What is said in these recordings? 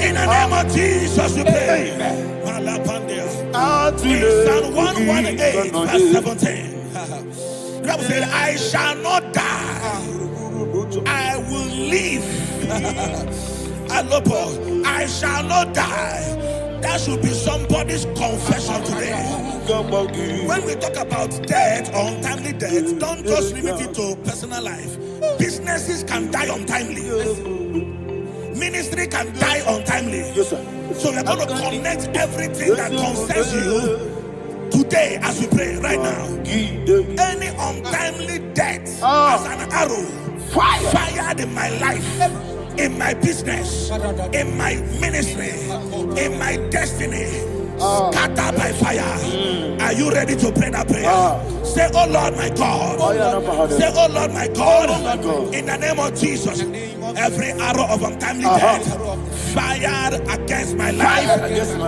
In the name of Jesus, we pray. Psalm 118, verse 17. The Bible said, I shall not die, I will live. I shall not die. That should be somebody's confession today. When we talk about death or untimely death, don't just limit it to personal life. Businesses can die untimely. Ministry can die untimely. So we're going to connect everything that concerns you today as we pray right now. Any untimely death as an arrow fired in my life, in my business, in my ministry, in my destiny, scattered by fire. Are you ready to pray that prayer? Say, oh Lord my God. Say, oh Lord my God. In the name of Jesus, every arrow of untimely death fired against my life,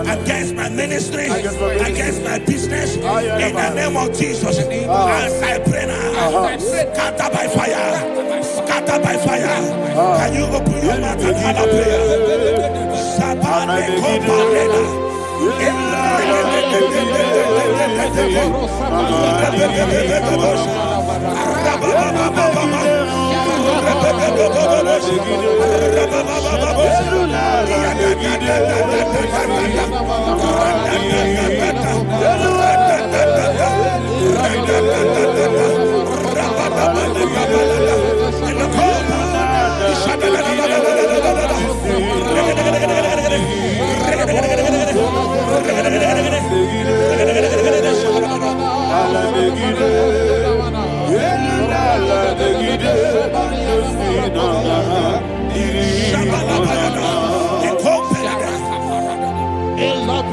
against my ministry, against my business, in the name of Jesus, as I pray now, scattered by fire, scattered by fire. Can you open your mouth and have a prayer?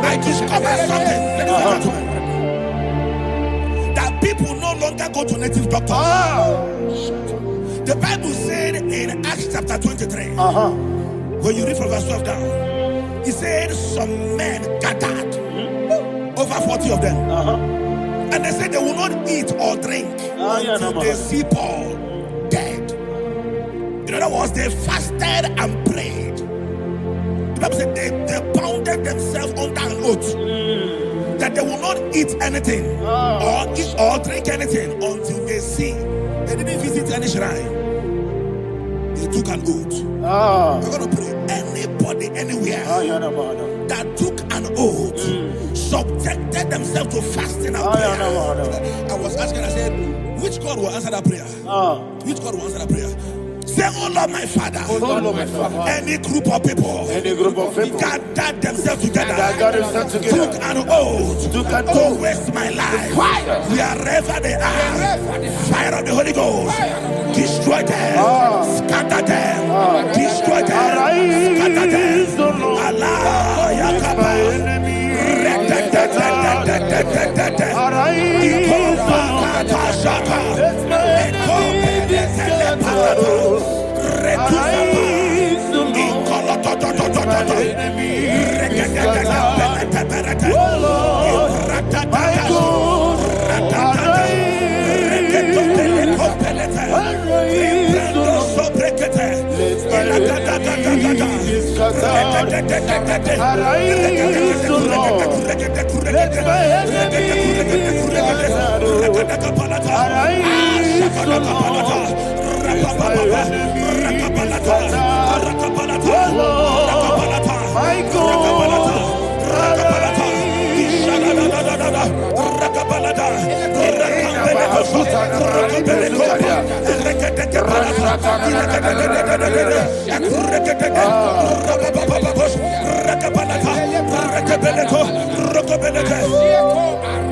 I discovered something, that people no longer go to native doctors. The Bible said in Acts chapter 23, when you read from verse 12 down, it said some men gathered, over 40 of them, and they said they will not eat or drink until they see Paul dead. In other words, they fasted and prayed. The Bible said they bounded themselves under an oath that they will not eat anything or eat or drink anything until they see. They didn't visit any shrine. They took an oath. We're going to pray. Anybody, anywhere that took an oath, subjected themselves to fasting and prayer. I was asking, I said, which God will answer that prayer? Which God will answer that prayer? Say, oh Lord my Father, any group of people gathered themselves together, took an oath to waste my life. Wherever they are, fire of the Holy Ghost, destroy them, scatter them, destroy them, scatter them. Allah, Yakaba,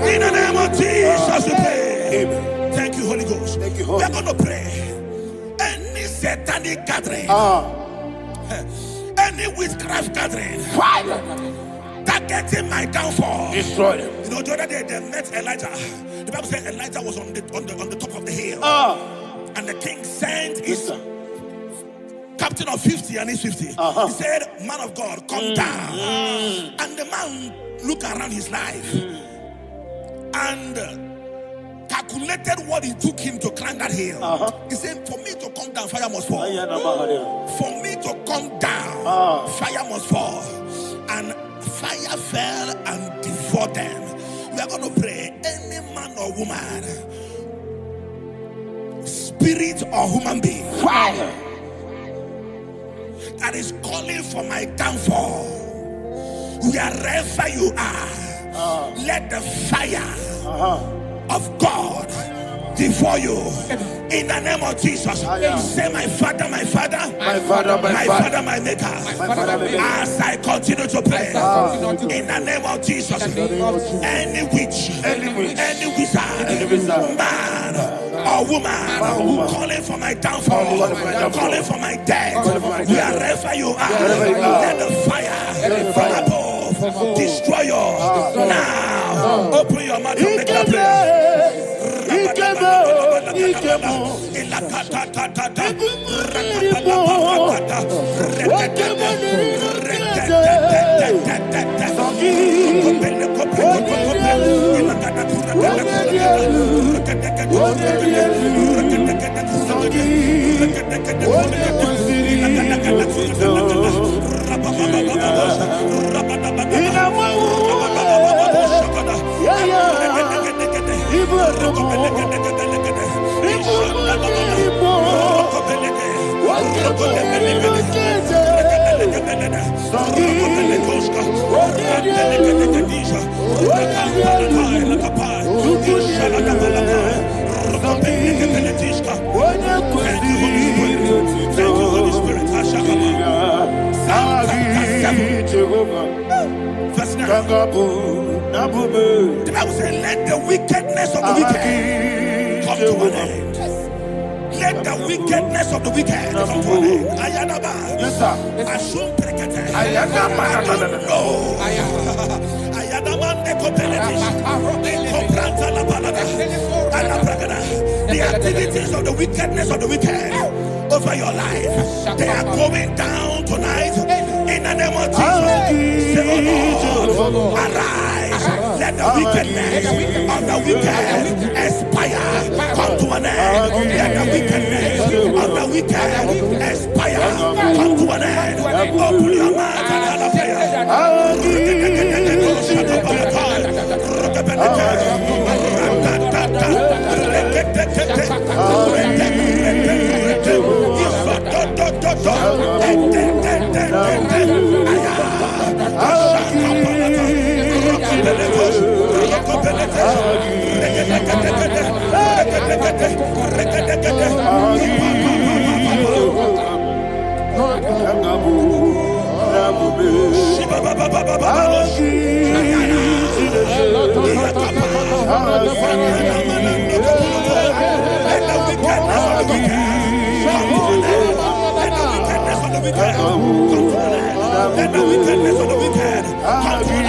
In the name of Jesus, we pray. Amen. Thank you, Holy Ghost. Thank you, Holy. We're going to pray. Any satanic gathering, any witchcraft gathering, targeting my downfall, destroy them. You know, the other day they met Elijah. The Bible said Elijah was on the top of the hill, and the king sent his captain of 50 and his 50. He said, "Man of God, come down." And the man looked around his life and calculated what it took him to climb that hill. He said, "For me to come down, fire must fall. For me to come down, fire must fall." And fire fell and devoured them. We are going to pray. Any man or woman, spirit or human being, fire, that is calling for my downfall, wherever you are, let the fire of God devour you in the name of Jesus. Say, my Father, my Father, my Father, my Father, my Maker. As I continue to pray in the name of Jesus, any witch, any wizard, man or woman calling for my downfall, calling for my death, wherever you are, let the fire from above destroy you now. Open your mouth and make that prayer. The Bible says, let the wickedness of the wicked come to an end. Let the wickedness of the wicked come to an end. Ayadaba. Yes, sir. Assume prekete. Ayadaba. No. Ayadaba nekopeletis. Nekopranta la balada. Alabragada. The activities of the wickedness of the wicked over your life, they are going down tonight in the name of Jesus. Say, oh Lord, arise. Let the wickedness of the wicked expire, come to an end. Let the wickedness of the wicked expire, come to an end. Open your mouth and have a prayer. Let the wickedness of the wicked come to an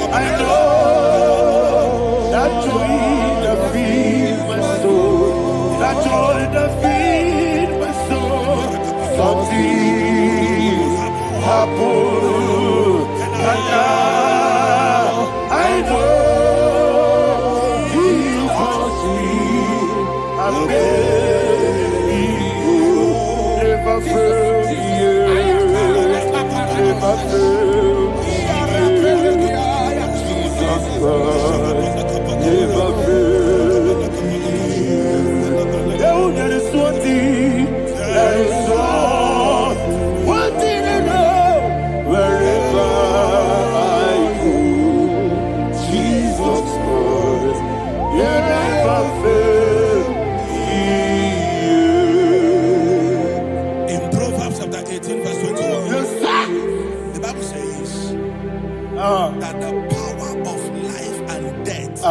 I know that joy that feeds my soul, that joy that feeds my soul. Something happened, and now I know He wants me. I'm ready, never fail you. That the power of life and death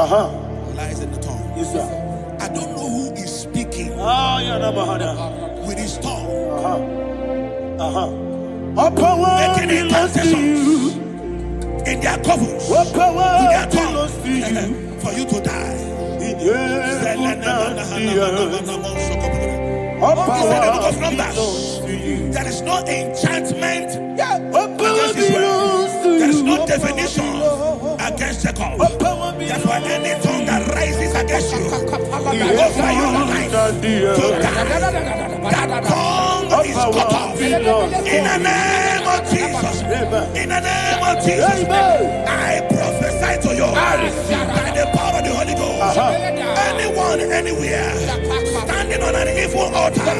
lies in the tongue. Yes, sir. I don't know who is speaking with his tongue, making incantations in their covens with their tongue for you to die. He said in the book of Numbers, there is no enchantment against Israel. There is no definition against Jacob. Therefore, any tongue that rises against you over your life to die, that tongue is cut off. In the name of Jesus. In the name of Jesus. I prophesy to you by the power of the Holy Ghost. Anyone, anywhere, standing on an evil altar,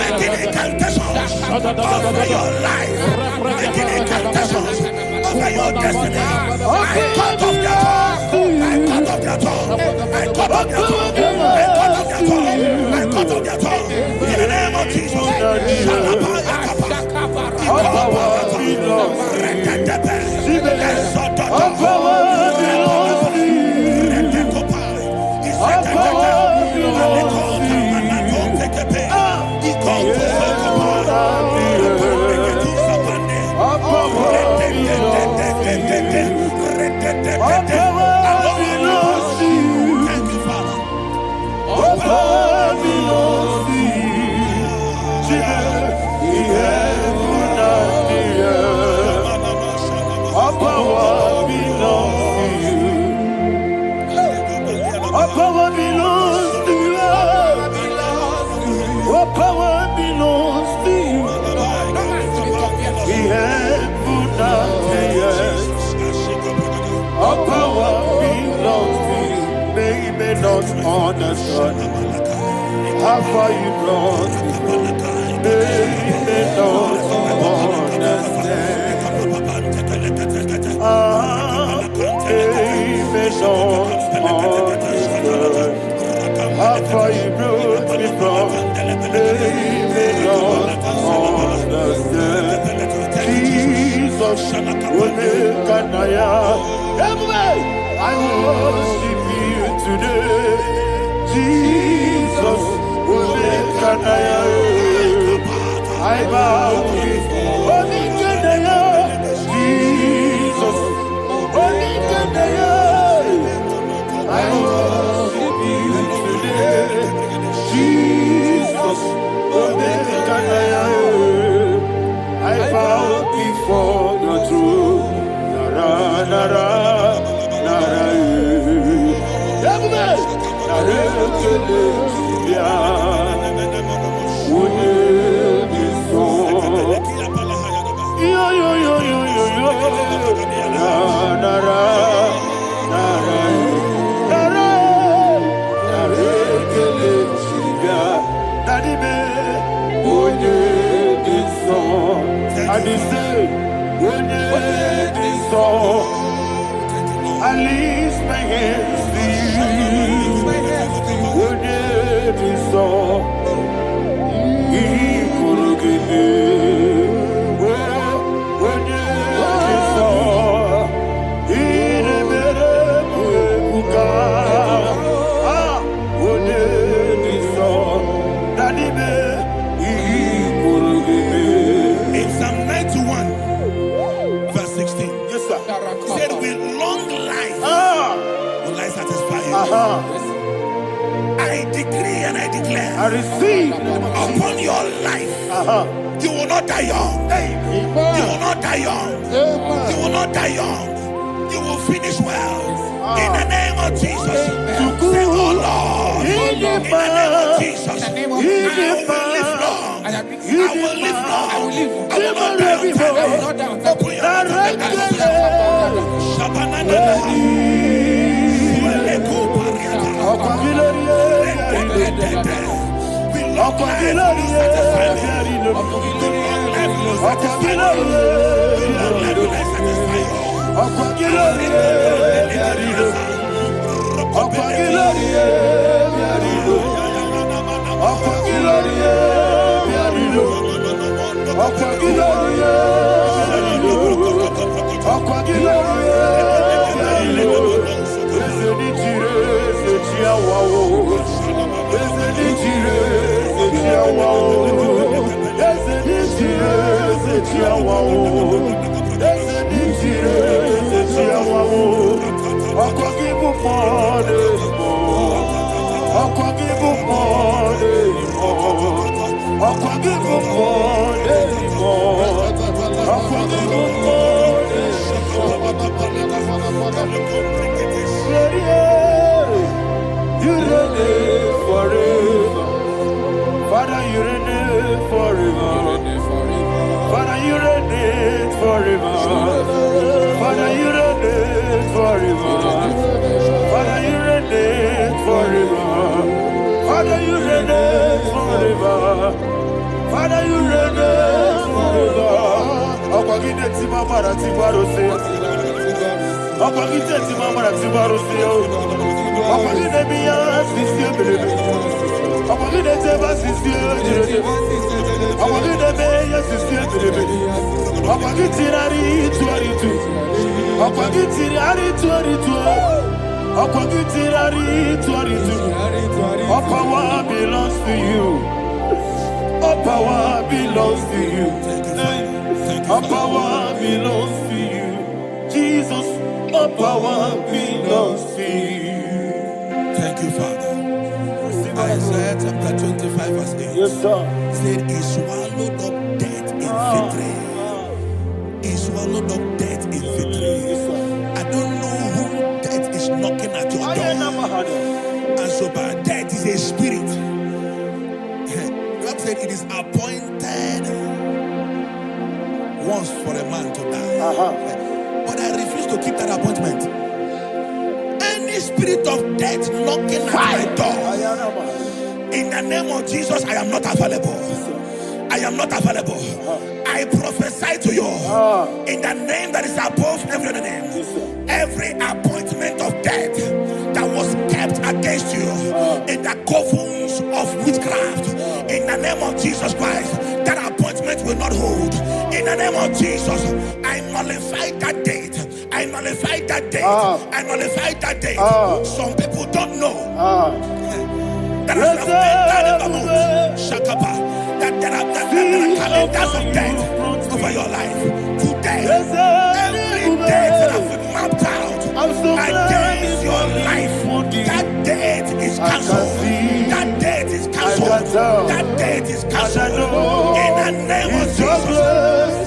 making incantations over your life, making incantations over your destiny, I cut off their tongue. I cut off their tongue. I cut off their tongue. I cut off their tongue. In the name of Jesus. Understand how far you brought me, they don't understand. They don't understand how far you brought me from. They don't understand. Jesus, will make I worship you today. Jesus, I bow before Jesus, I worship you today. Jesus, I bow before the throne. I lift my hands to you. When it is all, he could give me. When it is all, he never buka. When it is all, that he could give me. In Psalm 91, verse 16, yes, sir. He said, with long life will I satisfy you. I decree and I declare, I receive upon your life, you will not die young. You will not die young. You will not die young. You will finish well. In the name of Jesus. Say, oh Lord, in the name of Jesus, I will live long. I will live long. I will not die on time. We long life will you satisfy me. We long life will you satisfy me. We long life will you satisfy you. You reign forever. Father, you reign forever. Father, you reign forever. Father, you reign forever. Father, you reign forever. Father, you reign forever. Father, you reign forever. Akwagide timamara tibarose. Akwagide timamara tibarose. Akwagide biya sisi belebe. Akwagide teba sisi belebe. Akwagide beya sisi belebe. Akwagide tirari tuaritu. Akwagide tirari tuaritu. Akwagide tirari tuaritu. All power belongs to you. All power belongs to you. All power belongs to you. Jesus, all power belongs to you. Thank you, Father. Isaiah chapter 25 verse 8. Yes, sir. Said he swallowed up death in victory. He swallowed up death in victory. I don't know who death is knocking at your door. And so but death is a spirit. God said it is appointed once for a man to die. But I refuse to keep that appointment. Any spirit of death knocking at my door, in the name of Jesus, I am not available. I am not available. I prophesy to you in the name that is above every other name. Every appointment of death that was kept against you in the covens of witchcraft, in the name of Jesus Christ, that appointment will not hold. In the name of Jesus, I nullify that date. I nullify that date. I nullify that date. Some people don't know that as of Shakapa, that there are calendars of death over your life. Today, every date that have been mapped out against your life, that date is cancelled. That date is cancelled. That date is cancelled. In the name of Jesus.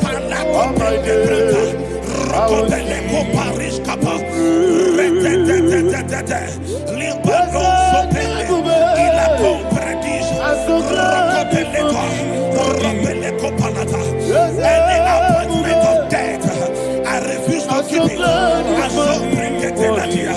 Any appointment of death, I refuse to keep it. I so bring it in the year.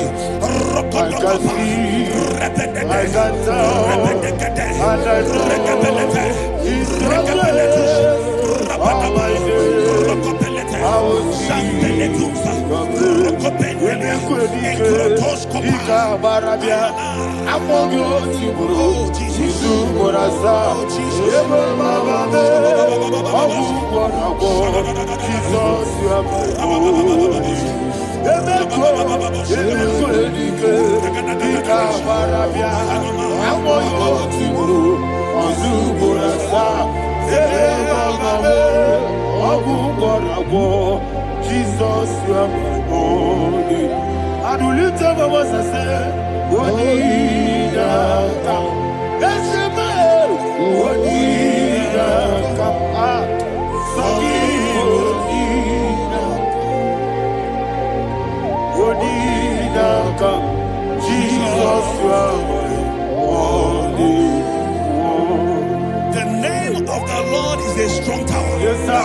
Jesus, you are my holy. And will you tell me what I say? What did I come? That's the man. What did I come? What did I come? Jesus, you are my holy. The name of the Lord is a strong tower. Yes, sir.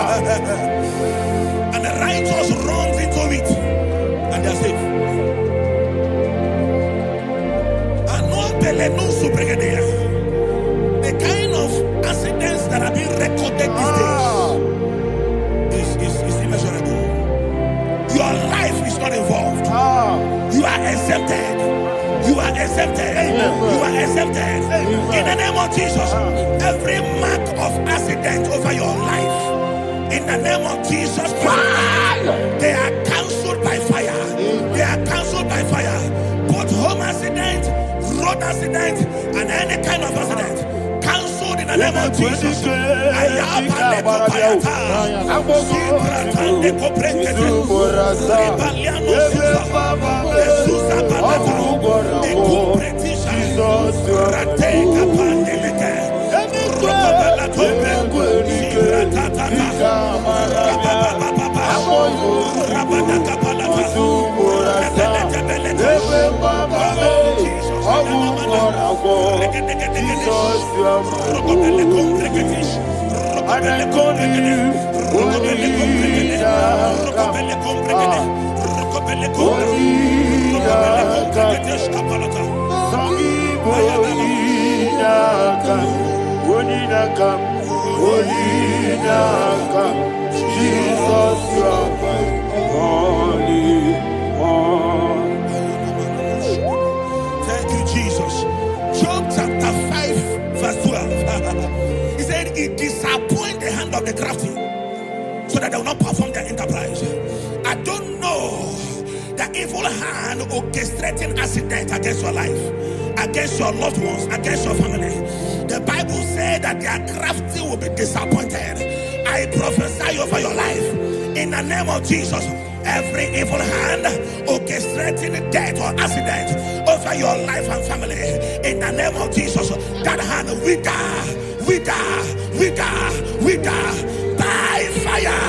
And the righteous runs into it and they are safe. And no belenu subrigadier. being recorded these days is immeasurable. Your life is not involved. You are exempted. You are exempted. You are exempted. In the name of Jesus, every mark of accident over your life, in the name of Jesus Christ, they are cancelled by fire. They are cancelled by fire. Both home accident, road accident, and any kind of accident, cancelled in the name of Jesus. Thank you, Jesus. Job chapter 5, verse 12. He said, it disappoints the hand of the crafty, so that they will not perform their enterprise. I don't know the evil hand orchestrating accident against your life, against your loved ones, against your family. The Bible said that their crafty will be disappointed. I prophesy over your life in the name of Jesus. Every evil hand orchestrating death or accident over your life and family, in the name of Jesus, that hand wither by fire.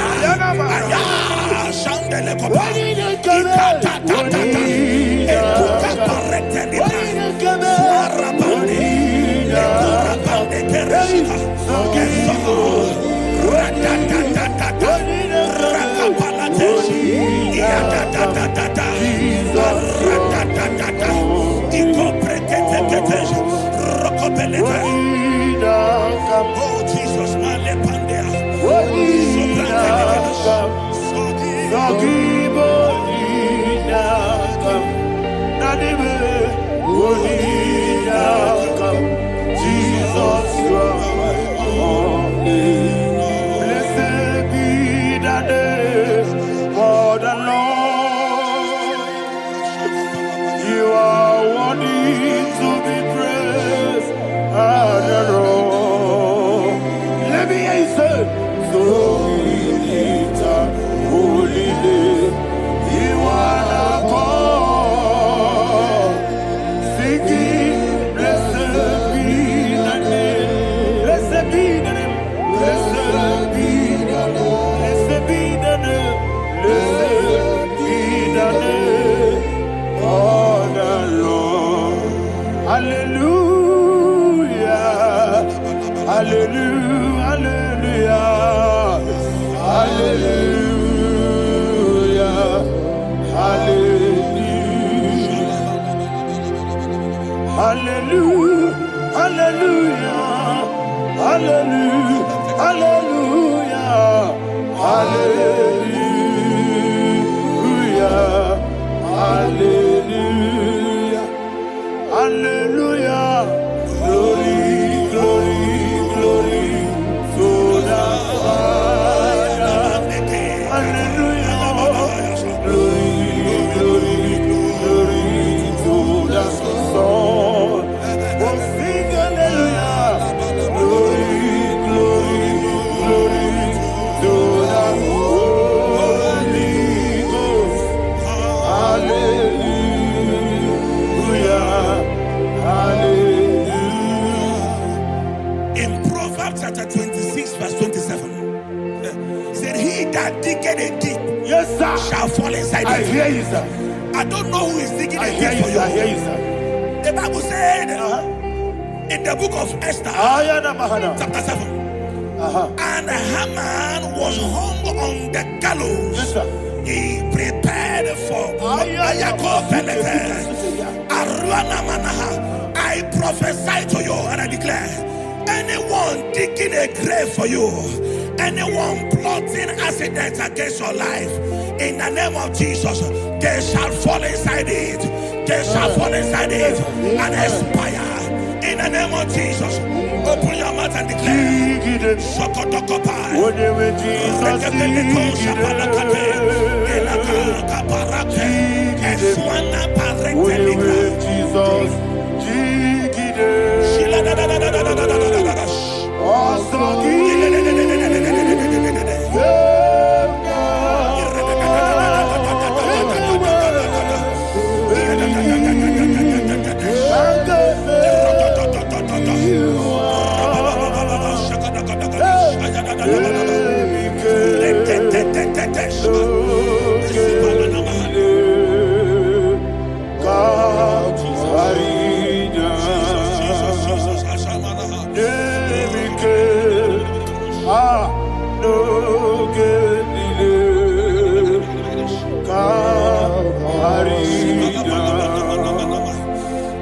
Oh Jesus, blessed be the name of the Lord. You are worthy to be praised and adored. Let me hear you say, so we lift up holy name. You are the God. Singing, blessed be the name. Blessed be the name. Blessed be the name. Blessed be the name. Blessed be the name of the Lord. Hallelujah. Hallelujah. Hallelujah. Hallelujah. Hallelujah. Hallelujah. Hallelujah. Hallelujah. Hallelujah. Hallelujah. Hallelujah. Glory, glory, glory to the Father. Hallelujah. Glory, glory, glory to the Son. Oh, sing hallelujah. Glory, glory, glory to the Holy Ghost. Hallelujah. Hallelujah. In Proverbs chapter 26, verse 27, said, he that diggeth a deep, Yes, sir. shall fall inside I it. hear you, sir. I don't know who is digging I a hear deep you, for sir. I hear you. you, sir. The Bible said in the book of Esther, Ayana Mahana. chapter 7, and Haman was hung on the gallows. Yes, sir. He prepared for I prophesy to you and I declare, anyone anyone digging a grave for you, anyone plotting accidents against your life, in the name of Jesus, they shall fall inside it. They shall fall inside it and expire. In the name of Jesus, open your mouth and declare. Sokotokopai.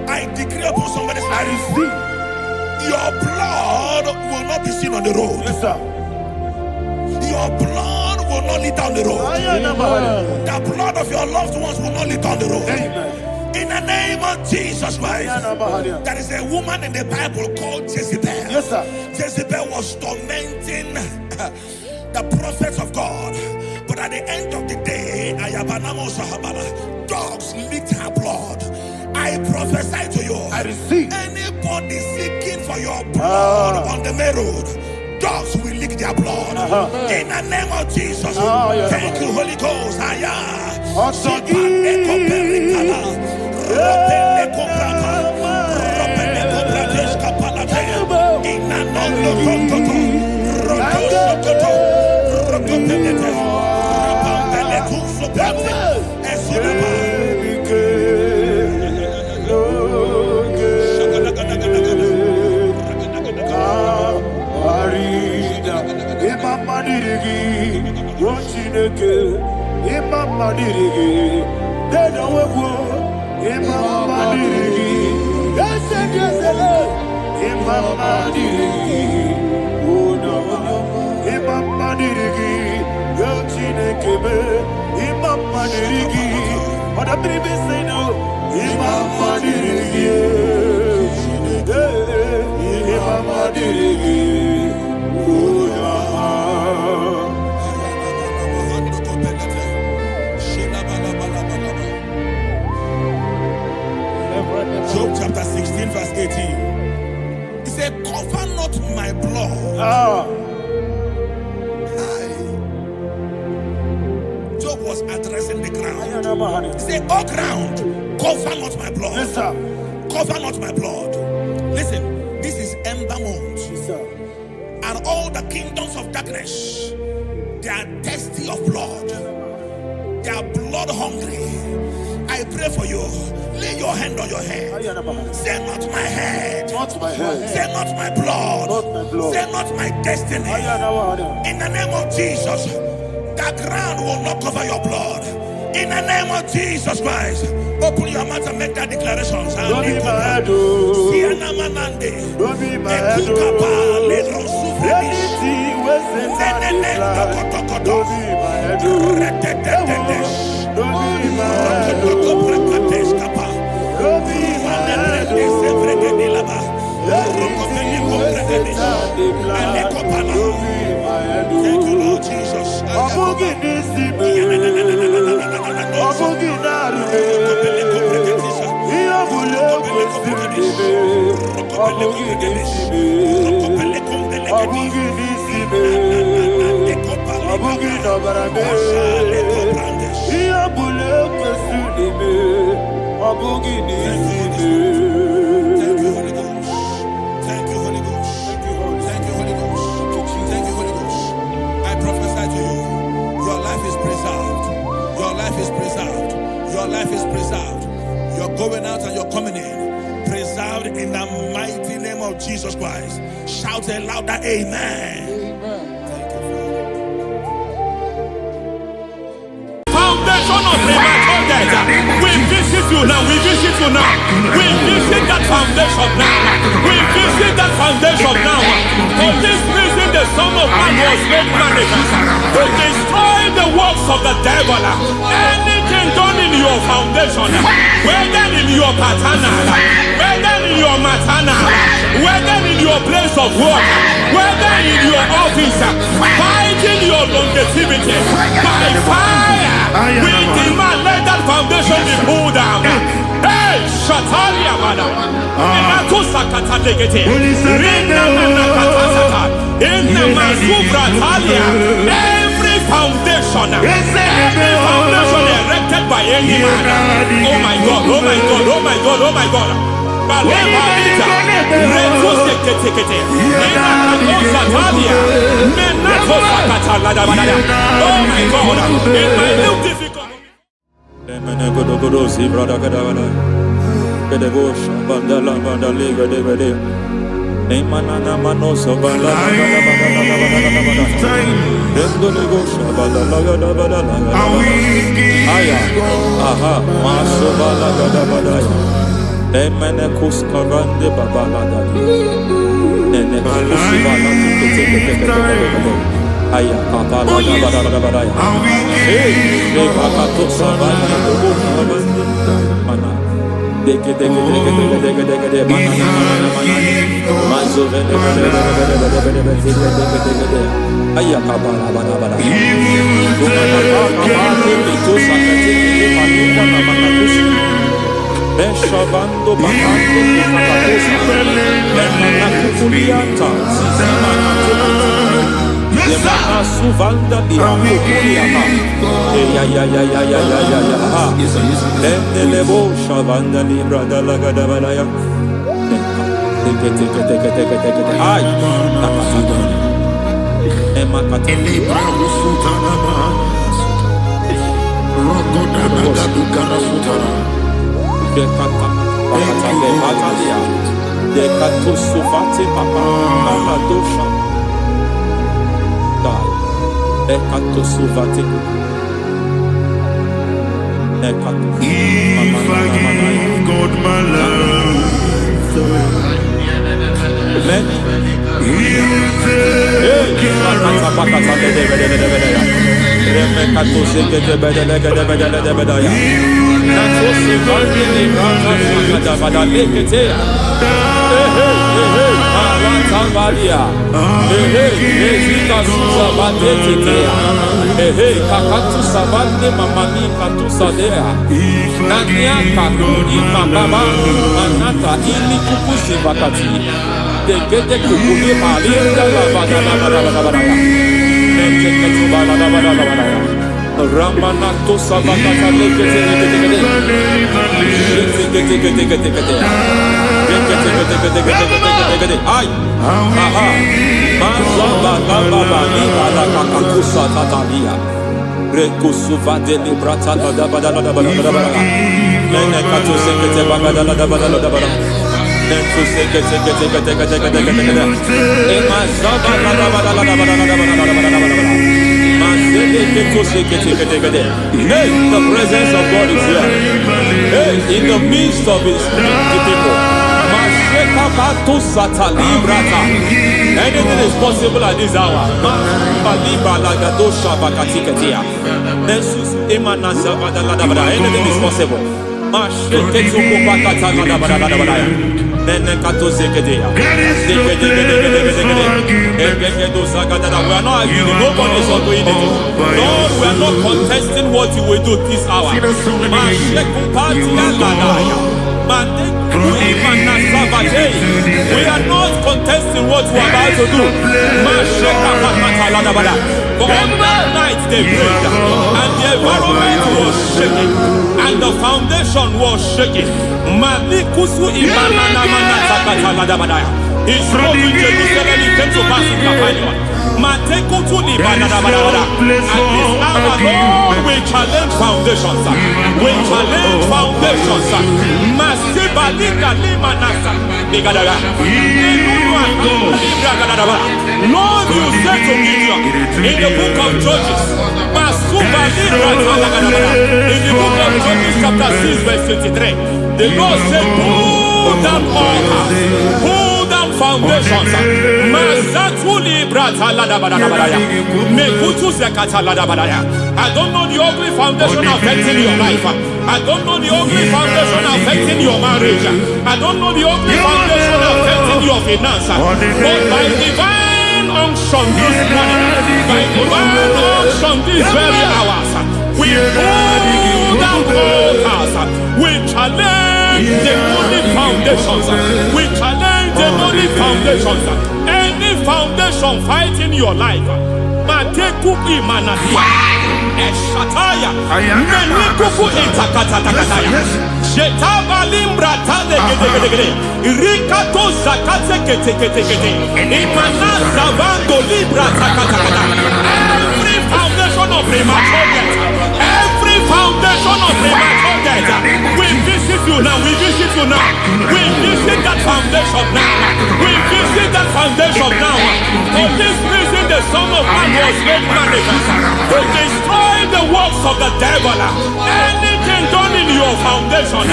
I decree upon somebody's life, your blood will not be seen on the road. Yes, sir. Your blood will not lead down the road. The blood of your loved ones will not lead down the road. Amen. In the name of Jesus Christ. There is a woman in the Bible called Jezebel. Yes, sir. Jezebel was tormenting the prophets of God. But at the end of the day, dogs licked her blood. I prophesy to you. I receive. Anybody seeking for your blood on the main road, dogs will lick their blood. In the name of Jesus. Thank you, Holy Ghost. Job chapter 16 verse 18. He said, cover not my blood. Job was addressing the ground. He said, oh ground, cover not my blood. Yes, sir. Cover not my blood. Listen, this is ember month. Yes, sir. And all the kingdoms of darkness, they are thirsty of blood. They are blood hungry. I pray for you. Lay your hand on your head. Say not my head. Not my head. Say not my blood. Not my blood. Say not my destiny. In the name of Jesus, the ground will not cover your blood. In the name of Jesus Christ, open your mouth and make that declaration. Don't be my head. Don't be my head. Anything was in that decline. Don't be my head. Don't be my head. Don't be my head. Thank you, Lord Jesus. Your life is preserved. You're going out and you're coming in. Preserved in the mighty name of Jesus Christ. Shout a louder amen. Thank you, Father. Foundation of premature death. We visit you now. We visit you now. We visit that foundation now. We visit that foundation now. For this reason the Son of Man was made manifest to destroy the works of the devil. Anything done in your foundation, whether in your paternal, whether in your maternal, whether in your place of work, whether in your office, fighting your longevity by fire, we demand let that foundation be pulled down. Hey, Shatalia Mada, Sakata Legate, in the Masubra Talia, every foundation erected by any man. Oh my God, oh my God, oh my God, oh my God. Oh my God, it might look difficult. Emenekus karande babalada. Enekus balatu kete. Aya kapala badada. Hey, bakato sabana dobo mana. Deke mana. Mazo vede. Aya kapala badada. Beshavando bakando na kukulianta Yemana suvanda diakukuliata ya Lebo shavanda libra dalagada balaya Teke ay nakasada Emakata libra usutana Rogoda nagaduka sutana Dekata batalia Dekatu suvati papa Amadosha Dai Dekatu suvati Dekatu If I give God my love He'll take care of Ramanato sabakata lekete ay aha mazaba baba libala kakakusa tatalia rekusuva de librata da bada mene kato sekete bagada da bada nentu sekete e mazaba da bada Hey, the presence of God is here. Hey, in the midst of His people. Anything is possible at this hour. Anything is possible. We are not arguing, nobody is doing it. Lord, we are not contesting what you will do this hour. We are not contesting what we are about to do. For all night they prayed, and the environment was shaking, and the foundation was shaking. He spoke in Jerusalem, he came to pass in Capernaum. And this hour, Lord, we challenge foundations. We challenge foundations. Lord, you said to Gideon in the book of Judges, in the book of Judges chapter 6 verse 23, the Lord said, pull down altars, pull down foundations. Masatuli brata ladabadabadaya. Mekutu zekata ladabadaya. I don't know the ugly foundation affecting your life. I don't know the ugly foundation affecting your marriage. I don't know the ugly foundation affecting your finance. But by divine unction this morning, by divine unction these very hours, we pull down altars. We challenge demonic foundations. We challenge demonic foundations. Any foundation fighting your life, Mateku imanadia. Eshataya, Menikuku itakatatakataya, Shetabalimbra tadegedegede, Rikato zakate ketekete, Imanaza vando libra takatakata. Every foundation of premature death, every foundation of premature death, we visit you now, we visit you now, we visit that foundation now, we visit that foundation now. For this reason, the Son of Man was made manifest to destroy the works of the devil. Anything done in your foundation,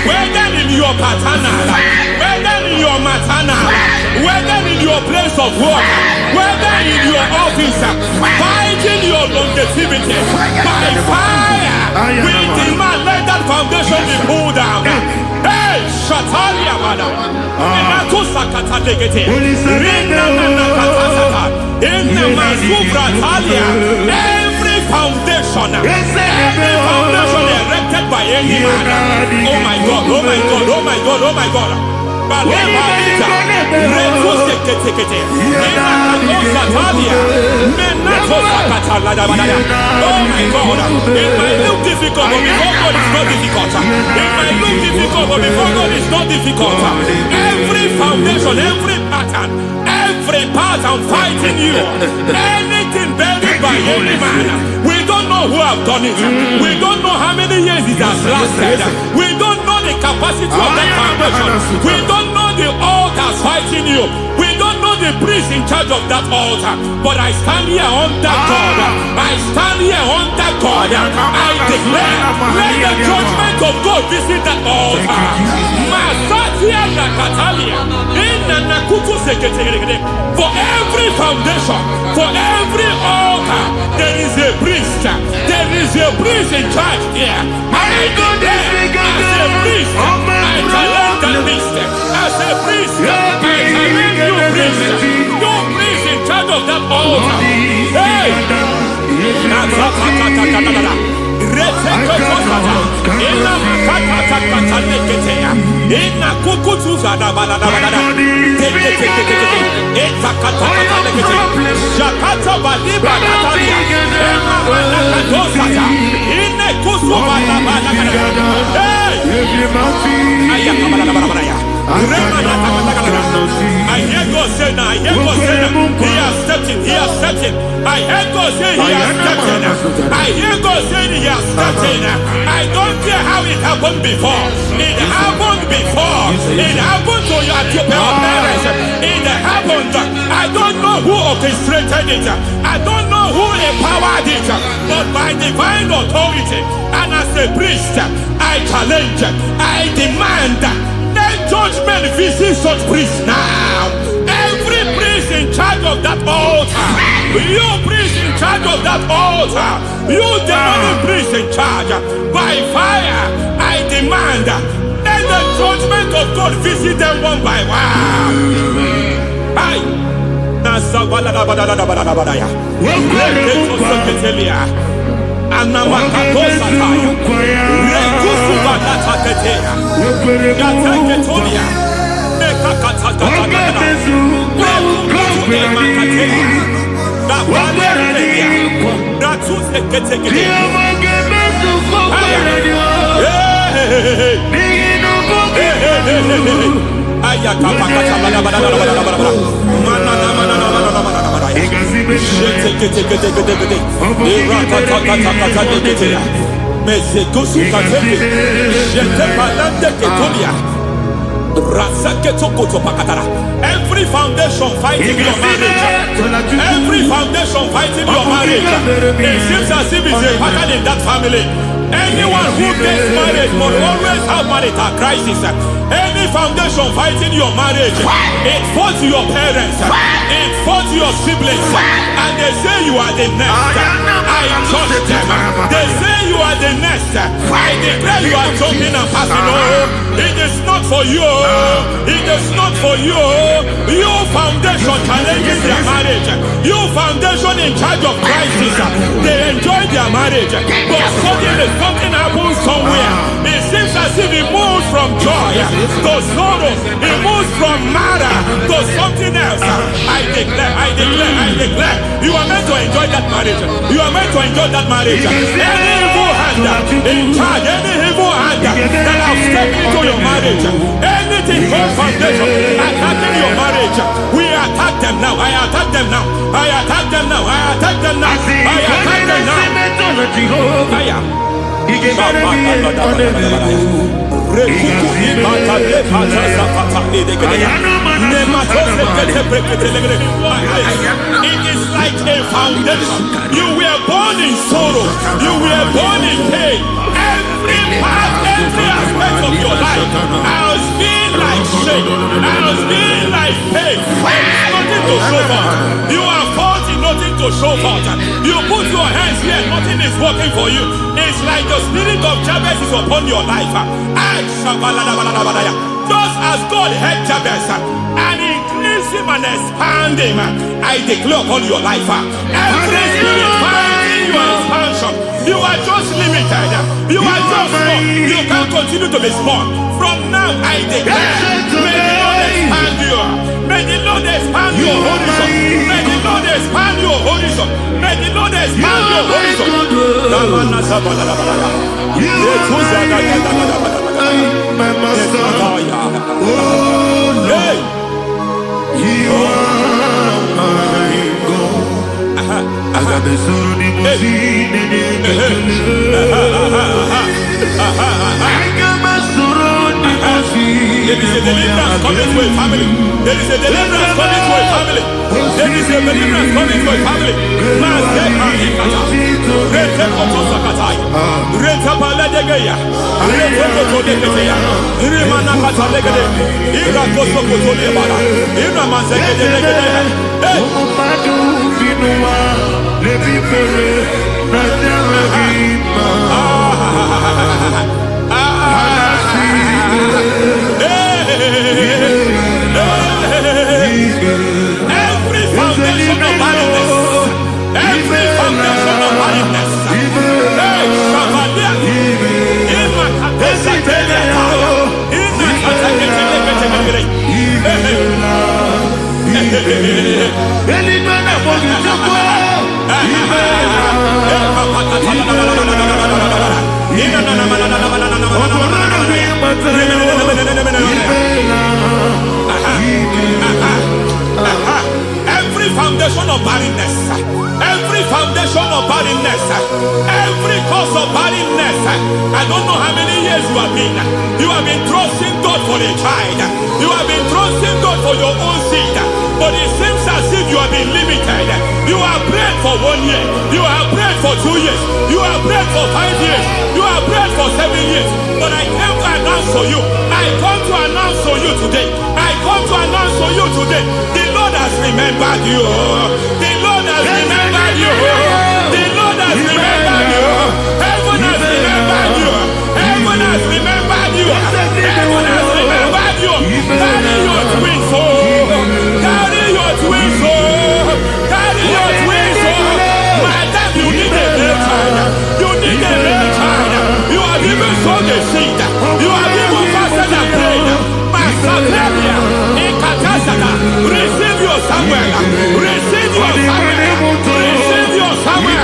whether in your paternal, whether in your maternal, whether in your place of work, whether in your office, fighting your longevity by fire, we demand let that foundation be pulled down. Hey, Shatalia Bada, Inatusa Katalegete, Rina Nakatasata, Inna Masubra Talia, every foundation erected by any man. Oh my God, oh my God, oh my God, oh my God. Baleba Retus Ketekete, Inna Nakatasatalia, Menatosa Katalada. Oh my God, it might look difficult, but before God it's not difficult. It might look difficult, but before God it's not difficult. Every foundation, every pattern fighting you, anything buried by any man, we don't know who have done it. We don't know how many years it has lasted. We don't know the capacity of that foundation. We don't know the altars fighting you. We don't know the priest in charge of that altar. But I stand here under God. I stand here under God. I declare, let the judgment of God visit that altar. Masatia Nakatalia. For every foundation, for every altar, there is a priest. There is a priest in charge here. I declare, as a priest, I challenge that priest. As a priest, I challenge you priest. You priest in charge of that altar. Hey! I hear God say now, I hear God say now, he has stepped in, he has stepped in. I hear God say he has stepped in. I hear God say he has stepped in. I don't care how it happened before. It happened before. It happened to your parents. It happened. I don't know who orchestrated it. I don't know who empowered it. But by divine authority and as a priest, I challenge, I demand, let judgment visit such priests now. Every priest in charge of that altar, you priest in charge of that altar, you demonic priest in charge, by fire, I demand, let the judgment of God visit them one by one. Aye. Every foundation fighting your marriage, every foundation fighting your marriage, it seems as if it's a pattern in that family. Anyone who gets married will always have marital crisis. Any foundation fighting your marriage, it fought your parents, it fought your siblings, and they say you are the next. I trust them. They say you are the next. I declare you are jumping and passing. Oh, it is not for you. It is not for you. Your foundation challenges their marriage. Your foundation in charge of crisis, they enjoy their marriage, but suddenly something happens somewhere. It seems as if it moves from joy to sorrow. It moves from matter to something else. I declare, you are meant to enjoy that marriage. You are meant to enjoy that marriage. Any evil hand in charge, any evil hand that have stepped into your marriage, anything called foundation attacking your marriage, we attack them now. I attack them now. I attack them now. I attack them now. I attack them now. It is like a foundation. You were born in sorrow. You were born in pain. Every part, every aspect of your life has been like shame. Has been like pain. There is nothing to show for. You are faulty, nothing to show for. You put your hands here, nothing is working for you. It's like the spirit of Jabez is upon your life. Just as God had Jabez and increased him and expand him, I declare upon your life. Every spirit finding your expansion, you are just limited. You are just small. You can't continue to be small. From now, I declare, may the Lord expand you. May the Lord expand your horizon. May the Lord expand your horizon. May the Lord expand your horizon. My master, oh Lord, you are my God. I got the soul in my feet, I got my soul in my feet. There is a deliverance coming to a family. There is a deliverance coming to a family. There is a deliverance coming to a family. Every foundation of barrenness, every foundation of barrenness, every foundation of barrenness, every foundation of barrenness, every cause of barrenness. I don't know how many years you have been trusting God for a child. You have been trusting God for your own seed, but it seems as if you have been limited. You have prayed for 1 year, you have prayed for 2 years, you have prayed for 5 years, you have prayed for 7 years. But I came to announce for you, I come to announce for you today, I come to announce for you today, the Lord has remembered you. The Lord has remembered you. The Lord has remembered you. Heaven has remembered you. Heaven has remembered you. Heaven has remembered you. Carry your twins, oh. Carry your twins, oh. Carry your twins, oh. Madam, you need a real child. You need a real child. You have even sown the seed. You have even fasted and prayed. Masaperia, Ekatasaka, receive your Samuel. Receive your Samuel. Receive your Samuel.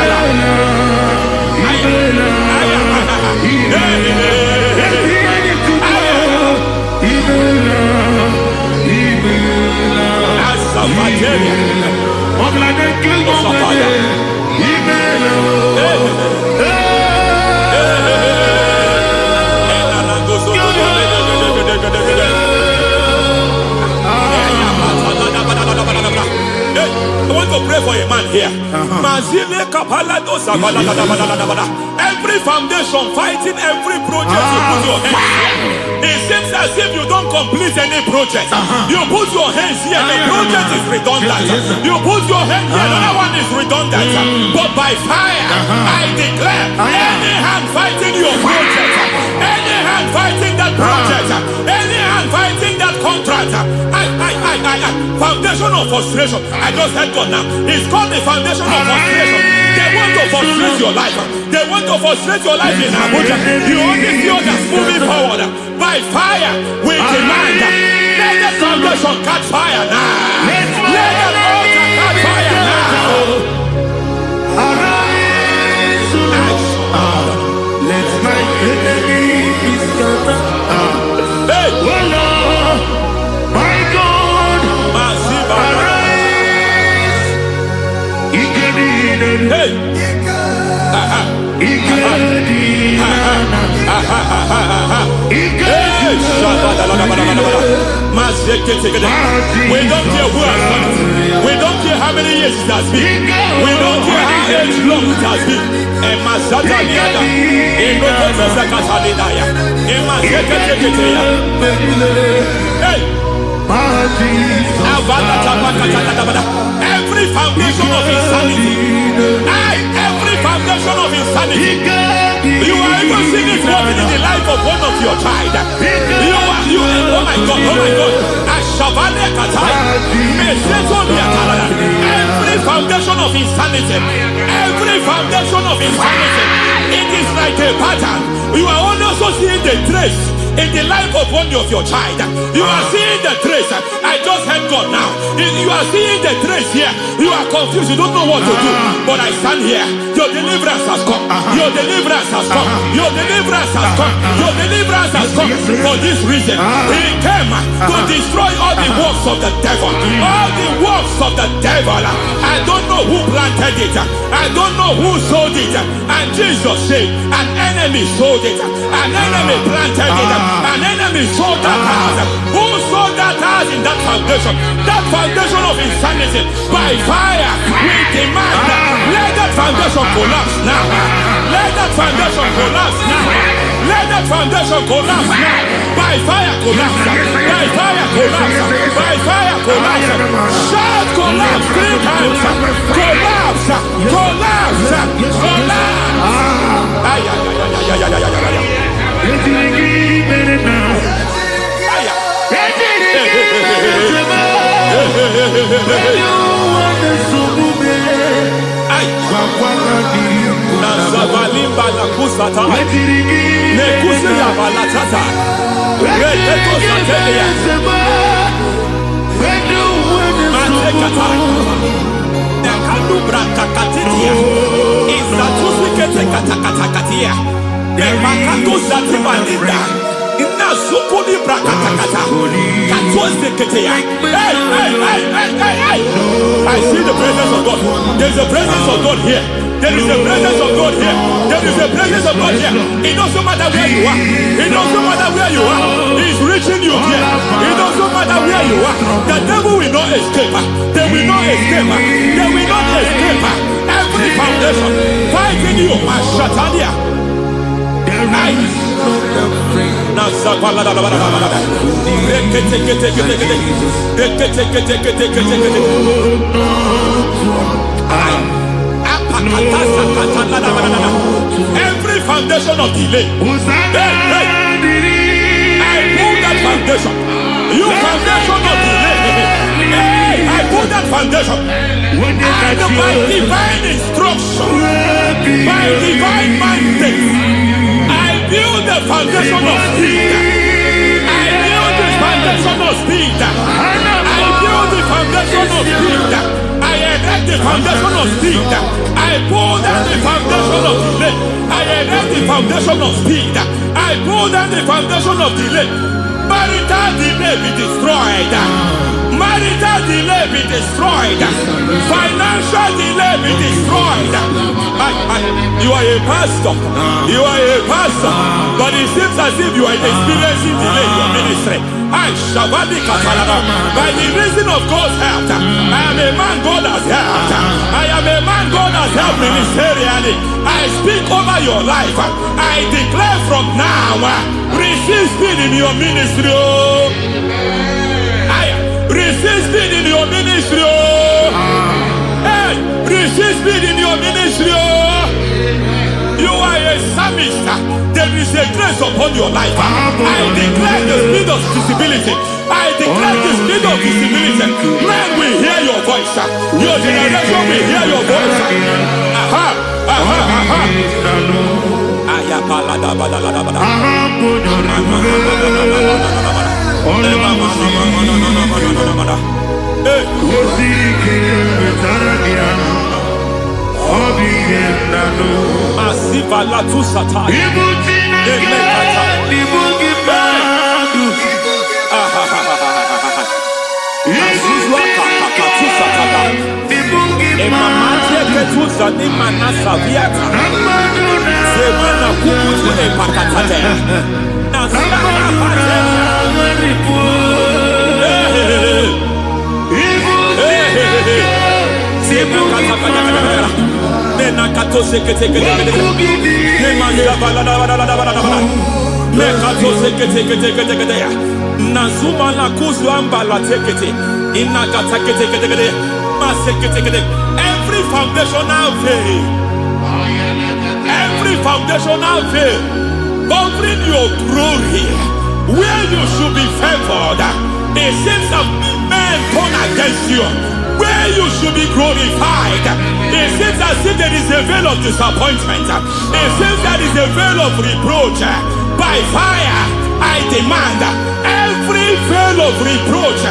I want to pray for a man here. Mazile kapala Every foundation fighting every project you put your hands. It seems as if you don't complete any project. You put your hands here, the project is redundant. You put your hand here, another one is redundant. But by fire, I declare, any hand fighting your project, any hand fighting that project, any hand fighting that contract, foundation of frustration. I just heard God now. It's called the foundation of frustration. They want to frustrate your life. They want to frustrate your life in Abuja. You only see others moving forward. By fire, we demand. Let the foundation catch fire now. Let the altar catch fire now. Arise, let my enemy be scattered. Hey, Oh Lord, my God, arise. hey. We don't care who has done it. We don't care how many years it has been. We don't care how age long it has been. Every foundation of insanity, every foundation of insanity, you are even seeing it working in the life of one of your child. Oh my God, every foundation of insanity, it is like a pattern. You are also seeing the trace in the life of one of your child. You are seeing the trace. I just heard God now. You are seeing the trace here. You are confused. You don't know what to do. But I stand here. Your deliverance has come. Your deliverance has come. Your deliverance has come. Your deliverance has come. For this reason, He came to destroy all the works of the devil. All the works of the devil. I don't know who planted it. I don't know who sold it. And Jesus said, an enemy sold it. An enemy planted it. An enemy sold that house. Who sold that house in that foundation? That foundation of insanity. By fire, we demand let that foundation collapse now. Let that foundation collapse now. Let that foundation collapse now. By fire collapse. By fire collapse. By fire collapse. Shout collapse 3 times. Collapse. Collapse. I see the presence of God. There's a presence of God here. There is a presence of God here. There is a presence of God here. It doesn't matter where you are. It doesn't matter where you are. He's reaching you here. It doesn't matter where you are. The devil will not escape. They will not escape. They will not escape. Every foundation fighting you, Mashatalia. Every foundation of delay, I pull that foundation. You foundation of delay, I pull that foundation. And by divine instruction, by divine mandate, I build the foundation of speed. I build the foundation of speed. I build the foundation of speed. I erect the foundation of speed. I pull down the foundation of delay. I erect the foundation of speed. I pull down the foundation of delay. Marital delay be destroyed. Marital delay be destroyed. Financial delay be destroyed. You are a a pastor. You are a pastor. But it seems as if you are experiencing delay in your ministry. I Shabadi Katalada. By the reason of God's help, I am a man God has helped. I am a man God has helped ministerially. I speak over your life. I declare from now, receive speed in your ministry. Receive speed in your ministry. Hey, receive speed in your ministry. You are a psalmist. There is a grace upon your life. I declare the speed of visibility. I declare the speed of visibility. Men will hear your voice. Your generation will hear your voice. Aha, aha, aha. Asiva la tu sata. Nazuma la kuzwamba la tekete inakata kete masekete. Every foundational veil, every foundational veil covering your glory, where you should be favored, it seems that men turn against you. Where you should be glorified, it seems as if there is a veil of disappointment. It seems there is a veil of reproach. By fire, I demand every veil of reproach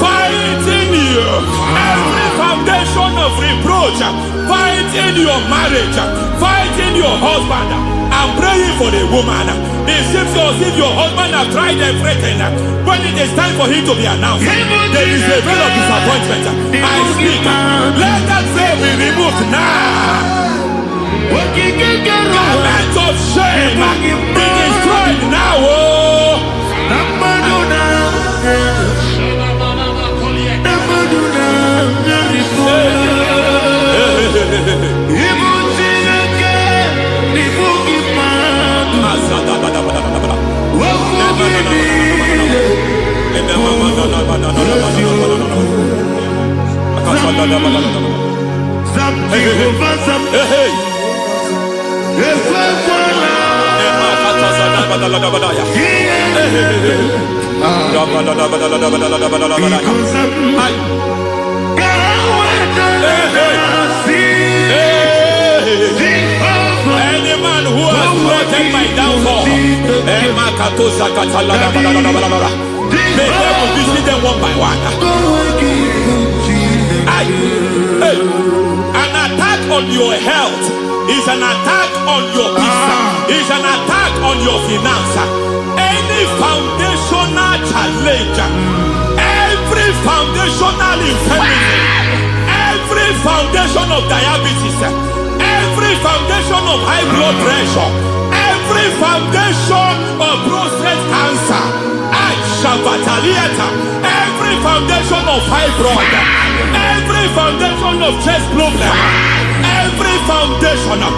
fighting you, every foundation of reproach fighting your marriage, fighting your husband. I'm praying for the woman. It seems as if your husband has tried everything. When it is time for him to be announced, there is a veil of disappointment. I speak. Let that veil be removed now. Garment of shame be destroyed now. Any man who has plotted my downfall, may devil visit them one by one. An attack on your health is an attack on your peace, is an attack on your finance. Any foundational challenge, every foundational infirmity, every foundation of diabetes, every foundation of high blood pressure, every foundation of prostate cancer, every foundation of fibroid, every foundation of chest problem, every foundation of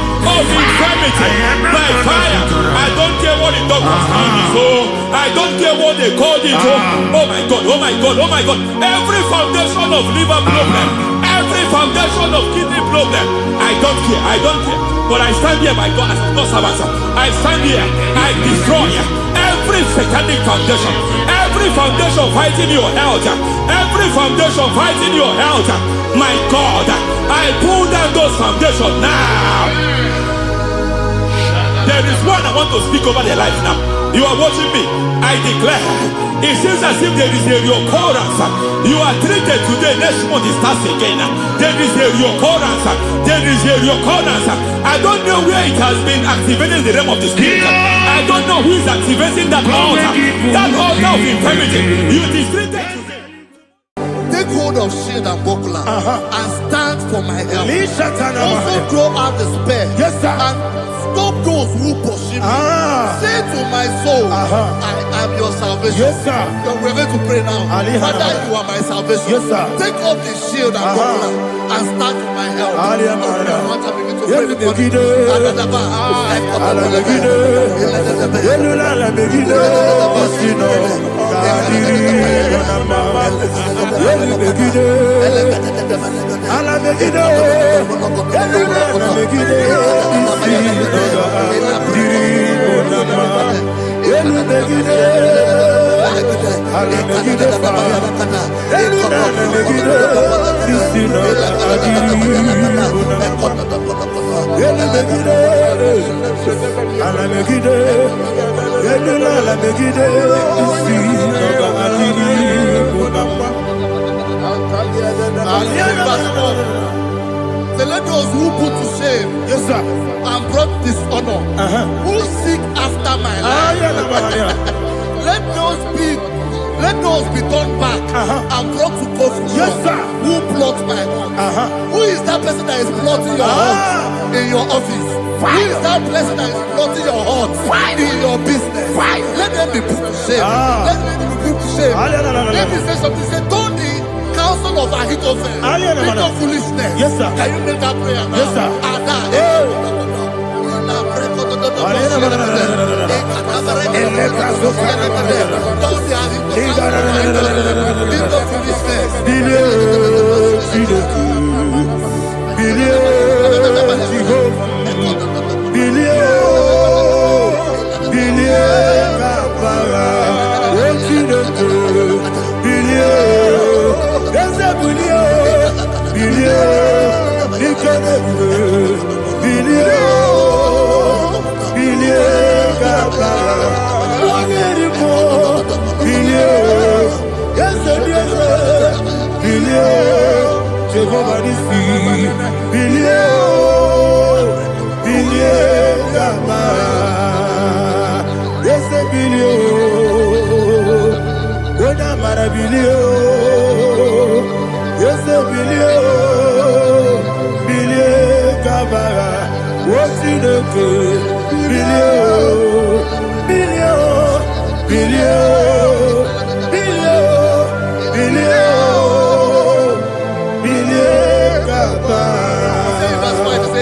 infirmity, by fire. I don't care what the doctors call it, so I don't care what they called it. Oh my God, oh my God, oh my God. Every foundation of liver problem, every foundation of kidney problem, I don't care, I don't care. But I stand here, my God, as a servant. I stand here, I destroy every satanic foundation, every foundation fighting your health, every foundation fighting your health. My God, I pull down those foundations now. There is one I want to speak over their life now. You are watching me. I declare, it seems as if there is a reoccurrence. You are treated today, next month it starts again. There is a reoccurrence. There is a reoccurrence. I don't know where it has been activated in the realm of the spirit. I don't know who is activating that altar of infirmity. You is treated today. Take hold of shield and buckler and stand for my help. Also throw out the spear. Yes, sir. And stop those who pursue me. Say to my soul, I am your salvation. Yes, sir. We're going to pray now. Father, you are my salvation. Yes, sir. Take off the shield and buckler and start with my help. Begin to pray before let those who put to shame, Yes, sir. and brought dishonor, who seek after my life. Let those be turned back and brought to confusion. Yes, sir. Who plot my hurt? Who is that person that is plotting your hurt in your office? Who is that person that is plotting your hurt in your business? Let them be put to shame. Let them be put to shame. Let me say something. Say, don't the counsel of Ahithophel become foolishness. Yes, sir. Can you make that prayer now? Yes, sir.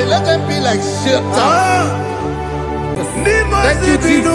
Let them be like shelter. Thank you, Jesus.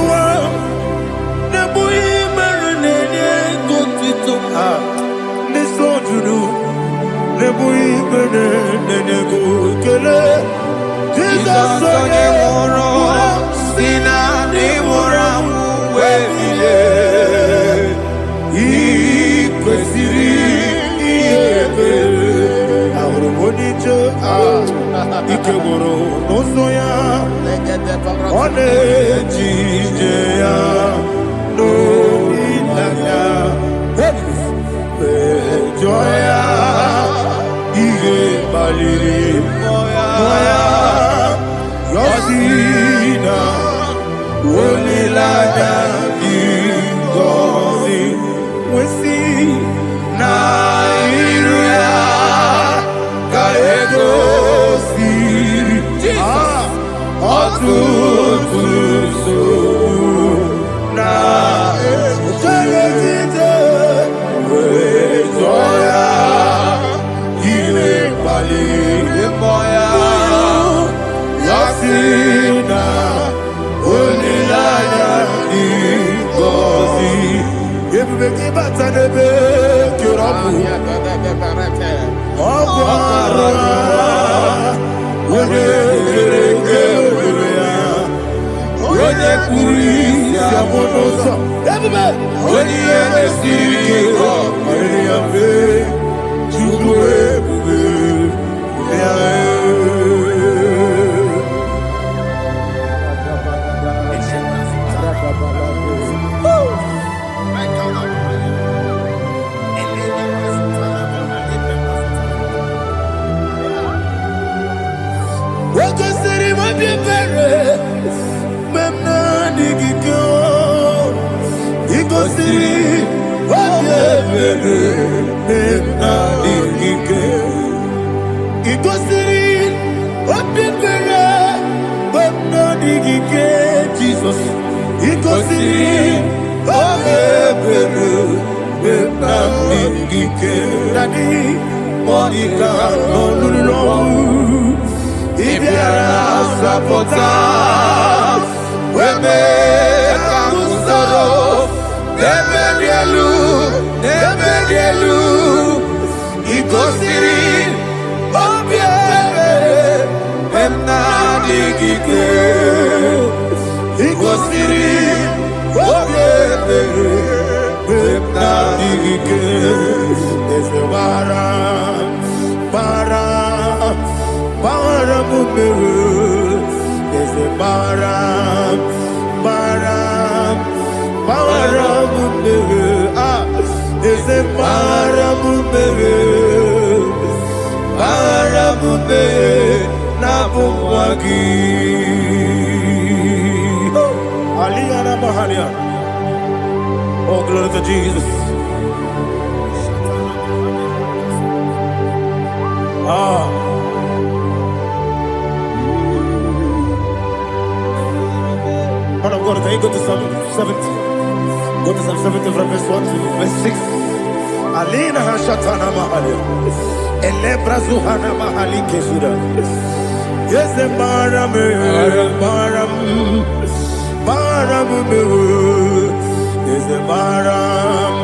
Ikosi Obebelu Benamigike Dadi Monica Nolulu Ibiara Sapota Weme Kamusoro Nebedielu Ikosiri Obebelu Benamigike Ikosiri Obebelu Benamigike Bara Mumeru, there's a Bara Mumeru, there's a Bara Mumeru, Nabumwagi. Aliyana Mahalia. Oh, glory to Jesus. Man of God, can you go to Psalm 70? Go to Psalm 70 from verse 1 to verse 6. Alina Hashatana Mahalia. Elebra Zuhana Mahali Kesuda. Yes, the Baram. Yes, the Baram,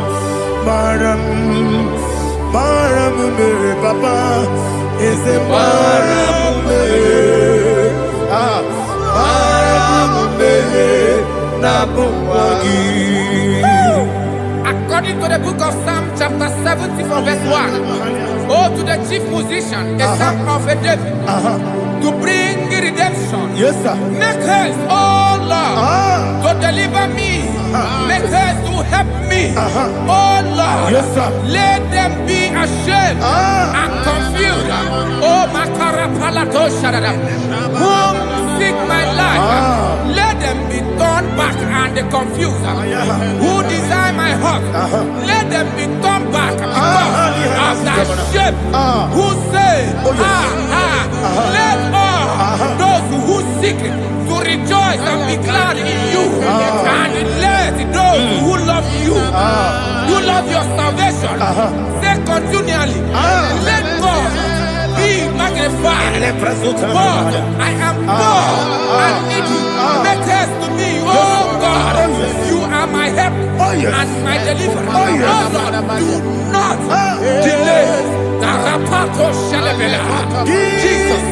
Papa. Yes, the Baram. According to the book of Psalm chapter 70 from verse 1, oh, to the chief musician, a son of a David, to bring redemption. Yes, sir. Make haste, oh Lord, to deliver me. Make haste to help me. Oh Lord, Yes, sir. let them be ashamed and confused. Oh, Makara Palato Shadada, whom seek my life, let them be turned back and confused. Who desire my heart, let them be turned back because of that shape. Who say, let all those who seek to rejoice and be glad in you, and let those who love you, who love your salvation, say continually, let God be magnified. God, I am poor and needy. Make haste to me, oh God. You are my help and my deliverer. Oh Lord, do not delay. Jesus.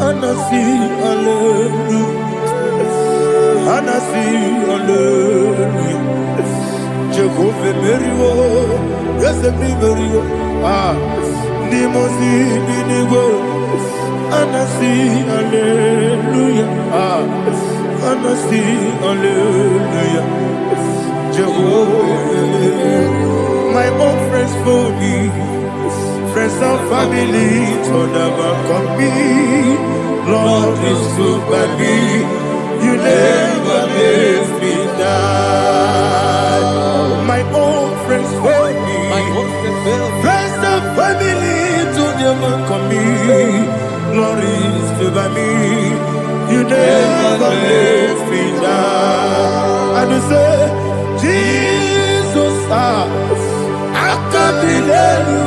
Anasi, hallelujah. Anasi, hallelujah. Jehovah Merio, yes, me Merio. Ah, Nimosi, Binigo. Anasi, hallelujah. Ah, Anasi, hallelujah. Jehovah, my own friends for me. Friends and family turn never come me. Lord is good by me. You never let me die. My own friends for me. Friends and family turn never come me. Lord is good by me. You never let me die. And you say, Jesus, I can't believe you.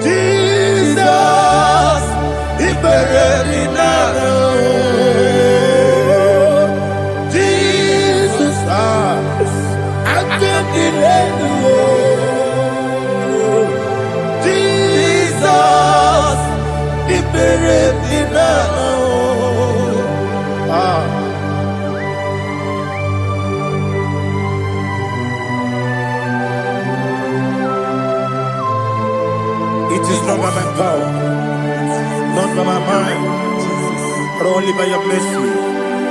Jesus, He buried me now. Jesus, I can't believe you. Jesus, He buried me now. It is not by my power, not by my mind, but only by your mercy.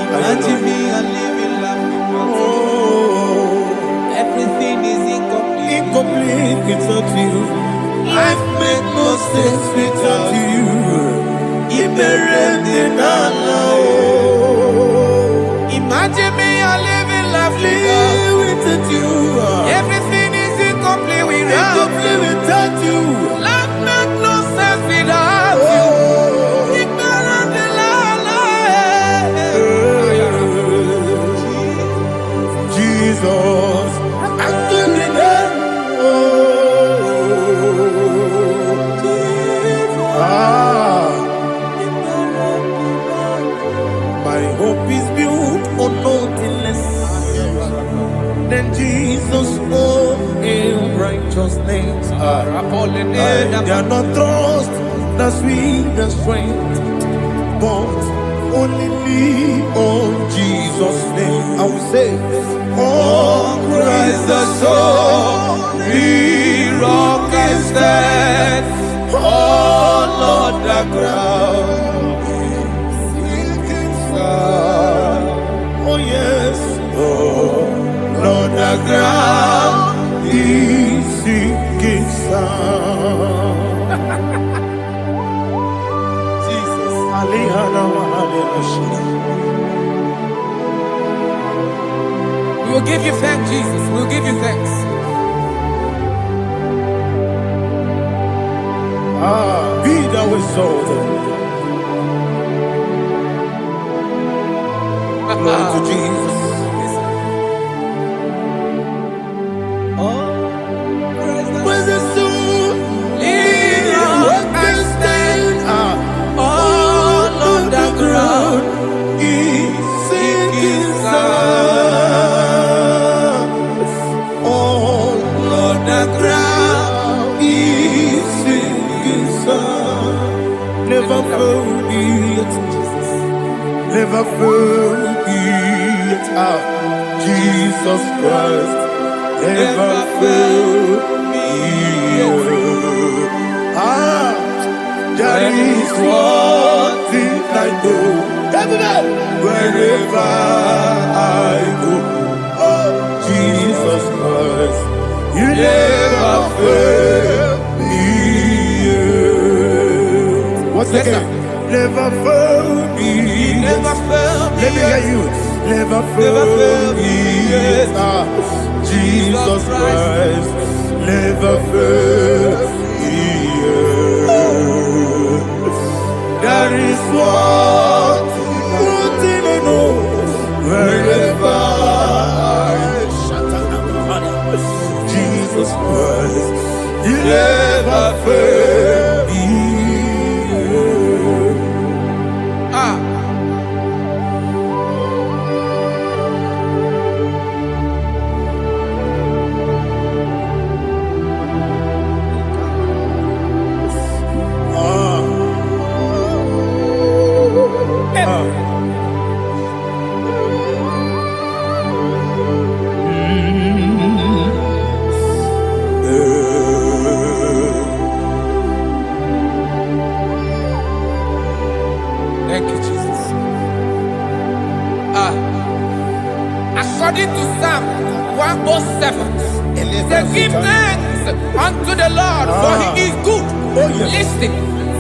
Imagine me, I live in life without you. Oh, Everything is incomplete. incomplete without you. Life makes no sense without you. Imagine me, I live in life without you. Everything is incomplete without Incomplete without you. Life makes no sense without you. Jesus, I give you that. My hope is built on nothing less than Jesus' own righteousness. I cannot trust the sweetest strength, but only lean on Jesus' name. I will say, on Christ the solid rock is stand, all on the ground. Oh yes, oh on the ground is sinking sound. Jesus, We will give you thanks, Jesus. We will give you thanks. Be thou exalted. Glory to Jesus. When the soul what can stand all on the ground is sinking sound. All on the ground is sinking sound. Never forget, never forget Jesus Christ. Never fail me. That is one thing I know. Wherever I go, oh Jesus Christ, you never fail me. What's the again? Never fail me. Never fail me. Let me hear you. Never fail me. Jesus Christ never fails me. That is one thing I know. Wherever Jesus Christ, you never fail me. Thank you, Jesus. According to Psalm 107, say, give thanks unto the Lord, for he is good. Oh, yes. Listen,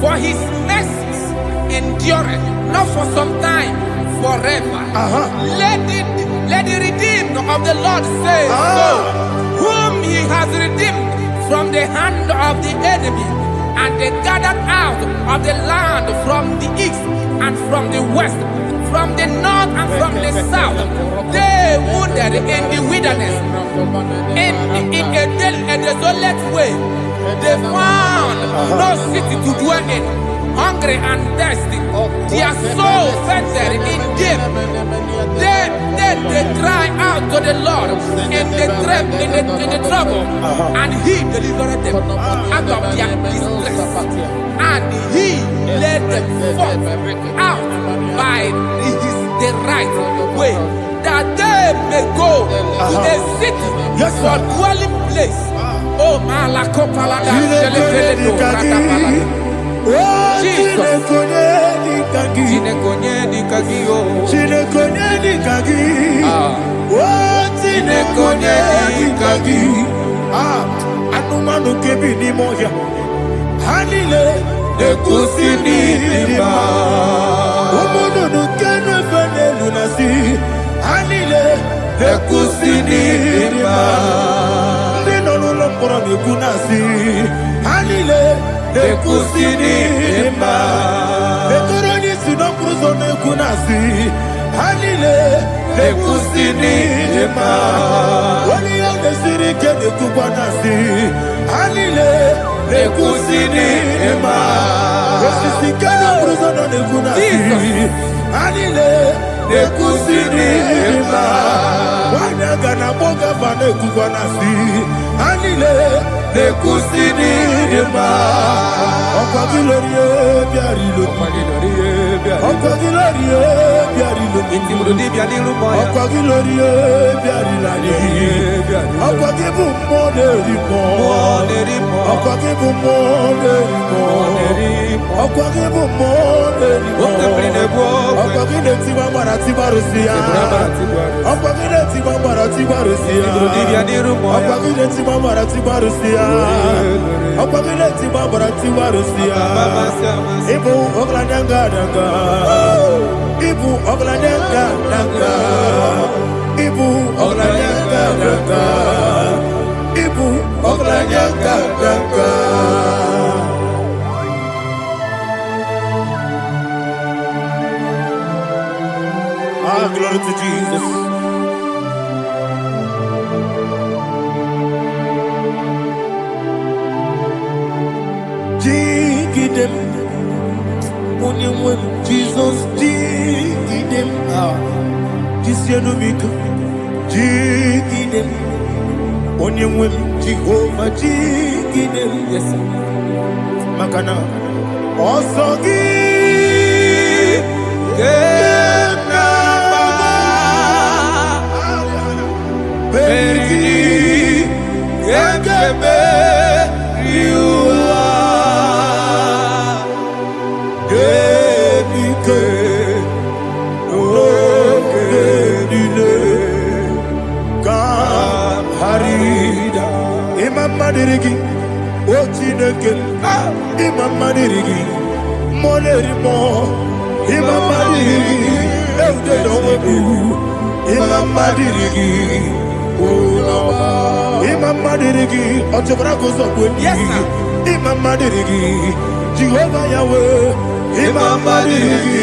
for his mercies endureth, not for some time, forever. Let the redeemed of the Lord say so, whom he has redeemed from the hand of the enemy, and they gathered out of the land from the east and from the west, from the north and from the south. They wandered in the wilderness, in a desolate way. They found no city to dwell in, hungry and thirsty. Their soul fainted in them. They cry out to the Lord in the trouble, and he delivered them out of their distress, and he led them forth out by the right way, that they may go to a city for dwelling place. Oh, Malakopalada, Anumanu kebi ni moja Hanile Ekusini lima Umudu nukenu fene lunasi Hanile Ekusini lima Nino lulokoro nikunasi Hanile Ekusini lima Ekoroni sinokruzo nikunasi Hanile Ekusini lima Wani yone sirike nikubanasi Hanile Ekusini lima Esisikana kruzona nikunasi Hanile Ekusini lima Wanagana boga vane kubanasi Hanile Ekusini lima Okwa gilorie biarilo Okwa gilorie biarilo Okwa gilorie biarilani Okwa gibu moderimo Okwa gibu moderimo Okwa gibu moderimo Okwa gileti mambara tibarusia Okwa gileti mambara tibarusia Okwa gileti mambara tibarusia Okwa gileti mambara tibarusia Ibu ogladanga danga Ibu ogladanga danga Ibu ogladanga danga Ibu ogladanga danga Glory to Jesus. Jigidem, Onyemwem, Jesus, Jigidem, Jisianomika, Jigidem, Onyemwem, Jehovah, Jigidem, yes, Makana, Osogi, Madirigi, Ochineke, Imam Madirigi, Molerimo, Imam Madirigi, Eudedowebu, Imam Madirigi, Imam Madirigi, Ochobragos of Wendy, Imam Madirigi, Jehovah Yahweh, Imam Madirigi,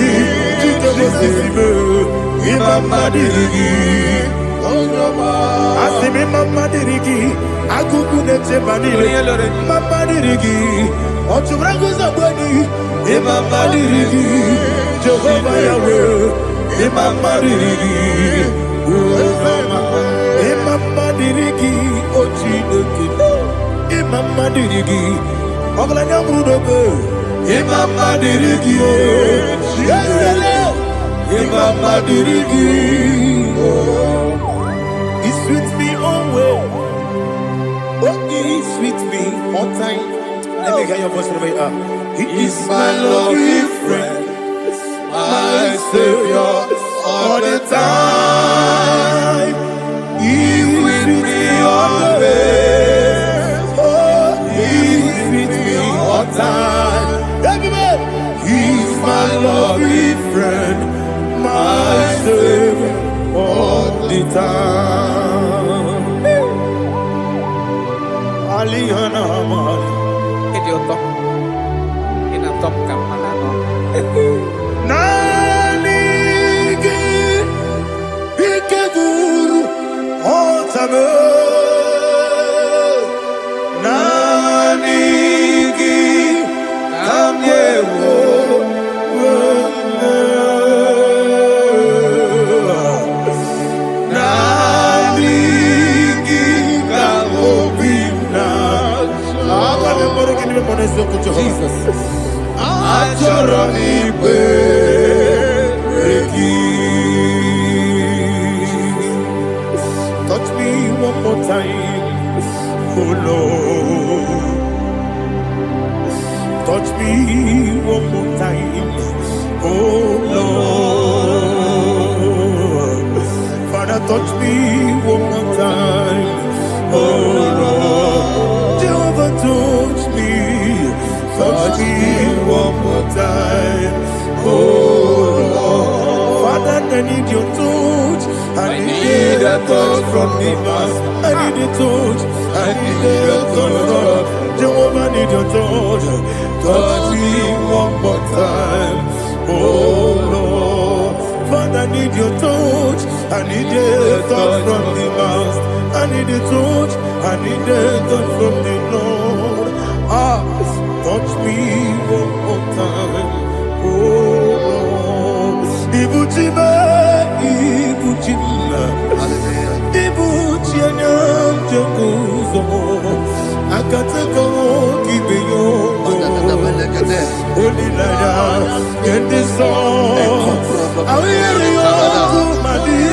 Imam Madirigi, Asimi Mama Dirigi, Akukune Tebanile, Mama Dirigi, Ochubrago Zabani, Mama Dirigi, Jehovah Yahweh, Mama Dirigi, Mama Dirigi, Ochineke, Mama Dirigi, Oglanya Brudobe, Mama Dirigi, Mama Dirigi, He's with me always. Oh, he's with me all time. Let me hear your voice wherever you are. He is my lovely friend, my my Savior, all the time. He's with me always. Oh, He's with me all time. Everybody, He's my lovely friend, my Savior, all the time. Alihana Mali. Idiota. Inatom kamalano. Nanigi ikeguru otame. Nanigi kamyewo. Nanigi kamobina. Jesus. Touch me one more time, oh Lord. Touch me one more time, oh Lord. Father, touch me one more time, oh Lord. Jehovah, touch me. Touch me one more time, oh Lord. Father, I need your touch. I need a touch from the Master. I need a touch. I need a touch from Jehovah. I need your touch. Touch me one more time, oh Lord. Father, I need your touch. I need a touch from the Master. I need a touch. I need a touch from the Lord. Touch me one more time, oh Lord. Ibuchima, Ibuchina, Jaguzo. Akateko kibeyo. Holy Lada, get this song. I hear you, Madia.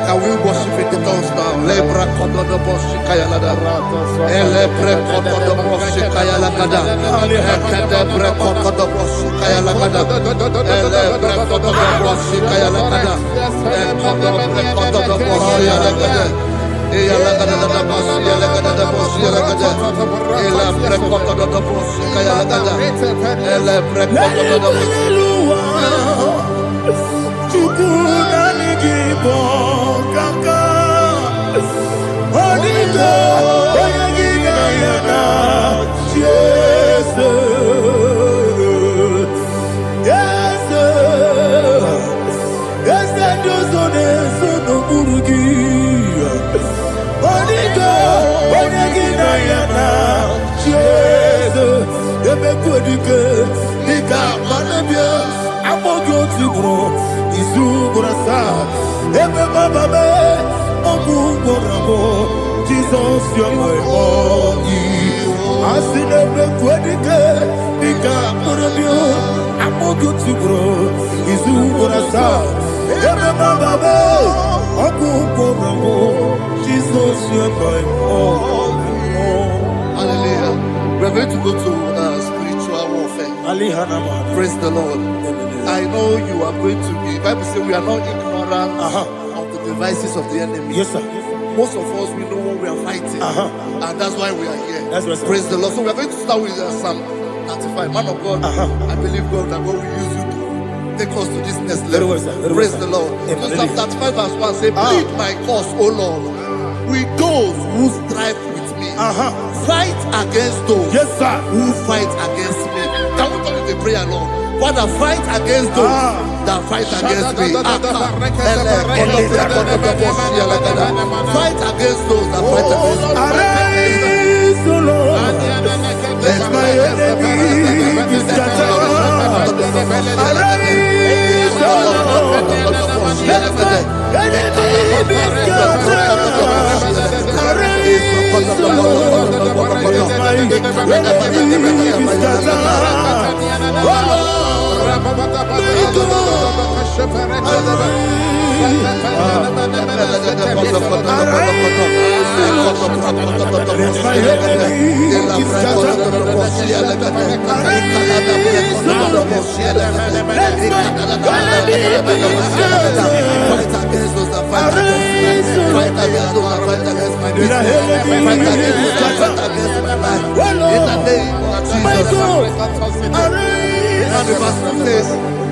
Can we worship in the tongues now? Lebra kodo do boshi kaya lada. Elebre kodo do boshi kaya lada. Elebre kodo do boshi kaya lada. Elebre kodo do boshi kaya lada. Elebre kodo do boshi lada. Eya lada da boshi lada da boshi lada. Elebre kodo do boshi kaya lada. Elebre kodo do boshi. IGBO kaka Onigo Oyagina yana Jesus Yes Dozone Sono Burugi Onigo Oyagina yana Jesus Ebe Kodike Nika Manabia Amogo Tibro Izubrasa, Ebe Bababe, Oguborabo, Jesus, you're my body. I see the Quedica, Nika Murabio, Amogu Tibro, Izubrasa, Ebe Bababe, Oguborabo, Jesus, you're my body. Hallelujah. We're going to go to spiritual warfare. Praise the Lord. I know you are going to be. Bible says we are not ignorant of the devices of the enemy. Yes, sir. Most of us, we know what we are fighting, and that's why we are here. That's right, sir. Praise the Lord. So we are going to start with Psalm 35. Man of God, I believe God that God will use you to take us to this next level. Very well, sir. Praise the Lord. So Psalm 35 verse 1 says, plead my cause, O Lord, with those who strive with me. Fight against those who fight against me. Can we turn the prayer, Lord? Father, fight against those that fight against me. Fight against those that fight against me. Arise, O Lord. Let my enemy be scattered. Arise, O Lord. Let my enemy be scattered. Arise, O Lord.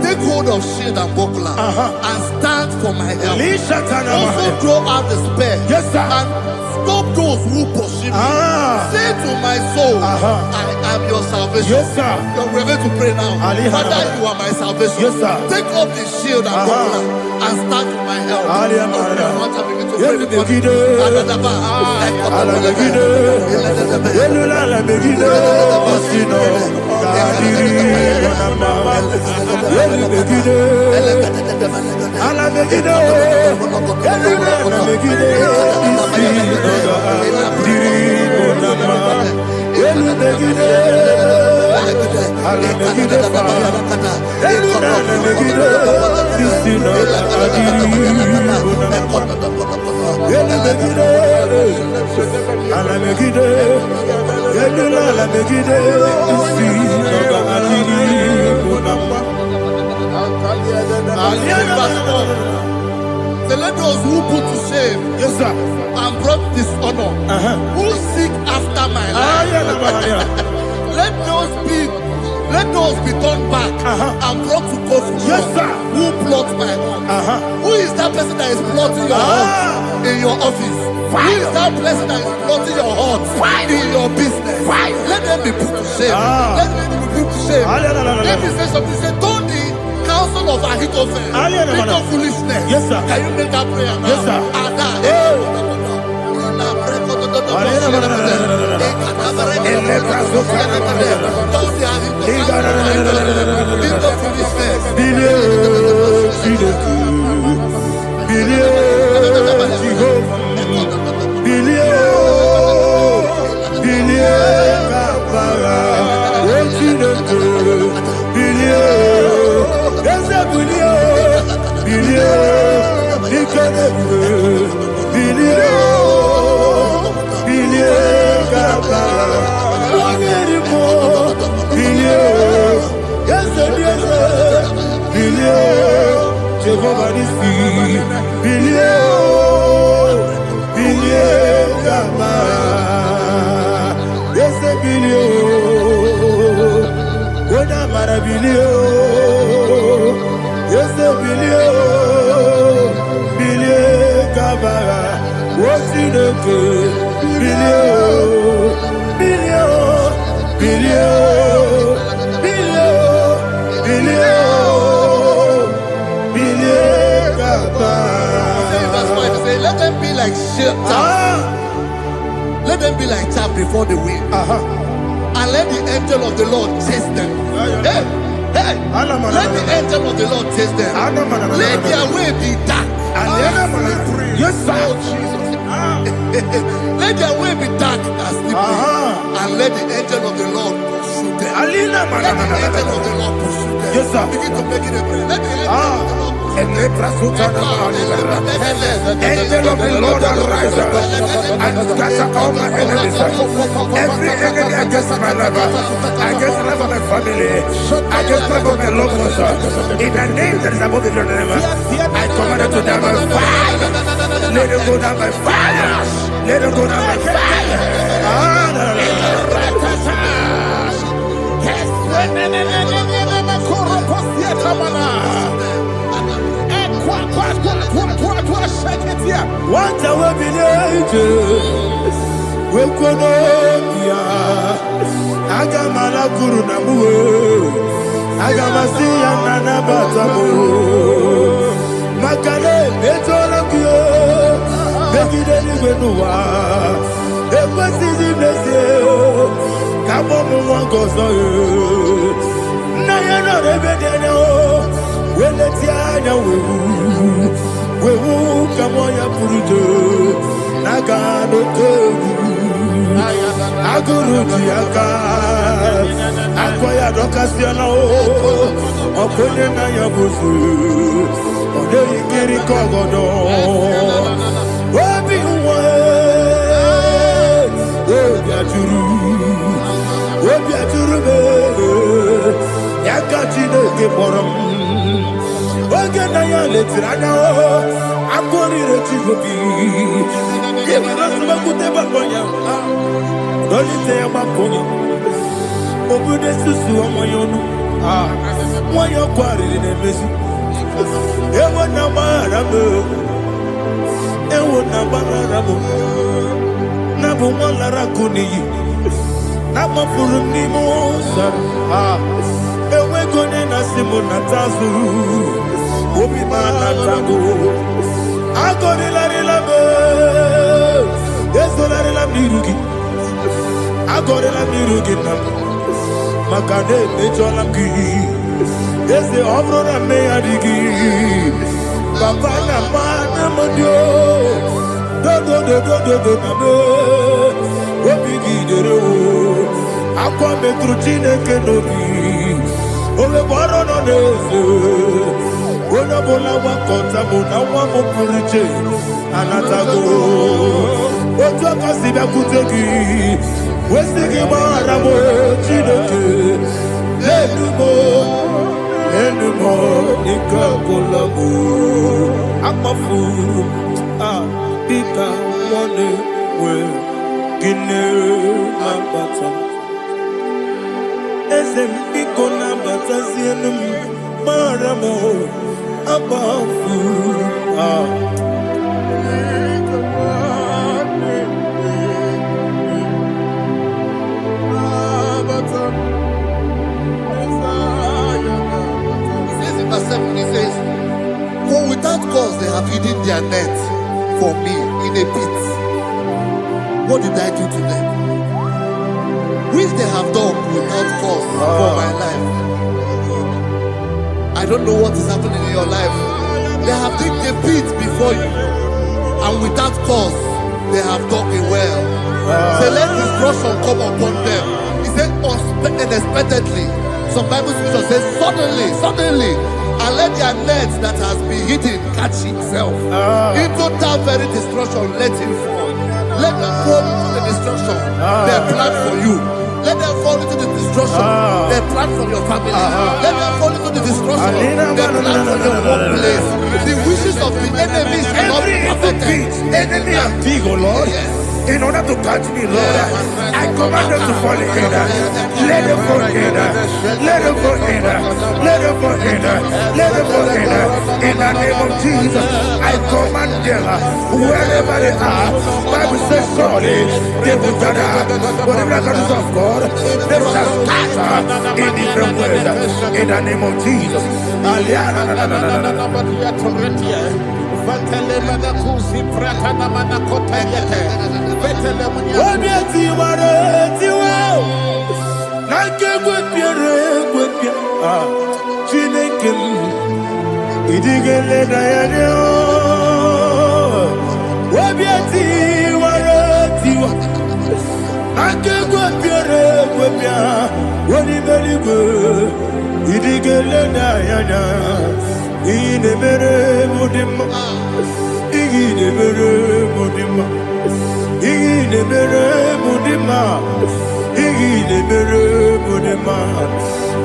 Take hold of shield and buckler and stand for my help. Also draw out the spear and stop those who pursue me. Say to my soul, I am your salvation. Yes, sir. We're going to pray now. Father, you are my salvation. Yes, sir. Take up the shield and buckler and stand for my help. So let those who put to shame, Yes, sir. and brought dishonor, who seek after my life, let those be turned back and brought to confusion. Yes, sir. Who plot my home? Who is that person that is plotting your heart in your office? Who is that person that is plotting your heart in your business? Let them be put to shame. Let them be put to shame. Let me say something. Say, don't the counsel of Ahithophel think of foolishness. Yes, sir. Can you make that prayer now? Yes, sir. Let them be like let them be like chaff before the wind, and let the angel of the Lord chase them. Hey, let the angel of the Lord chase them. Let their way be dark. Yes, sir. Oh, Jesus. Let their way be dark as the and let the angel of the Lord pursue them. Let the angel of the Lord pursue them. Yes, sir. Begin to make it a prayer. Let the angel of the Lord Angel of the Lord arise and scatter all my enemies. Every enemy against my life, against the life of my family, against the life of my loved ones. In the name that is above the name, I command it to them by fire. Let it go down by fire. Let it go down by fire. What I will be ages, we could Agamala Kurunamu, Agamasi and Anabatamu, Makale, Betolakio, Bekideni Benua, Equasi Blessio, Kabomu Wankoso, Nayana Rebedeno, when the Tiana will come on your Puruto, Nagano. Agurujiaka, Akoya Dokasiano, Okoye Nayabusu, Ode Ikiri Kogodo, Obi Uwe, Obi Aturu, Yakachino Giborum, Oganaya Letrana, Akori Rechigobi, Give us a good Baboya. Don't you say about Konya? Open the Susu on my own. Why you're quarried in a messy? Ewa Nabarabo, Ewa Nabarabo, Nabu Malaracuni, Nama Furunimo, Ewe Gonena Simonatazu, Obi Manatago, Agorilarilabe, Esolarilabiruki. Agora mirugi nam makade mejolam ki ese obro na me adigi papa na mana modio do na me obigi dero akwa metrutine kenobi ole boro no nese ona bola wa kota bona wa mo puriche anatago ojo kasiba kuteki Wesigi maramo chidoke Lenumo Nikakolamu Amafu Bika Wane We Gine Mambata Ezem Biko Nambata Zienum Maramo Amafu He says, for without cause they have hidden their net for me in a pit. What did I do to them? Which they have done without cause for my life. I don't know what is happening in your life. They have digged a pit before you, and without cause they have dug a well. Say, let destruction come upon them. He said, unexpectedly. Some Bible scripture says, suddenly, and let their net that has been hidden catch itself. Into that very destruction, let it fall. Let them fall into the destruction they plan for you. Let them fall into the destruction they plan for your family. Let them fall into the destruction they plan for your workplace. The wishes of the enemy shall not be perfected. Enemy Antigo, Lord. In order to catch me, Lord, I command them to fall in. Let them fall in. Let them fall in. Let them fall in. Let them fall in. In the name of Jesus, I command them wherever they are. Bible says, surely they will gather. But the miracles of God, they shall scatter in different ways. In the name of Jesus.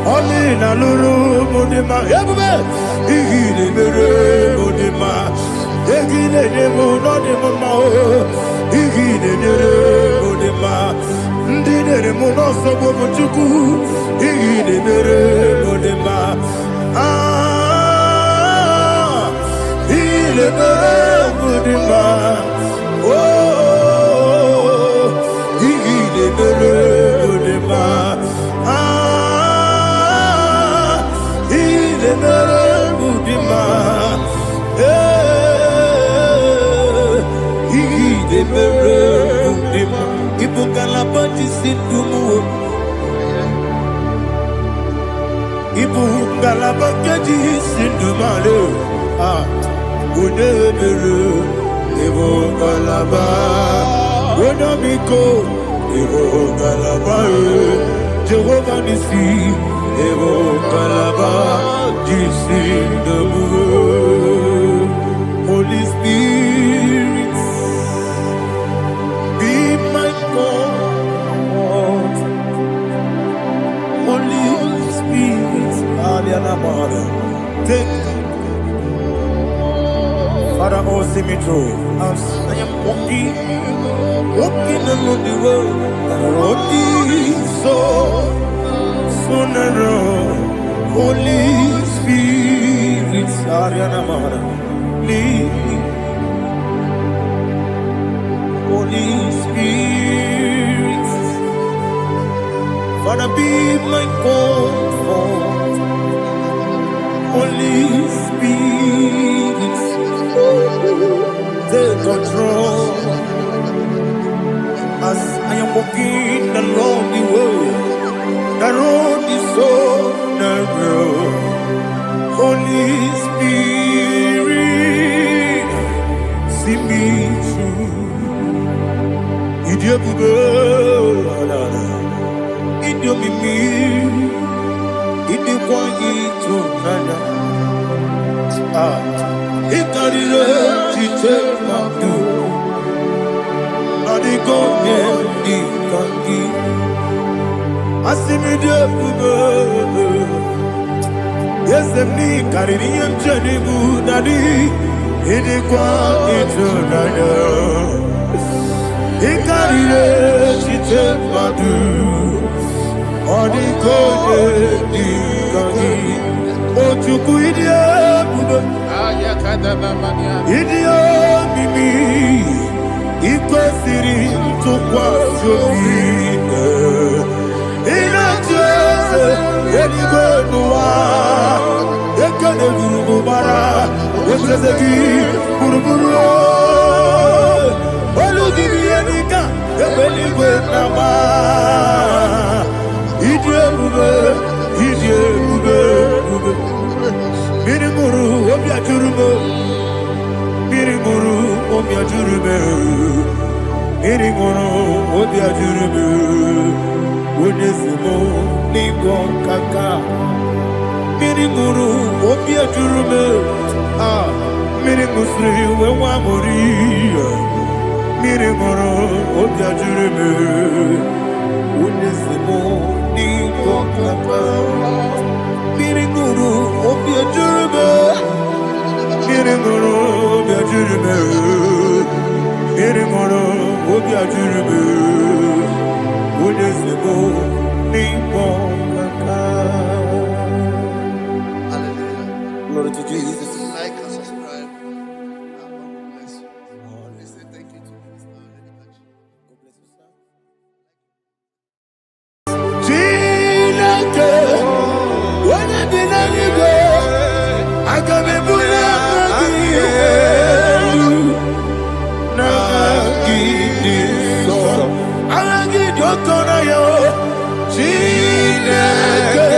Olina lulu mudima, igile mere mudima, igile nemo no nemo mao, igile mere mudima, ndine nemo no sobo muchuku, igile mere mudima, igile mere mudima, oh, igile mere mudima. Ibu galabakaji sindumale udebere ibu galaba udamiko Evo Galaba, Jehovah Nissi, Evo Galaba, Jisi Dabu, Holy Spirit, be my God, Holy Spirit, Aliana Mara, take Father, oh, see me through. As I am walking along the road, the road is so narrow. Holy Spirit, Ariana Mara, lead me. Holy Spirit, Father, be my comfort. Holy Spirit, take control as I am walking along the road. The road is so narrow. Holy Spirit, see me through. Idiobube, Idiomimi, Idikwanyitu nana. Ikarire chiche mabdu. Adikonye ikangi. Asimidobube. Yesemni kaririyem chenibu nadi. Idikwanyitu nana. Ikarire chiche mabdu. Adikonye ikangi. Ochuku idiobube. Idio mimi ikwesiri tukwasobi inacheze eligwenua ekane gurubara echezegi guruburu olugibi enika ebeligwenama idiebube Mirimuru obiajurume Mirimuru obiajurume Mirimuru obiajurume Onesimo Nigo kaka Mirimuru obiajurume Mirimusri wewamuri Mirimuru obiajurume Onesimo Nigo kaka Miringuru obiajurume Miringuru obiajurume Miringuru obiajurume Onesimo Nigo kaka. Hallelujah. Glory to Jesus. Like and subscribe. God bless you. We say thank you to Mr. Edikachi. God bless you, sir. Chineke, when I did go, I got me put up Chineke,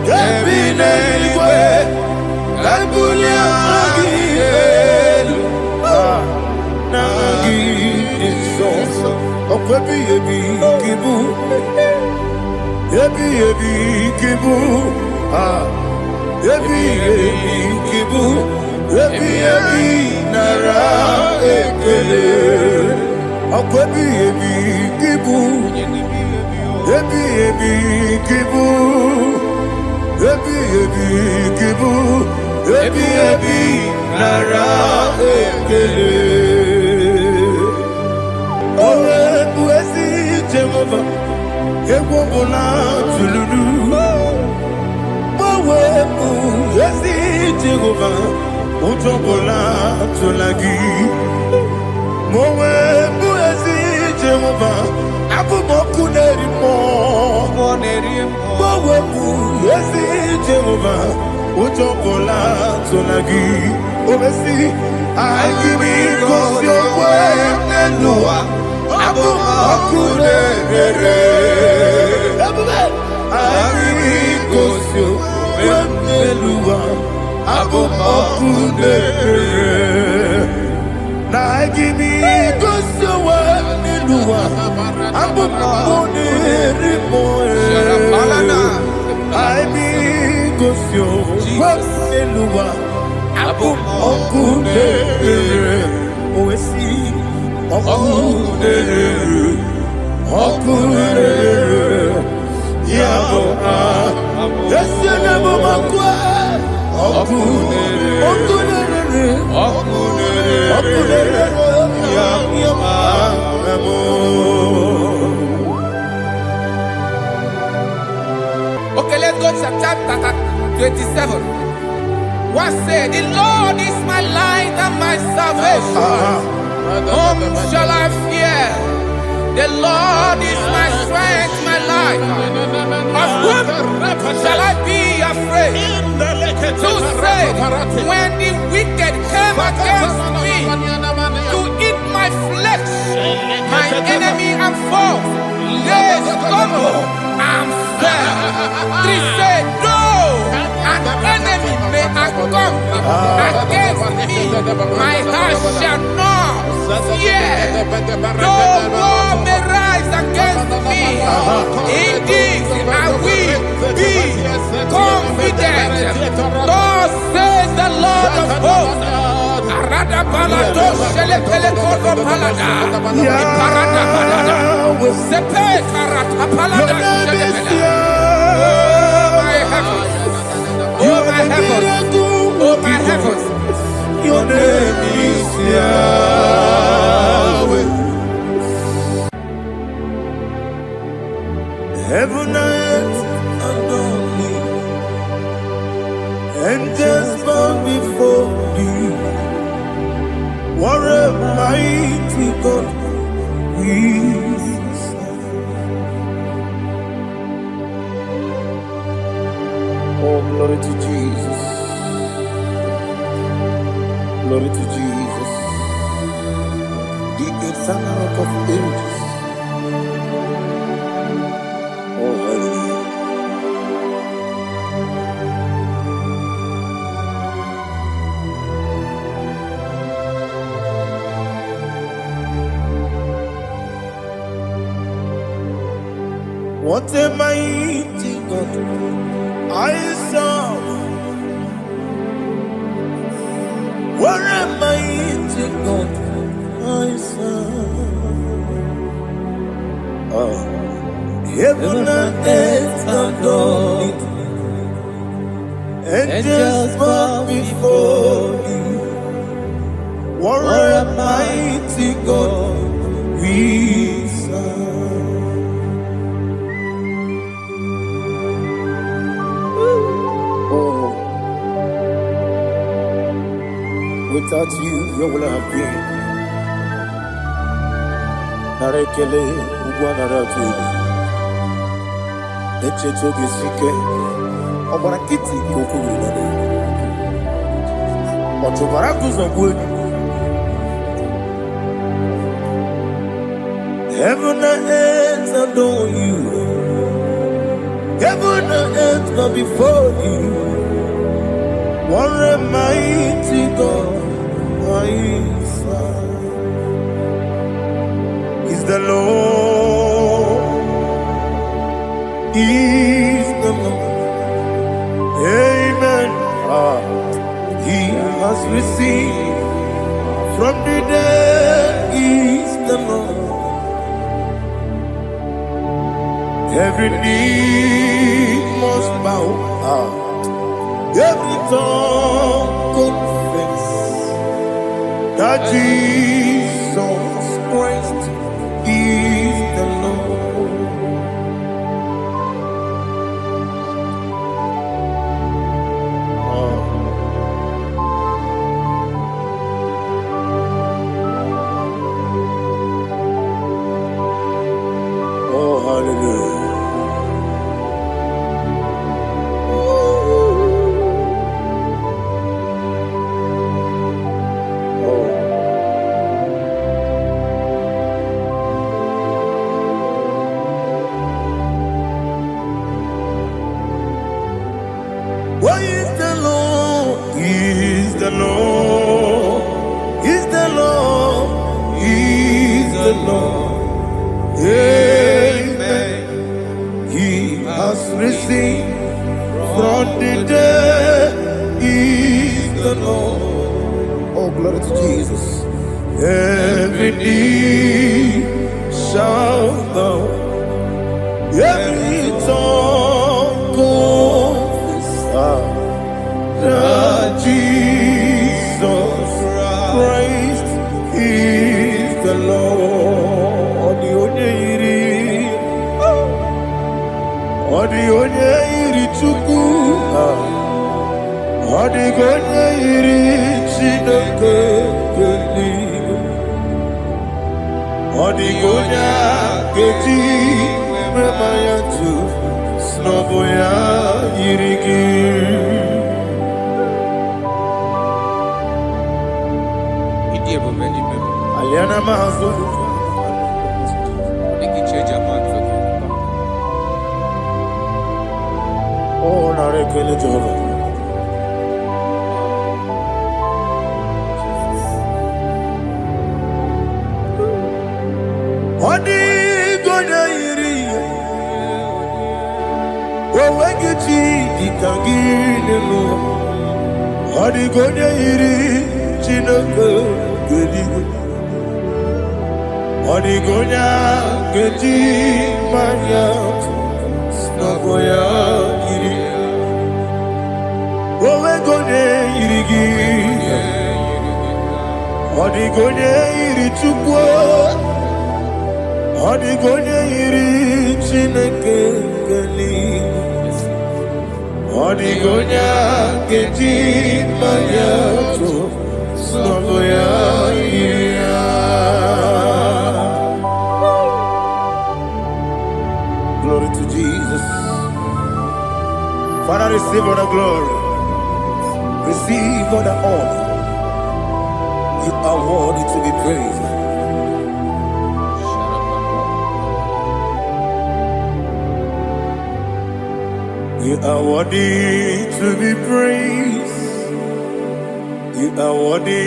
Kebinelwe, Kabulia Magielu, Nagi Sosa, Okwebi Ebi Kibu, Ebi Kibu, Ebi Kibu, Ebi Nara Ekele, Okwebi Ebi Kibu, Ebi Kibu, Ebi Kibu, Ebi Nara Ekele. Owe Buesi Jehovah, Ewobola Tululu. Owe Buesi Jehovah, Utobola Tulagi. Owe Buesi Jehovah, Abumoku Nerimo. Owe Buesi Jehovah, Utobola Tulagi. Obesi, I give you cause your way, Nelua. Abumoku Nerimo. I give you cause your way, Nelua. Abumoku Nerimo. Na give me cause your way, Elua, Abu Monere Sharapalana. I be Gosio, Elua, Abu Okunere, Oesi, Okunere, Okunere, Yabo, Yesianabu Makwa, Okunere, Okunere, Okunere, Yabo. Okay, let's go to chapter 27. What said? The Lord is my light and my salvation. Whom shall I fear? The Lord is my strength, my life. Of whom shall I be afraid? To say, when the wicked came against me to eat my flesh, my enemy and foe, they stumble and fell. Three said, though an enemy may come against me, my heart shall not fear. Though war may rise against me, indeed I will be confident. Thus says the Lord of hosts. Arada balado shele pele kodo palada. Iparada palada. Sepe karata palada shele pele. Oh my heavens. Oh my heavens. Oh my heavens. Your name is Yahweh. Heaven and earth adore me, angels bow before you. What a mighty God we serve. Oh, glory to Jesus. Glory to Jesus. The eternal rock of ages. Oh, hallelujah. What a mighty God I serve. What a mighty God I serve. Oh. Heaven and earth adore it. Angels bow before you. What a mighty God we serve. Oh, without you, where would I have been? Narekele, Ugwanaratu. Echetoge sike, Obarakiti kokuru nade. Otobaraku zongweni. Heaven and earth adore you. Heaven and earth bow before you. What a mighty God I serve. Is the Lord. Is the Lord. Amen. He has received from the dead. Is the Lord. Every knee must bow. Every tongue confess that Jesus Christ is the Lord. Oh, hallelujah. Why is the Lord? Is the Lord? Is the Lord? Is the Lord? every knee shall bow, every tongue confess that Jesus Christ is the Lord. Odi iri Chukwu, odi iri Chineke eluigwe, odi keji mema ya tu snobo ya yiri gị. Aliana mazo oh narekele Jehova. Odi gonya iri owegiti dikagile lo, odi gonya iri Chineke eluigwe, odi gonya keji manya snogo ya iri, owegone iri gi, odi gonya iri Chukwu, odi gonya iri Chineke eluigwe, odi gonya keji manya snogo ya iri. Glory to Jesus. Father, receive all the glory. Receive all the honor. You are worthy to be praised. You are worthy to be praised. You are worthy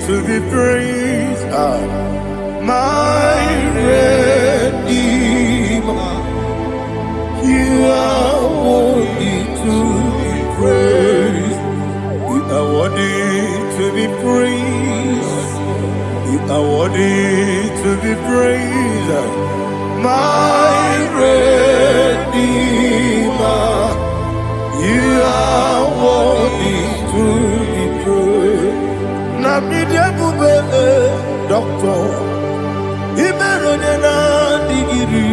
to be praised. My Redeemer. You are worthy to be praised. You are worthy to be praised. You are worthy to be praised. My Redeemer. You are worthy to be praised. Namidia bube doctor. Imerone na digiri.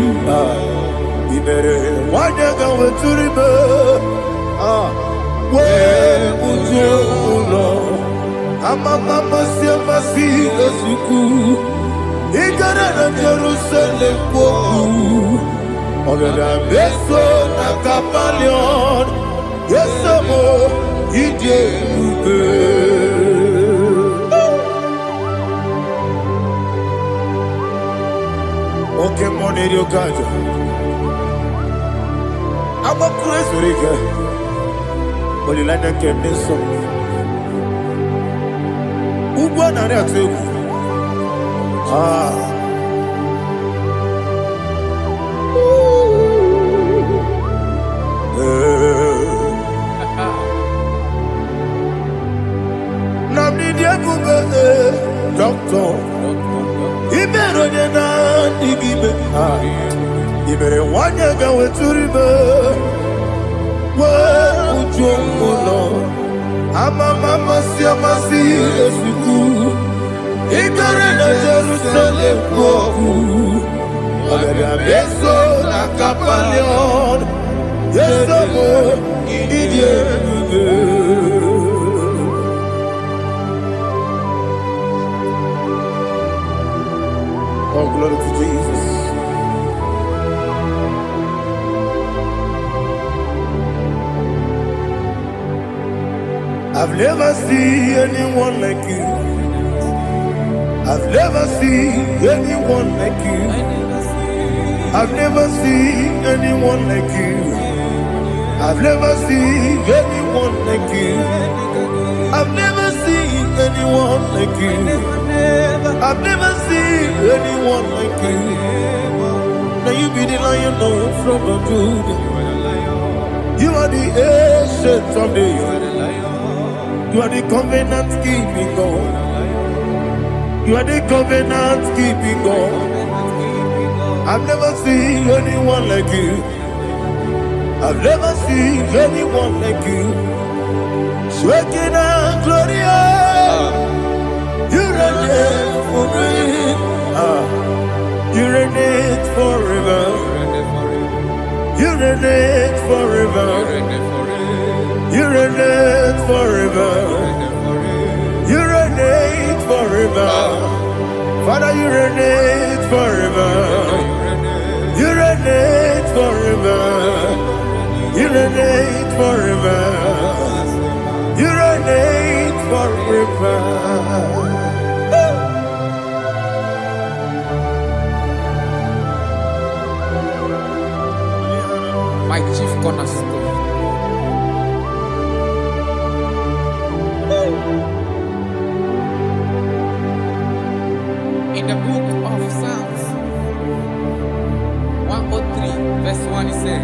Ibere wanyaga weturibe we ujo ulo amama masi esuku igara na Jerusalem kwoku ogada beso na kapalion yesamo ije ube oke moneri okajo. I'm a crazy rigger. But you like that candy song. Who won on that table? Namni diabu doctor. Ibero na digibe. Ibere wanyaga weturibe. Ujomulo amama masi esuku igare na Jerusalem kwoku ogada beso na kapalion yesamo idie oh glory to Jesus. I've never seen anyone like you. I've never seen anyone like you. I've never seen anyone like you. I've never seen anyone like you. I've never seen anyone like you. I've never seen anyone like you. Now you be the Lion from the Judah. You are the ancient of days. You are the covenant keeping God. You are the covenant keeping God. I've never seen anyone like you. I've never seen anyone like you. Shaking and glorious. You reign for me. You reign forever. You reign forever. You reign forever. You reign forever. Father, you reign forever. You reign forever. You reign forever. You reign forever. My chief cornerstone. In the book of Psalms 103, verse 1, it says,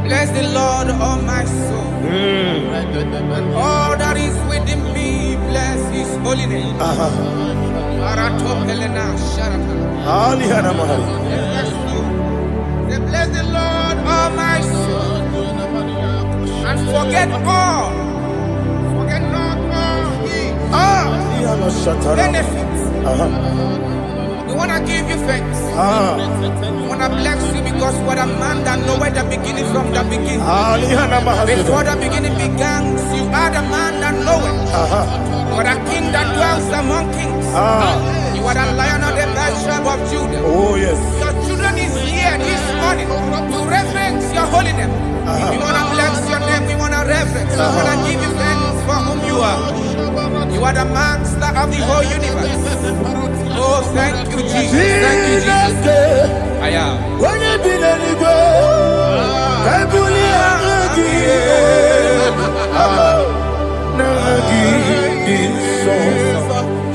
bless the Lord, all my soul, and all that is within me, bless his holy name. Bless the Lord, all my soul, and forget not all his benefits. We want to give you thanks. We want to bless you because what a man that knoweth the beginning from the beginning. Before the beginning began, you are the man that knoweth. You are the king that dwells among kings. You are the lion of the tribe of Judah. Oh yes. Your children is here this morning to reverence your holy name. We want to bless your name. We want to reverence. We want to give you thanks for whom you are. You are the master of the whole universe. Oh, thank you, Jesus. Thank you, Jesus. I am.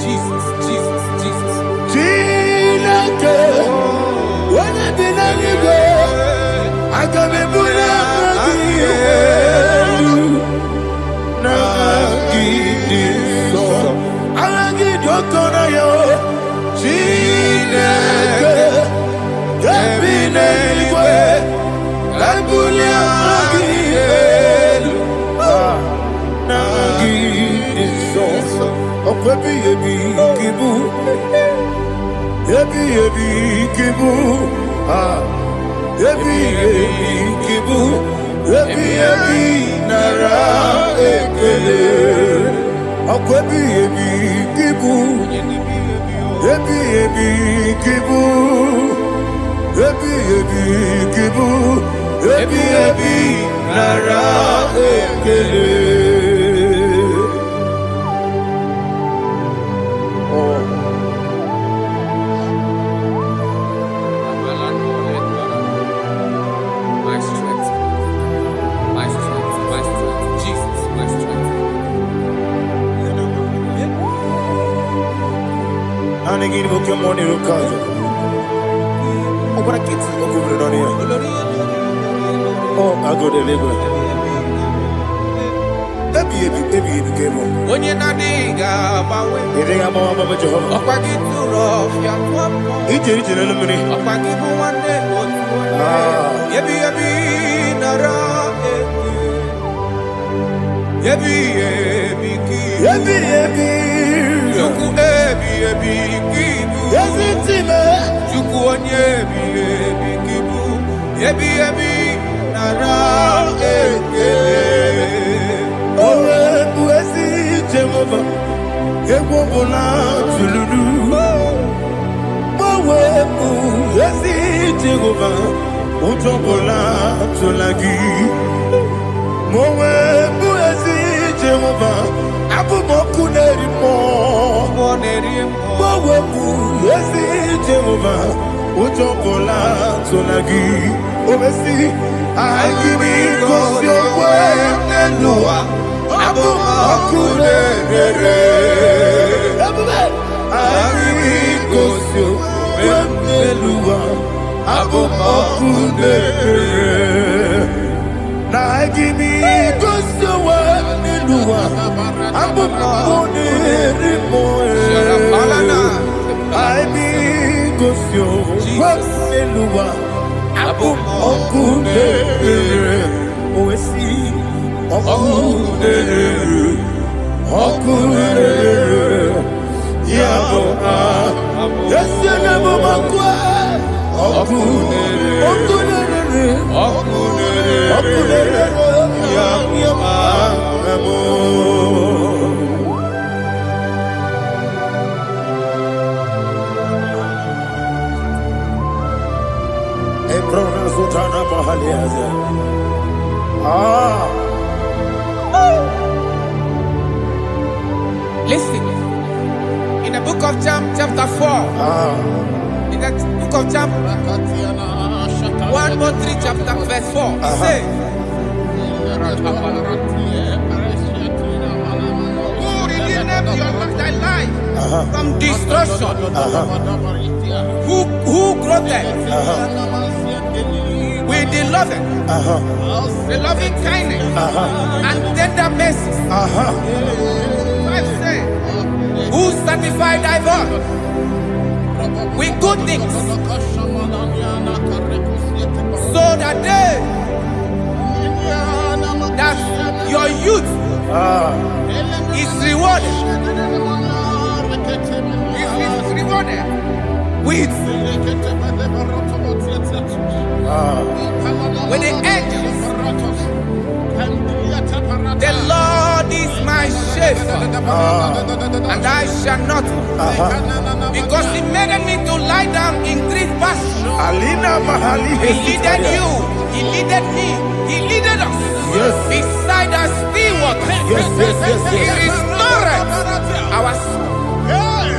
Jesus, Jesus, Jesus. My strength, my strength, my strength, Jesus, my strength. Oh, I go to Lagos. When you're not digging, Jehovah. Listen, in the book of John, chapter 4, in the book of John 1:3, chapter verse 4, it says, who redeemed thy life from destruction? Who groweth with the loving kindness and tender mercies? Who sanctified thy body with good things, so that your youth is rewarded. Is rewarded with the angels. The Lord is my shepherd, and I shall not want, because He made me to lie down in green pastures. He leaded you, He leaded me, He leaded us beside the still waters. He restored our soul.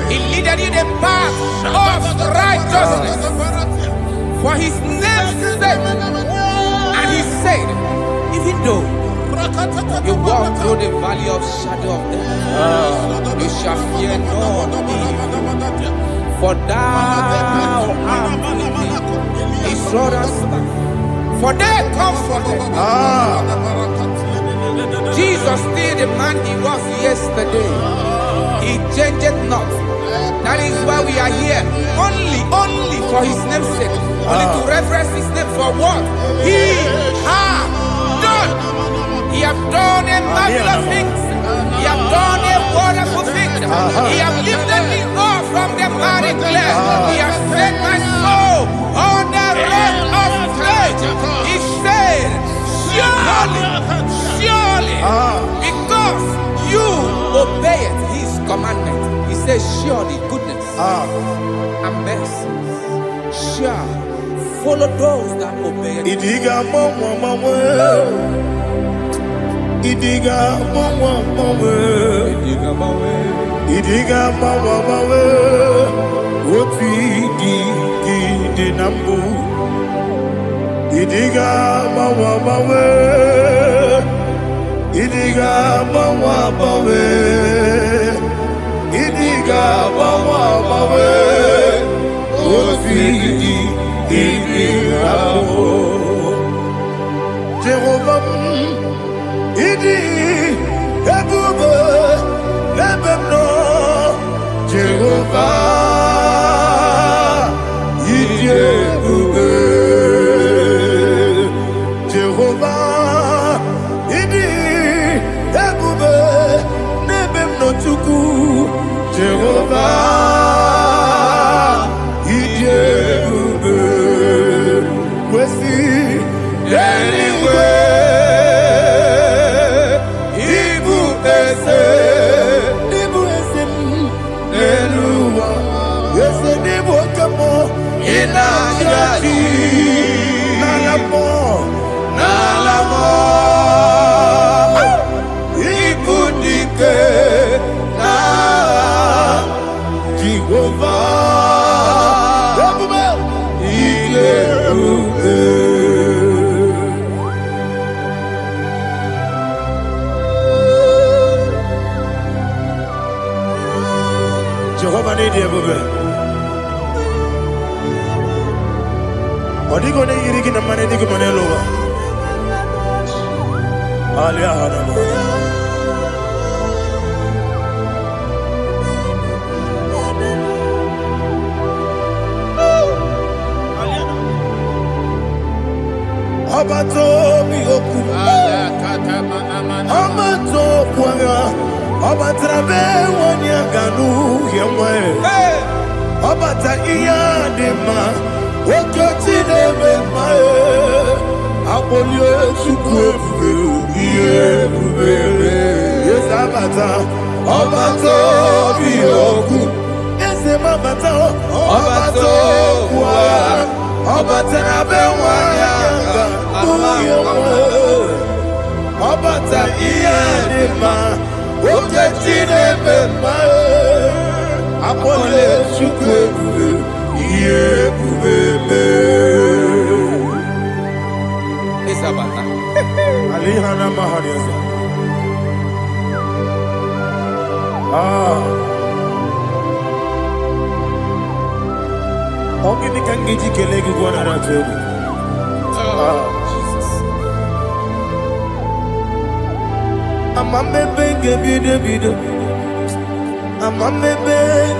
He leaded you the path of righteousness for His name's sake. And He said, even though you walk through the valley of shadow of death, you shall fear no evil, for thou art with me. His rod and staff, for they comforted. Jesus still the man He was yesterday. He changed not. That is why we are here. Only for His name's sake. Only to reverence His name for what He has done. He has done a marvelous things. He has done a wonderful thing. He has lifted me up from the miry clay. He has set my soul on the rock of faith. He said, surely, because you obeyed His commandment. He says, surely goodness and mercy shall follow those that obey. Idiga mawe, woti di nambu. Idiga mawe, idiga mawe, idiga mawe, woti di nambu. Jehovah, idi ebube lebemno. Jehovah, idi ebube. Jehovah, idi ebube lebemno tuku. Jehovah, idi ebube. Wesi anyway. Jehovah need everywhere. Odigo ne yiriki na mane digo mane lowa. Alia hana. Obato Mioku, Obato Kwanga, Obatrabe Wanyaganu, Yamwe, Obata Iyadema, Okotine Mae, Abolio Chukwu, Yes, Abata, Obato Mioku, Yes, Mabata, Obato Kwa. Obata Bewanya, Obata Iyanima, Oketine Bema, Apole Chukwu, Yekubebe. Isabata. Alihana Mahariasa. Ogini kangiji kelegi gwana ratubu. Jesus. Amamebe gebide bide. Amamebe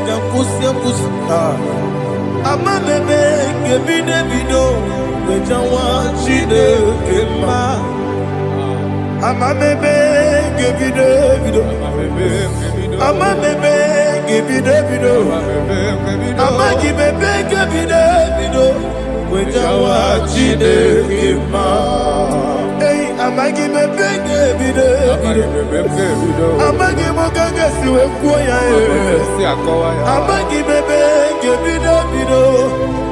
gakusia kusia. Amamebe gebide bido. Bejawa chide kema. Amamebe gebide bido. Amamebe gebide bido. Amagi bebe gebide bido. Bejawa chide kema. Hey, amagi bebe gebide bido. Amagi mogaga siwe kuya e. Amagi bebe gebide bido.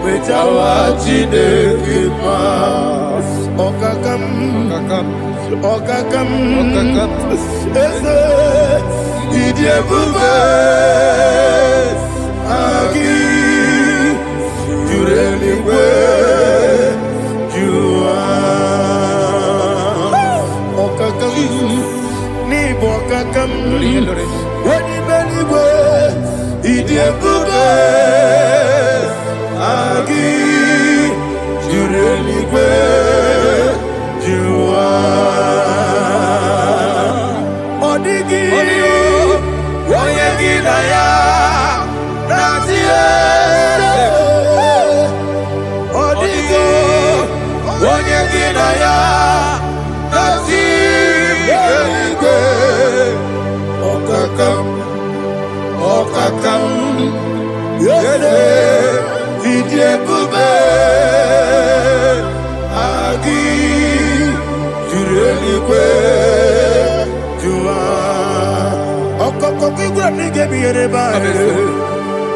Bejawa chide kema. Okakam. Ese idiebube agi jureligwe jua okakam ni bokakam wani beligwe idiebube agi jureligwe jua odigi oyegi na ya natie odigi oyegi na ya natie okakam yele idiebube agi jureligwe jua okoko kigura nige biyere ba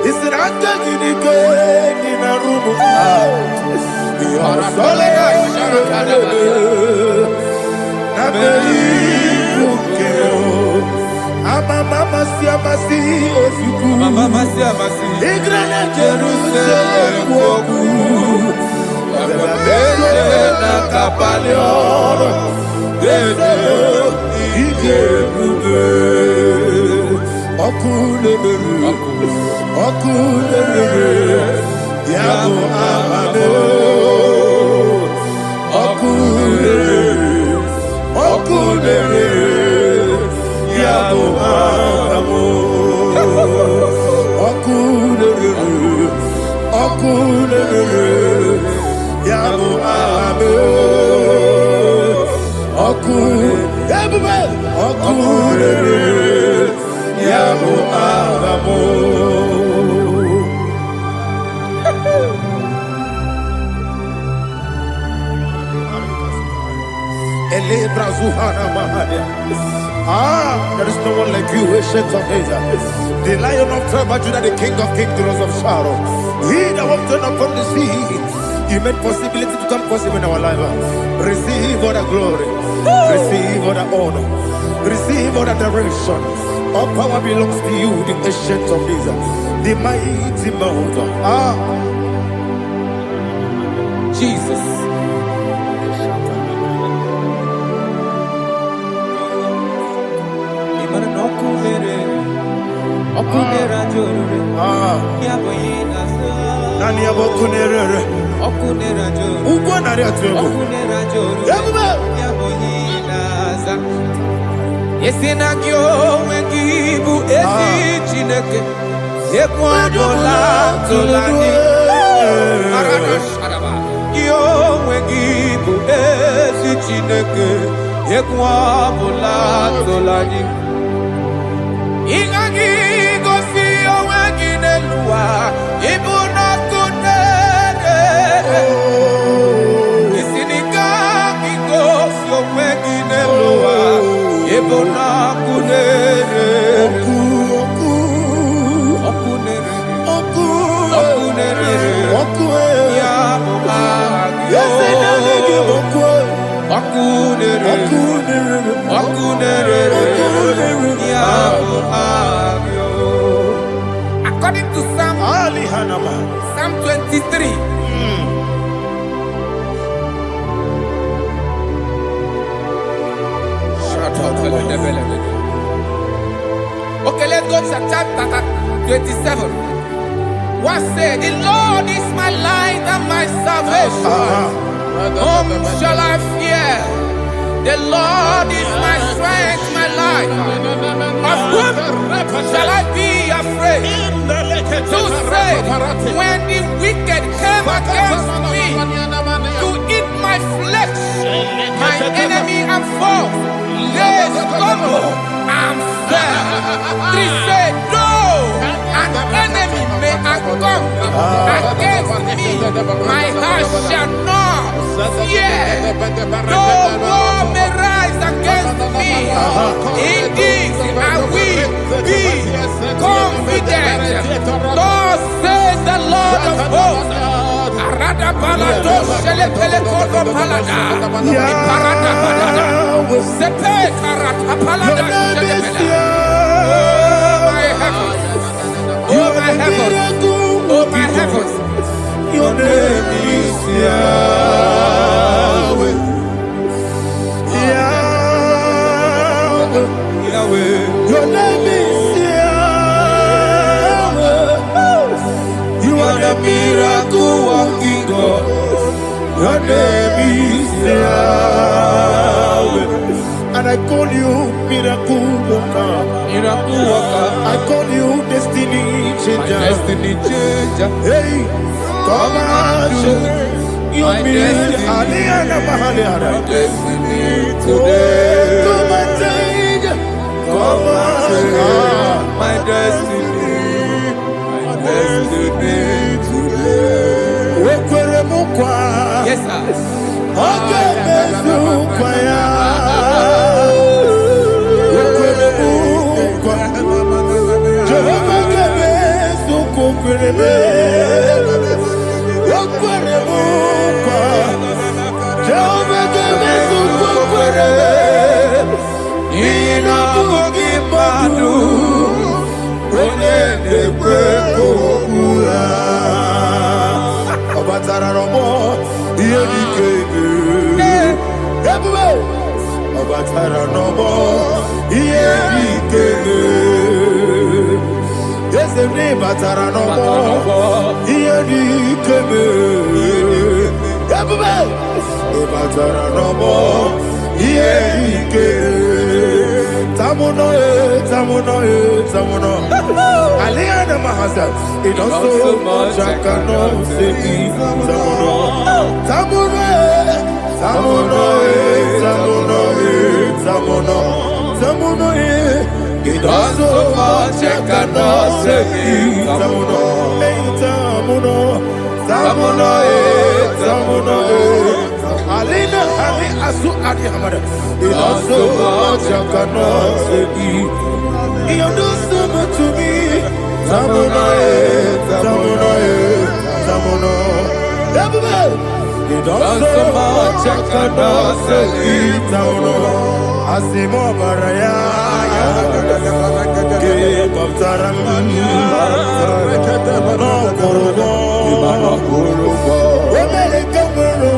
isira kagini ke nina rumu ya sole na beri ukeo mama siamasi osuku mama siamasi igrana Jerusalem woku bebe na kapaleon bebe igebube okulele yabo amado okulele yabo amado okulele yabo amado okulele yabo amado. There is no one like you, ancient of days. The Lion of tribe of Judah, the King of kings, the Rose of Sharon. He that walked upon the sea, He made possibility to come possible in our life. Receive all the glory, receive all the honor, receive all the direction. All power belongs to you, the ancient of days, the mighty mountain. Jesus. Nani abokunere Okunera jo ugwo nari atuego Okunera jo Yabube Yaboyinaza Yesina kyo wengibu esi chineke Ekwadola tolani Arana sharaba Kyo wengibu Chineke Ekwa bula tolani Ingagi gosi owengi nelua Ibuna kunere Isinika gosi owengi nelua Ibuna kunere According to Psalm 23. Okay, let's go to chapter 27. What said? The Lord is my light and my salvation. Whom shall I fear? The Lord is my strength, my life. Of whom shall I be afraid? To say, when the wicked came against me to eat my flesh, my enemy and foe, they stumble and fell. Three said, no, an enemy may come against me, my heart shall not fear. No war may rise against me. Indeed, I will be confident. Thus says the Lord of hosts. Arada balado shele pele kodo palada. Iparada balada. Sepe karata palada shele pele. Oh my heavens. Oh my heavens. Your name is Yahweh. Yahweh. Yahweh. Your name is Yahweh. You are the miracle working God. Your name is Yahweh. And I call you miracle worker. Miracle worker. I call you destiny changer. My destiny changer. Hey, come on, your destiny. My destiny today. Come on, change. Come on, my destiny. My destiny today. Yes, sir. Okay, it also so much I cannot say it. It also so much I cannot say it. It also much I cannot say it. You do so much to me. Tamuno. It also much I cannot say it. Tamuno. Asimo baraya. Keep up taramani. No kurugo. Omele kamero.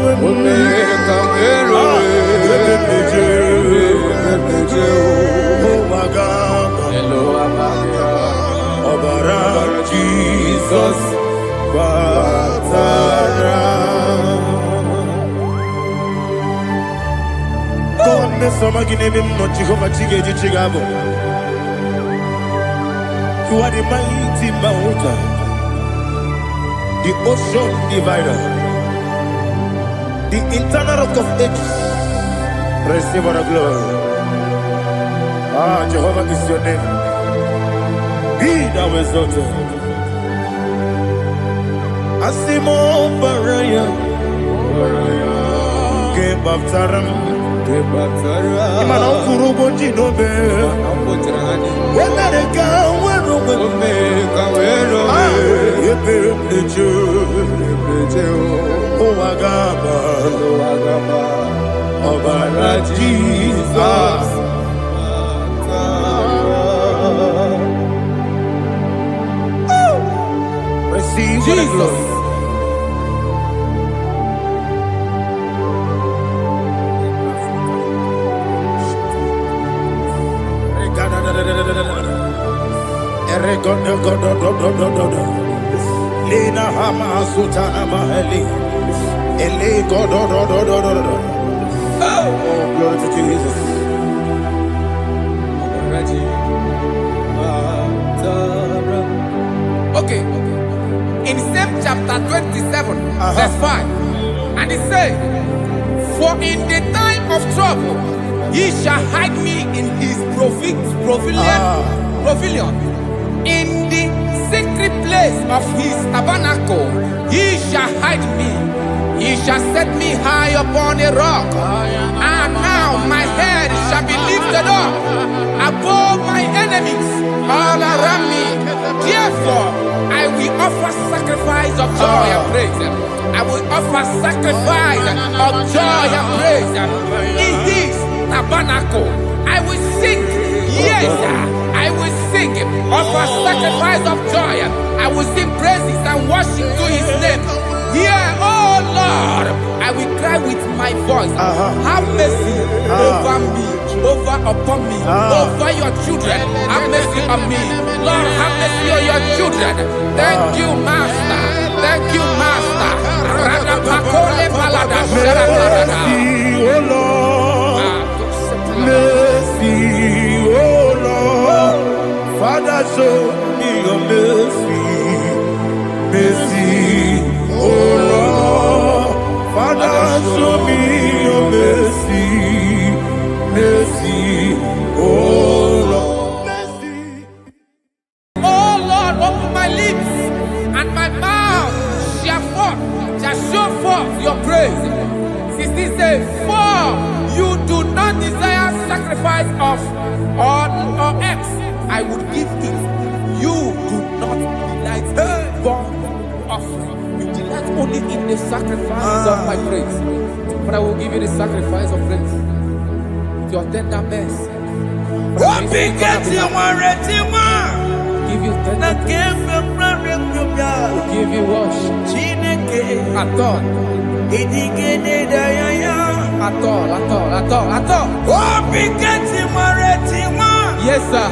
Oh my God. Hello, Obara Jesus Batara. God me soma ginebe mo Jehovah Chigeji Chigabo. You are the mighty mountain, the ocean divider, the internal rock of ages, Receive all the glory. Ah, Jehovah is your name. Be thou exalted. Asimo Baraya. Give up Taram. Imana Kurubo Jinobe. When I come, when Jesus. Receive Jesus. Lena Hama Sutana Maheli. Ele God. Oh, glory to Jesus. Okay. In same chapter 27, verse 5, and it says, "For in the time of trouble, he shall hide me in his pavilion. In the secret place of his tabernacle, he shall hide me. He shall set me high upon a rock, and now my head shall be lifted up above my enemies all around me. Therefore, I will offer sacrifice of joy and praise. I will offer sacrifice of joy and praise in his tabernacle. I will sing, yes, I will sing, offer sacrifice of joy. I will sing praises and worship to his name. Here, oh Lord, I will cry with my voice. Have mercy over me, upon me, over your children. Have mercy on me. Lord, have mercy on your children. Thank you, Master. Thank you, Master. Mercy, oh Lord. Mercy, oh Lord. Father, show me your mercy. Mercy, oh Lord. Father, show me your mercy. Mercy, oh Lord. Mercy. Oh Lord, open my lips, and my mouth shall show forth your praise. 16 says, "For you do not desire sacrifice of or eggs, I would give it. You do not delight in burnt offering. You delight only in the sacrifice of my praise. But I will give you the sacrifice of praise with your tender mercy. Give you tender will give you worship. At all. Yes, sir.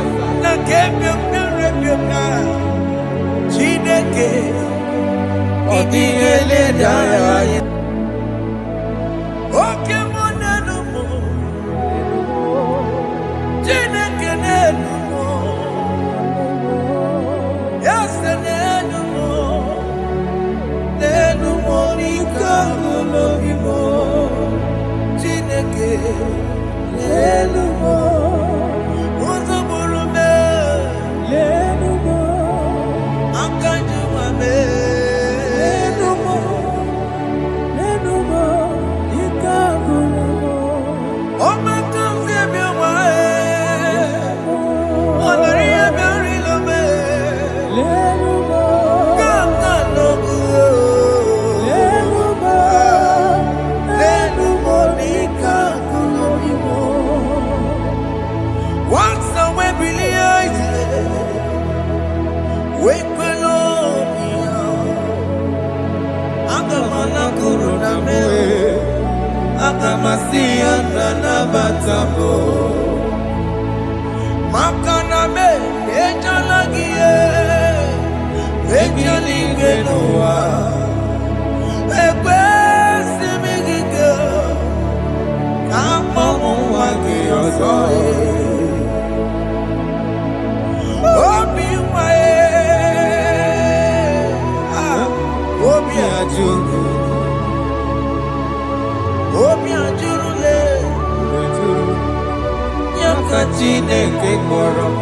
Chineke kpọrọ m.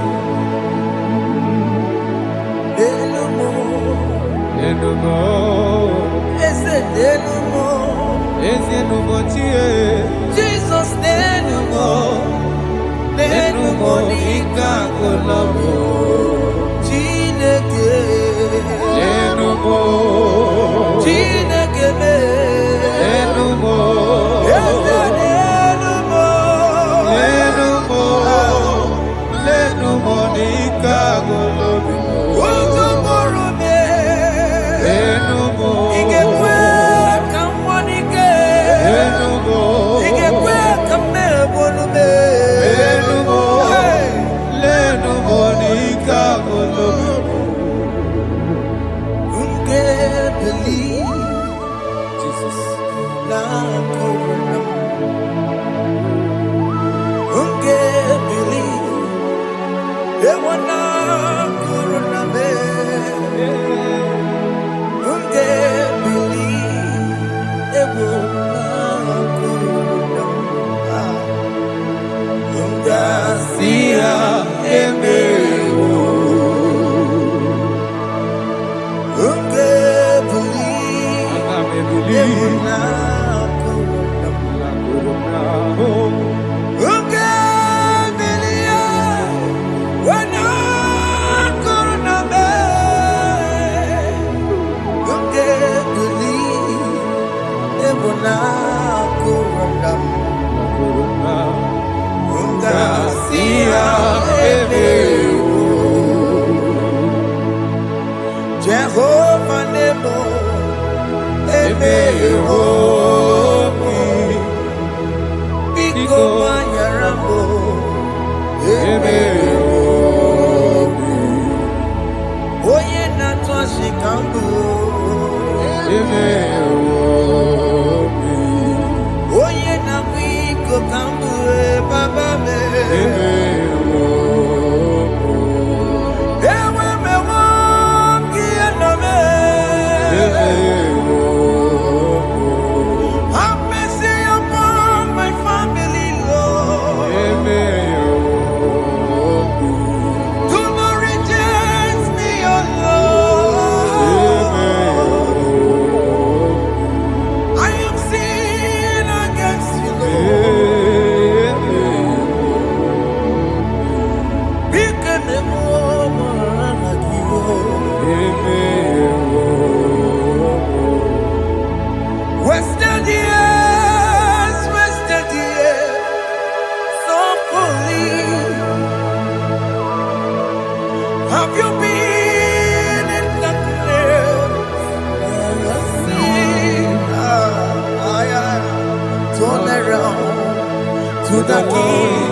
Enumo, Ezenumo chie, Jesus Nenumo ika kolobo, Chineke Nenumo, Chineke Nenumo, Nenumo ika kolobo. Jehovah Nebo, Biko Manyarambo, Oye Natwa Shikambu, Oye Namiko Kambu, Baba me. Have mercy upon my family, Lord. Do not reject me, oh Lord. I am sin against you, Lord. Become a woman like you. Wasted years, so fully. Have you been in darkness? Turn around to the King.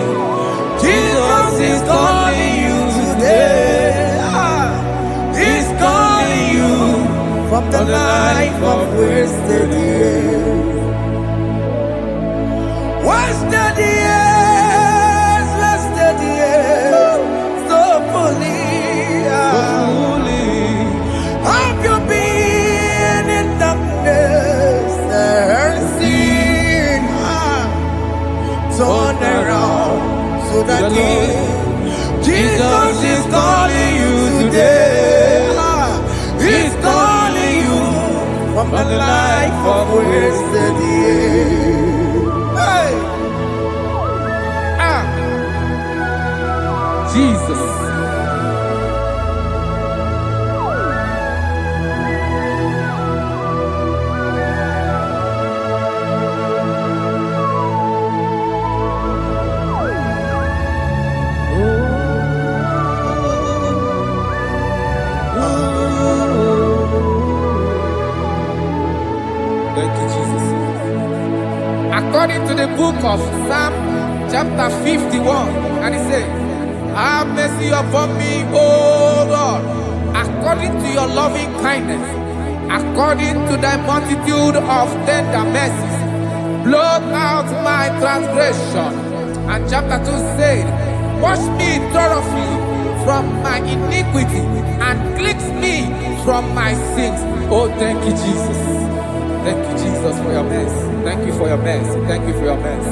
Jesus is calling you today. He's calling you from the life of wasted years. Wasted years, so fully. Have you been in darkness and seen? Turn around to the King. Jesus is calling you today. He's calling you from the life of wasted years. Hey! Jesus. According to the book of Psalm chapter 51, and it says, have mercy upon me, O God, according to your loving kindness, according to thy multitude of tender mercies, blot out my transgression. And chapter 2 said, wash me thoroughly from my iniquity and cleanse me from my sins. Oh, thank you, Jesus. Thank you, Jesus, for your mercy. Thank you for your mercy. Thank you for your mercy.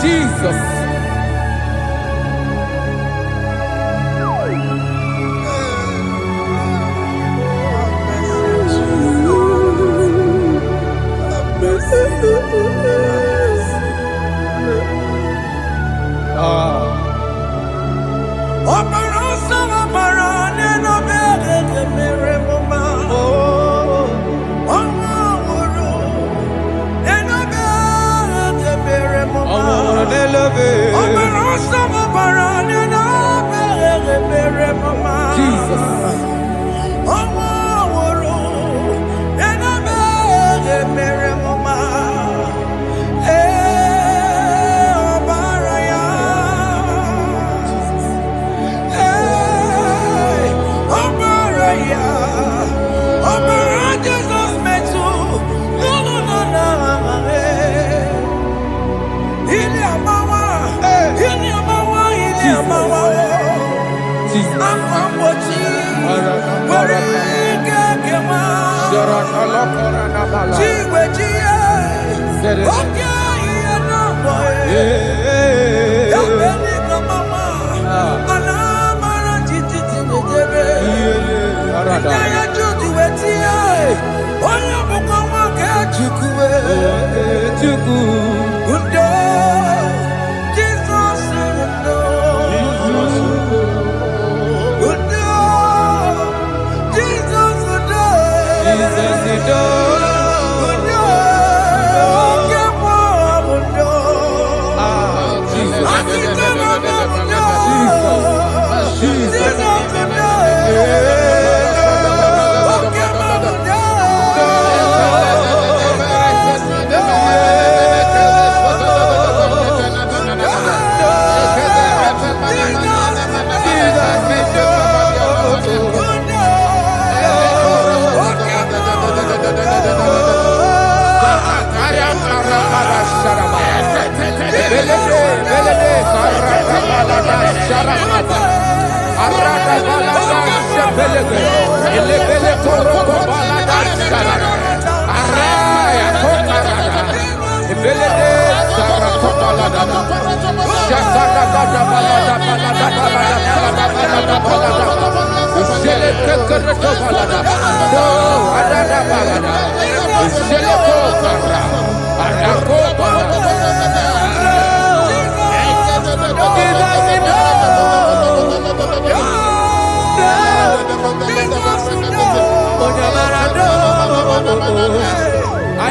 Jesus.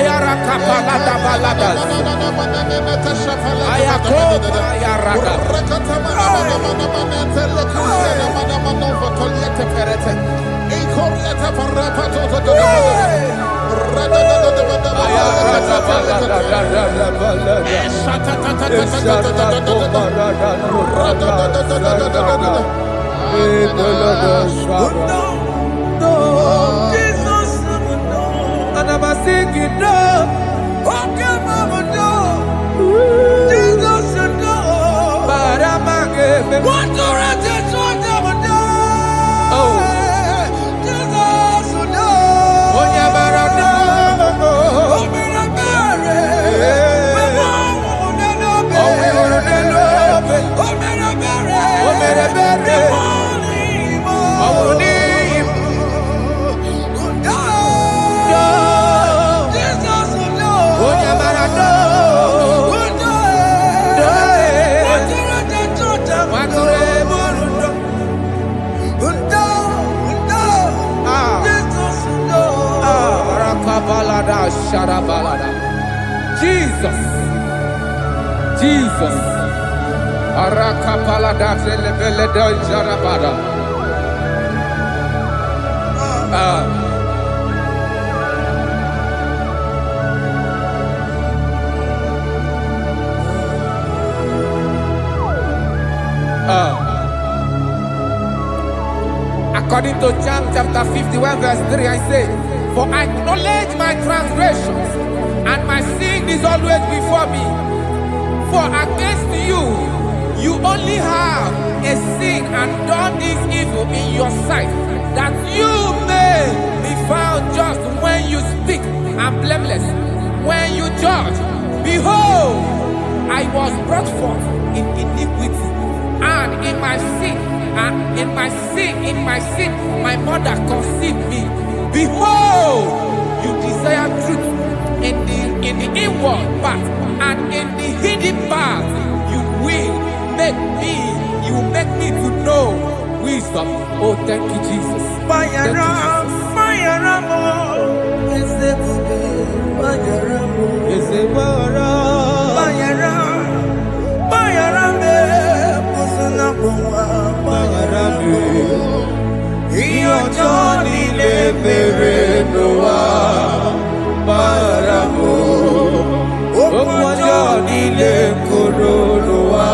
Ayara kapalada baladas. Ayako ayarada. And I'm singing no. Okay, mama, no. Jesus, no. But I'm again. What do I just want to do? Oh, Jesus, no. Oh, yeah, but I know. Oh, me a berry. Oh, me a berry. Oh, me a berry. Oh, me a berry. Oh, me Jesus, Jesus, Arakapalada Zelebeleda Jarabada. According to John chapter 51 verse 3, I say, for I acknowledge my transgressions, and my sin is always before me. For against you, you only have a sin and done this evil in your sight, that you may be found just when you speak, and blameless when you judge. Behold, I was brought forth in iniquity, and in my sin, my mother conceived me. Behold, you desire truth in the inward part, and in the hidden part you will make me to know wisdom. Oh, thank you, Jesus. Thank you, Johnny Lebere Noah Baramo Johnny Le Koronoa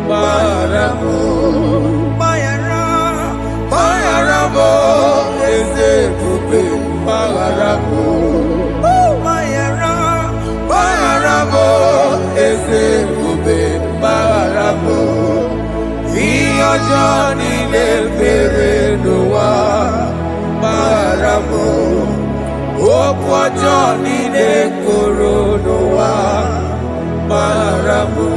Baramo Bayaramo Ezekube Bayaramo Bayaramo Ezekube Bayaramo Johnny Lebere Noah Baramo Johnny Le Koronoa Baramo.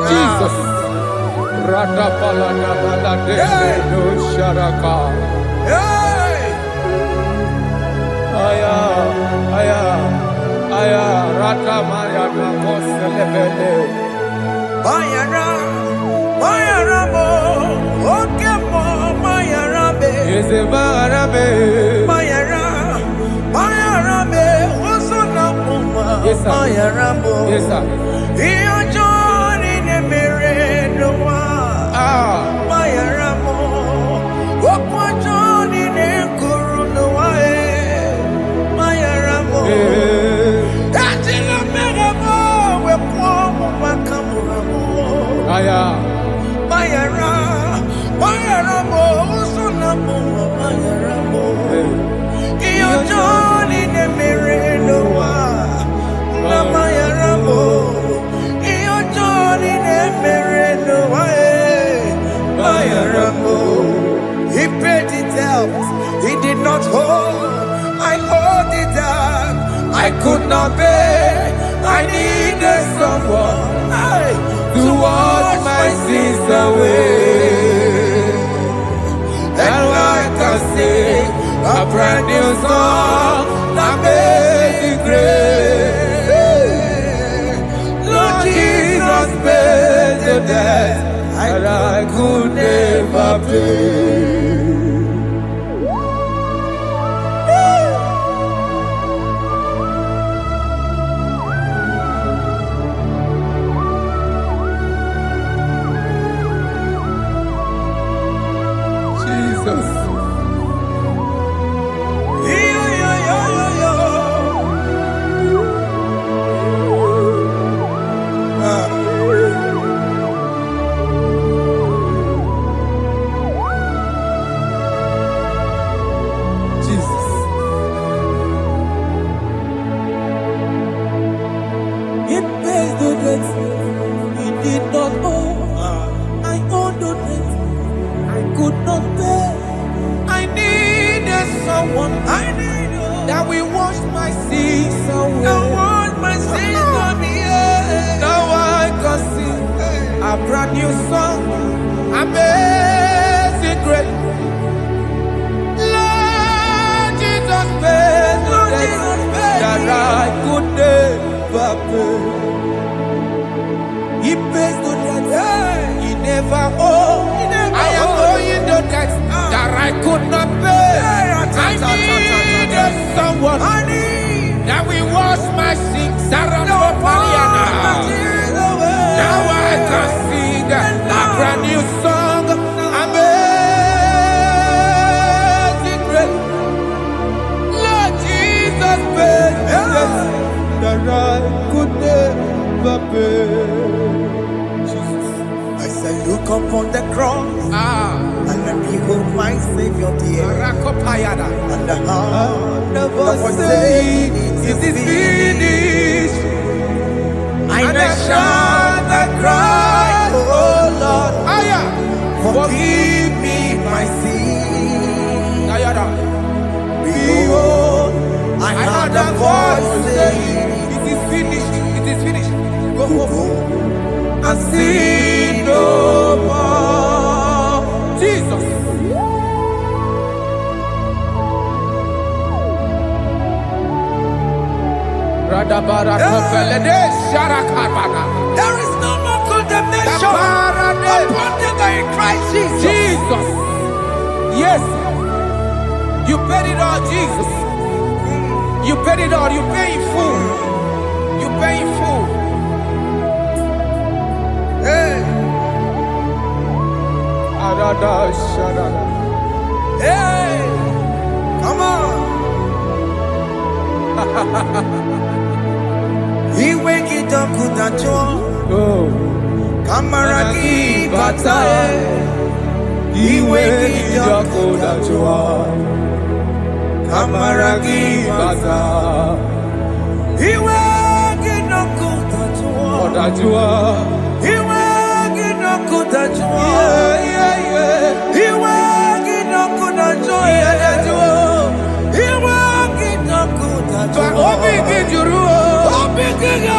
Jesus. Radapalada balade no sharaka. Aya rata maya na koselebele. Bayara mo, okemo bayarabe. Eze bayarabe. Bayarabe, osona muma. Bayara mo. Yes sir. Iyo Johnny ne mere noa. Bayara mo, okwa Johnny ne kuru noa. Bayara mo. Aya, Bayara mo, usuna mo, Bayara mo. Iyo Johnny ne mere noa, na Bayara mo. Iyo Johnny ne mere noa, Bayara mo. He paid it out, he did not hold. I owed it out, I could not pay. I needed someone to wash my sins away. And I can sing a brand new song that made me great. could never pay. Jesus. It pays the debt he did not owe. I owed the debt I could not pay. I needed someone. That will wash my sins away. Now I can sing a brand new song. Amazing grace. Lord Jesus paid the debt that I could never pay. He pays the debt he never owed. I am owing the debt that I could not pay. I needed someone that will wash my sins around for Paliana. Now I can sing a brand new song. Amazing grace. Lord Jesus paid the debt that I could never pay. I say, look upon the cross and then behold my Savior dear. And the heart never saying it is finished. I shall not cry, oh Lord, forgive me my sin. Behold, I heard a voice saying, it is finished, it is finished. Go go and sin no more. Jesus. There is no more condemnation upon them that in Christ Jesus. Jesus. Yes. You paid it all, Jesus. You paid it all. You pay in full. You pay in full. Hey. Hey. Come on. He wake it up with a joy. Kamaraki batae. He wake it up with a joy. Kamaraki batae. He wake it up with a joy. He wake it up with a joy. He wake it up with a joy. He wake it up with a joy. Obi Kijuru. Obi Kijuru.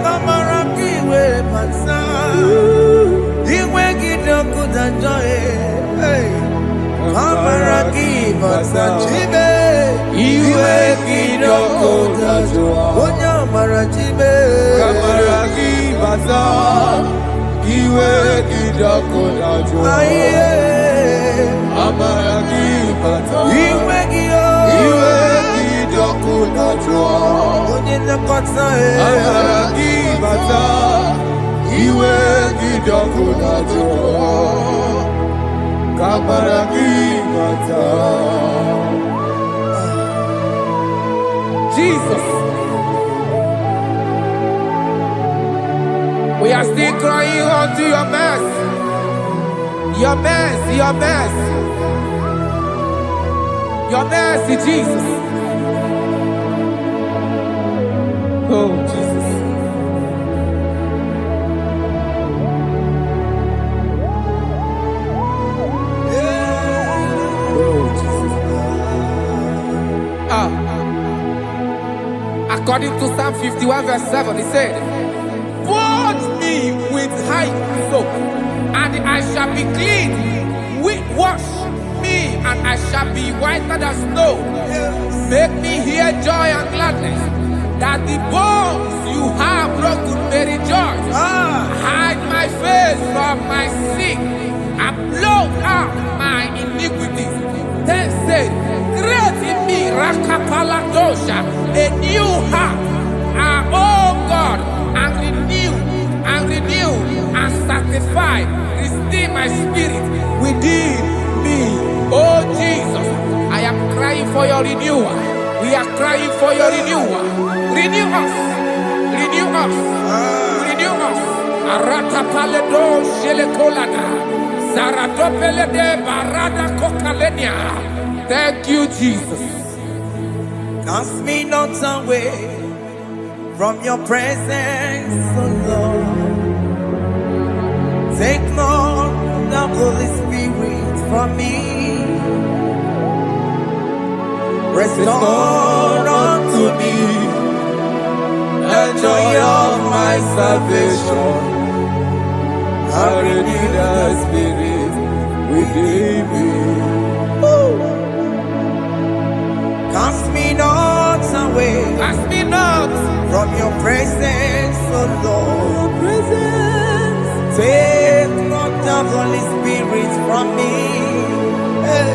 Kamaraki we pansa. He wake it up with a joy. Kamaraki pansa. Chibe. He wake it up with a joy. Onya marachibe. Kamaraki Baza. He wake it up with a joy. Kamaraki Baza. He wake it up. Onya nakotsa. Kamaraki Baza. He wake it up with a joy. Kamaraki Baza. Jesus. We are still crying unto your mercy. Your mercy, your mercy. Your mercy, Jesus. Oh, Jesus. Oh, Jesus. According to Psalm 51 verse 7, he said, "Wash me with hyssop, and I shall be clean. Wash me, and I shall be whiter than snow. Make me hear joy and gladness, that the bones you have broken may rejoice. Hide my face from my sin and blot out my iniquities. Then said, create in me Rakapaladosha, a new heart, oh God, and renew and sanctify, restore my spirit within me. Oh Jesus, I am crying for your renewal. We are crying for your renewal. Renew us. Renew us. Renew us. Arata paledo shelekolada. Zaradopelede barada kokalenia. Thank you, Jesus. Cast me not away from your presence, oh Lord. Take not the Holy Spirit from me. Restore unto me the joy of my salvation. And renew the spirit within me. Cast me not away. Cast me not from your presence, oh Lord. Take not the Holy Spirit from me. Hey.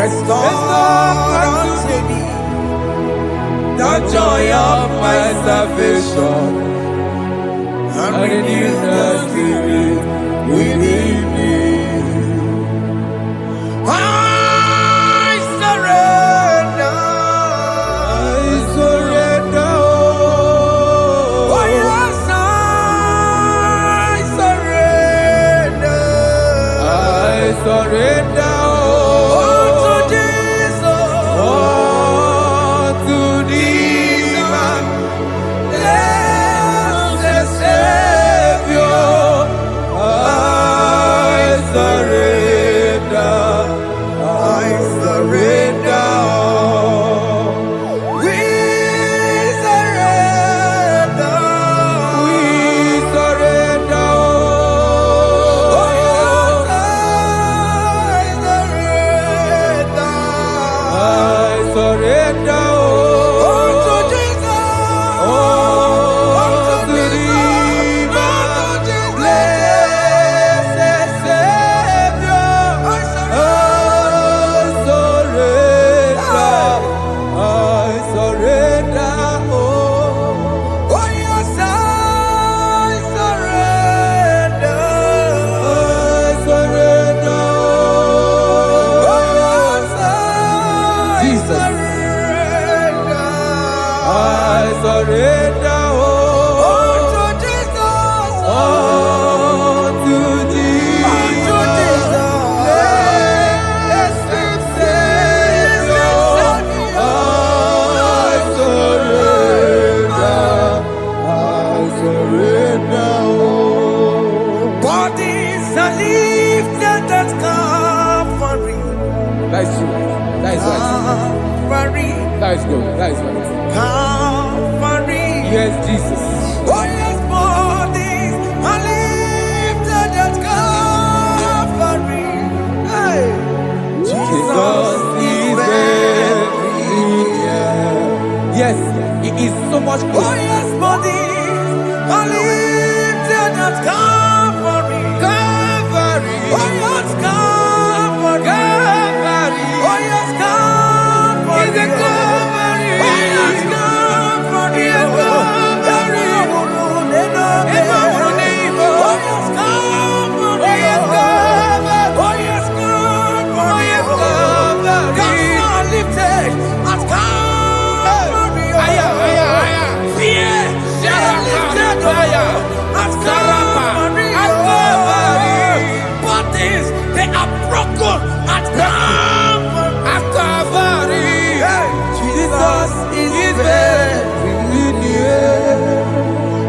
Restore unto me the joy of my salvation, and renew the spirit within me. I surrender. Oh yes, I surrender. I surrender. That is good. That is good. Calvary. Yes, Jesus. Oh yes, bodies are lifted at Calvary. Hey. Jesus is everywhere. Yes, it is so much good. Oh yes, bodies are lifted at Calvary. Calvary. Oh yes, Calvary. Calvary. Oh yes, Calvary. Is it Calvary? Oh yes, Calvary. Yes, Calvary. Oh yes, Calvary. Oh yes, Calvary. Oh yes, Calvary. Oh yes, Calvary. Cast are lifted at Calvary. Aya, aya, aya. Fear are lifted at Calvary. At Calvary. Bodies, they are broken at Calvary. At Calvary. Jesus is very near.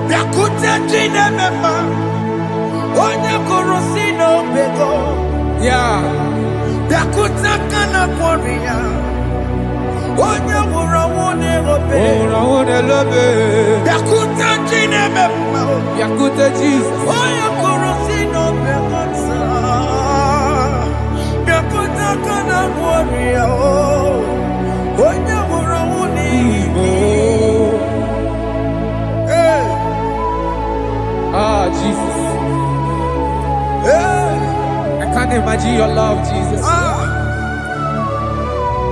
Biakute jine mema, onye korosi no bego. Yeah. Biakute kana kworiya, onye wura wone obe. Oh, I love it. Biakute jine mema, Yakute Jesus. onye korosi no bego sa. Biakute kana kworiya, onye wura wone ibo. imagine your love, Jesus.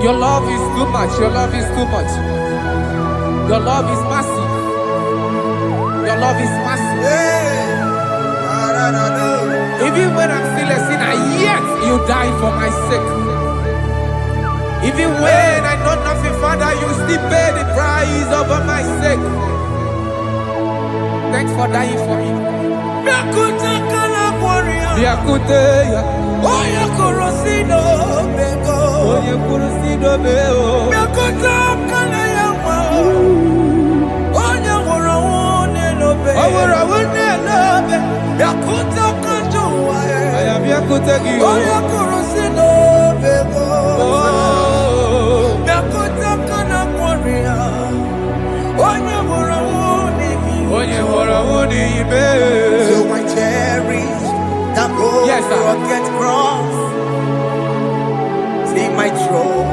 Your love is too much. Your love is too much. Your love is massive. Your love is massive. Even when I'm still a sinner, yet you died for my sake. Even when I know nothing, Father, you still pay the price over my sake. Thanks for dying for me. Biakuteya, Oya Kurosido Bego, oye kursido beo. Biakutakana Yama, Oya Warawone Lobe, Awarawone lobe, Biakutakanjua, aya biakutegi. Oya Kurosido Bego, Biakutakana Moria, Oya Warawone, Oye warawone ibe. so I cherish that gold Yes, sir. rocket cross. See my throne,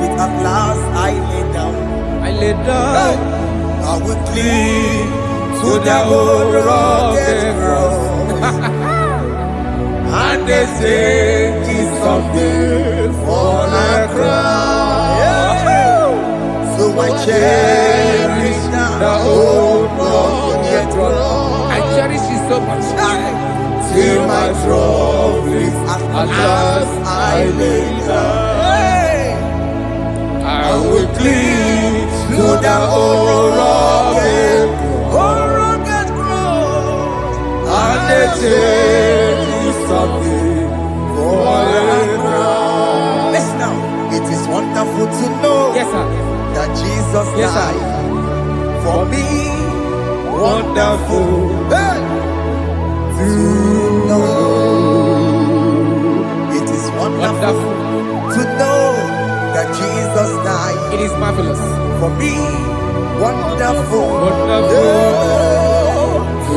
with at last I lay down. I lay down I will cling to the old rocket cross. and they say It's someday for a crown. So I cherish the old rocket cross. I cherish it so much. Till my trophies at last I lay down. I will cling To the old rocket cross, and they say something for a crown. Listen now, it is wonderful to know yes, sir. that Jesus Yes, sir. died for me. Wonderful. Hey! To know it is wonderful Wonderful. to know that Jesus died It is marvelous. for me. Wonderful. Wonderful. To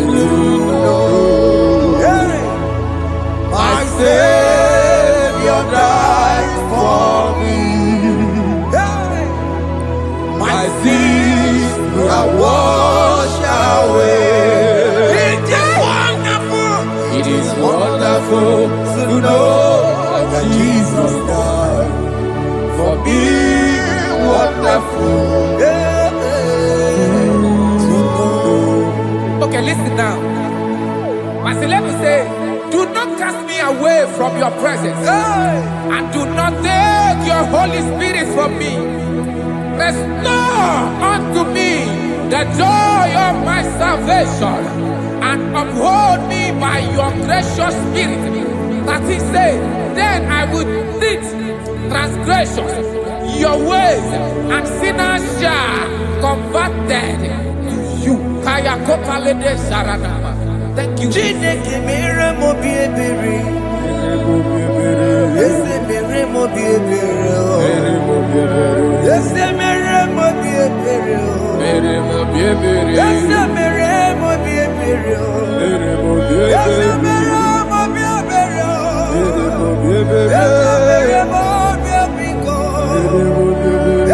know. Hey! My Savior died for me. Hey! My sins are washed away. It is wonderful. It is wonderful To know that Jesus died for me. wonderful. Yeah, to know. Okay, listen now. My celeb say, do not cast me away from your presence, Hey! and do not take your Holy Spirit from me. Restore unto me the joy of my salvation, and uphold me by your gracious spirit. That he said, then I would teach transgressions your ways, and sinners shall converted to you. Kaya kopalede saranama. Thank you. Chineke mere mo bi ebere. Ese mere mo bi ebere. Ese mere mo bi ebere. Mere mo biebere. Ese mere mo bi ebere. Mere mo Ese biebere. mere mo bi ebere. Mere mo biebere. Ese mere mo bi ebiko.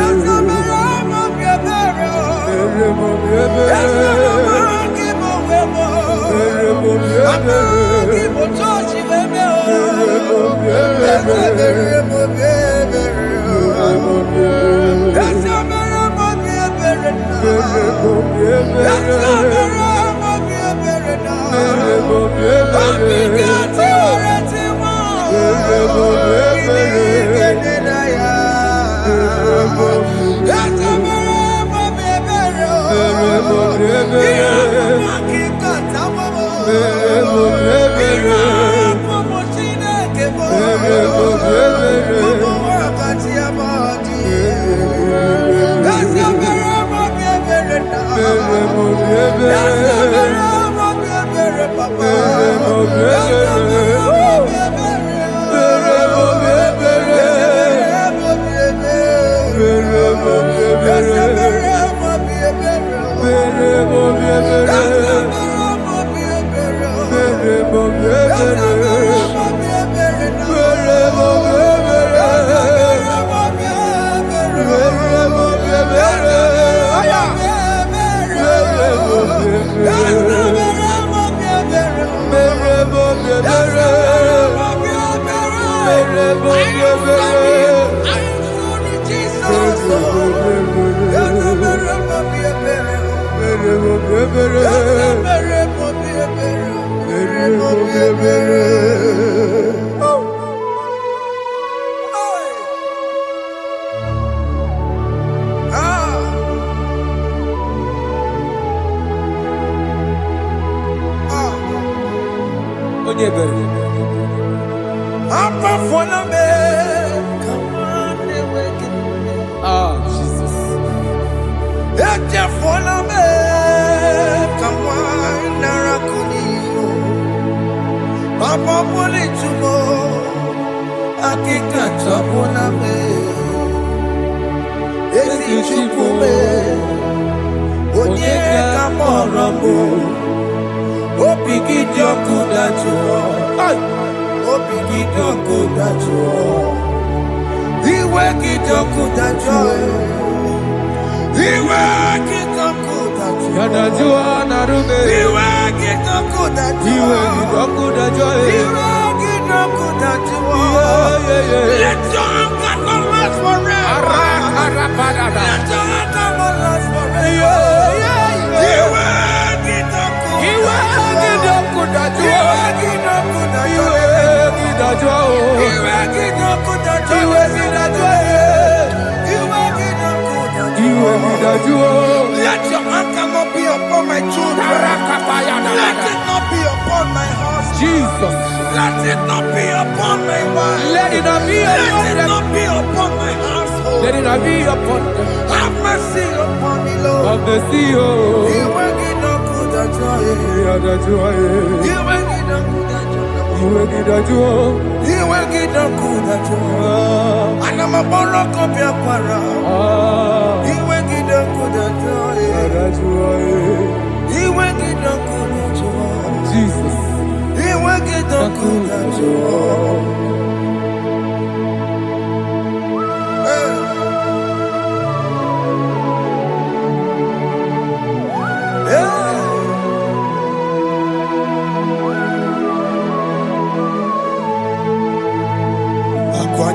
Ese mere mo bi ebere. Mere mo biebere. Ese mere mo ki mo wemo. Mere mo Ama biebere. ki mo chochi weme o. Mere mo biebere. Ese mere mo bi ebere. Mere mo biebere. Ese mere mo bi ebere na. Mere mo biebere. Ese mere mo bi ebere na. Mere mo biebere. Abika ti ore ti mo. Mere mo biebere. Kini na ya. Ese mere mo bi ebere o. Mere mo biebere. Iya mo ki kata mo mo. Mere mo biebere. Iya mo Chineke mo. Mere mo biebere. Mo wakati ya maji. Ese mere mo bi ebere na. Mere mo biebere. Ese mere mo bi ebere papa. Mere mo biebere. Ese mere mo bi ebere. Mere mo biebere. Ese mere mo bi ebere. Mere mo biebere. Ese mere mo bi ebere. Mere mo biebere. Ese mere mo bi ebere. Mere mo Ese biebere. mere mo bi ebere na. Mere mo biebere. Ese mere mo bi ebere. Mere mo biebere. Aya. Mere mo biebere. Mere mo biebere. Jesus. Follow me. Come on, Narakunio. Papa Poli Chumo. Akika Chapona me. Esi Chupume. Onye Kamorambo. Opiki Joku Dachuo. Opiki Joku Dachuo. Iwe Kijoku Dachuo. Iwe Kijoku Dachuo. Yanajua narume. Iwe Kijoku Dachuo. Iwe Kijoku Dachuo. Iwe Kijoku Dachuo. Let your anger not last forever. Let your anger not last forever. Iwe Kijoku. Iwe Kijoku Dachuo. Iwe Kijoku Dachuo. Iwe Kijoku Dachuo. Iwe Kijoku Dachuo. Let your anger not be upon my children. Let it not be upon my house. Jesus. Let it not be upon my wife. Let it not be Let it not be upon my household. Let it not be upon them. Have mercy upon me, Lord. Of the sea. You will get no good at joy. You will get no good at joy. You will get no good at joy. And I'm a borrow of your para. You will get no good at joy. You will get no good at joy. Jesus. You will get no good at joy.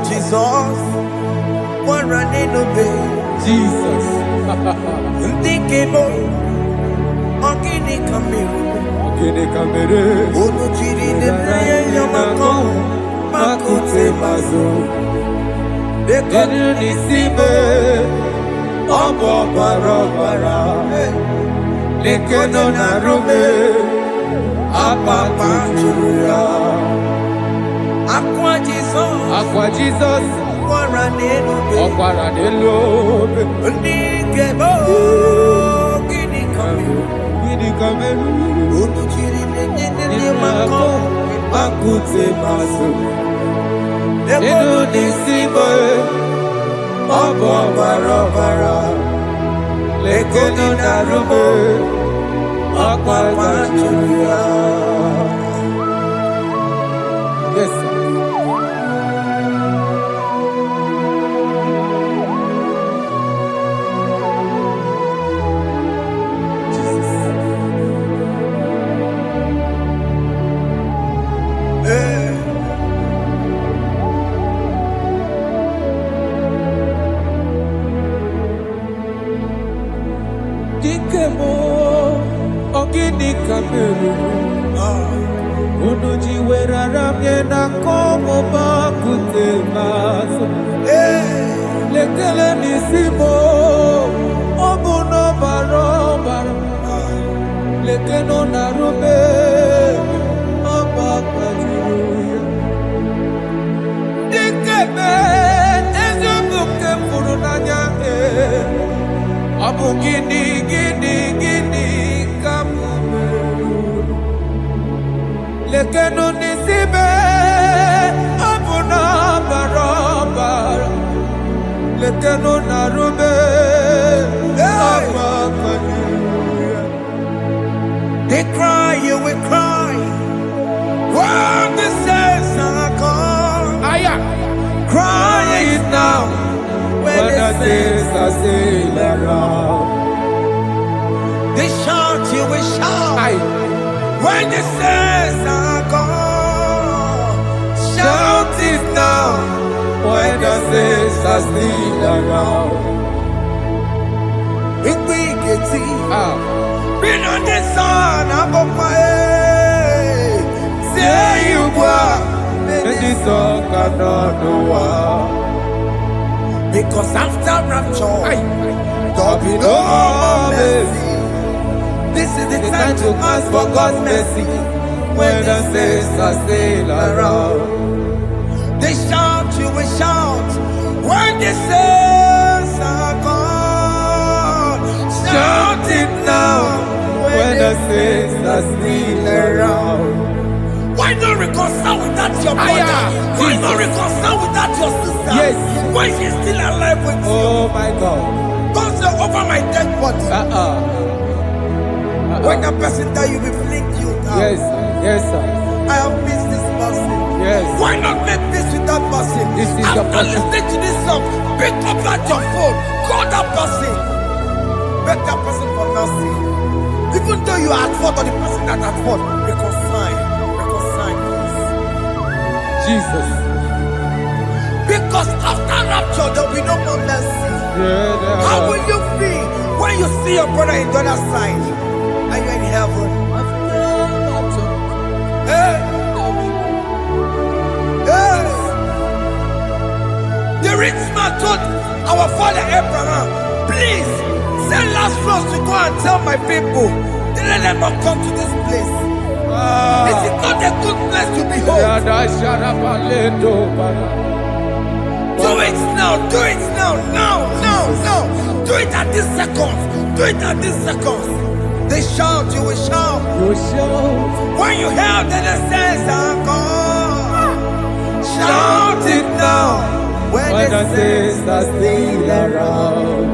Jesus, one running obey. Jesus. Ndikemo, ogini kamiru. Ogini kamere. Onu chiri ne praye yamako, makute mazo. Dekonu nisibe, obo barabara. Dekonu narume, Apapa chuya. Aqua Jesus, one running obey. Okwara de lobe. Ndikemo, ogini kamiru. Ogini kamere. Onu chiri ne yamako, makute mazo. Dekonu nisibe, obo barabara. Dekonu narume, Apapa chuya. Yes, sir. Dikemo, ogini kamere. Unuji werara mjena komo bakute maso. Lekele nisimo, obuno barobara. Lekeno narume, abakajuya. Dikeme, ezobuke furunanyake. Abu gini kamumeru. Lekeno nisibe, abu na barabara. Lekeno narume, abakajuya. They cry, you will cry. When the saints are gone, cry it now. When the saints are still around, they shout, you will shout. When the saints are gone, shout it now. are still around. Big been on the sun, I'm on my head. Say you were, and this song cannot do. Because after rapture, there'll be no more mercy. This is the time to ask for God's mercy. When the saints are still around, they shout, you will shout. When the saints are gone, shout it now. When the saints are still around. Why not reconcile without your brother? Why not reconcile without your sister? Yes. Why is she still alive with you? Oh my God. Don't say over my dead body. When that person die, you will fling you down. Yes, yes, sir. I have missed this person. Yes. Why not make peace with that person? This is after listening to this song, pick up at your phone, call that person, beg that person for mercy. Even though you are at fault or the person that at fault, reconcile, please. Jesus. Because after rapture, there will be no more mercy. How will you feel when you see your brother in the other side? Are you in heaven? Hey. Hey. The rich man told our father Abraham, please send Lazarus to go and tell my people, let them not come to this place. This is not a good place to behold. Do it now, do it now, now. Do it at this second. Do it at this second. They shout, you will shout. You will shout. When you hear that the saints are gone, shout it now. When the saints are still around.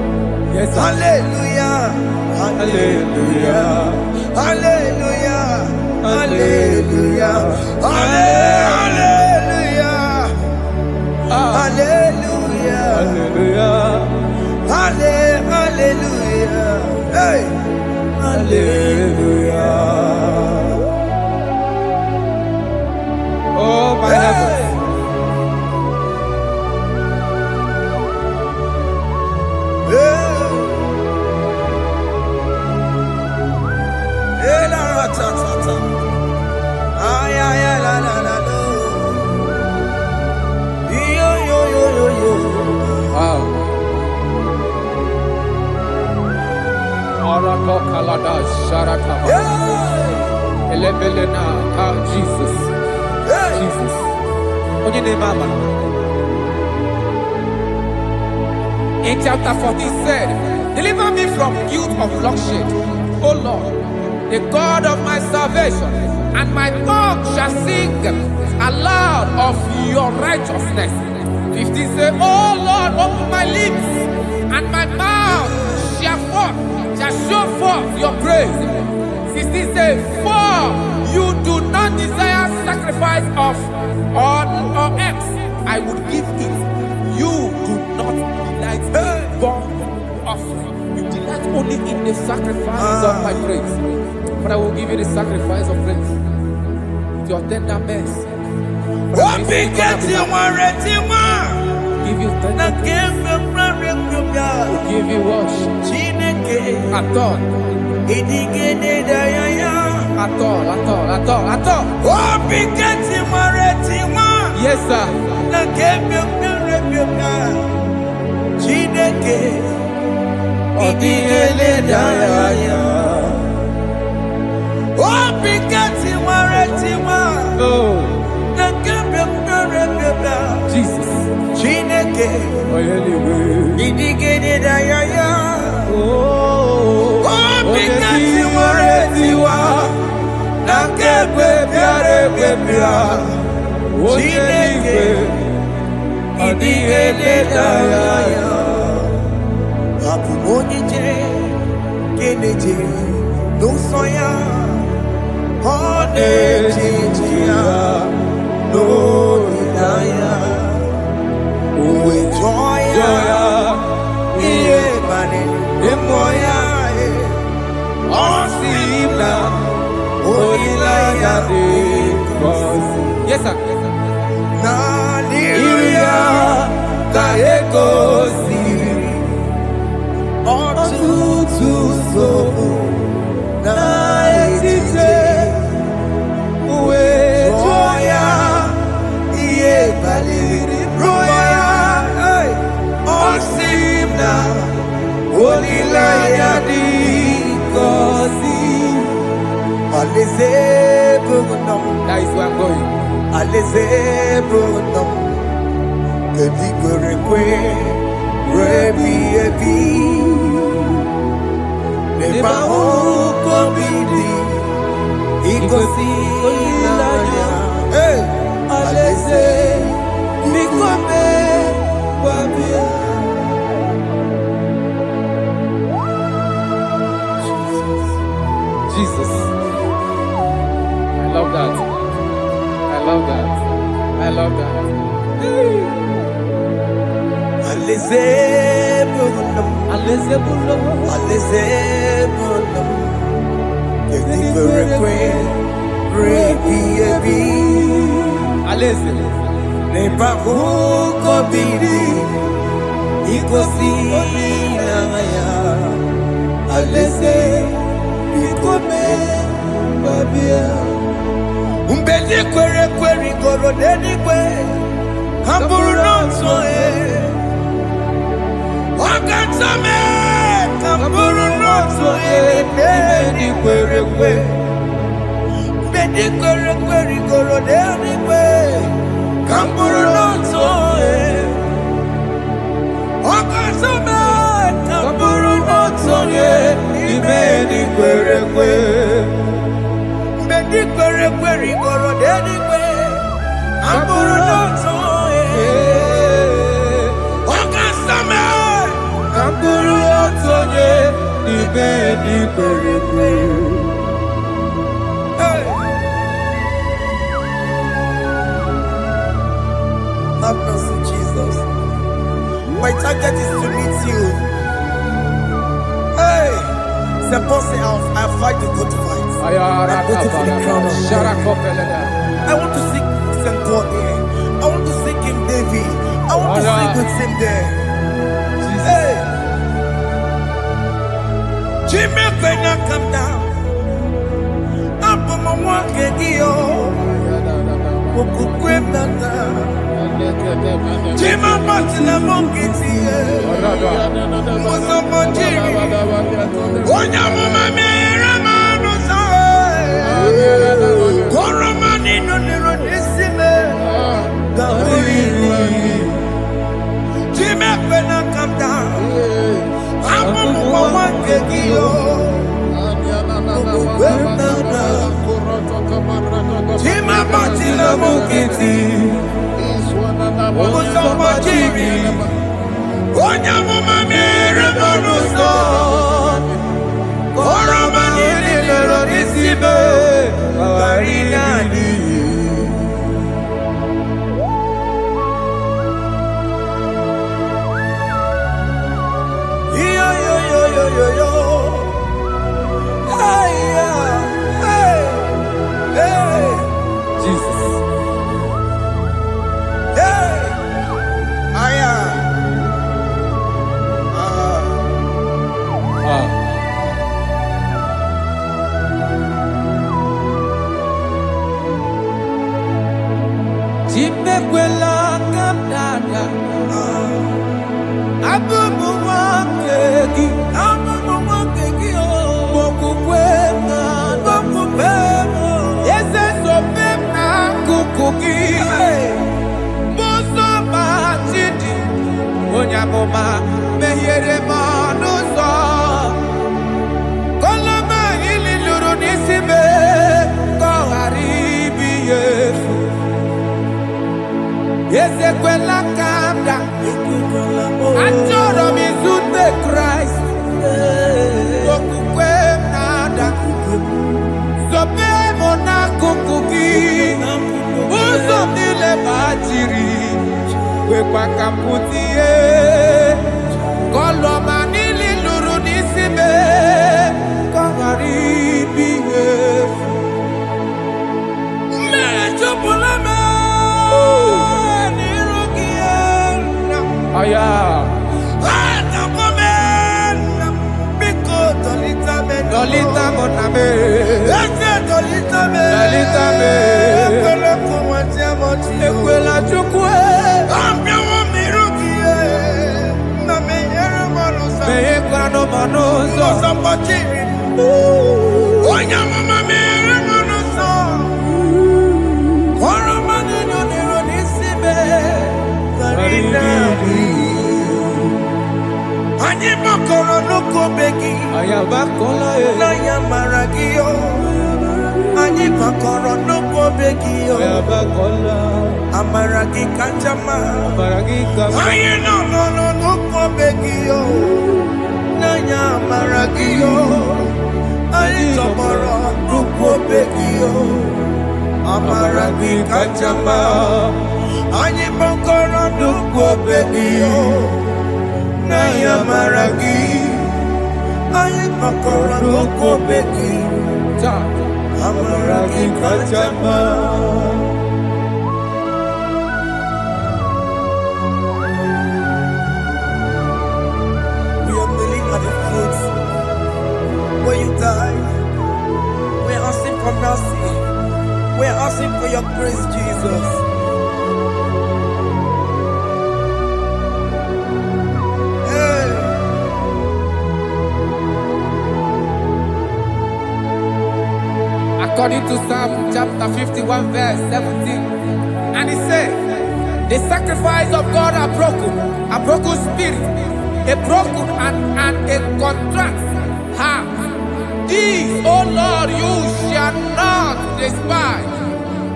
Yes, hallelujah, hallelujah, hallelujah, hallelujah, hallelujah, hallelujah, hallelujah, hey. Hallelujah. Oh my heavens. Jesus. Jesus. In chapter 40 said, deliver me from guilt of bloodshed, O Lord, the God of my salvation, and my tongue shall sing aloud of your righteousness. 15 say, O Lord, open my lips, and my mouth shall show forth your praise. 16 say, for you do not desire sacrifice of or X, I would give it. You do not delight in burnt offering. You delight only in the sacrifice of my praise. But I will give you the sacrifice of praise. With your tender mercy. Give you tender will give you worship. At all. Yes, sir. Jesus. Yes, sir. igosiri ọtụtụ nsogbu na echiche wee jụọ ya ihe kpaliri rụọ ya ọ sị m na olileanya dị ngọzi alaeze bụ nọ That is where I'm going. alaeze bụ nọ kedu kwere kwe rebi ebi n'ebe ahụ kobi dị igosi olileanya alaeze biko mee gbabịa. Jesus. I love that. I love that. I love that. Alaeze bụ nọ Alaeze bụ nọ. alaeze bụ nọ kedu kwere kwe rebi ebi Alaeze. n'ebe ahụ kobi dị igosi olileanya alaeze biko mee gbabịa. Mgbe ndị kwere ekwe rigoro n'eluigwe ha bụrụ n'otu ọ ga-ata mee ka m bụrụ n'otu n'ime ndị kwere ekwe. Mgbe ndị kwere ekwe rigoro n'eluigwe ka m bụrụ n'otu ọ ga-ata mee ka m bụrụ n'otu n'ime ndị kwere ekwe. Mgbe ndị kwere ekwe rigoro n'eluigwe ka m bụrụ n'otu ọ ga-asa mee ka m bụrụ n'otu n'ime ndị kwere ekwe. Have mercy, Jesus. My target is to meet you. Hey, c'est pensé I fight the good fight. I'm waiting for the crown of glory. I want to seek St. Paul here. I want to seek King David. I want to sing with him there. Hey, Jimmy, when I come down, I'm on my walk again. Jima Patina Monkiti, Mosamoji, Onyama Mera Manusa, Koromani no Nerodissime, Jima when I come down, I'm on one kegio, Jima Patina Monkiti. Mosamoji, Onyama Mera Manusa, Koromani no Nerodissime, Barinani. Yo. Hey. Jesus. Hey. Chimekwela kamdada. Abubu wakegi. Mokukwe na mokupemo. Yese sopem na kukuki. Muso batidi. Onyamoma mehiere manuso. Koloma ili luru nisime. Koharibi yesu. Ezekwela kamda. Achọrọ m izute Kraịst. Okwukwe m na-ada. Zobe m n'akụkụ gị. Ụzọ m niile gbachiri. Kwekwa ka m pụta ihe. Kọlọma niile lụrụ n'isi m. Ka ọ ghara ibi ihe efu. Mmehie jupụla m. Aya. no manoso. Onya mama mere manoso. Koro manino nero nisibe. Karina. Anyi makoro nuko begi. Ayabakola e. Na yamaragio. Anyi makoro nuko begi. Ayabakola. Amaragi kanjama. Amaragi kanjama. Ayi no nuko begi yo. Na yamaragi yo. Ayi tomoro nuko begi yo. Amaragi kanjama. Anyi makoro nuko begi yo. Naya maragi, ayi makora loko beki, amaragi kajama. We are kneeling at the foot where you died. We are asking for mercy. We are asking for your grace, Jesus. According to Psalm chapter 51 verse 17, and he said, the sacrifice of God are broken spirit, a broken and a contract heart. These, O Lord, you shall not despise.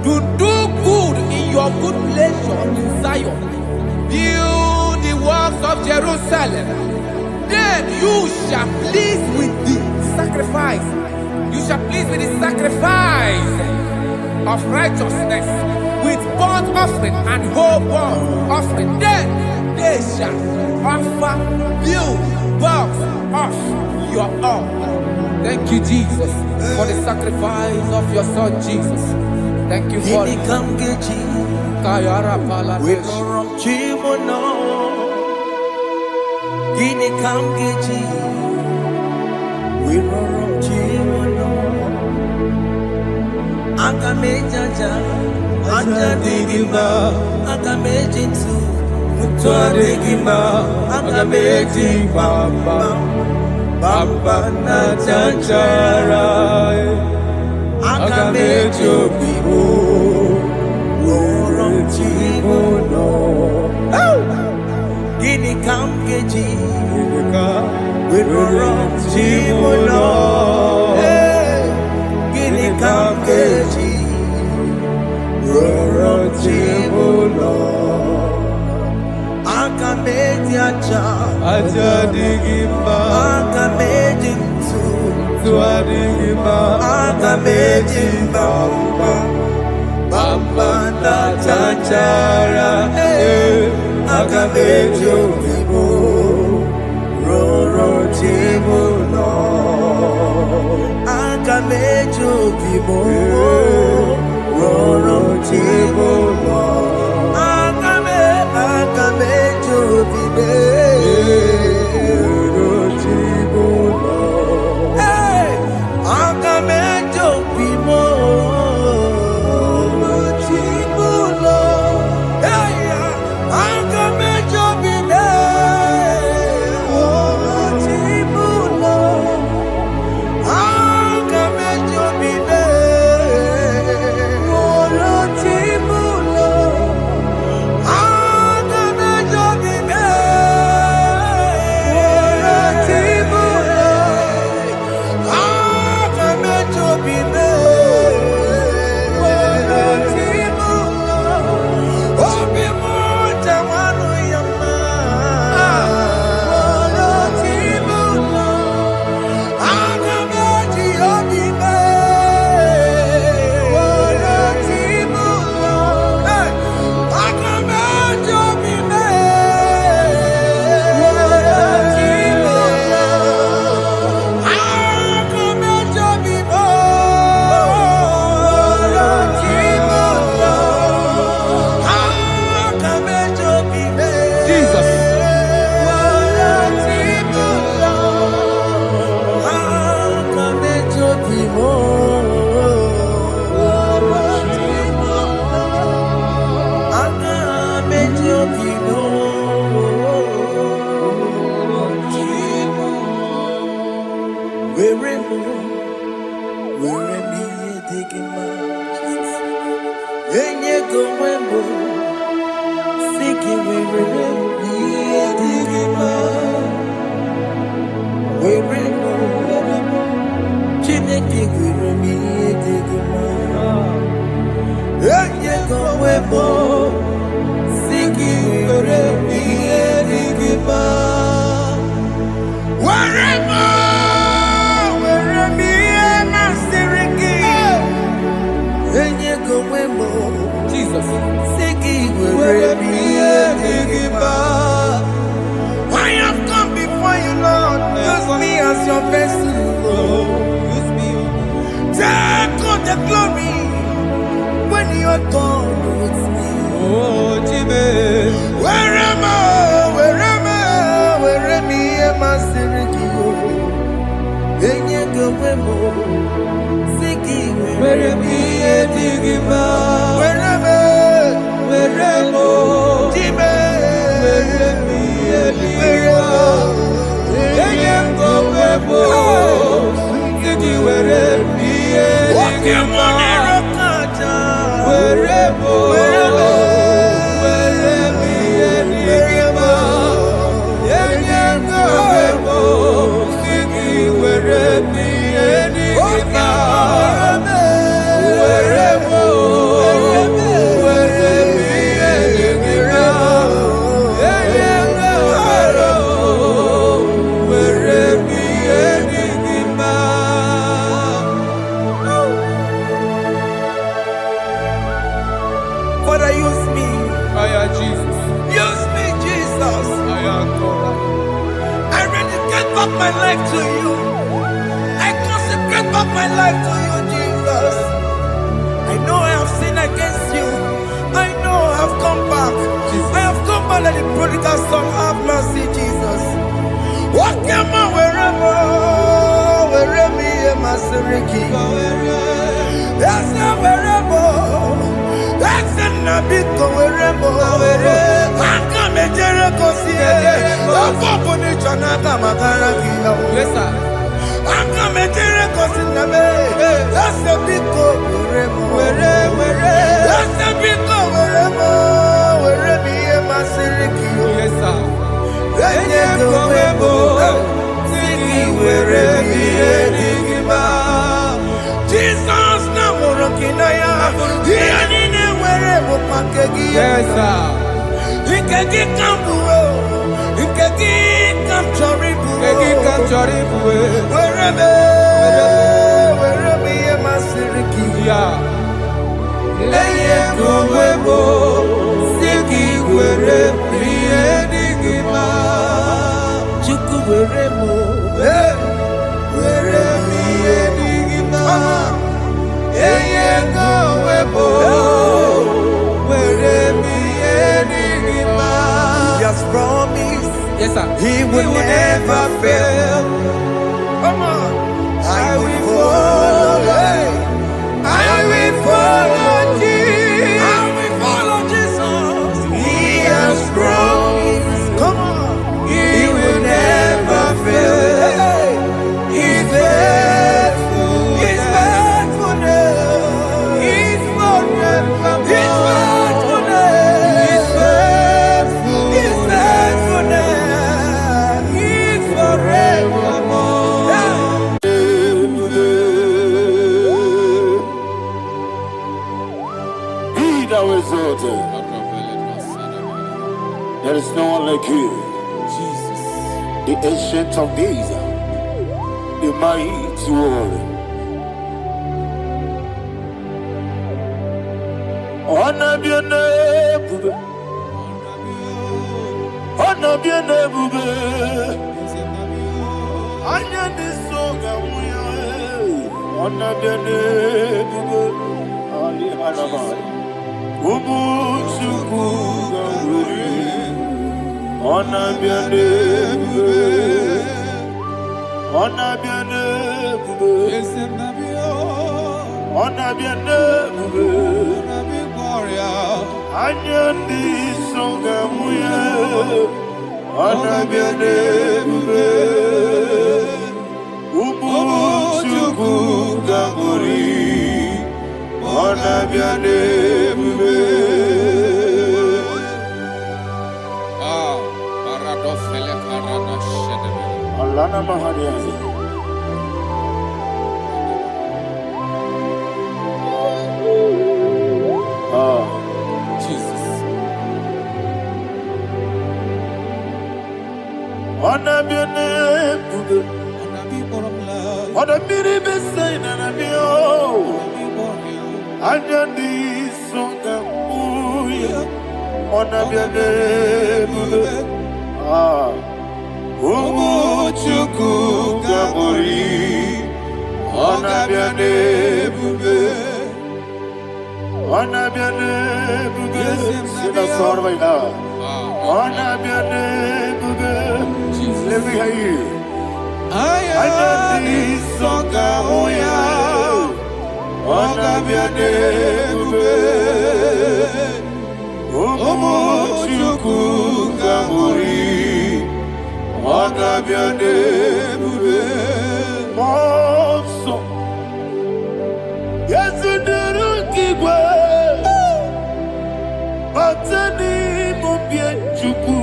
To do good in your good pleasure in Zion. Build the works of Jerusalem. Then you shall please with the sacrifice. You shall please with the sacrifice of righteousness, with burnt offering and whole burnt offering. Then they shall offer you burnt off your own. Thank you, Jesus, for the sacrifice of your Son, Jesus. Thank you for it. Kayara Pala. We don't Chimono. Gini Kamgeji. We don't Chimono. Akamejaja. Ajadigima. Akamejinsu. Mutuadigima. Akamejibamba. Bamba na chanchara. Akamejo bibo. Worom Chimono. Gini Kamgeji. Worom Chimono. Gini Kamgeji. Worom Chimono. Akameji acha. Acha digima. Akameji ntu. Tuadigima. Akameji bamba. Bamba na chanchara. Akameji obibo. Roro Chimono. Akameji obibo. Roro Chimono. Akameji obibo. Roro Chimono. Akameji obibo. Chimono. Akameji obibo. as your vessel, Lord. Use me, Take all the glory when you're done with me. oh Jimmy. Where am I? Where am I? Sirikio. Enye gowemo. Siki Where me a digima? Where am I? Where am I? Jime. Where me a digima? Enye gowemo. Siki where me a digima? Where am I? Where me a digima? Enye gowemo. Siki where me a digima? Father, use me. Jesus. Use me, Jesus. I rededicate back my life to you. I consecrate back my life to you, Jesus. I know I have sinned against you. I know I have come back. I have come back like the prodigal son. Have mercy, Jesus. What am I wherever? Where me am I, Siriki? That's not wherever. That's a nabiko wherever. I come a Jericho see. I'm going to Chanaka Makaraki. Yes, sir. I come a Jericho see. That's a big wherever. That's a big wherever. Where me am I, Siriki? Yes, sir. Jesus na morokinaya yanine were mopakegi Yes, sir. ikegi kambuo ikegi kamchoribu Kegi kamchoribu were me masiriki ya leye kuwebo siki were mienigima chuku were mo were mienigima eye kuwebo were mienigima. He has promised. Yes, sir. He will never fail. Come on. I will follow. I will follow Jesus. I will follow Jesus. He has promised. Come on. He will never fail. He's faithful. His faithfulness. He's forevermore. His faithfulness. He's faithful. His faithfulness. He's forevermore. Be thou exalted. There is no one like you. Jesus. The ancient of days, the mighty warrior. Honor be your name, bube. Honor be your name, bube. Anya ni soga muya. Honor be your name, bube. Ali Harabai. Ubu chuku ganguri. Honor be your name, bube. Honor be your name, bube. Honor be your name, bube. Anya ni soga muya. Honor be your name, bube. Ubu chuku ganguri. Honor be your name, bube. Alana Mahariani. Jesus. Honor be your name, bube. Honor be the best sign and I be oh. Anya ni soga muya. Honor be your name, bube. Ubu Umuchuku Gamori Onabiane Bube Onabiane Bube Sing a song right now. Onabiane Bube Let me hear you. Ayani Soga Oya Onabiane Bube Umuchuku Gamori Onabiane Bube Monso Yasuduru Kigwe Batani Mubie Chuku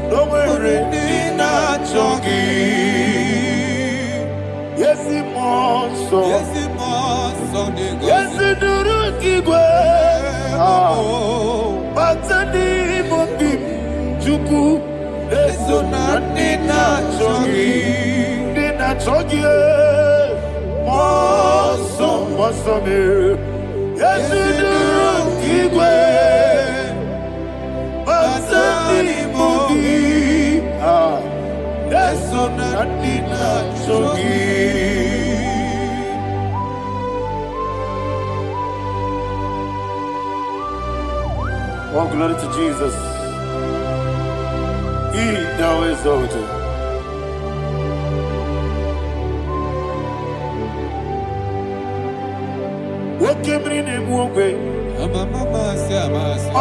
Nomere Nina Chongi Yesi Monso Yasuduru Kigwe Batani Mubie Chuku Eso na Nina Chongi Nina Chongi Monso me Yasuduru Kigwe Batani Mubie Eso na Nina Chongi. Oh, glory to Jesus. He now exalted. What came in him walk away? On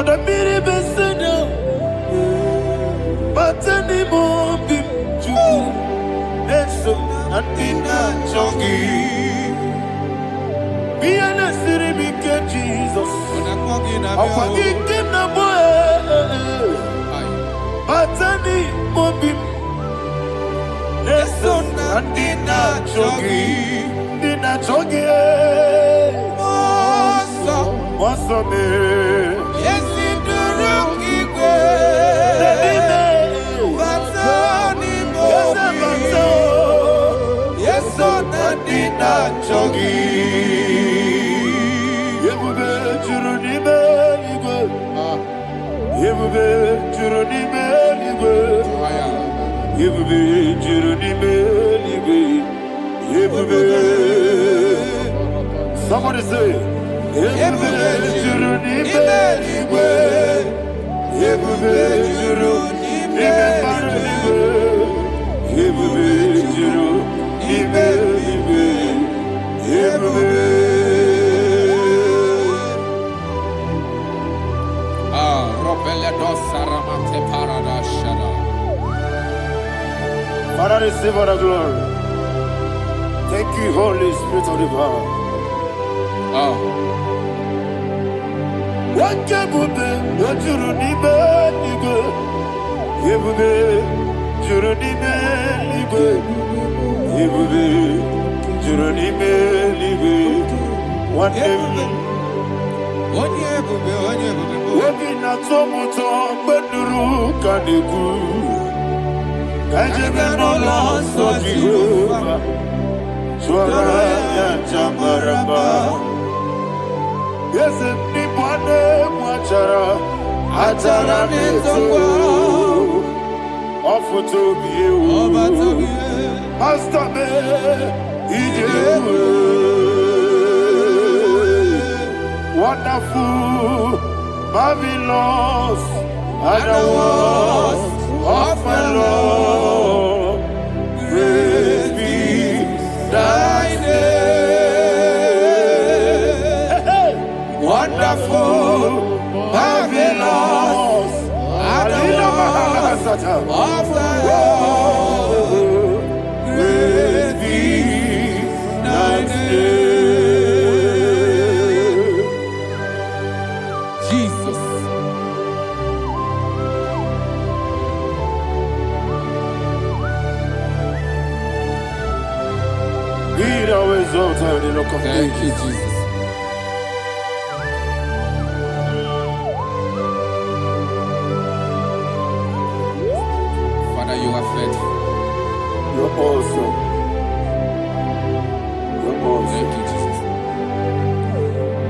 the mini beseno, but anymore be true. And so, Natina Chongi. Be an city, became Jesus. I'm forgetting the boy. Batani Mobim Neson Nina Chogi Nina Chogi Mosso me Yesi Duruki Batani Mobim Yeson Nina Chogi Yebube Juruni Beligwe Yebube Juruni Beligwe Yebube Juruni Beligwe Yebube Somebody say Yebube Juruni Beligwe Yebube Juruni Beligwe Yebube Juruni Beligwe Yebube Father, receive all the glory. Thank you, Holy Spirit of the power. What can you do? What you need, you Yebube, Juruni Belibe, Yebube, Juruni Belibe. What Wabina Tomoto, Beduru, Kadiku. Kajabano Lasso Jehovah, Swara Chamaraba. Yes, Nipane Machara, Atara Neto, offer to be you, Master Me, wonderful, marvelous, and the was of my Lord, great be thy name. Wonderful, marvelous, and the was of my Lord, great be thy name. Jesus. Be always out of the look of Thank you, Jesus. Father, you are faithful. You're awesome. You're awesome. Thank you, Jesus.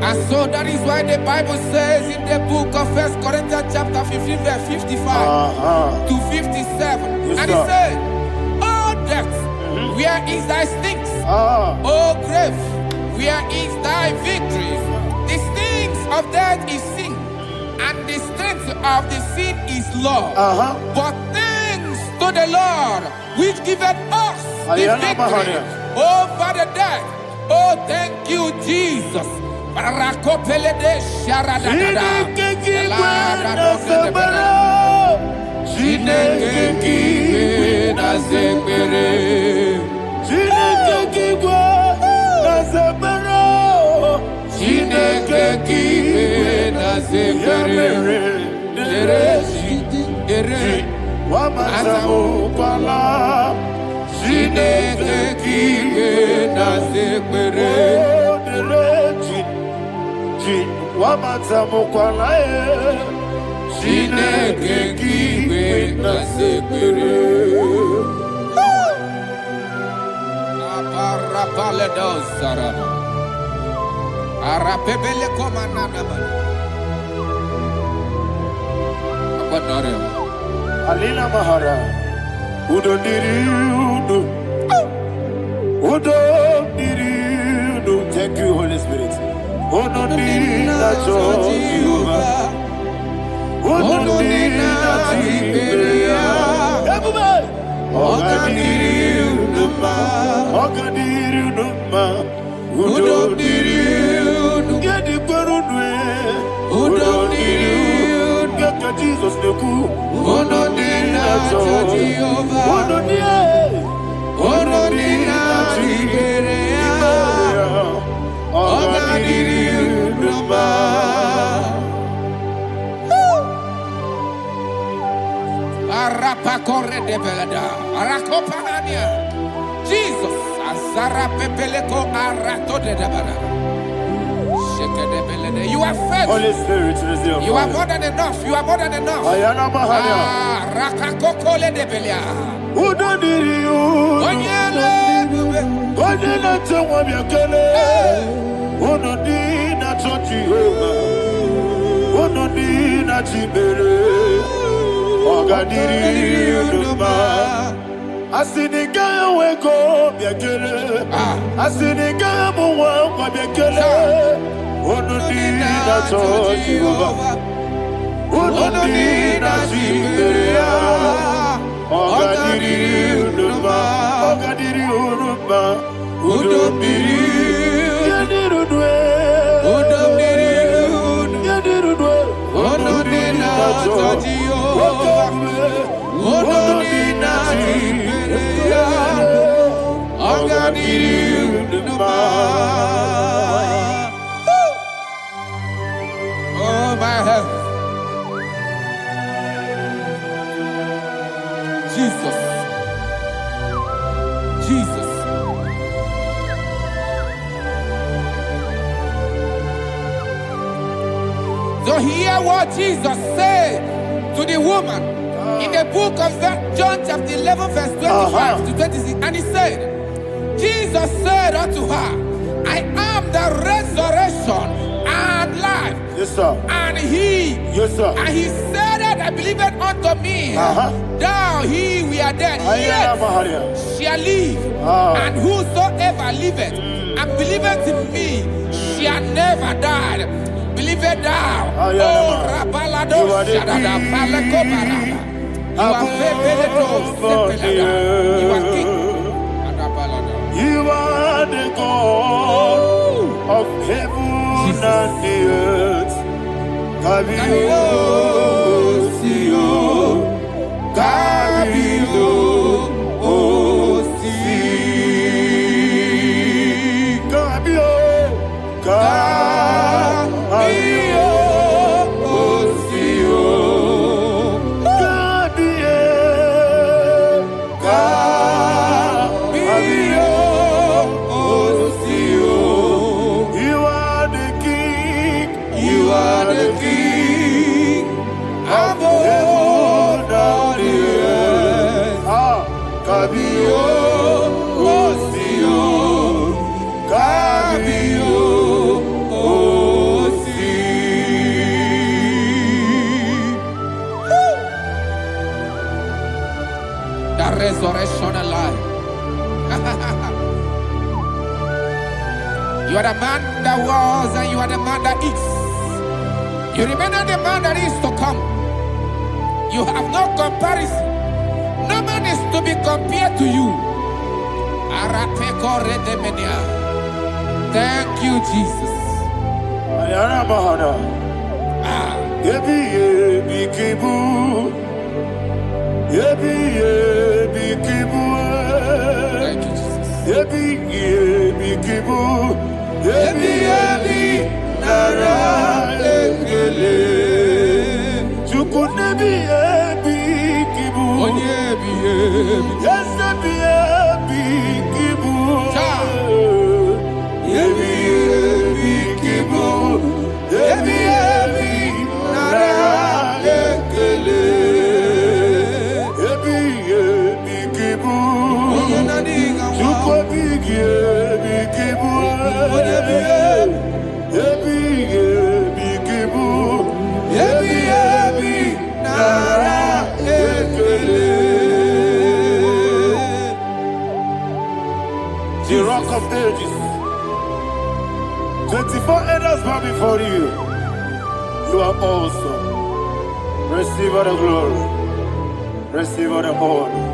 And so that is why the Bible says in the book of 1 Corinthians chapter 15 verse 55 to 57. Yes, and it sir. said, oh, Where is thy stings? O grave, where is thy victory? The stings of death is sin, and the strength of the sin is law. But thanks to the Lord, which giveth us the victory over the death. Oh, thank you, Jesus. Rakopelede sharadadada. Chineke kiwe na zekere. Chineke kiwe na zekere. Chineke kiwe na zekere. Ere wamazamu kwala. Chineke kiwe na zekere. Wamazamu kwala. Chineke kiwe na zekere. Aparapale dosarama. Arapebele komanana bana. Abanare. Alina Mahara. Udo diri udo. Udo diri udo. Thank you, Holy Spirit. Udo diri na Jehovah. Udo diri na Jehovah. Everybody. Ogadiri uduma. Ogadiri uduma. Udo diri udo. Gedi kwerudwe. Udo diri udo. Geka Jesus neku. Udo diri na Jehovah. Udo diri. Udo diri na Jehovah. Ogadiri uduma. Arapa corre de belada. Arakopa hania. Jesus. Azara pepeleko arato de dabara. Sheke de belede. You are faithful. Holy Spirit, receive. You are more than enough. You are more than enough. Ayana Mahania. Rakakokole de belia. Udo diri udo. Onyele. Onyele tewa miakele. Udo diri na Jehovah. Udo diri na Jibere. Ogadiri uduma. Asiniga weko biakele. Asiniga muwa kwa biakele. Unudi na Jehovah. Unudi na Jiberia. Ogadiri uduma. Ogadiri uduma. Udumiri. Yadirudwe. Udumiri. Yadirudwe. Unudi na Jehovah. Unudi na Jiberia. Ogadiri uduma. Oh my heaven. Jesus. Jesus. So hear what Jesus said to the woman in the book of John chapter 11 verse 25 to 26. And he said, Jesus said unto her, I am the resurrection and life. Yes, sir. And he, Yes, sir. and he said that I believed unto me, thou he we are dead, Ayana Mahania. yet shall live. And whosoever liveth and believeth in me shall never die. Believe it thou. Oh, Rabalado, Shadada, Palakobara. You are You are king. You are the God of heaven and the earth. Kabio, Sio, Kabio, Si, Kabio, Kabio, Sio, Kabio, Kabio, Sio. You are the king. You are the king of heaven and the earth. Kabio, Sio, Kabio, Si. The resurrection alive. You are the man that was and you are the man that is. You remember the man that is to come. You have no comparison. No man is to be compared to you. Thank you, Jesus. Thank you, The Rock of Ages. 24 elders bow before you. You are awesome. Receive all the glory. Receive all the honor.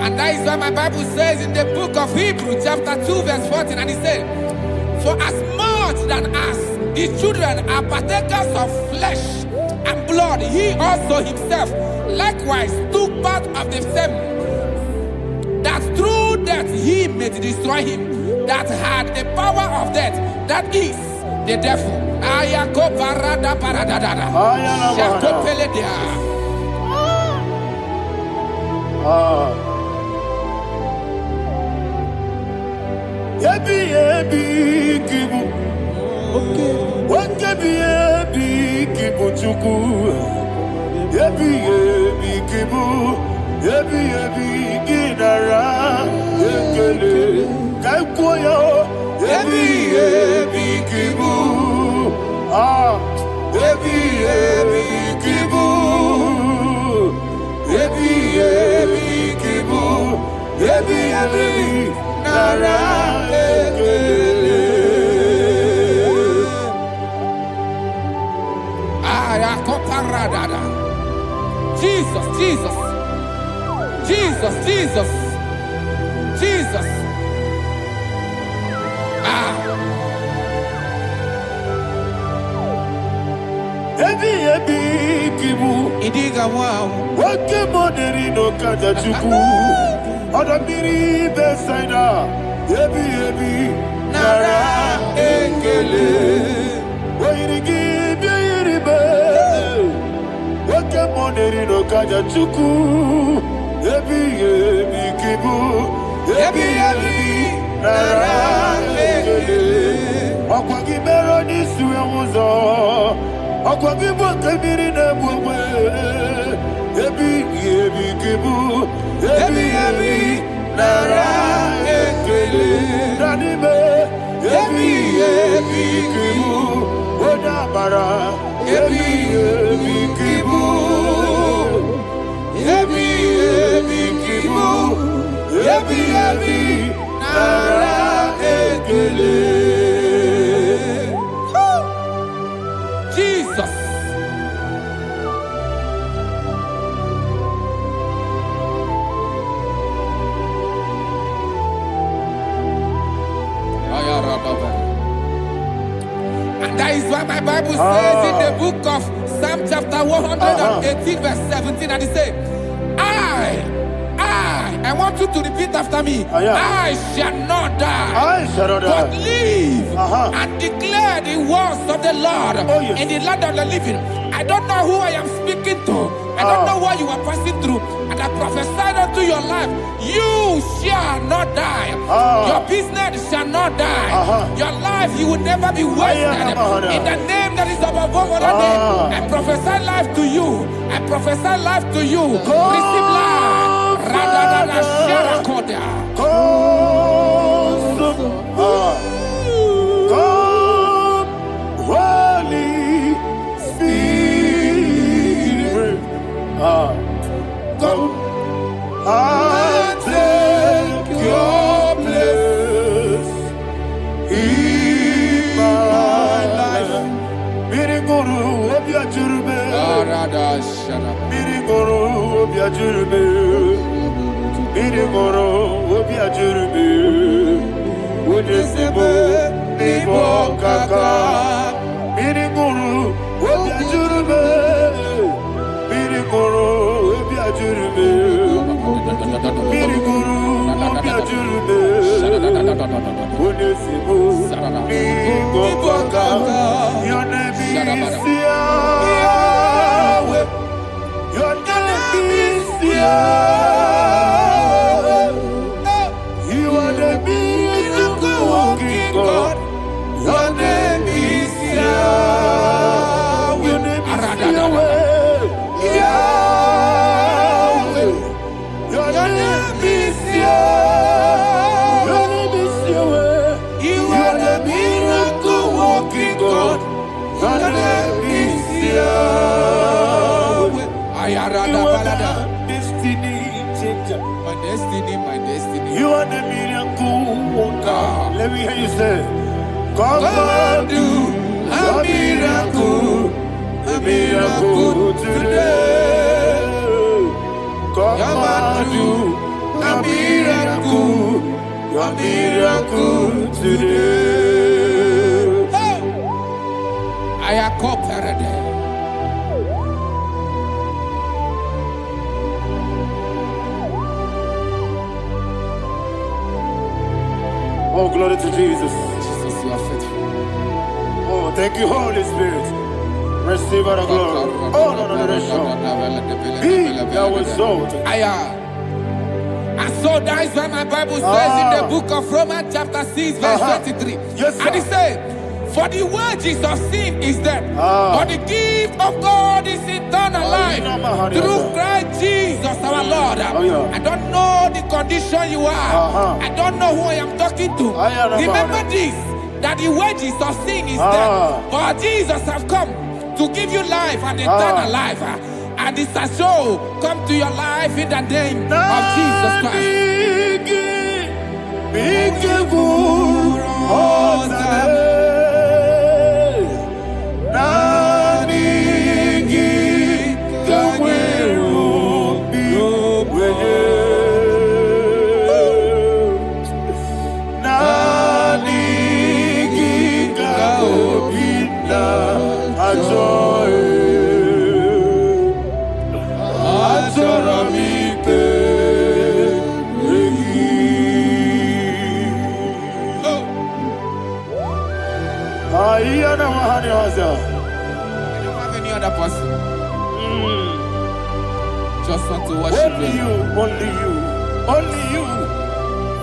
And that is why my Bible says in the book of Hebrews chapter 2 verse 14, and it says, for as much than as the children are partakers of flesh and blood, he also himself likewise took part of the same, that through death he may destroy him that had the power of death, that is the devil. Jesus, Jesus, Jesus, Jesus, Jesus. Idiga wow. Wake money no kaja chuku. Odamiri besaida. Ebi nara ekele. Wairigi biiribe. Wake money no kaja chuku. Ebi kibu. Ebi nara ekele. Akwagi bero ni suwe muzo. Akwagi bwakabiri na bwwe. Ebi kibu. Ebi nara ekele. Danime. Ebi kibu. Odabara. Ebi kibu. Ebi kibu. Ebi nara ekele. Jesus. And that is why my Bible says in the book of Psalm chapter 118 verse 17, and it says, I want you to repeat after me. I shall not die, but live and declare the words of the Lord in the land of the living. I don't know who I am speaking to. I don't know what you are passing through. And I prophesied unto your life, you shall not die. Your business shall not die. Your life, you will never be wasted. In the name that is above all other name, I prophesy life to you. I prophesy life to you. Receive life. Come, Holy Spirit. Come, I take Mirigoro obiajurube. Mirigoro obiajurube. Unesebo nibo kaka. Mirigoro obiajurube. Mirigoro obiajurube. Mirigoro obiajurube. Unesebo nibo kaka. Your name is Yahweh. Your name is Yahweh. You are the miracle working God. Your name is Yahweh. Your name is Yahweh. Yahweh. Your name is Yahweh. Your name is Yahweh. You are the miracle working God. Your name is Yahweh. Destiny changer. My destiny, my destiny. You are the miracle worker. Let me hear you say, come and do a miracle today. Come and do a miracle today. I am cooperative. Oh, glory to Jesus. Jesus, you are faithful. Oh, thank you, Holy Spirit. Receive our glory. Oh, no, Be thou exalted. And so that is why my Bible says in the book of Romans chapter 6 verse 23. Yes, sir. And it says, for the wages of sin is death, but the gift of God is eternal life through Christ Jesus our Lord. I don't know the condition you are. I don't know who I am talking to. Remember this, that the wages of sin is death, but Jesus has come to give you life and eternal life. And this has so come to your life in the name of Jesus Christ. I don't have any other person. Just want to worship only you, only you, only you.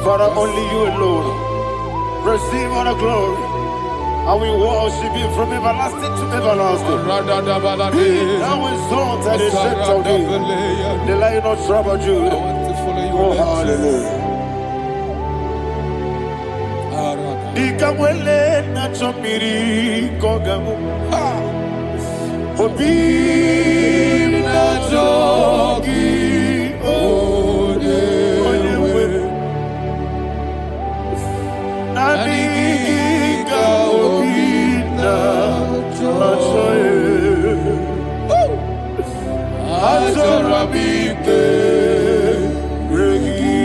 Father, only you alone. Receive all the glory. And we worship you from everlasting to everlasting. Be thou exalted and set of thee. The Lion of tribe of Judah. I want to follow you. Oh, hallelujah. Ikamwele na chomiri kogamu. Obi na jogi odewe. Naniga obi na joye. Azorabike regi.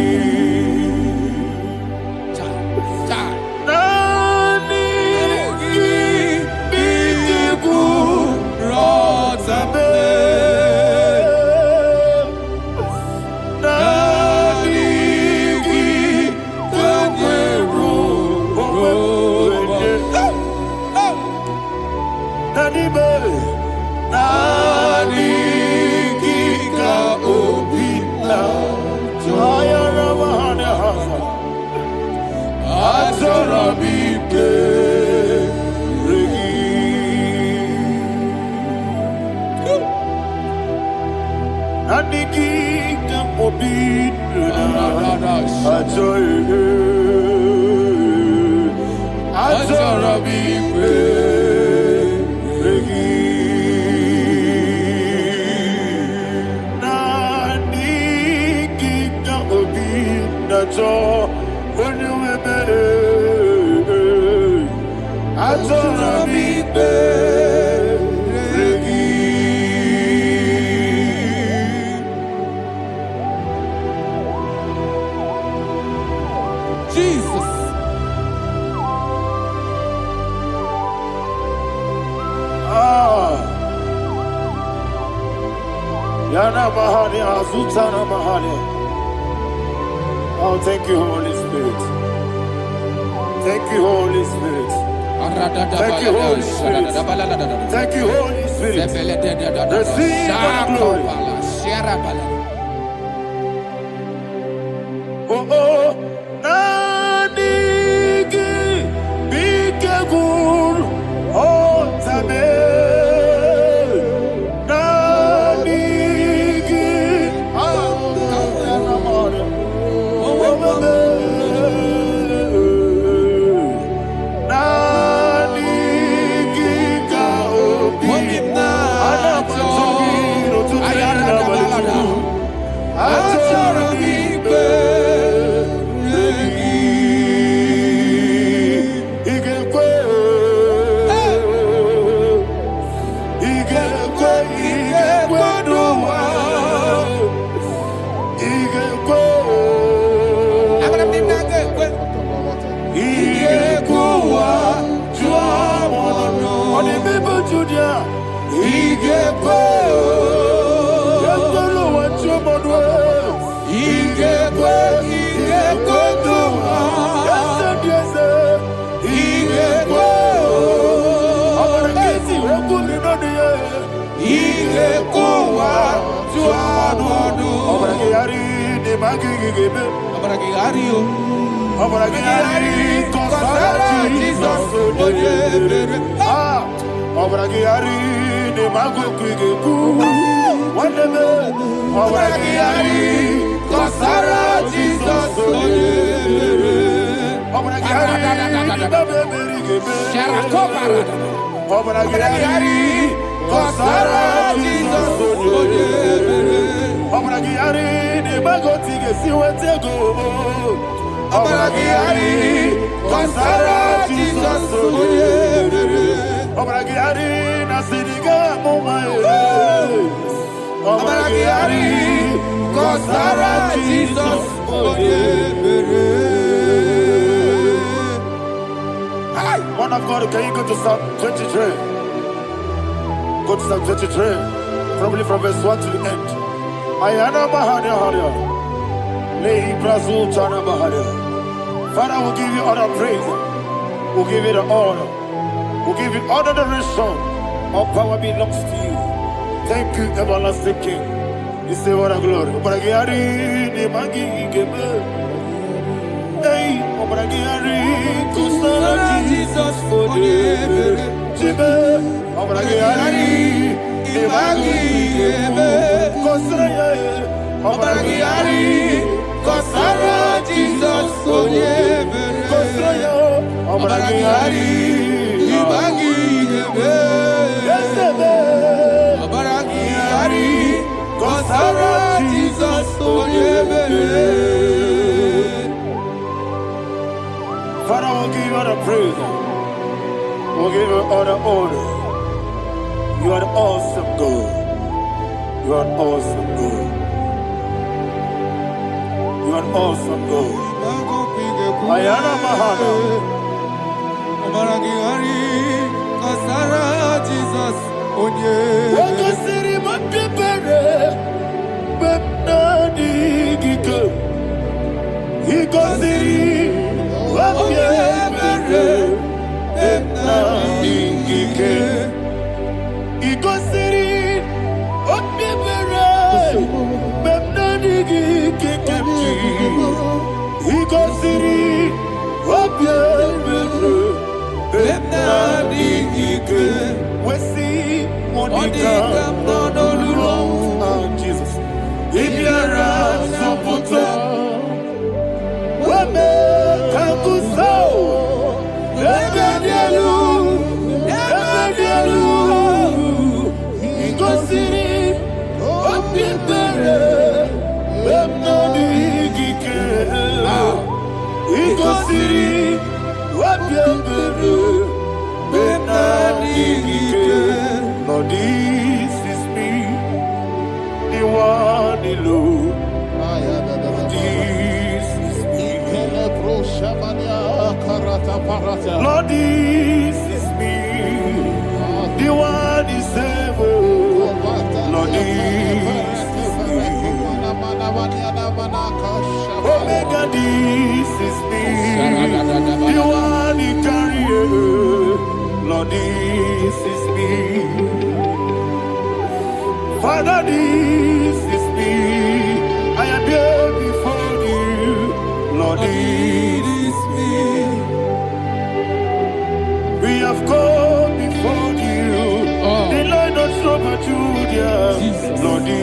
Oh, thank you, Holy Spirit. Thank you, Holy Spirit. Thank you, Holy Spirit. Thank you, Holy Spirit. Receive my glory. Oh, oh, Nanigi, Bigagul, oh, Tabe, Nanigi, Man of God, can you go to Psalm 23? Go to Psalm 23, probably from verse 1 to the end. Ayana Mahadia Hadia. Lay Brazil Chana Mahadia. Father, we'll give you all the praise. We'll give you the honor. We'll give you all the adoration. All power belongs to you. Thank you, everlasting King. You say what a glory. Hey, Jesus, Father, we'll give you all the praise. We'll give you all the honor. You are the awesome God. You are an awesome God. You are an awesome God. Ayana Mahana. Jesus. Wakasiri mapepere. Bepnadi gike. Ikasiri. Wapyepere. Bepnadi gike. Ikasiri. Wapyepere. Bepnadi gike. Ikasiri. Wapyepere. Bepnadi gike. Wesi Monica. Jesus. Ibiara Soputo. Wame Kakuso. Ebedielu. Ebedielu. Igosiri. Opipere. Bemnadi Gike. Igosiri. Opipere. Bemnadi Gike. Lord, this is me. The one alone. This is me. Lord, this is me. The one is able. Lord, this is me. Omega, this is me. You are the carrier, Lord, this is me. Father, this is me. I am here before you, Lord, this is me. We have come before you, the Lord of Super Judah, Lord, this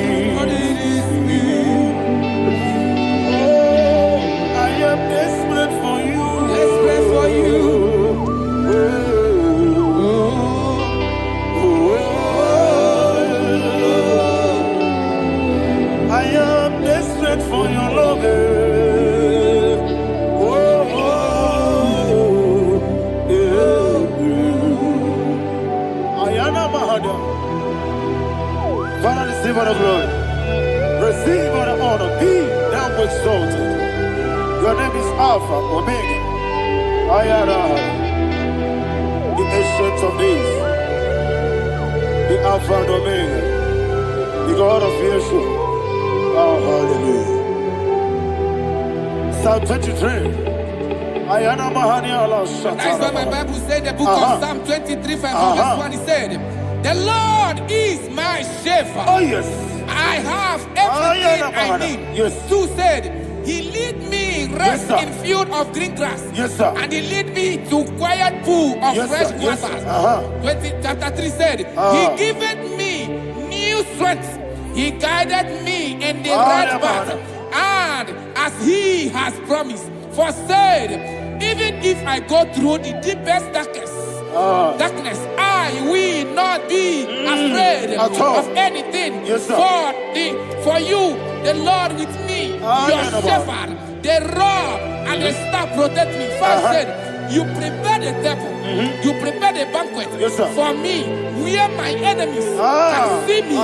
is me. Oh, I am desperate for you. Desperate for you. I am desperate for your love. Father, receive all the glory. Receive all the honor. Be thou exalted. Your name is Alpha, Omega. I am the ancient of days. The Alpha and Omega. The God of Yeshua. Oh, hallelujah. Psalm 23. That's why my Bible said, the book of Psalm 23, verse 1, it said, the Lord is my shepherd. Oh, yes. I have everything I need. Yes. 2 said, he lead me rest in field of green grass. Yes, sir. And he lead me to quiet pool of fresh waters. Chapter 3 said, he giveth me new strength. He guided me in the right path. And as he has promised, for said, even if I go through the deepest darkness, I will not be afraid of anything. Yes, sir. For you, the Lord with me, your shepherd, the rod and the staff protect me. First said, you prepare the table, you prepare the banquet for me, where my enemies can see me.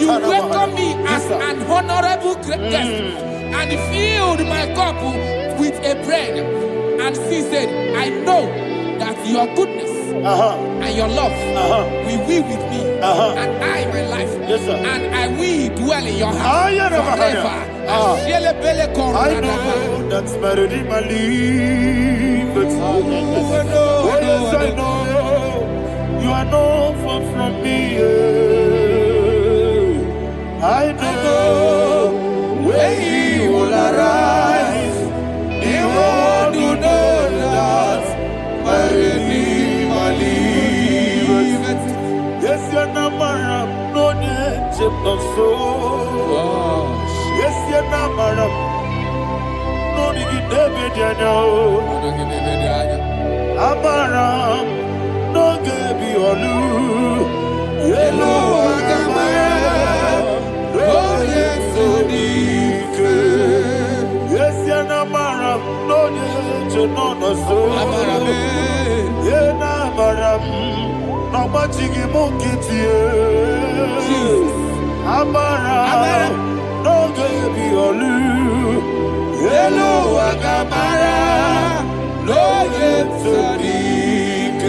You welcome me as an honorable guest, and filled my cup with a bread. And she said, I know that your goodness and your love will be with me, and I, my life, and I will dwell in your house forever. I know that's better than my life. Oh, yes, I know you are not far from me. I know when he will arise, he will do that my Redeemer liveth. Yes, you're not married, no need of soul. Yes, you're not married, no need David, you know. Amaram, no Gaby or Lou. Yellow, oh, yes, so deep. Yes, you're not married, no need to know the soul. You're not married, no much you get you. Amaram, no Gaby or Lou. Yellow, Agamara. No get so deep,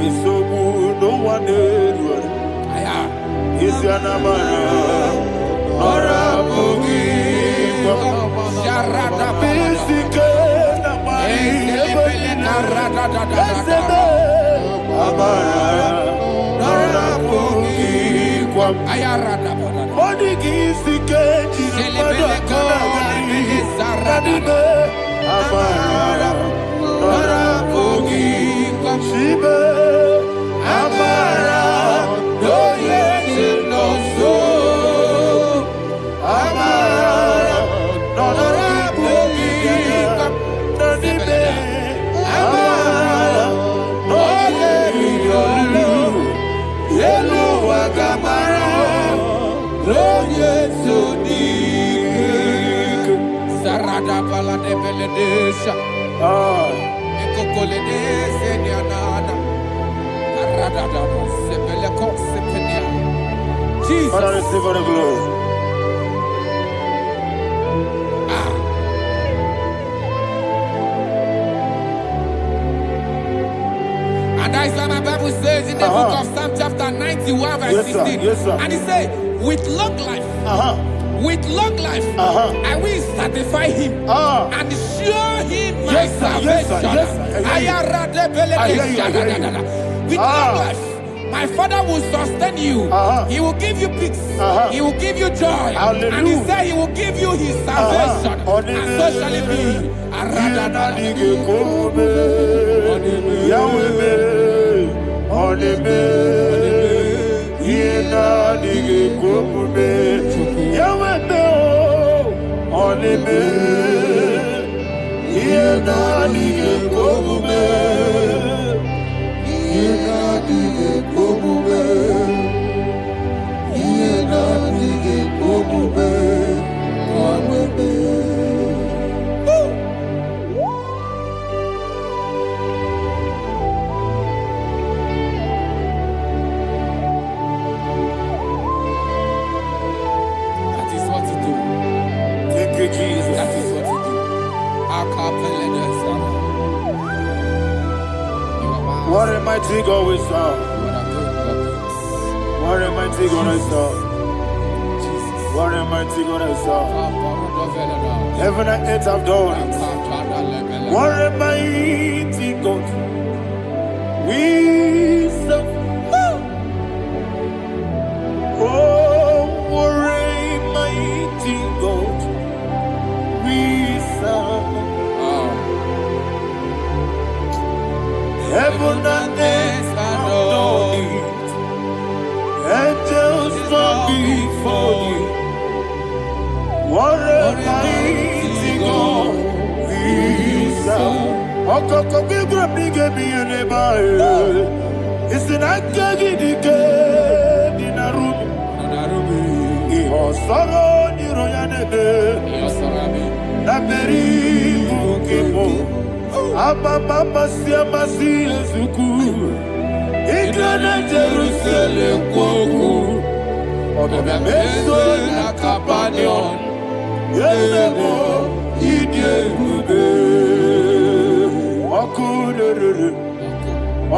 it's so good, no one did. Is your number? Or a boogie? Sharada basic, Father, receive all the glory. And that's why my Bible says in the book of Psalm chapter 91 verse 16. Yes, sir. And it says, with long life with long life, I will satisfy him and show him my salvation. With long life, my Father will sustain you. He will give you peace. He will give you joy. Hallelujah. And he said he will give you his salvation. And so shall it be. That is what to do. Thank you, Jesus. That is what to do. What a mighty God we serve. What a mighty God I serve. What a mighty God I serve. Heaven and earth have done it. What a mighty God we serve. Oh, what a mighty God we serve. Heaven and earth adore it. Angels bow before you. What a mighty God we serve. Okoko bigre bige bi eneba. It's an akagi dike dinarubi. Iho soro ni royanebe. Naberi bukimo. Ababa siamasi ezuku. Igrana Jerusalem kwoku. Odobe meso na kapanion. Yelebo idye kube.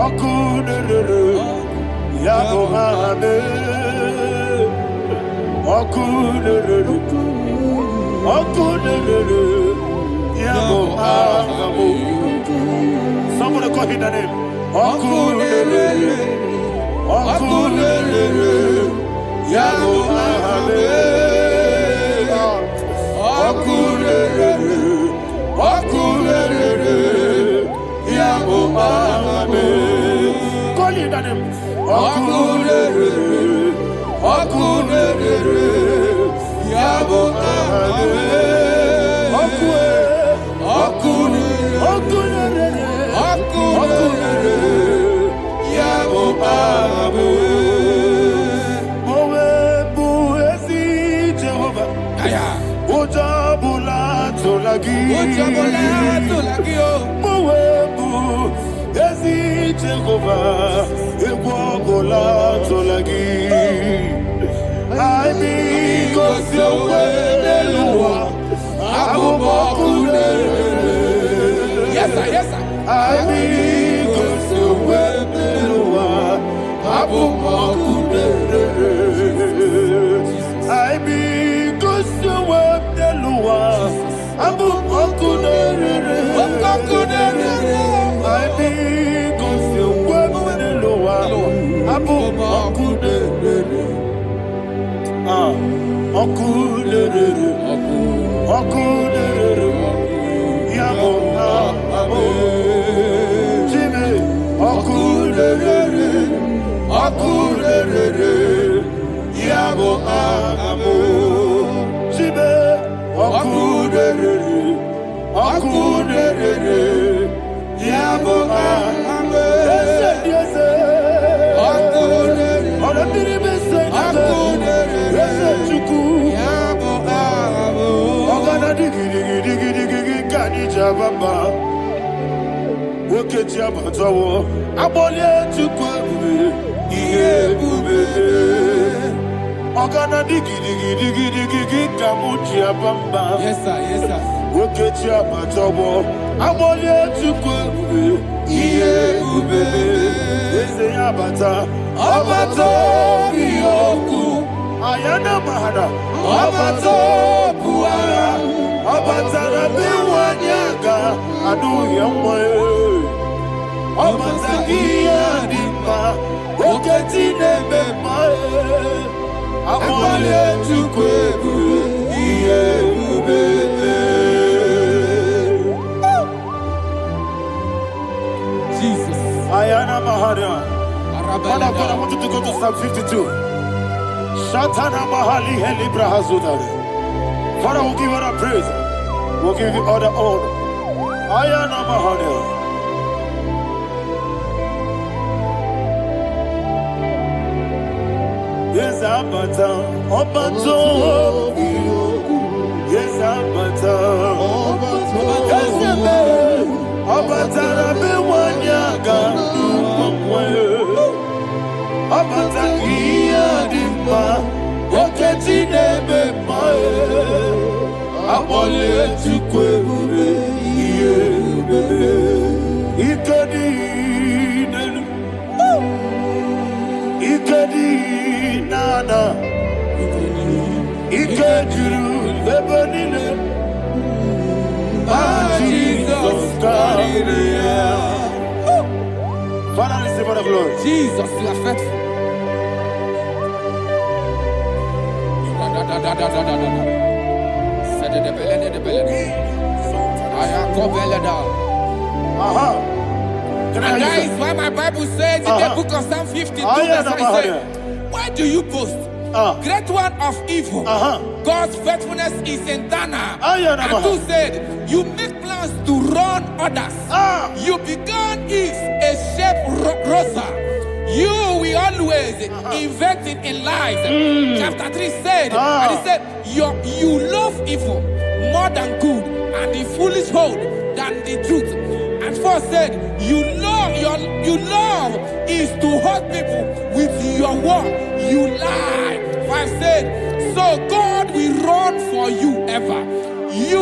Okunere. Yabo hame. Okunere. Yabo hame. Somebody call him the name. Okunere. Yabo hame. Okunere. Yabo hame. Call him the name. Okunere. Yabo hame. Yes, sir. Yes, sir. Ayana Mahada, Abato Puara, Abatara Biwanyaga, Adu Yamwe, Abatagia Dimba, Oketine Bemae, Amale Tukwebu, Jesus. Ayana Mahada. Father, I want you to go to Psalm 52. Shatana Mahali Helibra Hazudare. Father, we'll give you all the praise. We'll give you all the honor. Ayana Mahada. Yes, Abata. Obato. Yes, Abata. Yes, Abata. Rabe Wanyaga. Abata iya dimba, oketine bemae, abole tukwe bube, iye bube, ikadi nana, ikadiru lebanile, Jesus God. Father, receive all the glory. Jesus, you are faithful. And that is why my Bible says in the book of Psalm 52, verse 5, why do you boast? Great one of evil. God's faithfulness is eternal. And who said, you make plans to run others. You began is a shape rosa. You will always inventing in lies. Chapter 3 said, and he said, you love evil more than good, and the foolish hold than the truth. And 4 said, you love is to hurt people with your word. You lie. 5 said, so God will run for you ever. He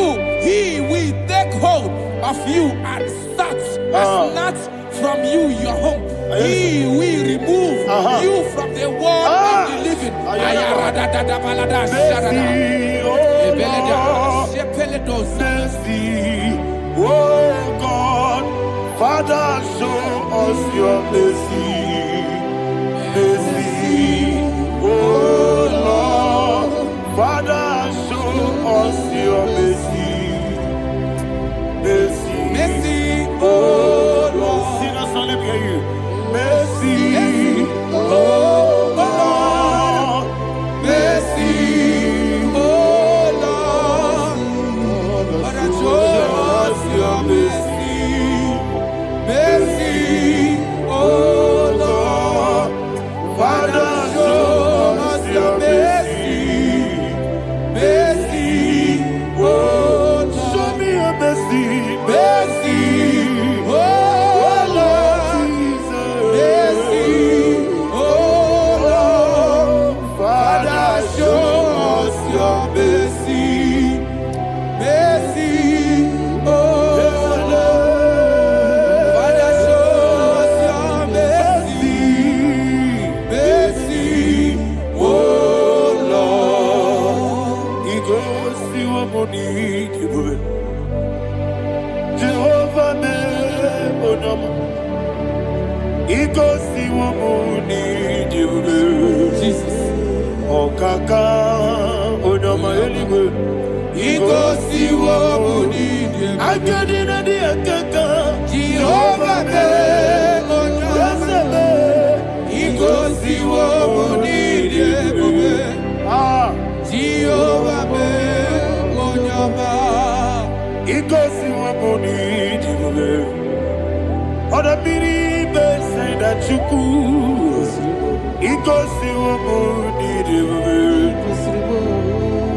will take hold of you and snatch from you your home. He will remove you from the world of the living. Oh God, Father, show us your mercy. Mercy, oh Lord, Father, show us your mercy. Mercy, Mercy, oh Lord, sing us only hear you. Mercy, oh Lord, mercy, oh Lord, Father, show us your mercy. Mercy, oh Lord, Father, show us your mercy. Mercy, oh Lord, show me your mercy. mercy, oh Lord, mercy, oh Lord, Father, show us your mercy. Mercy, oh Lord, Father, show us your mercy. Mercy, oh Lord. He goes to a money. Jehovah me onama. He goes to a money. Jesus. Okaka onama eligwe. He goes to what we need. Agadina di akaka. Jehovah me onama. He goes to what we need. Jehovah me onama. He goes to a money. Oda biri be say that you could. He goes to a money.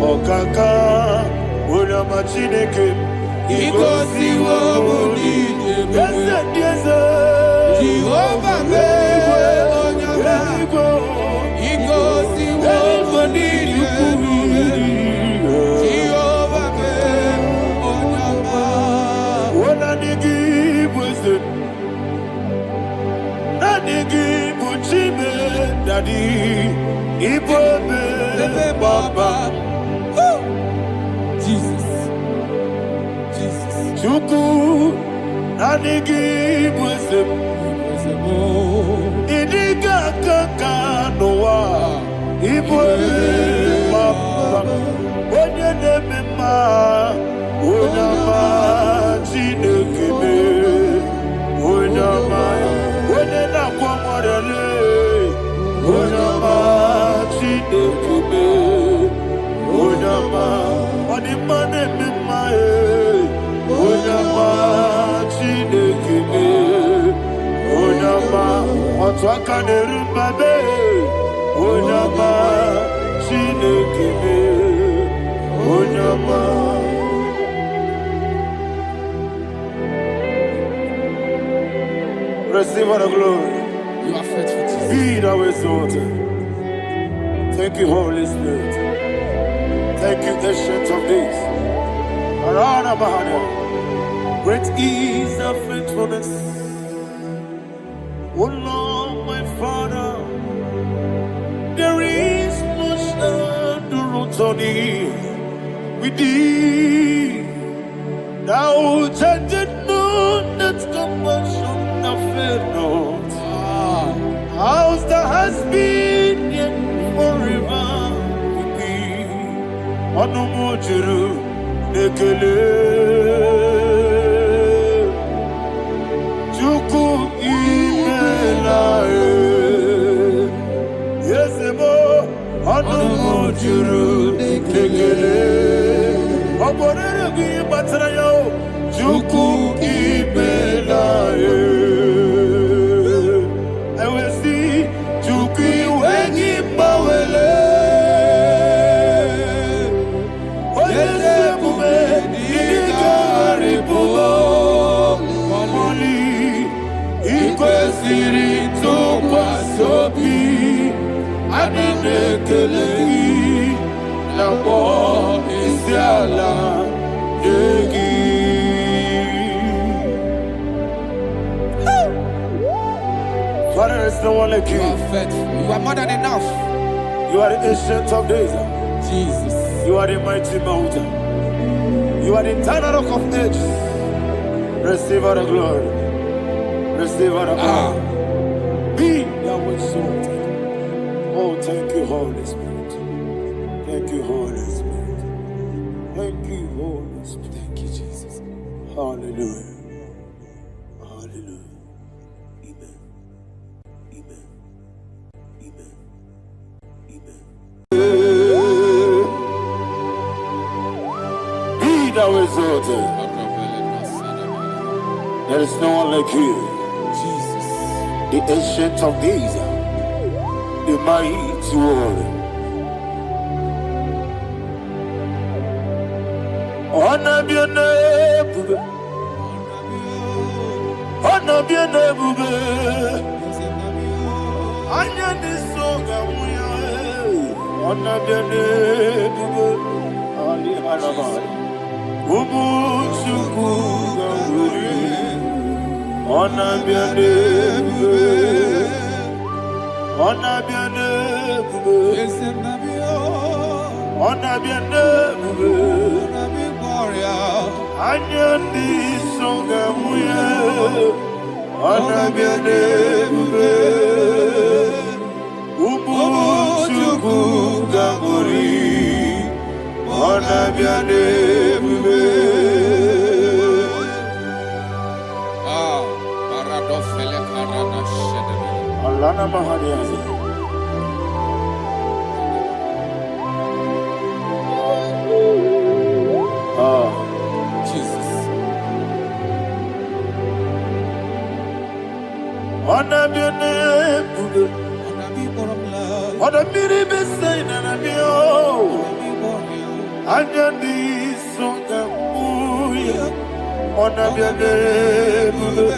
Okaka onama chineke. He goes to what we need. Yes, Jehovah me onama. He goes to what we need. Jehovah me onama. What I give was it? Daddy, Ibobe, Jesus. Jesus. Chuku nanigi bwesem idiga kaka noa ibwe mama onye nemema onyama chinekeme onyama onye nakwamorele onyama chinekeme onyama odimane mema onyama chinekeme onyama otwaka nerumbabe onyama chinekeme onyama. Receive all the glory. You are faithful, Jesus. Be thou exalted. Thank you, Holy Spirit. Thank you, Ancient of Days. Arana Bahana. Great is thy faithfulness. O Lord, my Father, there is much endurance on thee. With thee, thou changest not that compassion of faith not. House that has been yet forever with thee. Onomojuru nekele. Chuku imelae. Yesemo onomojuru nekele. Oborere bi batarayo. Chuku imelae. Father, there's no one like you. You are faithful. You are more than enough. You are the ancient of days. Jesus. You are the mighty mountain. You are the eternal rock of ages. Receive all the glory. Receive all the honor. Be thou exalted. Oh, thank you, Holy Spirit. Thank you, Holy Spirit. Thank you, Holy Spirit. Thank you, Jesus. Hallelujah. Hallelujah. Amen. Amen. Amen. Amen. Be thou exalted. There is no one like you. Jesus. The ancient of days, the mighty warrior. Honor be your name, honor be your name, honor the song of honor be your name, Ali Alabari, Ubu Chukuga, honor be your name, honor be your name, honor be your name. Anyandi songa muye, anabiane bube, umuchuku gangori, anabiane bube. Paradofele karana shedemi. Alana mahadiyazi. Jesus. Anabiane bube, anabiri besai nanabio, anyandi songa muye, anabiane bube,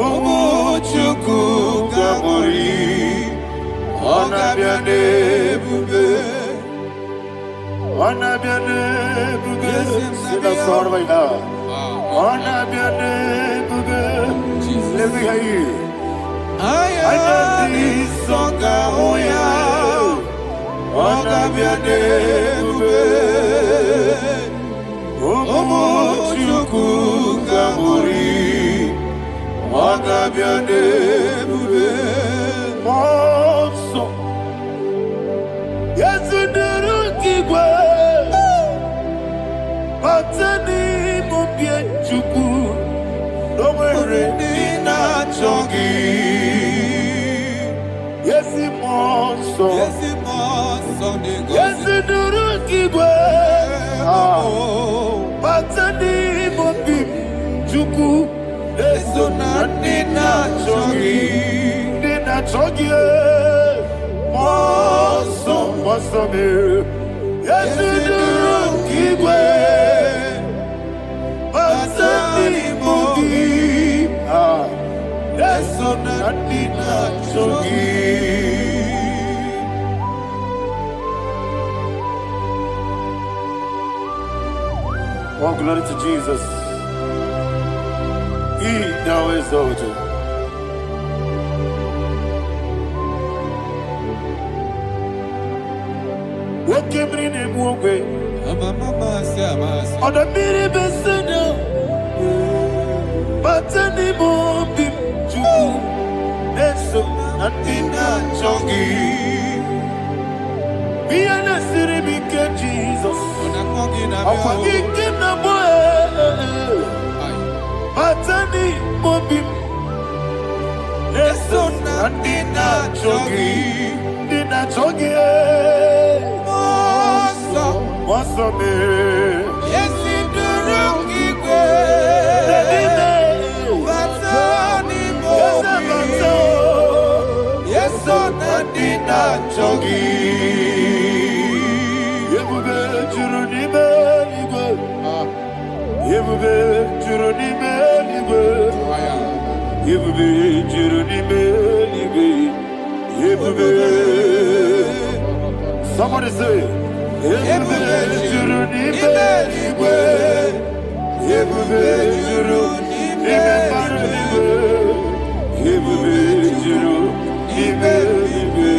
umuchuku gabori, anabiane bube, anabiane bube, sila sorvaina, anabiane bube. Let me hear you. I am the song of Ogabiane bube Omochuku Gamuri Ogabiane bube Monso Yasunduru Kigwe Matani Mubie Chuku Nomere Nina Chongi Yesi Monso Yasunduru Kigwe Matani Mubie Chuku Esona Nina Chongi Nina Chongi Monso me Yasunduru Kigwe Matani Mubie Esona Nina Chongi. All glory to Jesus. He now exalted. What came in him away? On the mini besino, but any more bim to Neso Natina Chongi. Be an city became Jesus. I'm forgetting the boy. But any more bim Neso Natina Chongi. Nina Chongi. What's up, man? Yes, in the room, Yes, so Nadina Chogi. Yebube Juruni Beligo. Yebube Juruni Beligo. Yebube Juruni Beligo. Yebube. Somebody say. Yebube Juruni Beligo. Yebube Juruni Beligo. Yebube Juruni Beligo.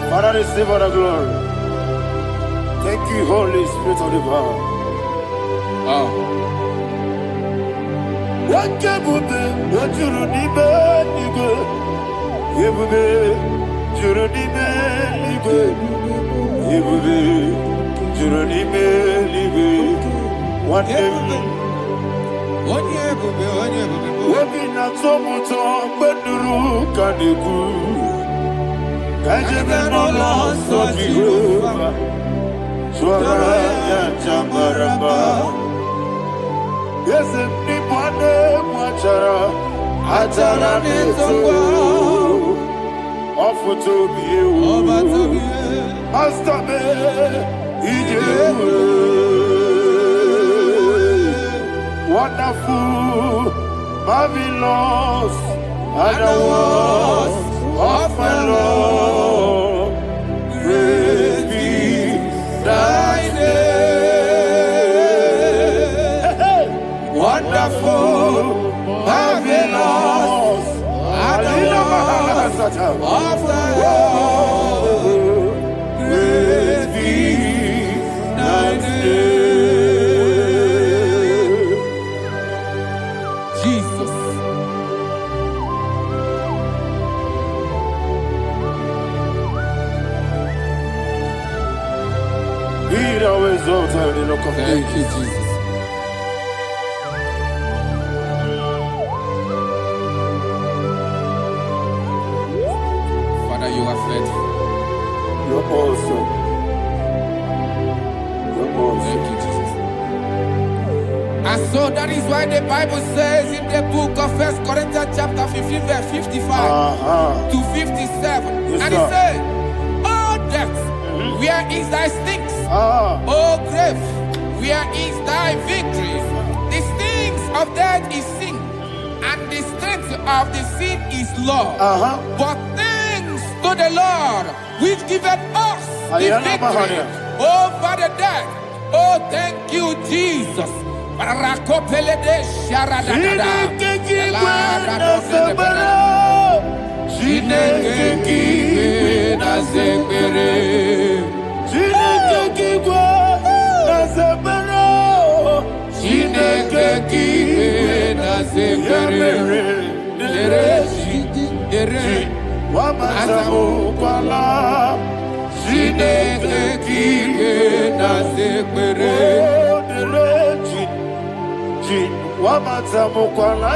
Father, receive all the glory. Thank you, Holy Spirit of the power. What can you do? What you need, Yebube, Juruni Beligo. Yebube, Juruni Beligo. One day, Wabina Tomoto, Beduru Kaniku. Kajabano lost of Jehovah. Swaraya Jamaraba. Yes, if Nipane Machara, Atara Neto. Offer to be you. Master me, wonderful, marvelous, and the was of my Lord. Praise be thy name. Wonderful, marvelous, and the was of thy Lord. Praise be thy name. Jesus. Be thou exalted in the rock of Thank you, ages. Jesus. Father, you are faithful. You're awesome. You're awesome. Thank you, Jesus. And so that is why the Bible says in the book of 1 Corinthians chapter 15, verse 55 to 57. Yes, And it sir. says, "Oh death, where is thy stings? Oh grave, where is thy victory? The stings of death is sin, and the strength of the sin is law. But thanks to the Lord, which giveth us the victory over the death Oh, thank you, Jesus. Rakopele de sharadada. Chineke kiwe na zekere. Chineke kiwe na zekere. Chineke kiwe na zekere. Dere wamazamu kwala. Chineke kiwe na zekere. Wamazamu kwala.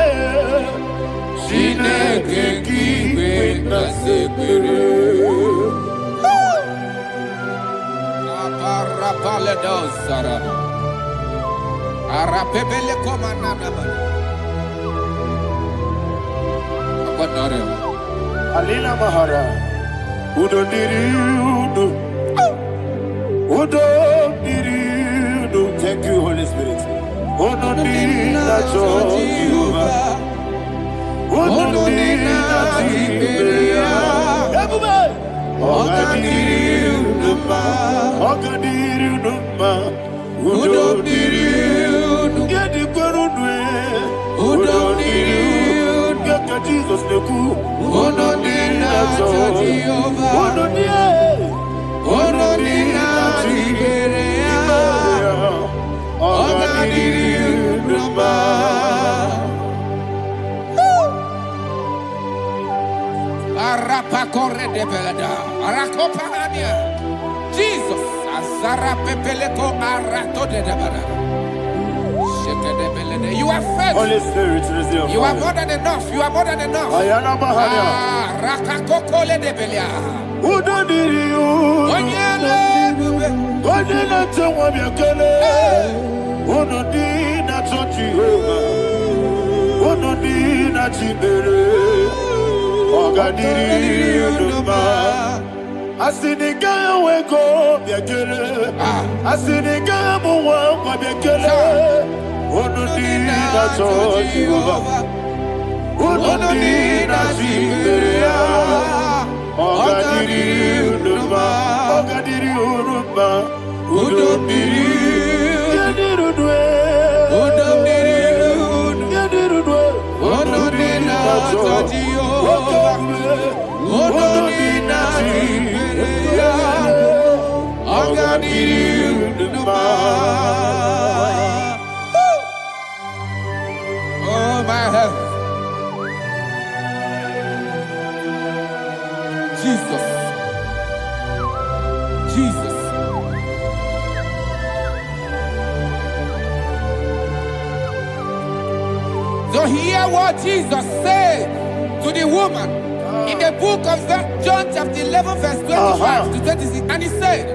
Chineke kiwe na zekere. Aparapale dosarama. Arapebele komanana bana. Akonare. Alina Mahara. Udo diriudo. Udo diriudo. Thank you, Holy Spirit. Udo diriudo. Udo diriudo. Ogadiriudo. Udo diriudo. Gedi kwerudwe. Udo diriudo. Geka Jesus neku. Udo diriudo. Udo diriudo. Udo diriudo. Ogadiriudo. Arapa corre de belada. Arakopa ania. Jesus. Azara pepeleko arato de debada. You are faithful. Holy Spirit, receive. You are more than enough. You are more than enough. Ayana Mahara. Rakakokole de belia. Udo diriudo. Onyele. Onyele tewa miakele. Udo dina Jehovah. Udo dina Chibere. Ogadiriudo. Asinika weko miakele. Asinika muwa miakele. Udo dina Jehovah. Udo dina Chibere. Ogadiriudo. Ogadiriudo. Udo diriudo. Udo diriudo. Udo dina Jehovah. Udo dina Chibere. Ogadiriudo. Oh, my heaven. Jesus. Jesus. So hear what Jesus said to the woman in the book of John chapter 11 verse 25 to 26. And he said,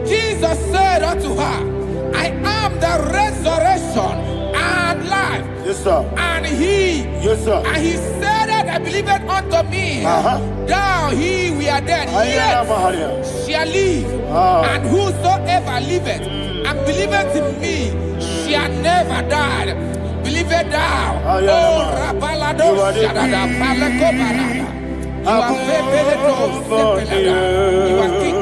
Jesus said unto her, I am the resurrection and life. Yes, sir. And he, Yes, sir. and he said that I believe it unto me. Thou he we are dead, Ayana yet Mahara. shall live. And whosoever liveth and believeth in me shall never die. Believe it thou. Ayana Oh, Mahara. Rabalado You are the Shadada, king. Paleko Barada. You are Febeledo, Sepelada. You are king.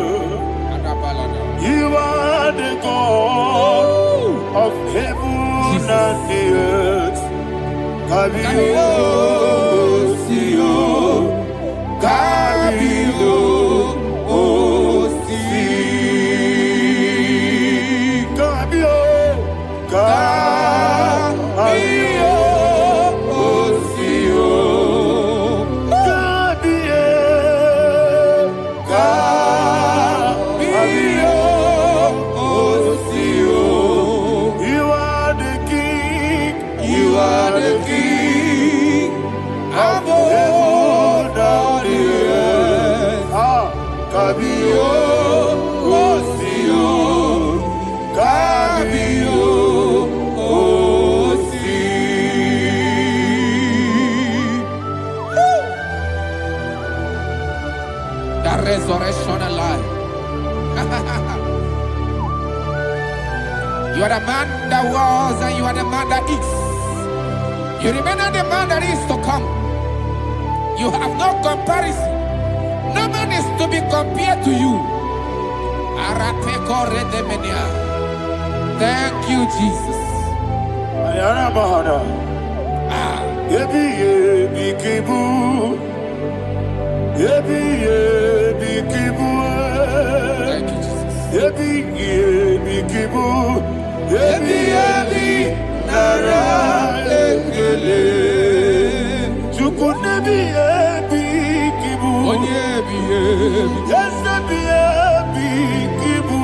Adabalada. You are the God of heaven and the earth. Kabio, Sio, Kabio, Osi, Kabio, Kabio, Osio, Kabio, Kabio, Osio. You are the king. You are the king. Above all the earth. Kabio, Osio, Kabio, Osi. The resurrection and life. You are the man that was and you are the man that is. You remember the man that is to come. You have no comparison. No man is to be compared to you. Arapeko redemenia. Thank you, Jesus. Ayana Mahana. Yebi yebi kibu. Yebi yebi kibu. Thank you, Jesus. Yebi yebi kibu. Yebi yebi nara ekele. Chuku nebi yebi kibu. Onyebi yebi. Yes nebi yebi kibu.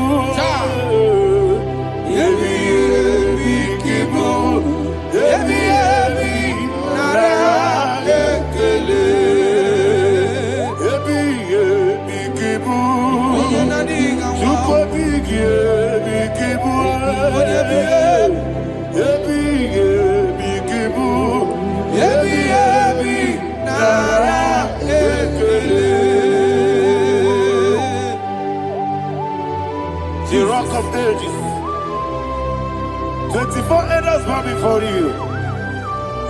Yebi yebi kibu. Yebi yebi nara ekele. Yebi yebi kibu. Chuku bigi yebi kibu. Yebi yebi kibu. Yebi yebi nara ekele. The rock of ages. 24 elders bow before you.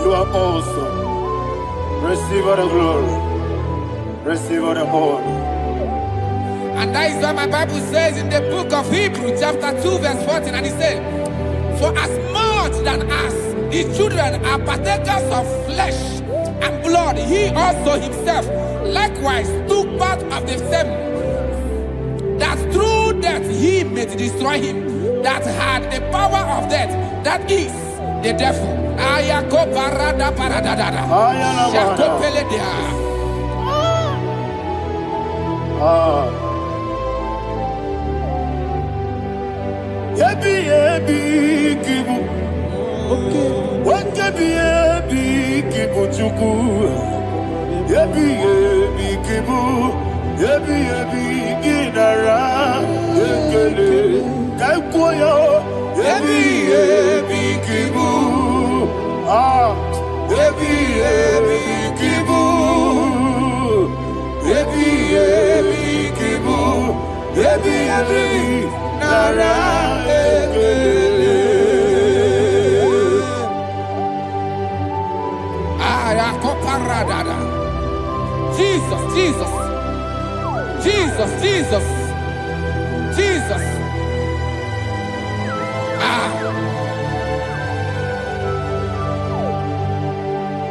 You are awesome. Receive all the glory. Receive all the honor. And that is what my Bible says in the book of Hebrews, chapter 2, verse 14. And it says, for as much than us, the children are partakers of flesh and blood, he also himself likewise took part of the same, that through death he may destroy him that had the power of death, that is the devil. Ayako barada paradadada. Shako peledea. Yebi yebi kibu. Yebi yebi kibu chuku. Yebi yebi kibu. Yebi yebi ginara ekele. Kaikoyo. Yebi yebi kibu. Yebi yebi kibu. Yebi yebi kibu. Yebi yebi nara ekele. Ayakoparadada. Jesus, Jesus, Jesus, Jesus, Jesus.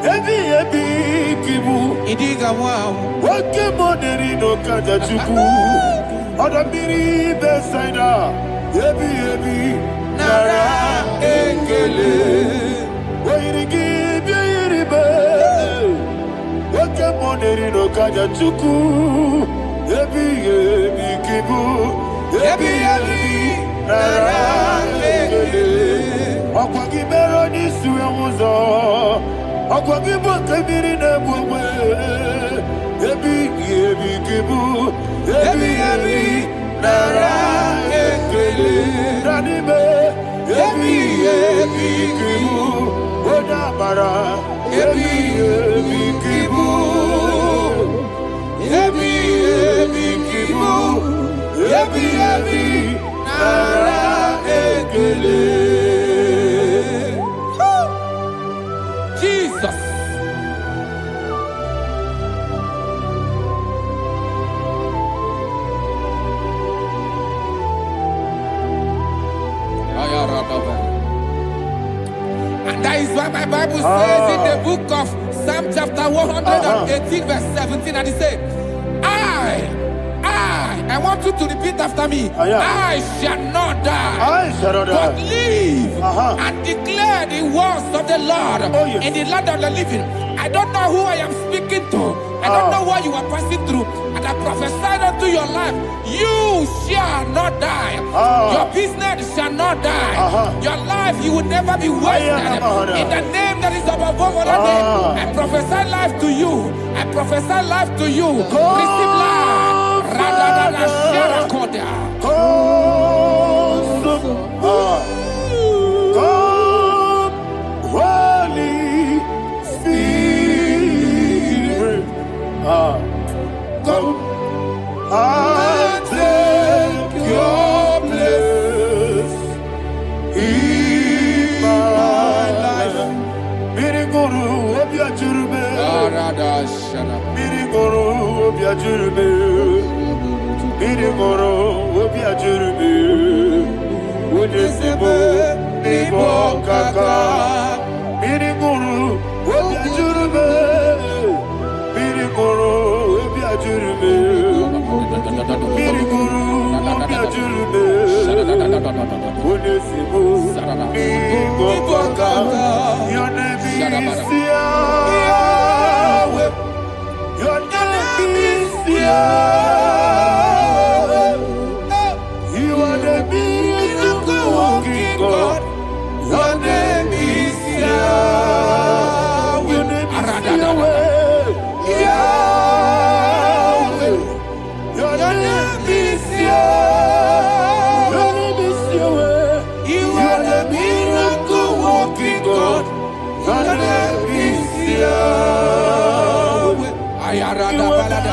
Yebi yebi kibu. Idiga wow. Wake money no kaja chuku. Odamiri besaida. Yebi yebi nara ekele. Wairigi biiribe. Wake money no kaja chuku. Yebi yebi kibu. Yebi yebi nara ekele. Akwagi bero ni suwe muzo. Akwagi bokabiri na bwe. Yebi yebi kibu. Yebi yebi nara ekele. Nanibe. Yebi yebi kibu. Odabara. Yebi yebi kibu. Yebi yebi kibu. Yebi yebi nara ekele. Jesus. And that is why my Bible says in the book of Psalm chapter 118 verse 17, and it says, I want you to repeat after me. I shall not die, but live and declare the words of the Lord in the land of the living. I don't know who I am speaking to. I don't know what you are passing through. And I prophesy unto your life, you shall not die. Your business shall not die. Your life, you will never be wasted. In the name that is above all other name, I prophesy life to you. I prophesy life to you. Receive life. Radadada Sharakoda. Holy Spirit, come and take your place in my life. Miriguru obiajurube, miriguru obiajurube, miriguru obiajurube, Unesimo, Nibo Kaka, Miriguru, Obiajurube, Miriguru, Obiajurube, Miriguru, Obiajurube, Unesimo, Nibo Kaka, your name is Yahweh, your name is Yahweh, you are the miracle working God. Your name is Yahweh. Your name is Yahweh. Your name is Yahweh. Your name is Yahweh. You are the miracle working God. Your name is Yahweh. You are the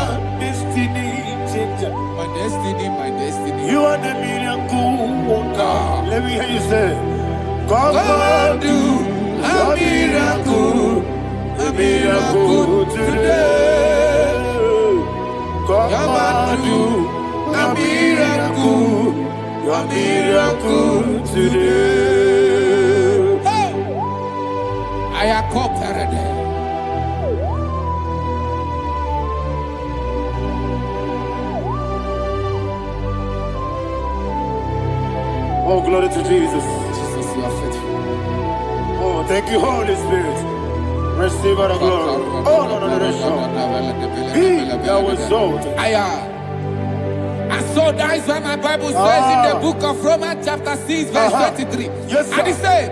destiny changer. My destiny, my destiny. You are the miracle worker. Let me hear you say, come and do a miracle today. Come and do a miracle today. I am cooperative. Oh, glory to Jesus. Jesus, you are faithful. Oh, thank you, Holy Spirit. Receive our glory. Oh, no, Be thou exalted. And so that is why my Bible says in the book of Romans chapter 6 verse 23. Yes, sir. And it says,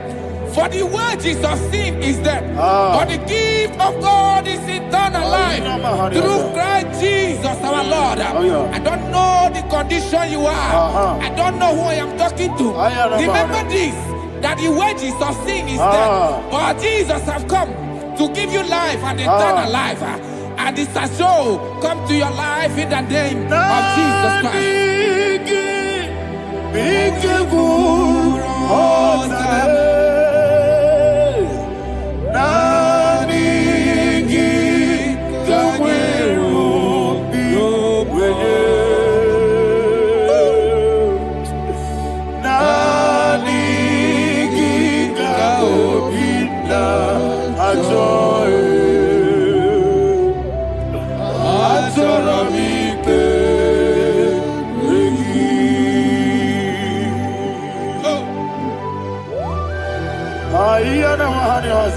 for the wages of sin is death, but the gift of God is eternal life through Christ Jesus our Lord. I don't know the condition you are. I don't know who I am talking to. Remember this, that the wages of sin is death, but Jesus have come to give you life and eternal life. And this has so come to your life in the name of Jesus Christ. I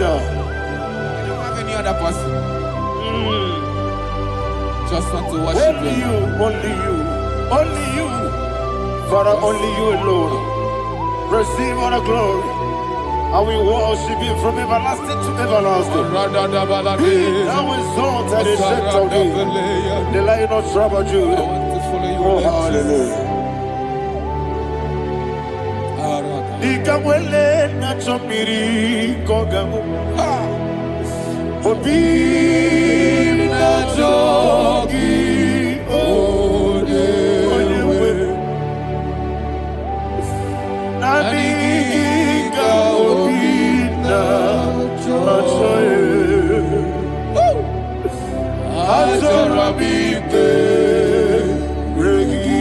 don't have any other person. Just want to worship only you, only you, only you. Father, only you alone. Receive all the glory. And we worship you from everlasting to everlasting. Be thou exalted, the Ancient of Days, the Lion of tribe of Judah. Oh, hallelujah. Ikamwele na chomiri kogamu. Obi na jogi onewe. Naniga obi na joye. Azorabite regi.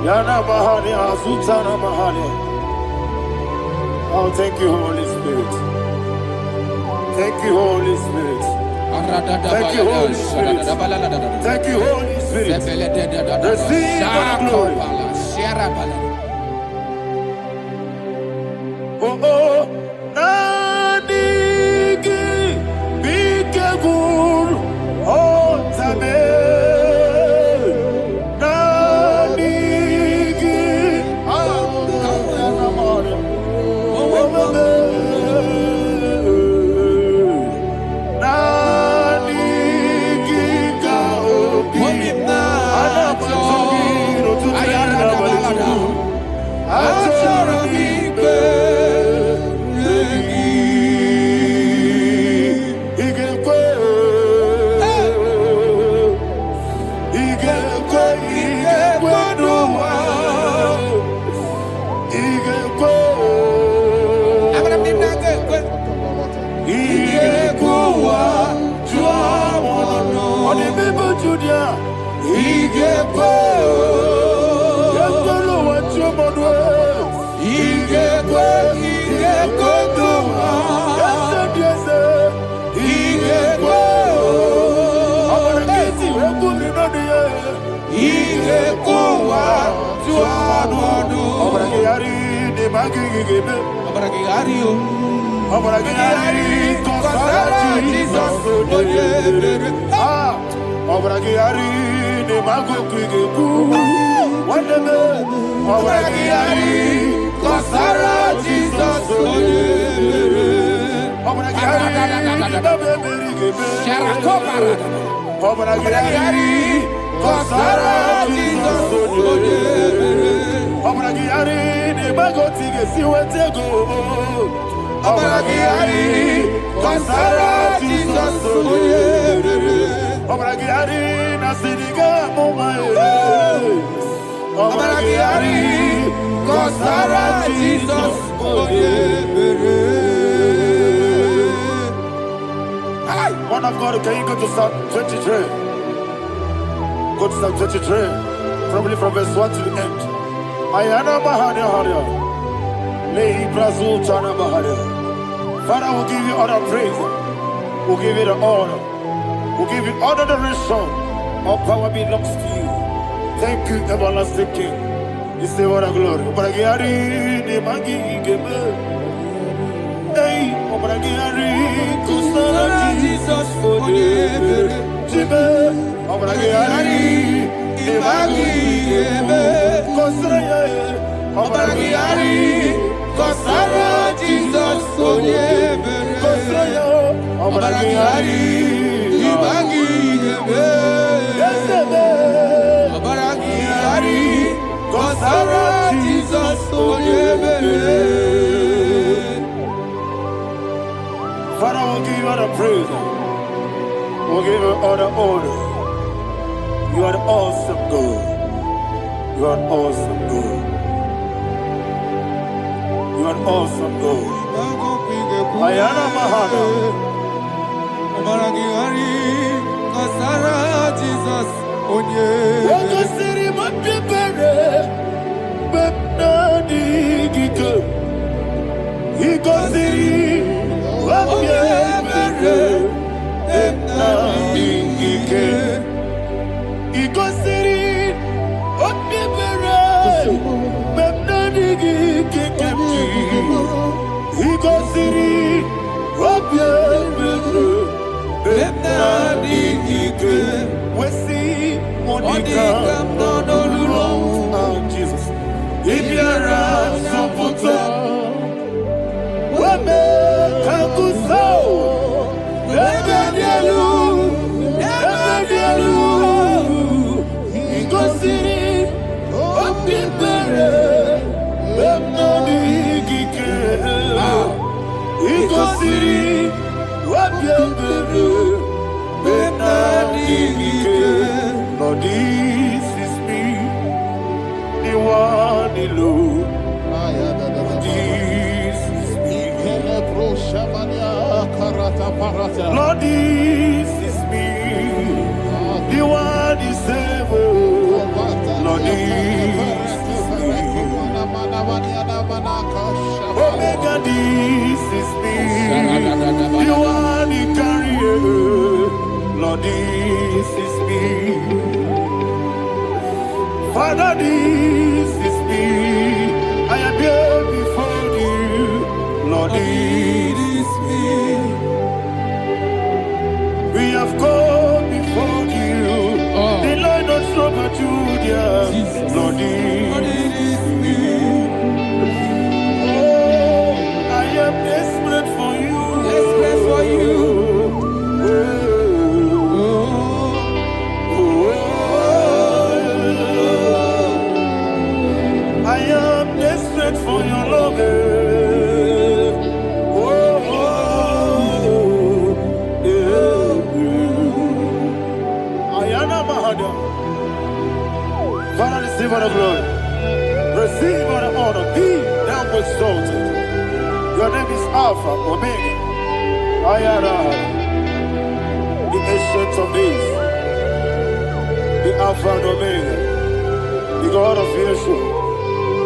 Yana Mahani, Azutana Mahani. Oh, thank you, Holy Spirit. Thank you, Holy Spirit. Thank you, Holy Spirit. Thank you, Holy Spirit. Receive all the glory. Oh, oh, Nanigi, Bigagul, oh, Tame, Nanigi, One of God, can you go to Psalm 23? Go to Psalm 23, probably from verse 1 to the end. Ayana Mahania Haria. Lay Brazil Chana Mahania. Father, we'll give you all the praise. We'll give you the honor. We'll give you all the adoration. All power belongs to you. Thank you, everlasting King. You say what a glory. Obragiari, ne magi gebe. Hey, Obragiari, Kusara Jesus for the Jibe. Obragiari, ne magi gebe. Kusara, Obragiari, Kusara Jesus for the Kusara, Obragiari, ne magi gebe. Obragiari. Kusara Jesus Father, we'll give you all the praise. We'll give you all the honor. You are the awesome God. You are an awesome God. You are an awesome God. Ayana Mahana. Kusara Jesus Jesus. If you're a Soputo, Wame Kakuso, Ebedielu, Igosiri, Opipere, Bemnabigike, Igosiri, Opipere, Bemnabigike. Lord, this is me, the one alone. This is me. Lord, this is me, the one is able. Lord, this Omega, this is me. You are the carrier. Lord, this is me. Father, this is me. I am here before you. Lord, this is me. We have come before you. The Lord not so but you, dear. Lord, this is me. Oh, I am desperate for you. Desperate for you. I am desperate for your love. Father, receive all the glory. Receive all the honor. Be thou exalted. Your name is Alpha, Omega. I am the ancient of days. The Alpha and Omega. The God of Yeshua.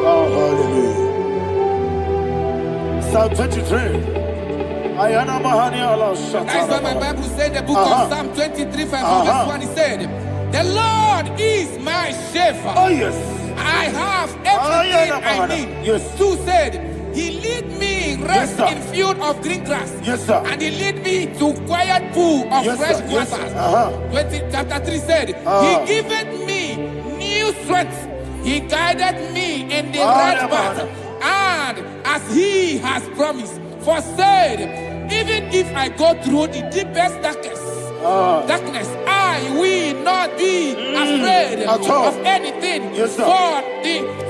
Oh, hallelujah. Psalm 23. Ayana Mahani Allah Shata. That's why my Bible said the book of Psalm 23, 5 verse 1, he said, the Lord is my shepherd. Oh, yes. I have everything I need. Yes. 2 said, he lead me rest Yes, in field of green grass. Yes, sir. And he lead me to quiet pool of Yes, fresh sir. Yes, waters. sir. Chapter 3 said, he giveth me new strength. He guided me in the right path. And as he has promised, for said, even if I go through the deepest darkness, I will not be afraid of anything. Yes, sir.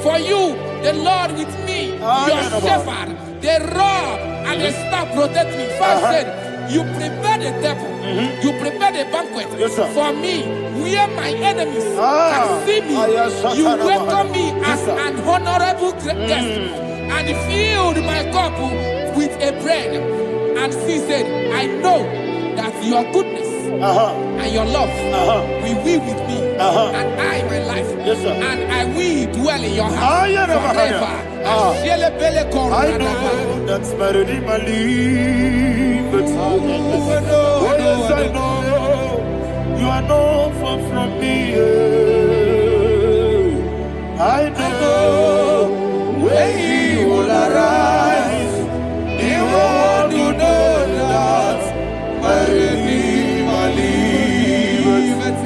For you, the Lord with me, your shepherd, the rod and the staff protect me. First said, you prepare the table, you prepare the banquet for me, where my enemies can see me. You welcome me as an honorable guest, and filled my cup with a bread. And she said, I know that your goodness and your love will be with me, and I, my life, and I will dwell in your house forever. I know that's better than my life. Oh, yes, I know you are not far from me. I know when he will arise, he will do that. My Redeemer liveth.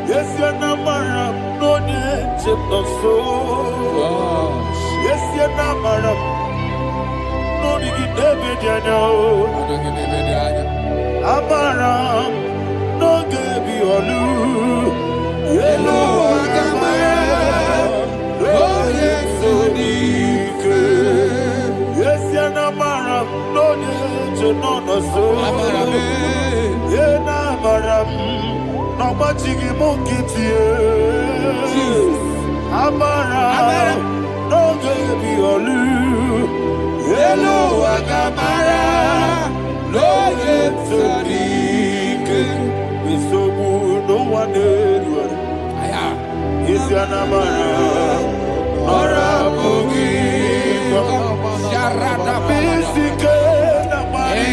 Yes, you're not married, no need to so. Yes, you're not married, no need to David, you know. Amaram, no give you a loo. Yellow, oh, yes, so deep. Yes, you're not married, no need to know the soul. Yena maram, no machigi mukiti. Amaram, no gebi olu. Hello, agamara, no yetsodik. Misobu, no one did. Is yana maram, ora bogi. Sharada Bisike na mari.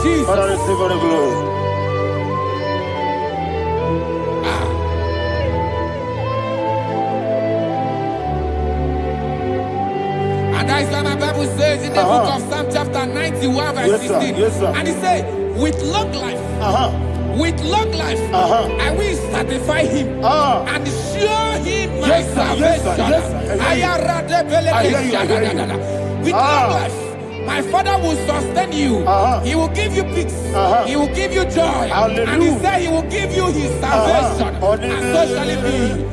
Jesus. Father, receive all the glory. And that is why my Bible says in the book of Psalm chapter 91 verse 16. Yes, sir. And he said, with long life with long life, I will satisfy him and show him my salvation. With long life, my Father will sustain you. He will give you peace. He will give you joy. Hallelujah. And he said he will give you his salvation. And so shall it be.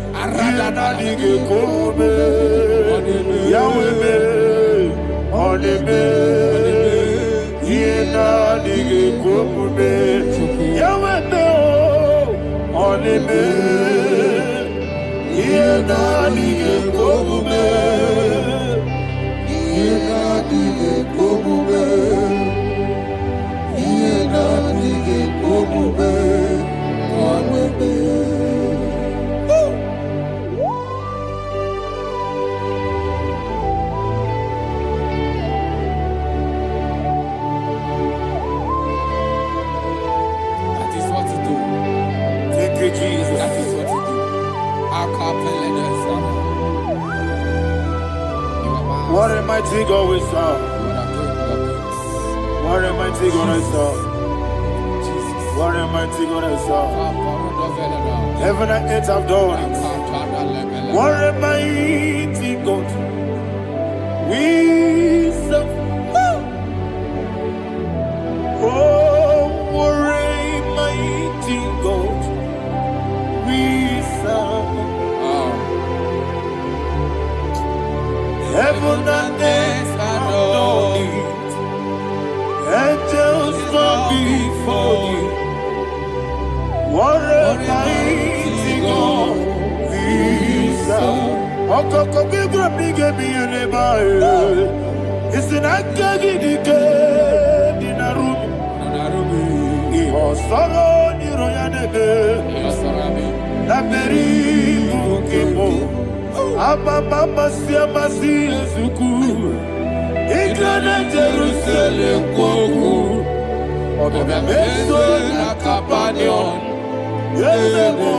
That is what to do. Thank you, Jesus. That is what to do. What a mighty God we serve. What a mighty God I serve. What a mighty God I serve. Heaven and earth have done it. What a mighty God we serve. Oh, what a mighty God we serve. Heaven and earth have done it. Angels bow before you. What a mighty God we serve. Okoko bibra bige biene bae. Isinaka gidike dinarubi. Iho soro ni royanebe. Naberi bukipo. Ababa siama si ezuku. Igrana Jerusalem koku. Obe meso na kapanion. Yesebo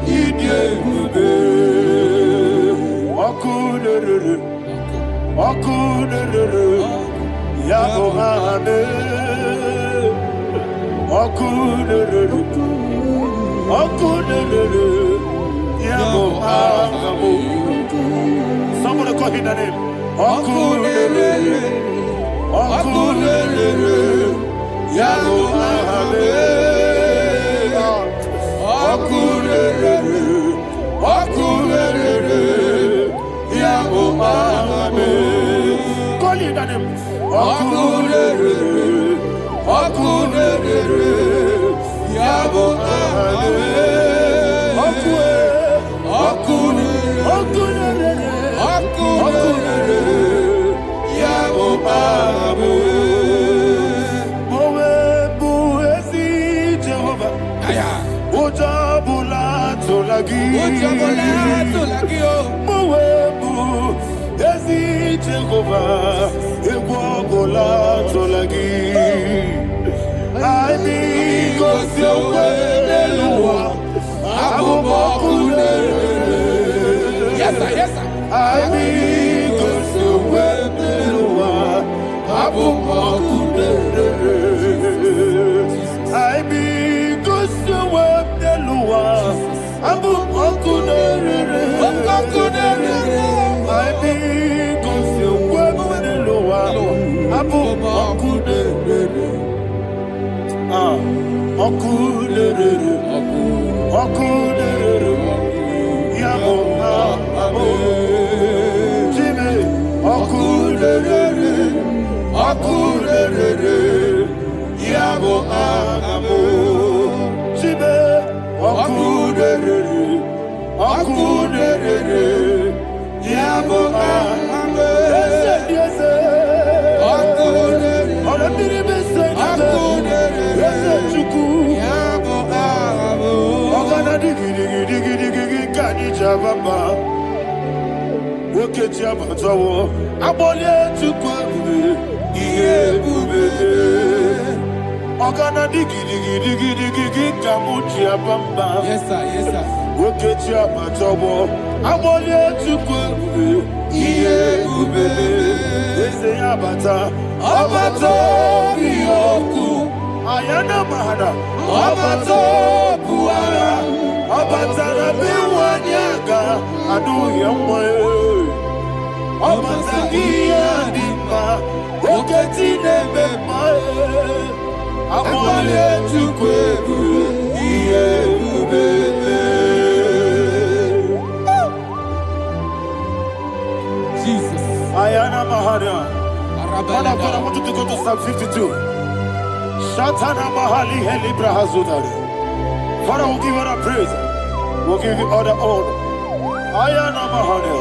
idie gube. Wakunerere. Yabo hame. Wakunerere. Yabo hame. Somebody call him the name. Wakunerere. Yabo hame. Wakunerere. Yabo hame. Call him the name. Wakunerere. Yabo hame. Yes, sir. Yes, sir. Yes, sir. Yes, sir. Ayana Mahada, Obato Puara, Obatara Biwanyaga, Adu Yamwe, Obatagia Dima, Oketine Bemae, Amale Tukwebu, Jesus. Ayana Mahada. Father, I want you to go to Psalm 52. Shatana Mahali Heli Brahazudari. Father, we'll give you all the praise. We'll give you all the honor. Ayana Mahada.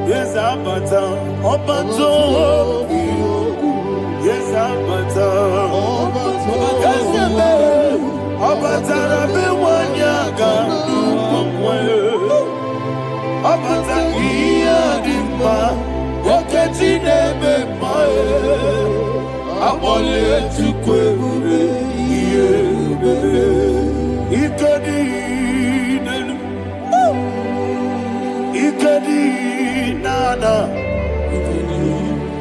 Yes, Abata. Obato. Yes, Abata. Yes, Abata. Rabiwanyaga. Abata iya dimba, oketine bemae, abole tukwebube iye bebe, ikadi nana,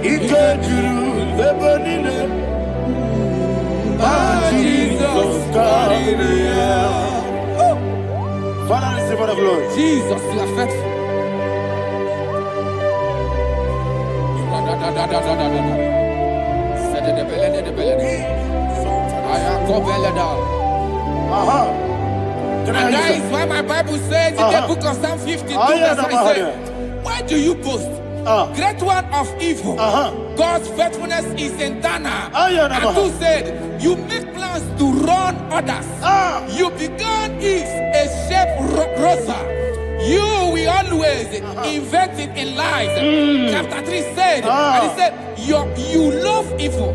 ikadiru lebanile, Jesus God. Father, receive all the glory. Jesus, you are faithful. And that is why my Bible says in the book of Psalm 52, verse 3 says, why do you boast? Great one of evil. God's faithfulness is eternal. And who said, you make plans to run others. You began is a shape rosa. You will always invent it in lies. Chapter 3 said, and he said, you love evil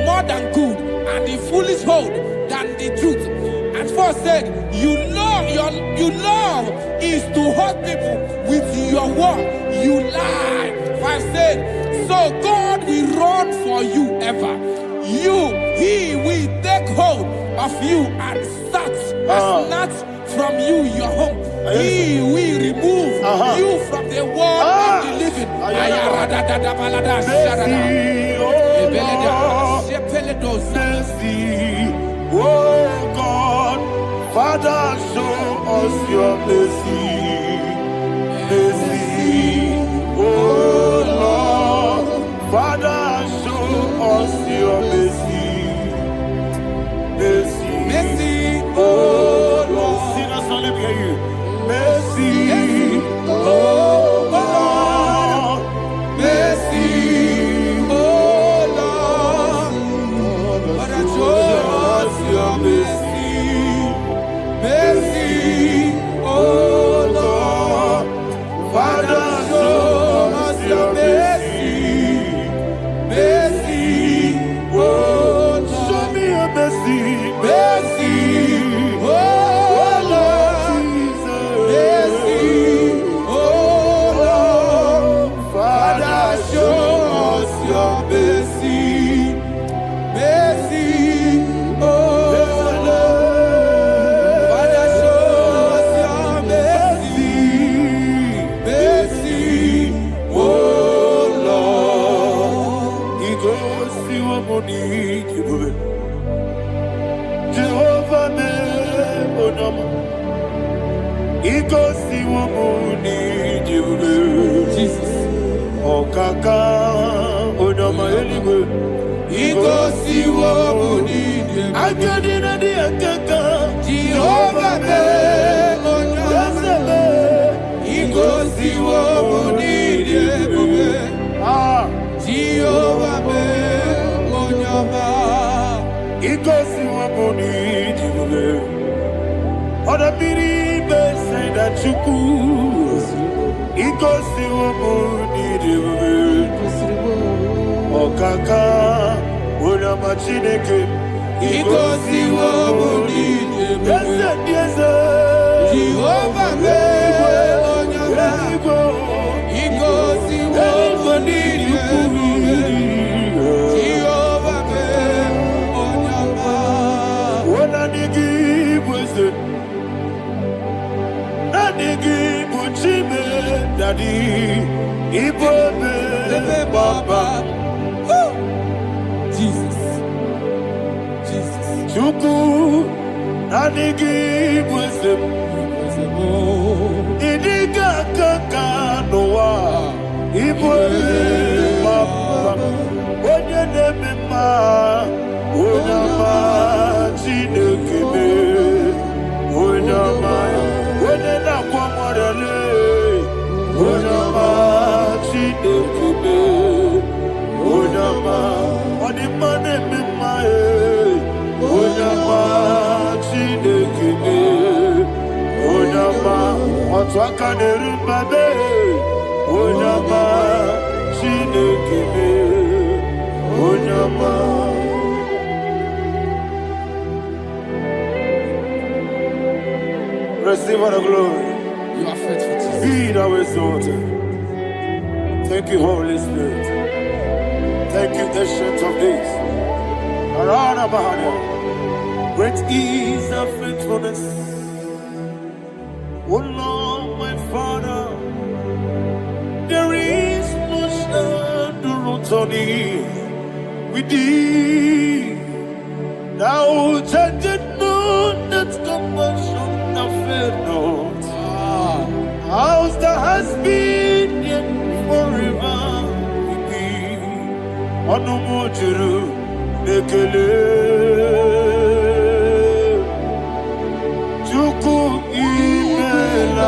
more than good, and the foolish hold than the truth. And 4 said, you love is to hurt people with your word. You lie. 5 said, so God will run for you ever. He will take hold of you and snatch from you your home. He will remove you from the world of the living. Oh God, Father, show us your mercy. Oh Lord, Father, show us your mercy. Oh Lord, sing us all, let me hear you. Mercy, oh Lord, mercy, oh Lord, Father, show us your mercy. Oh Lord, Father, show us your mercy. Oh Lord, show me your mercy. Oh Lord, Jesus. Oh Lord, Father, show us your mercy. Oh Lord, Father, show us your mercy. Oh Lord, He goes to your money. Jehovah me onama, He goes to your money. Jesus. Okaka onama eligwe, He goes to your money. Akadina di akaka, Jehovah me onama, He goes to your money. Jehovah me onama, He goes to your money. Other people say that you could. He goes to your money. Okaka onama chineke, He goes to your money. Yes, Jehovah me onama, He goes to your money. Jehovah me onama. When I give was it, I give Daddy, Ibobe. Baba. Jesus. Jesus. Chuku Nanigi Wisdom. Idiga Kaka Noa. Ibwe Baba. Onye Nebima. Onyama Chinekebe. Onyama. Onye Nakwamorele. Onyama Chinekebe. Onyama. Onimane Mimae. Onyama Chinekebe. Onyama. Otwaka Nerubabe. Onyama Chinekebe. Onyama. Receive all the glory. You are faithful, Jesus. Be thou exalted. Thank you, Holy Spirit. Thank you, Ancient of Days. Arana Bahania. Great is thy faithfulness. Oh Lord, my Father, there is much endurance on thee. With thee, thou judgest not that compassion of faith not. How's the has been yet forever with thee? Anumujuru nekele Chuku imelae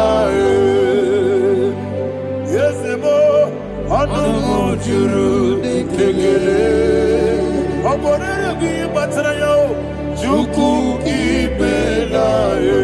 Yesemo Anumujuru nekele Oborere bi batrayo Chuku imelae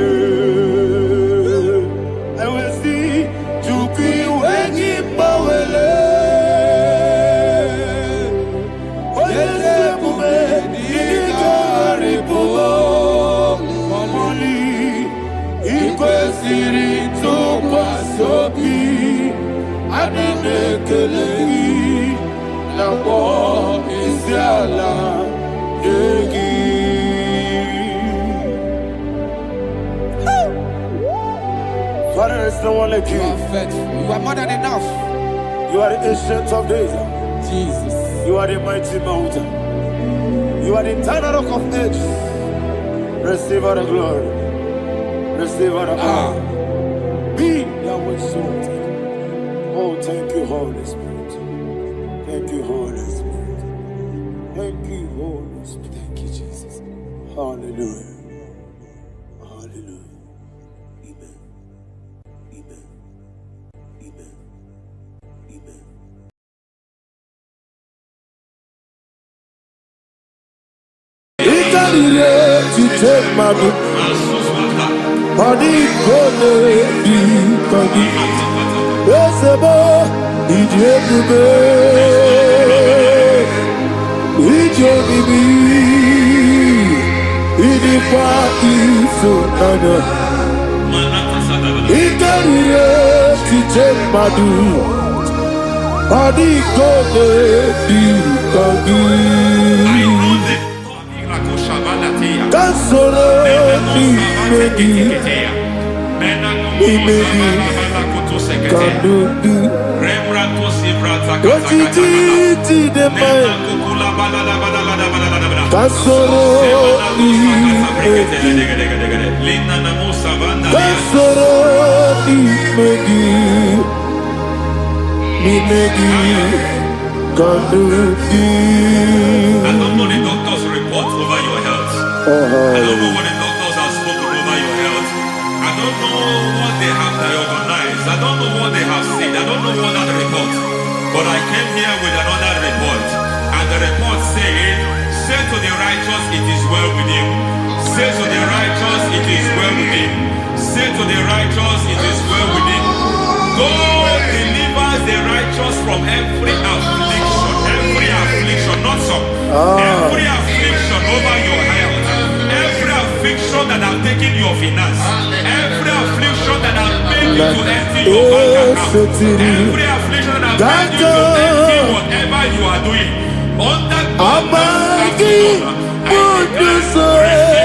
Father, there's no one like you. You are faithful. You are more than enough. You are the ancient of days. Jesus. You are the mighty mountain. You are the eternal rock of ages. Receive all the glory. Receive all the honor. Be thou exalted. Oh, thank you, Holy Spirit. Thank you, Holy Spirit. Thank you, Holy Spirit. Thank you, Jesus. Hallelujah. Hallelujah. Amen. Amen. Amen. Amen. Ikarire to take my book. Body kone di kagi. Esebo ijebube. Ijebibi. Idipa isunana. Ikarire to take my book. Body kone di kagi. Kasoro imedi kadudu Kotiti dema Kasoro imedi Kasoro imedi kadudu. I don't know the doctor's report over your health. I don't know what the doctors have spoken over your health. I don't know what they have diagnosed. I don't know what they have said. I don't know what that report. But I came here with another report. And the report said, say to the righteous, it is well with him. Say to the righteous, it is well with him. Say to the righteous, it is well with him. God delivers the righteous from every affliction. Every affliction, not some. Every affliction over your health. Every affliction that have taken your finance. Every affliction that have made you to empty your bank account. Every affliction that have made you to empty whatever you are doing. Under God's afternoon, receive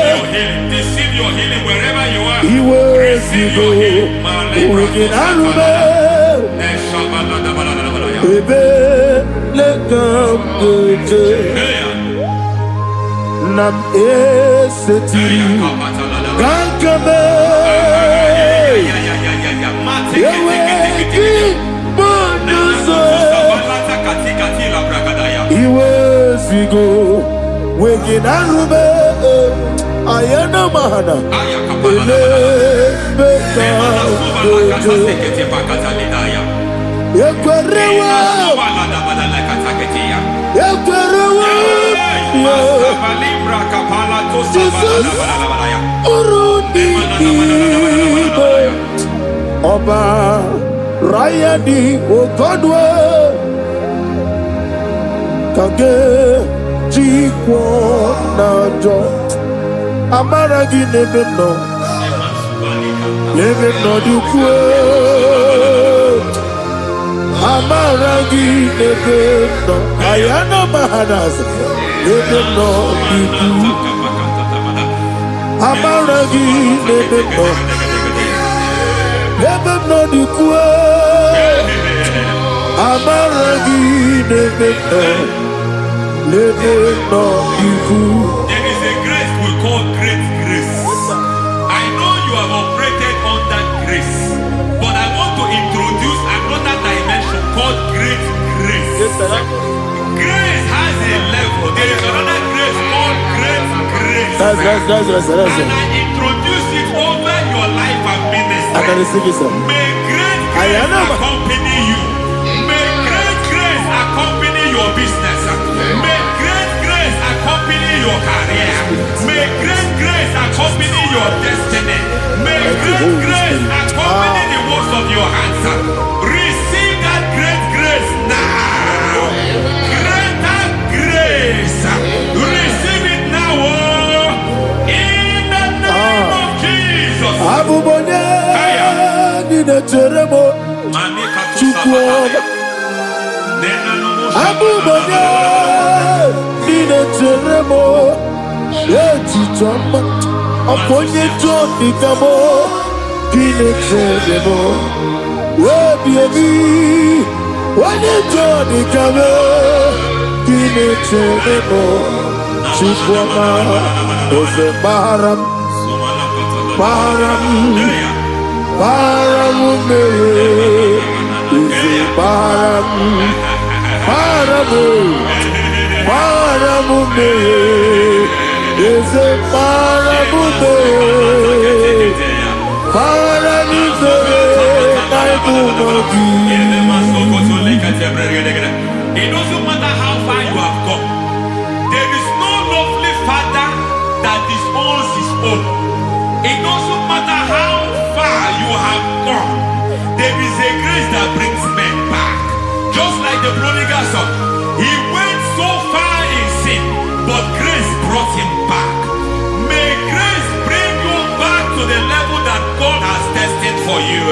your healing. Receive your healing wherever you are. Receive your healing. Nam eseti Gankame Yeweki Bonuzo Iwe Sigo Wegin Arube Ayana Mahana Ele Beka Yekwerewa Yekwerewa Jesus Urundi Oba Rayadi Ogodwe Kage Jikwo Najo Amaragi Nebeno Nebeno Dukwe Amaragi Nebeno Ayana Mahanas Nebeno Dukwe Amaragi Nebeno Nebeno Dukwe Amaragi Nebeno Nebeno Dukwe. There is a grace we call great grace. I know you have operated under grace, but I want to introduce another dimension called great grace. Grace has a level. There is another grace called great grace. And I introduce it over your life and ministry. May great grace accompany you. May great grace accompany your business. May great grace accompany your career. May great grace accompany your destiny. May great grace accompany the works of your hands. Receive that great grace now. Greater grace. Receive it now. In the name of Jesus. Abubonye Nina Teremo Chukwu Abubonye Nina Teremo Etichoma Aponye John Ikamo Kine Teremo Webi Wane John Ikamo Kine Teremo Chukwu Ose Baram Param Paramume Ise Paramume Ise Paramume It doesn't matter how far you have gone. There is no lovely father that disowns his own. It doesn't matter how far you have gone. There is a grace that brings men back. Just like the prodigal son. He went so far in sin, but grace brought him back. May grace bring you back to the level that God has destined for you.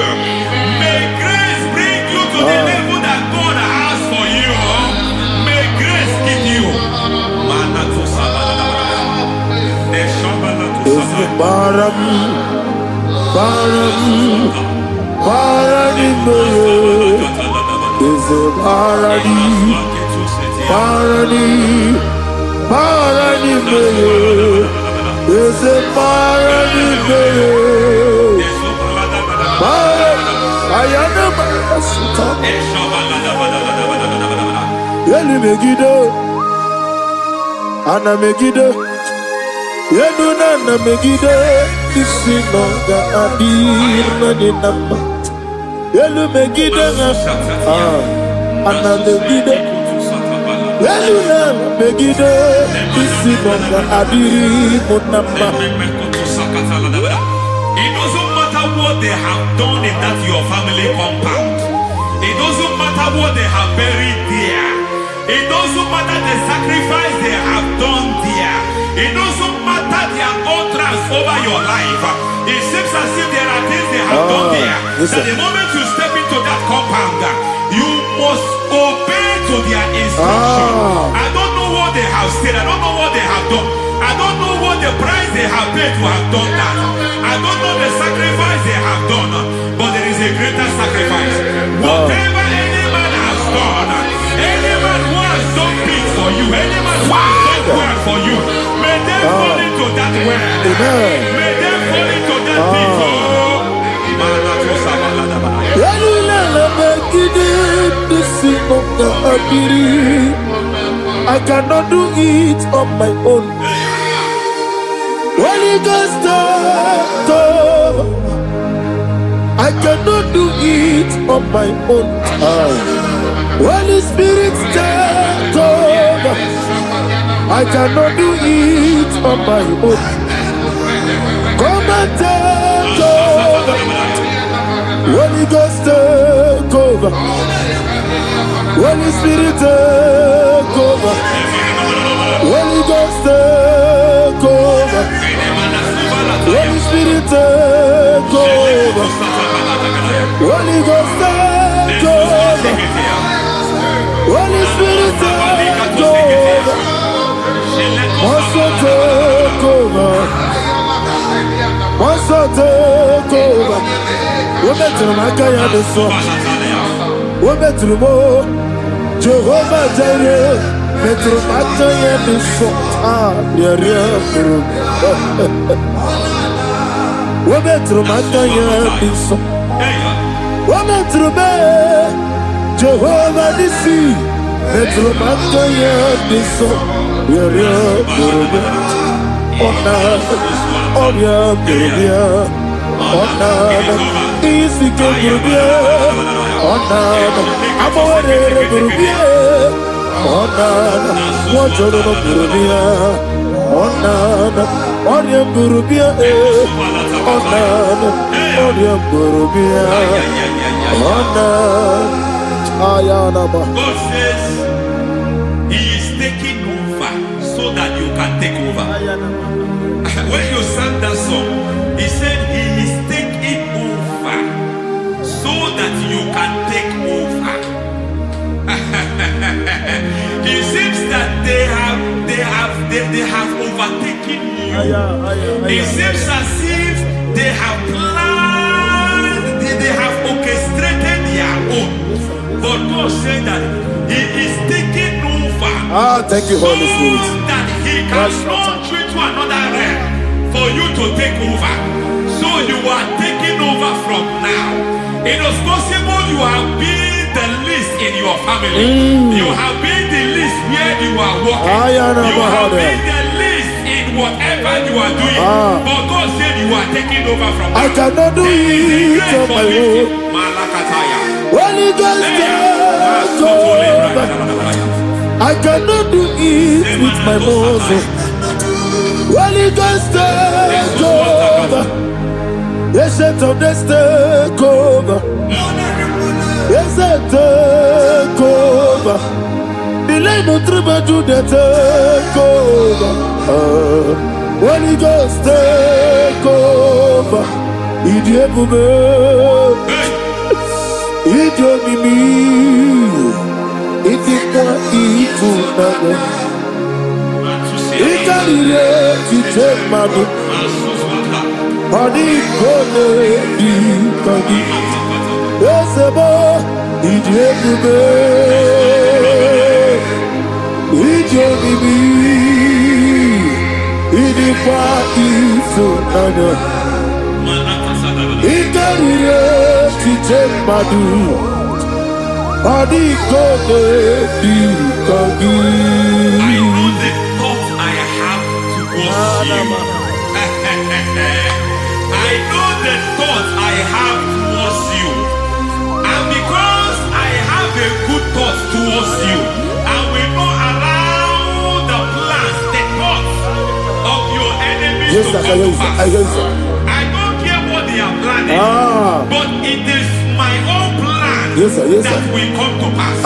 May grace bring you to the level that God has for you. May grace give you. Ana Megide, Yeduna na Megide, Isinonga Adir Nadinamba, Yelu Megide, Ana Megide, Yeduna na Megide, Isinonga Adir Munamba. It doesn't matter what they have done in that your family compound. It doesn't matter what they have buried there. It doesn't matter the sacrifice they have done there. It doesn't matter their utterance over your life. It seems as if there are things they have done there. That the moment you step into that compound, you must obey to their instruction. I don't know what they have said. I don't know what they have done. I don't know what the price they have paid to have done that. I don't know the sacrifice they have done. But there is a greater sacrifice. Whatever any man has done, any man who has done things for you. Any man who has done well for you, may they fall into that well. Amen. May they fall into that pit. I cannot do it on my own. Holy Ghost, take over. I cannot do it on my own. Holy Spirit, take over. I cannot do it on my own. Come and take over. Holy Ghost, take over. Holy Spirit, take over. Holy Ghost, take over. Holy Spirit, take over. Holy Ghost, take over. Holy Spirit, take over. Also take over. Also take over. Women to my kaya the song. Women to mo. Jehovah Jireh. Metro Mataya the song. Yeah. Women to my kaya the song. Women to me. Jehovah the sea. Metro Mataya the song. Yeah. Easy Gurubia, Onana, Amore Gurubia, Onana, Water Gurubia, Onana, Onya Gurubia, Onana, Onya Gurubia, Onana, Ayanaba. God says He is taking over so that you can take over. When you sang that song, He said He is taking over so that you can take over. It seems that they have overtaken you. It seems as if they have planned, they have orchestrated their own. But God said that He is taking over. Thank you, Holy Spirit. So that He can launch you to another realm for you to take over. So you are taking over from now. It is possible you have been the least in your family. You have been the least where you are working. You have been the least in whatever you are doing. But God said you are taking over from now. I cannot do it on my own. Holy Ghost, take over. I cannot do it with my muscle. Holy Ghost, take over. Yes, of this take over. Yes, take over. The line of trouble to the take over. Holy Ghost, take over. Idiabube, Idiomimi, Idikwa Ifunabo. Ikarire take my book. Adi kone di kagi, esebo idiebube, idiobimi, idikwa isunanya, ikarire tije madu, adi kone di kagi. I know the thoughts I have towards you. I know the thoughts I have towards you. And because I have a good thought towards you, and we know around the plans, the thoughts of your enemies to come to pass. I don't care what they are planning, but it is my own plan that will come to pass.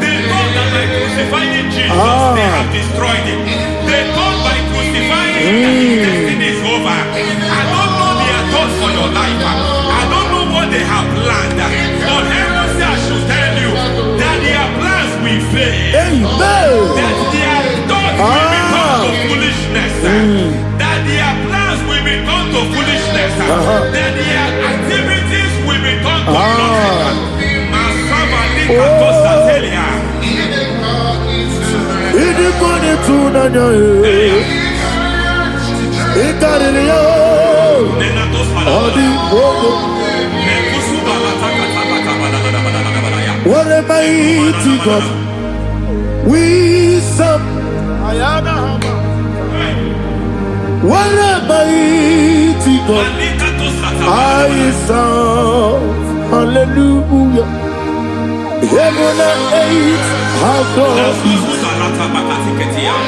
They thought that by crucifying Jesus, they have destroyed him. They thought by crucifying him that his destiny is over. I don't know their thoughts for your life. I don't know what they have planned. But heaven says I should tell you that their plans will fail. That their thoughts will become to foolishness. That their plans will become to foolishness. That their activities will become to nothing. tunanya ikariyo odi bogo. What a mighty God we serve. What a mighty God I serve. Hallelujah. Heaven and earth have gone,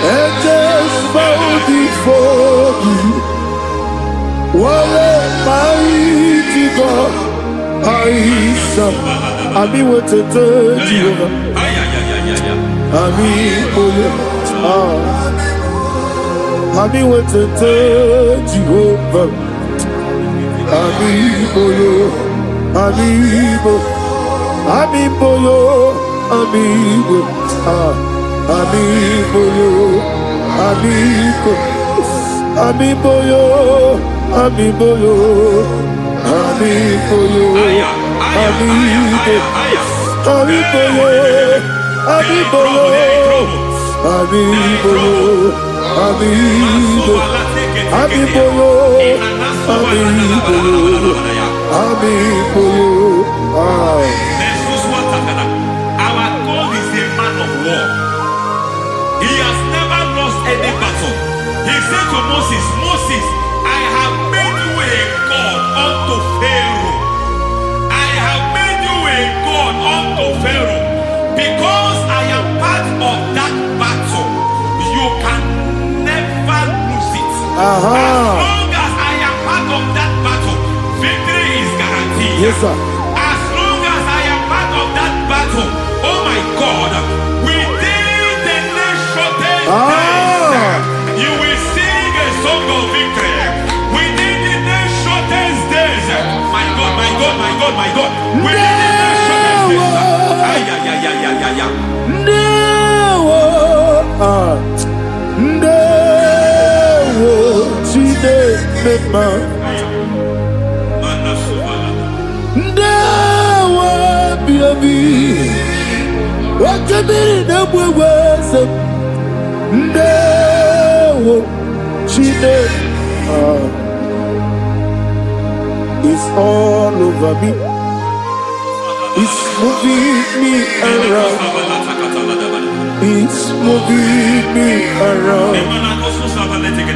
angels bow before you. What a mighty God I serve. Ami wetete Jehovah. Ami boyo. Ami wetete Jehovah. Ami boyo. Ami boyo. Ami boyo. Ami boyo. Ami boyo. Ami boyo. Ami boyo. Ami boyo. Ami boyo. Ami boyo. Ami boyo. Ami boyo. Ami boyo. Ami boyo. Ami boyo. Ami boyo. Ami boyo. Our God is a man of war. He has never lost any battle. He said to Moses, Moses, I have made you a God unto Pharaoh. I have made you a God unto Pharaoh. Because I am part of that battle, you can never lose it. As long as I am part of that battle, victory is guaranteed. Yes, sir. As long as I am part of that battle, oh my God, within the next shortest days, you will sing a song of victory. Within the next shortest days, my God, my God, my God, my God. Within the next shortest days, it's all over me. It's moving me around. It's moving me around.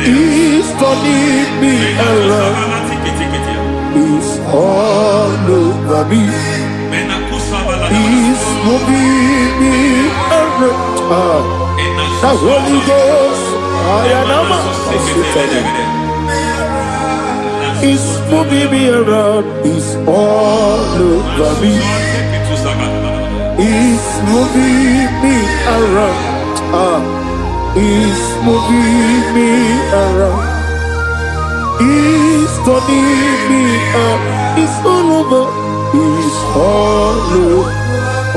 It's turning me around. It's all over me. It's moving me around. The Holy Ghost, it's moving me around. It's all over me. It's moving me around. It's moving me around. It's turning me up. It's all over. It's all over.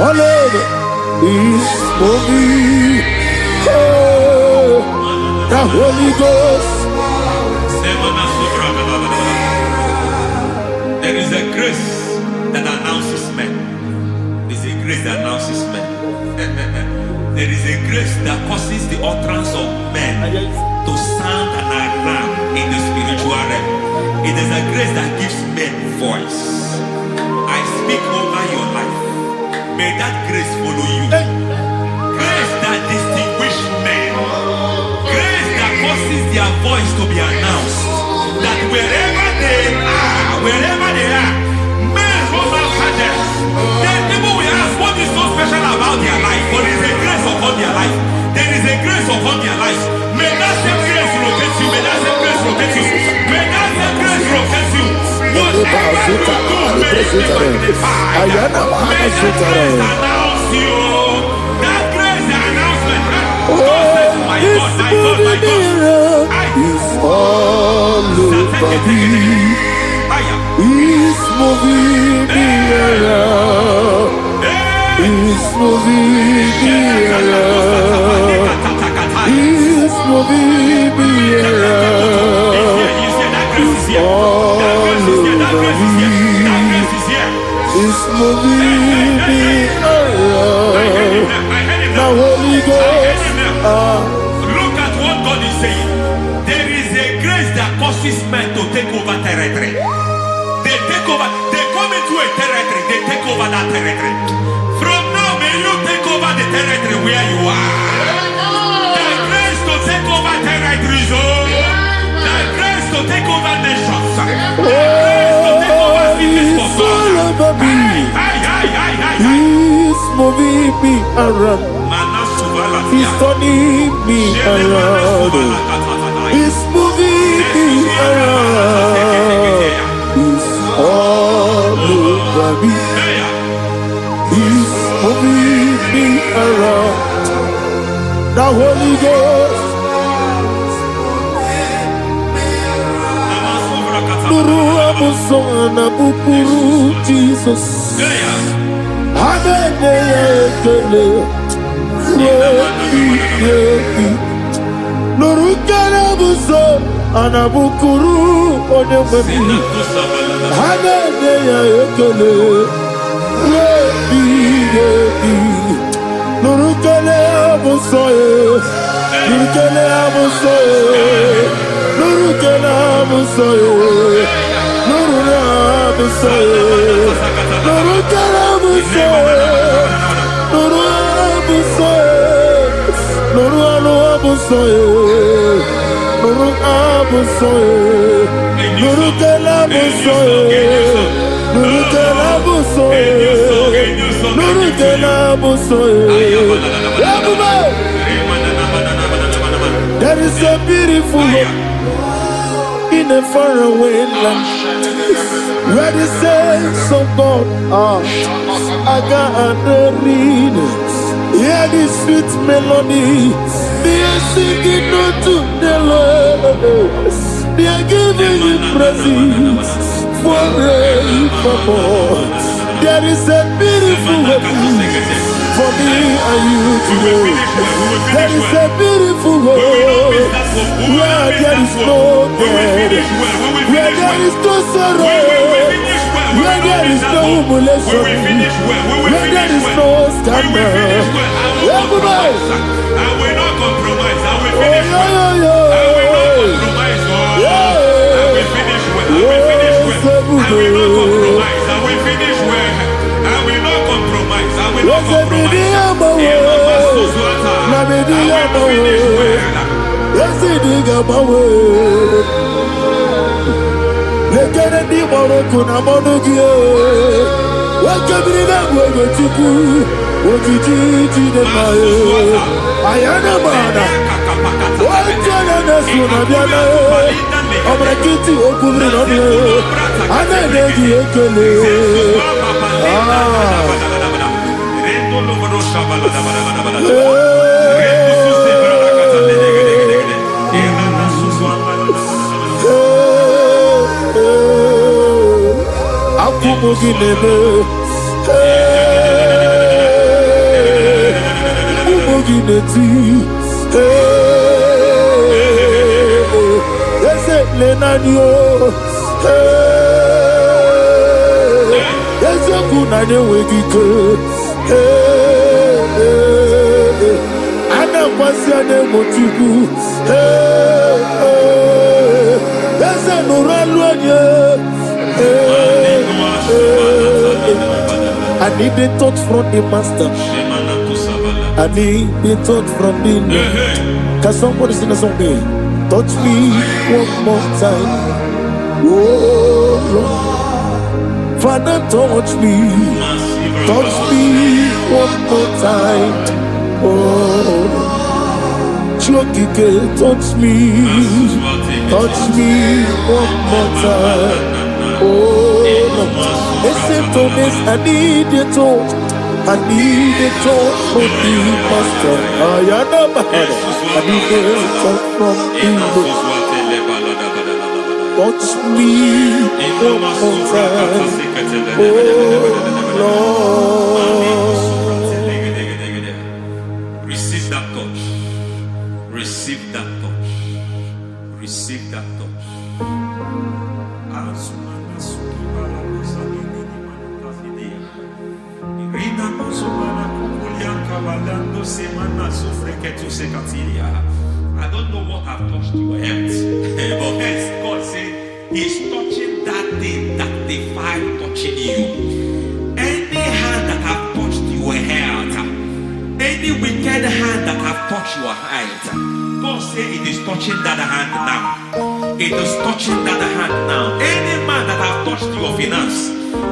All over. It's moving. Oh, the Holy Ghost. There is a grace that announces men. There is a grace that announces men. There is a grace that causes the utterance of men to sound an alarm in the spiritual realm. It is a grace that gives men voice. I speak over your life. May that grace follow you. Grace that distinguishes men. Grace that causes their voice to be announced. That wherever they are, men hold out hands. Then people will ask, what is so special about their life? But there is a grace upon their life. There is a grace upon their life. May that same grace rotate you. May that same grace rotate you. May that same grace rotate you. Whatever you do, may it be magnified. May that grace announce you. That grace announcement. God says, my God, my God, my God. It's all over me. It's moving me around. It's moving me around. It's moving me around. It's all over me. It's moving me around. Now Holy Ghost, saying, there is a grace that causes men to take over territory. They take over, they come into a territory, they take over that territory. From now, may you take over the territory where you are. The grace to take over territories, the grace to take over nations, the grace to take over cities for God. He's moving me around. He's turning me around. He's moving me around. He's all over me. He's moving me around. The Holy Ghost. Nuru amusona bukuru Jesus. Nurukana buso anabukuru onememi hanene ya ekele nurukele buso nurukele buso nurukele buso nurukele buso nurukele buso There is a beautiful hope in a faraway land where the saints of God are gathering. Hear the sweet melody. They are singing unto the Lord. They are giving you praise forevermore. There is a beautiful hope for me and you today. There is a beautiful hope where there is no death, where there is no sorrow, where there is no humiliation, where there is no scandal. Everybody, I will not compromise. I will finish well. I will not compromise. I will finish well. I will finish well. I will not compromise. I will finish well. I will not compromise. I will not compromise. I will finish I need a touch from the master. I need a touch from the Lord. Can somebody sing a song there? Touch me one more time. Oh Lord, Father, touch me. Touch me one more time. Oh, Chokike, touch me. Touch me one more time. Oh Lord, listen to this. I need a touch. I need a touch from the master. I need a touch from the Lord. Touch me one more time. Oh Lord. Receive that touch. Receive that touch. Receive that touch. I don't know what I've touched your health. But hence, God said, He's touching that thing that defied touching you. Any hand that have touched your health, any wicked hand that have touched your health, God said it is touching that hand now. It is touching that hand now. Any man that have touched your finance,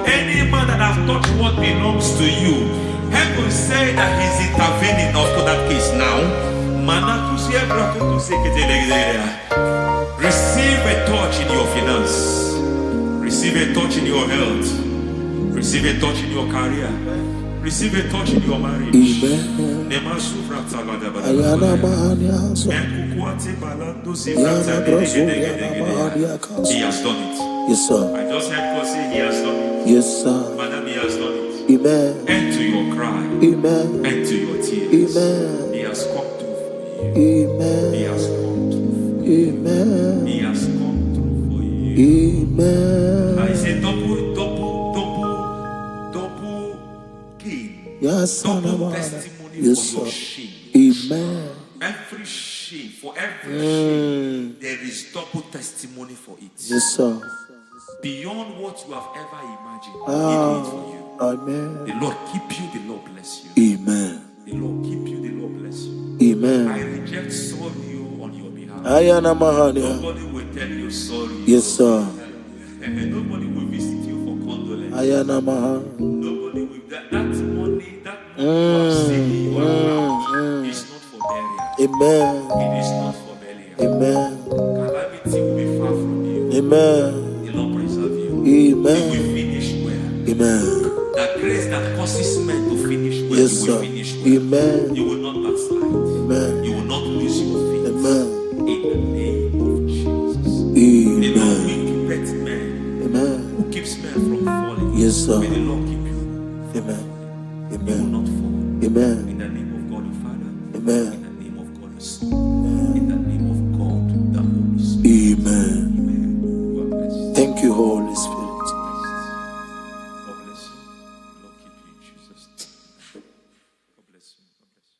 any man that have touched what belongs to you, heaven say that He's intervening after that case now. Receive a touch in your finance. Receive a touch in your health. Receive a touch in your career. Receive a touch in your marriage. Amen. He has done it. Yes, sir. I just heard God say He has done it. Yes, sir. Madam, He has done it. Amen. End to your cry. Amen. End to your tears. Amen. He has come through for you. Amen. He has come through for you. Amen. He has come through for you. Amen. I say double gain. Yes, Double testimony yes, for your sir. shame. Amen. Every shame, for every shame, there is double testimony for it. Yes, sir. Beyond what you have ever imagined, He did it for you. Amen. The Lord keep you, the Lord bless you. Amen. The Lord keep you, the Lord bless you. Amen. I reject sorry on your behalf. Ayana Mahania. Nobody will tell you sorry. Yes, sir. Nobody will visit you for condolence. Ayana Mahania. Nobody will. That money you have seen in your account is not for burial. Amen. It is not for burial. Amen. Calamity will be far from you. Amen. The Lord preserve you. Amen. You will finish well. Amen. That grace that causes men to finish well, Yes, you will sir. finish well. Amen. You will not backslide. Amen. You will not lose your faith. Amen. In the name of Jesus. The Lord Amen. will keep men. Amen. Who keeps men from falling? Yes, sir. May the Lord keep you. Amen. You will Amen. not fall. Amen. In the name of God the Father. Amen. In the name of God the Son. In the name of God the Holy Spirit. Amen. Amen. You are blessed. Thank you, Holy Spirit. God bless you. Lord keep you in Jesus' name. God bless you. God bless you.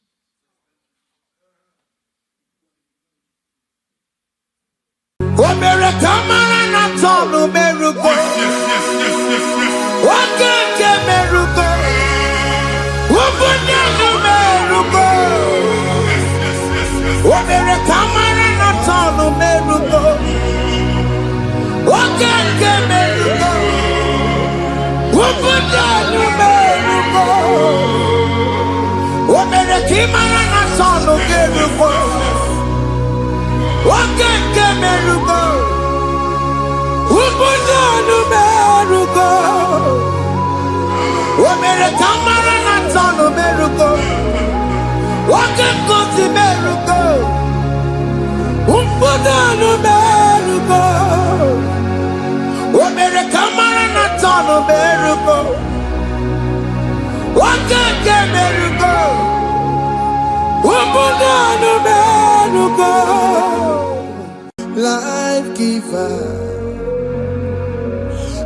Life giver,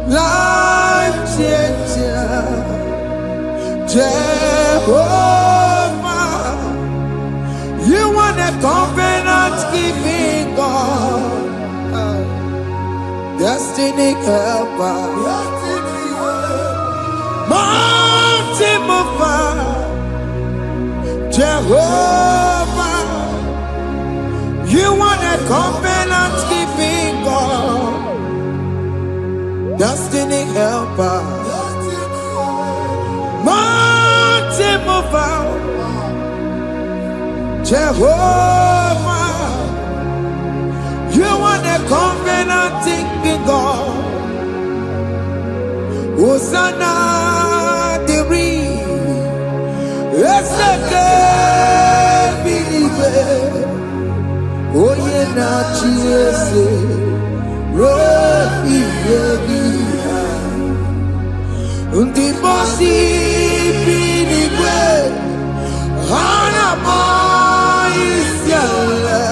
life changer, Jehovah, you are the covenant keeping God, destiny helper, mountain mover, Jehovah, you are the covenant keeping God, destiny helper, mountain mover, Jehovah, you are the covenant keeping God. Hosanna, the Oye na chiese Rohi yegia Undi bosi pinigwe Hana ma isyala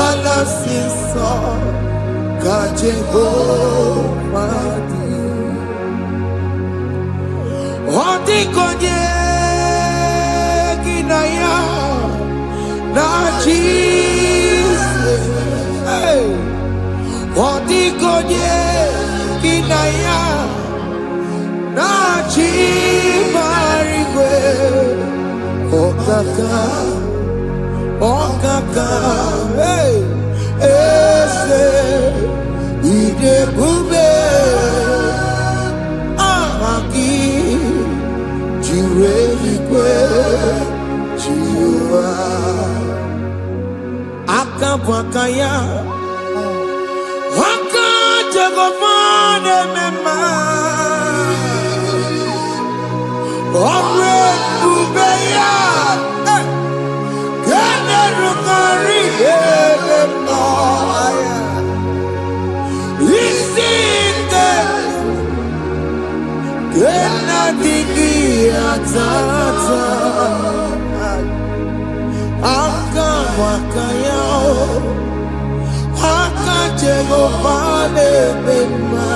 Ala sinso Kaje madi Ondi konye Kinaya Na chi Odigoye kinaya na chimarigwe okaka hey ese idebube amaki jirelikwe jiwa akabwakaya Jagofane mema Omre Ubeya Gane Rukari Elema Isinde Gena Digi Atata Aka Wakayao Jehovane mema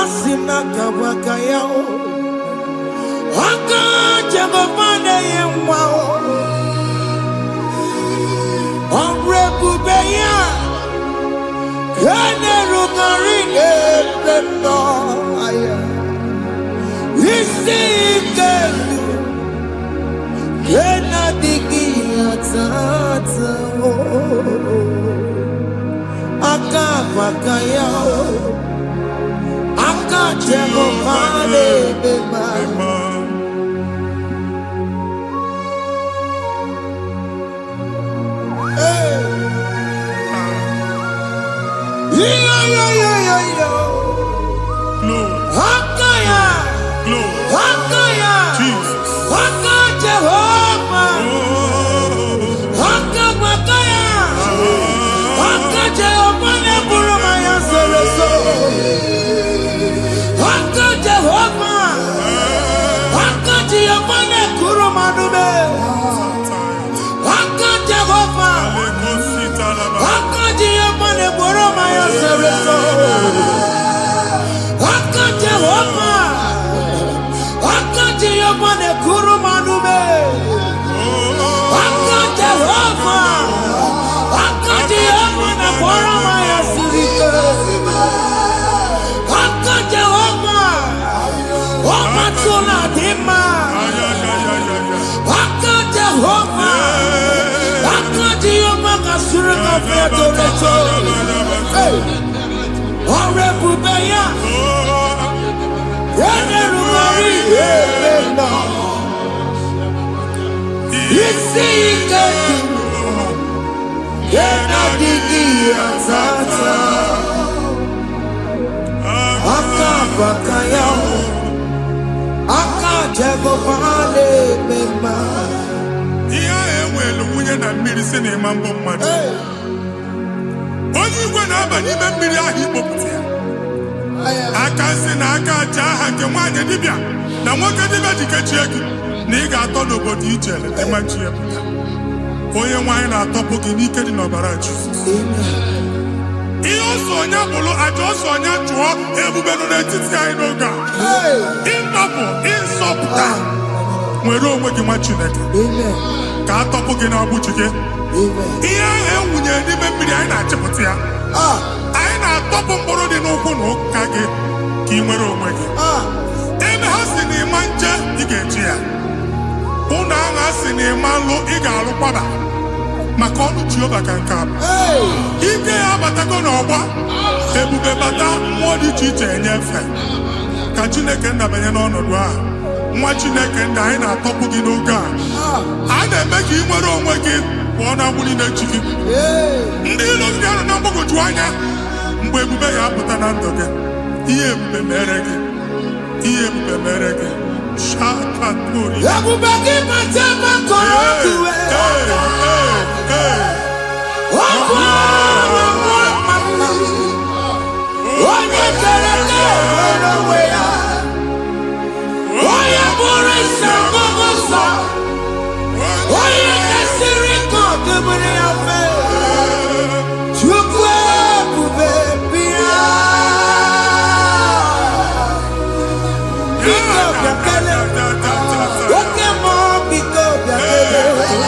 Asina kabakayao Aka Jehovane yemwao Omrebubeya Kene rugarine mema Isikelu Kena digi atata Akabakayao Akajehovane mema Akaya Akaya Jesus Akajehova Akabakaya Akajehova Burumaya Sereso Akajehova Akajehova Kurumanume Akajehova Akajehova Burumaya Sereso Akajehova Akajehova Kurumanume Akajehova Akajehova Burumaya Sirika Akajehova Omatuna Dima Akajehova Akajehova Kasurika Fedoreto Orebubeya Yenerumari Elena Isike Yena Digi Atata Akabakayao Akajehovane mema Iya ewelu munye na mmiri si na ịma mbọ mmadụ. Onye igwe na-aba n'ime mmiri ahụ ikpopụta ya. Aka si na aka aja aha nke nwaanyị dibịa na nwoke dibịa ji kechie gị na ị ga-atọ n'obodo ije eleta machi ya pụta. Onye nwaanyị na-atọpụ gị n'ike dị n'ọbara Jizọs. Ihe ọsọ onye bụrụ aja ọsọ onye chụọ ebube nọ n'etiti anyị n'oge a. Ịtọpụ ịsọpụta nwere onwe gị nwa Chineke ka atọpụ gị n'agbụchi gị. Ihe ahụ ewunye n'ime mmiri anyị na-achịpụta ya. Anyị na-atọpụ mkpụrụ dị n'ụkwụ na ụka gị ka ị nwere onwe gị. Ebe ha si na ịma nje ị ga-eji ya. Ụlọ ahụ ha si na ịma nlụ ị ga-alụkwaba maka ọnụ Jehova ka nke a bụ. Ike ya abatago n'ọgba ebube bata mmụọ dị iche iche enyefe ka Chineke ndabanye n'ọnọdụ ahụ. Nwa Chineke ndị anyị na-atọpụ gị n'oge a. A na-eme ka ị nwere onwe gị pụọ na mgburi na-echi gị. Ndị ilo gị anọ na mgbagwoju anya mgbe ebube ya apụta na ndụ gị. Ihe ebube mere gị. Ihe ebube mere gị. Shakatori. Ebube gị mata makọrọ ọdụwe ọkụ onye kere na-enwere onwe ya onye bụrụ isi ọgụgụ nsọ onye kesịrị ka ọdụbere ya fe Chukwu ebube bịa biko bịakele oke mmụọ biko bịakele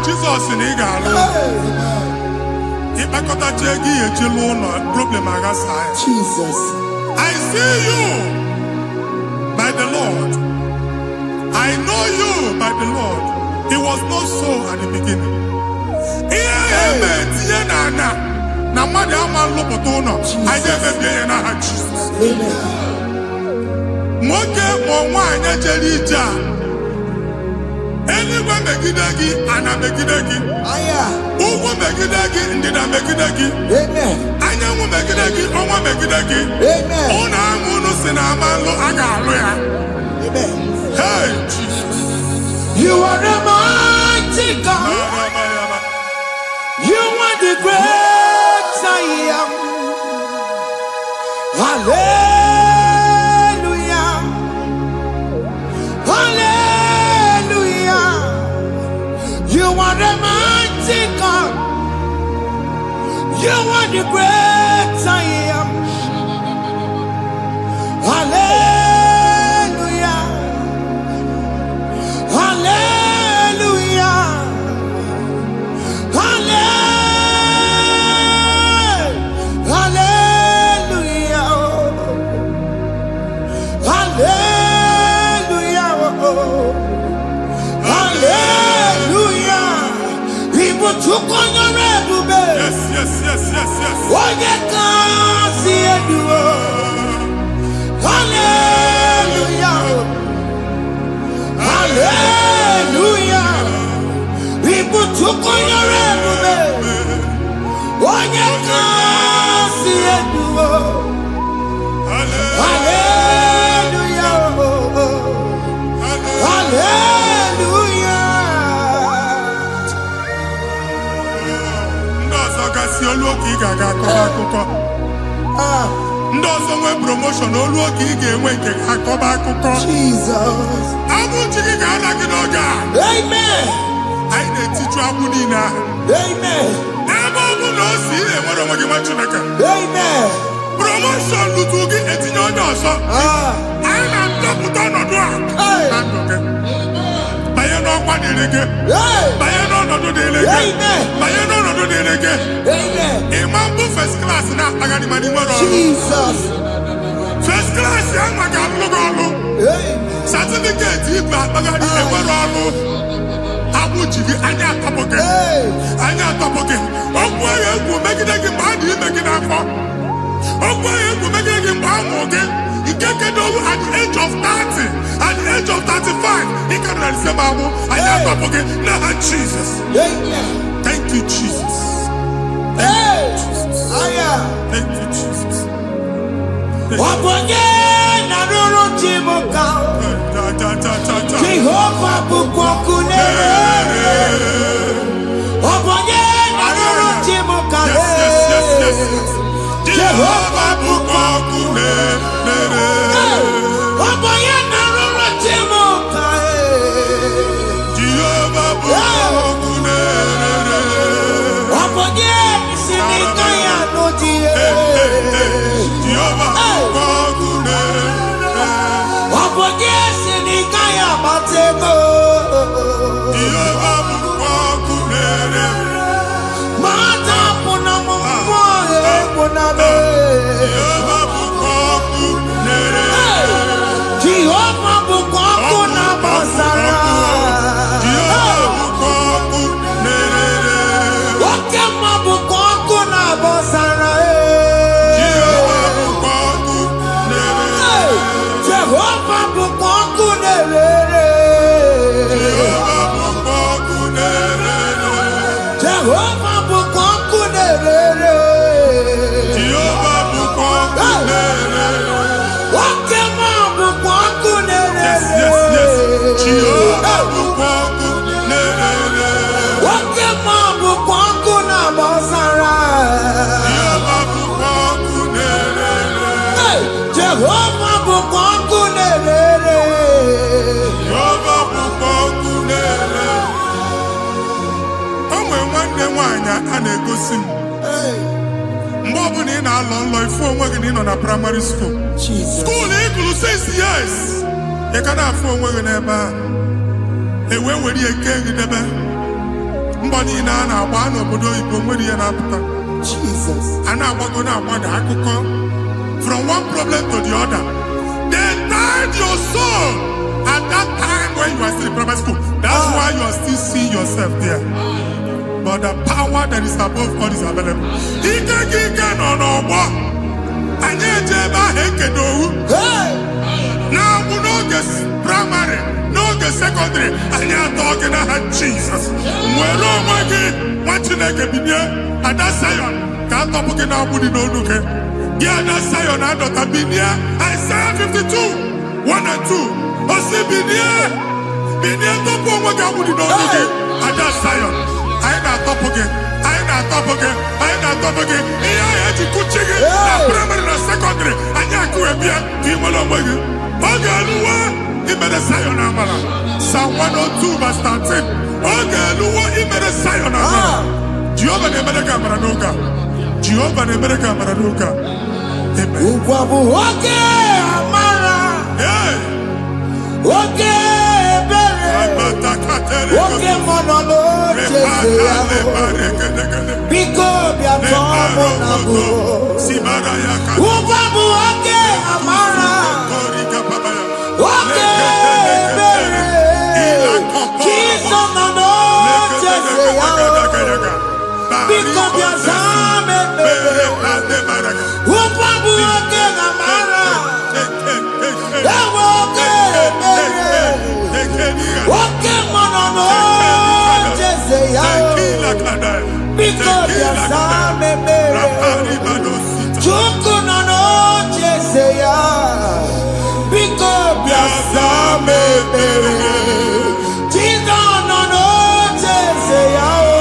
Jesus in Igalo. Jesus. I see you by the Lord. I know you by the Lord. It was not so at the beginning. Anywhere megidagi and a megidagi. Uwu megidagi ndida megidagi. Anyanwu megidagi onwa megidagi. Ona amunu sinamalo agalu ya. Hey Jesus. You are the mighty God. You are the great I am. Hallelujah. Hallelujah. You are the mighty God. You are the great I am. Hallelujah. Hallelujah. Hallelujah. Hallelujah. Hallelujah. People took on your red. Yes. What you can see it do. Hallelujah. Hallelujah. People took on your red. What you can see it do. Hallelujah. Hallelujah. Ndozo nwe promotion olu oge ị ga-enwe nke akọba akụkọ. Jesus. Abụ chi gị ga-ala gị n'oge a. Amen. Anyị na-etiju agbụ niile ahụ. Amen. Ebe ọ bụ na o si enwere onwe gị nwa Chineke. Amen. Promotion lutu gị etinye onye ọzọ. Anyị na-adọpụta ọnọdụ a. Na ndụ gị. Banye n'ọkwa dịrị gị. Banye n'ọnọdụ dịrị gị. Banye n'ọnọdụ dịrị gị. Ịma mbụ first class na-akpagharị ma n'ime ọrụ. Jesus. First class ya nwa ga-alụ gị ọrụ. Certificate ibu akpagharị enwere ọrụ. Agbụ ji gị anya atọpụ gị. Anya atọpụ gị. Okwu ahụ egwu megide gị mgbe a dị ime gị n'afọ. Okwu ahụ egwu megide gị mgbe a mụrụ gị. Nke kedu at the age of 30, at the age of 35, he can receive abu. I am talking now, Jesus. Thank you, Jesus. Thank you, Jesus. Thank you, Jesus. Jehovah bukokune. Yes. Jehovah bukokune. ka a na-egosi m mgbe ọbụla ị na-alọ nlọ ifu onwe gị na ị nọ na primary school school ị gụrụ 6 years ị ka na-afụ onwe gị n'ebe a ewee were ihe kee gị debe mgbọ niile a na-agba n'obodo oyibo nwere ihe na-apụta a na-agbago na-agbada akụkọ from one problem to the other. They tied your soul at that time when you are still in primary school. That's why you are still seeing yourself there. But the power that is above God is available. Ike no more. Anye jeba heke dowu. Now we no get primary, no get secondary. Anye talking about Jesus. Mwero mwagi wachineke binye adasayon. Kanto puke na abudi no nuke. Giada sayon adota binye. Isaiah 52, 1 and 2. Osi binye topo mwagi abudi no nuke. Adasayon. I na top again. Iya ya jikuchige na primary na secondary. Anya kuebia kimolo mwagi. Ogaluwa imere sayon amala. Psalm 102 verse 13. Ogaluwa imere sayon amala. Jehovah ne mere kamera nuka. Jehovah ne mere kamera nuka. Amen. Ukwabu oke amara. Oke bere. Oke monono chese. Biko bia tomo nabu. Ukwabu oke amara. Oke bere. Kiso mono chese yao. Biko bia zame bere. Ukwabu oke amara. Oke bere. Oke monono chese yao. Biko bia zame bere. Chuku nono chese yao. Biko bia zame bere. Chizo nono chese yao.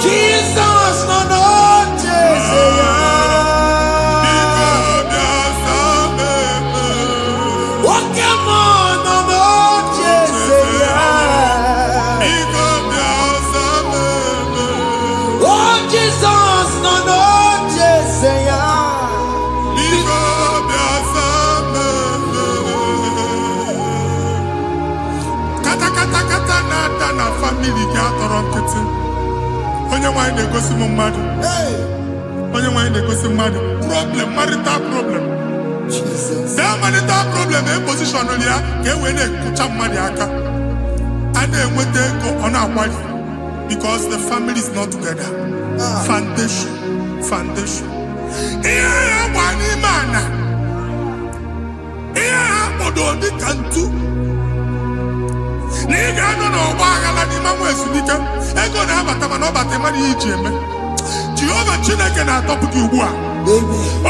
Jesus nono chese yao. Oke monono chese yao. Oh Jesus nono chese yao. Kata na-ada na family gị atọrọ nkịtị. Onye nwanyị na-egosi m mmadụ. Onye nwanyị na-egosi mmadụ. Problem, marital problem. That marital problem position ya ka e wee na-ekụcha mmadụ aka. A na-enweta ego ọ na-akwali because the family is not together. Foundation. Ihe ya gba n'ime ana. Ihe ha kpọdo dị ka ntu. Na ị ga-anọ n'ọgba aghara n'ime nwa ezumike ego na-abata mana ọ bata mmadụ ihe iji eme. Jehova Chineke na-atọpụ gị ugbu a.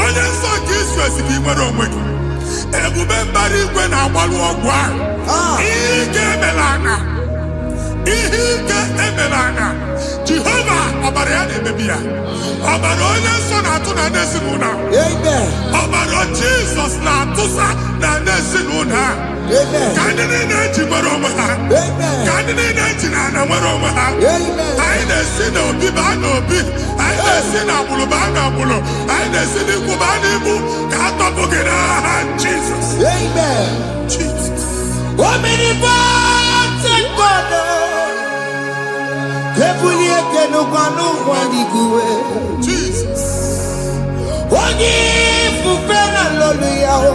Onye nsọ nke Izrel si gị nwere onwe gị. Ebube mbara igwe na-agbalụ ọgwụ ahụ. Ihe ike emela anya. Jehova ọbara ya na-emebi ya. Ọbara onye nsọ na-atụ na ndị ezinụlọ. Ọbara Jizọs na-atụsa na ndị ezinụlọ. Ka ndị niile ji nwere onwe ha. Ka ndị niile ji na ana nwere onwe ha. Anyị na-esi n'obi baa n'obi. Anyị na-esi n'agbụrụ baa n'agbụrụ. Anyị na-esi n'ikwu baa n'ikwu. Ka a tọpụ gị n'aha Jizọs. Jesus. Omnipotent God. Ebulie kenukwanụ nwaniguwe. Jesus. Onye ifufe na lolu ya o.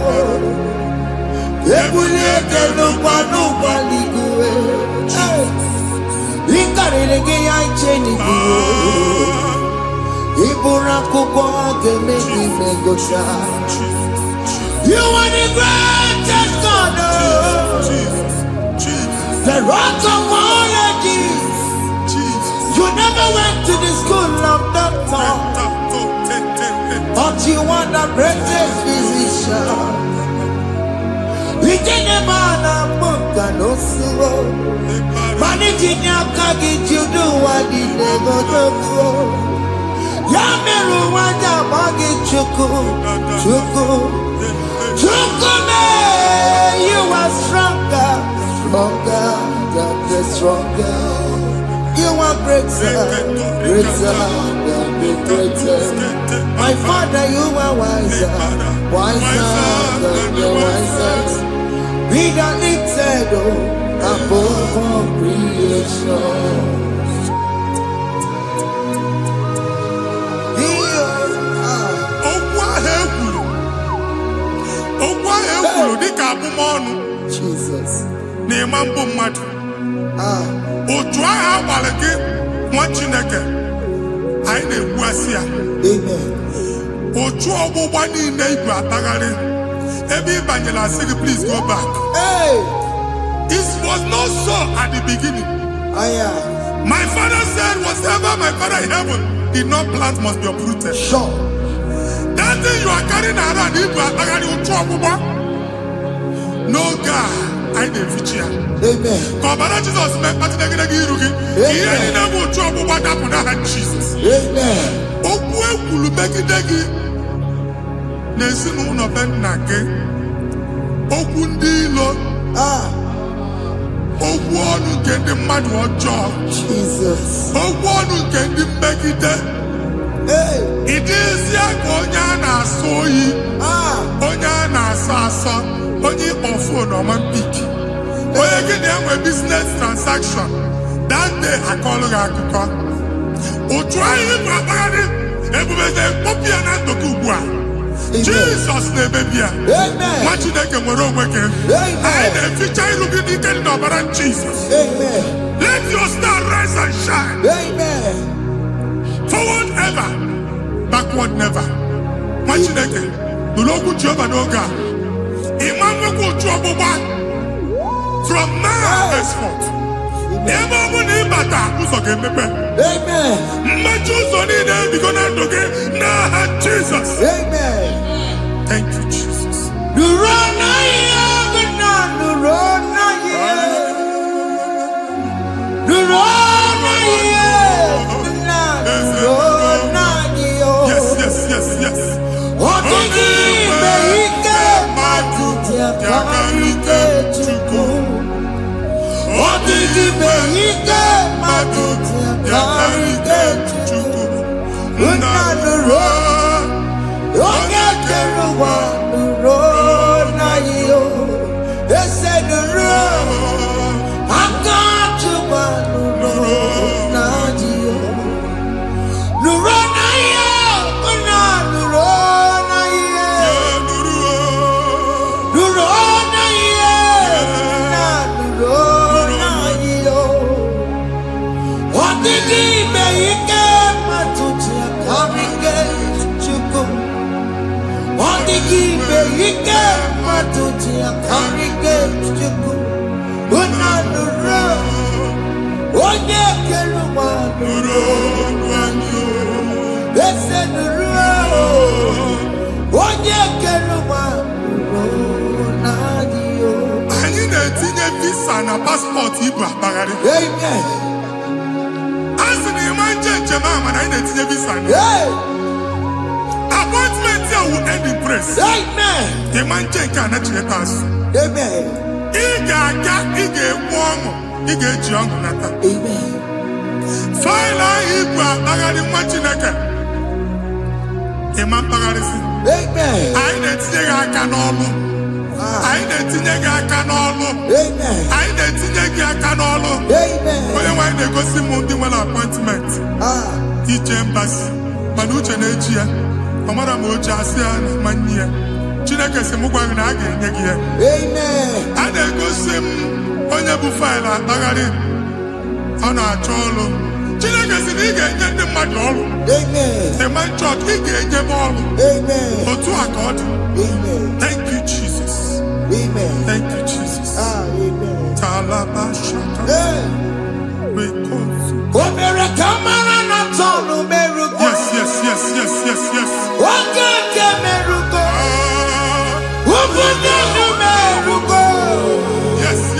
Ebulie kenukwanụ nwaniguwe. Ikarịrị gị ya iche n'iguwe. Iburu akwụkwọ ga-eme gị megocha. You are the greatest God. The rock of all ages. You never went to the school of doctor, but you are the greatest physician. We didn't man a book and no slow. Managing your kagi to do what he never do. Yameru wanja magi chuku. You are stronger. than the stronger. You are greater than the greatest. My Father, you are wiser than the wisest. Be that lifted above all creation. Jesus. Please go back. Hey. This was not so at the beginning. My father said, whatever my father in heaven did not plant must be uprooted. Sure. That thing you are carrying around, no God, I didn't feature. Amen. Jesus met Jesus. Amen. Jesus. Hey. It is Onyana soyi. Onyana sasa. Onye ofo no man pick. Oye get a business transaction. That day I call her akuka. O try him babani. Ebubeze popi ana dokubua. Jesus name baby. Amen. What you take a moro weke. I the future looking detail no baran Jesus. Amen. Let your star rise and shine. Amen. Forward ever, backward never. Machineke, the local Jehovah no God. Imam from now henceforth. Never will name bata who's okay, Amen. Matthews only name because I'm okay. Now Jesus. Amen. Thank you, Jesus. Yes. Passport Amen. As in the man Jemama, I need to visa. Appointment here will end in praise. Amen. The man cannot let us. Amen. Ige warm, Ige young nata. Amen. File Ibra Bagari Machinaka. Imam Bagarisi. Amen. I need to take a canolo. I need to take a canolo. Amen. I need to take a canolo. Amen. When they go see Monday one appointment. Each embassy. Manucha Nejia. Amara Moja Sian Mania. Chinaka Semugwang Nagi. Amen. And they go see Onyabu File Bagari. On our cholo. Chinaka Siniga get the madol. Amen. The man church, he get the ball. Amen. Or to accord. Amen. Thank you, Jesus. Amen. Thank you, Jesus. Amen. Talabashata. We call you. Yes.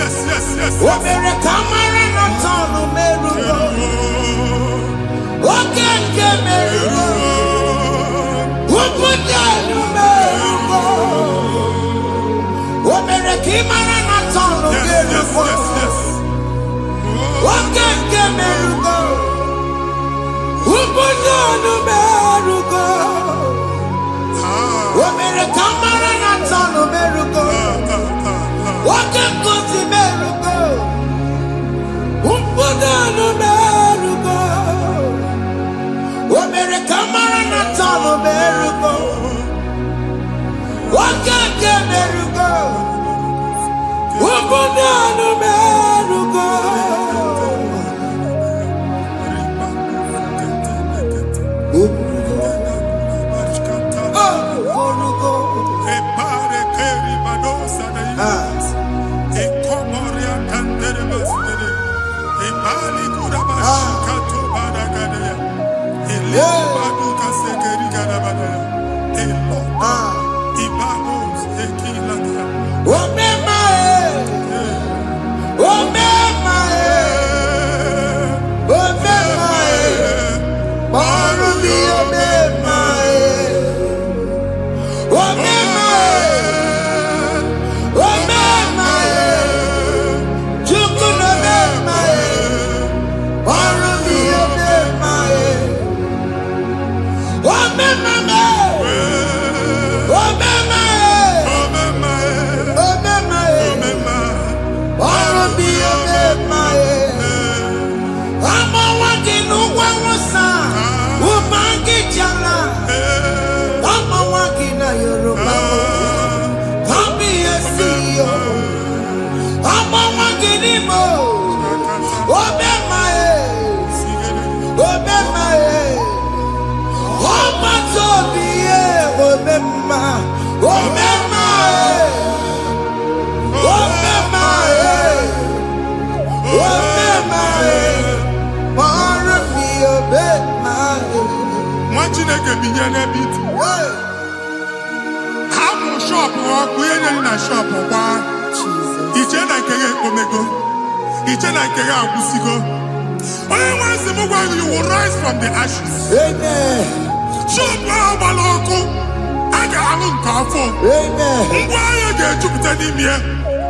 You will rise from the ashes. Amen.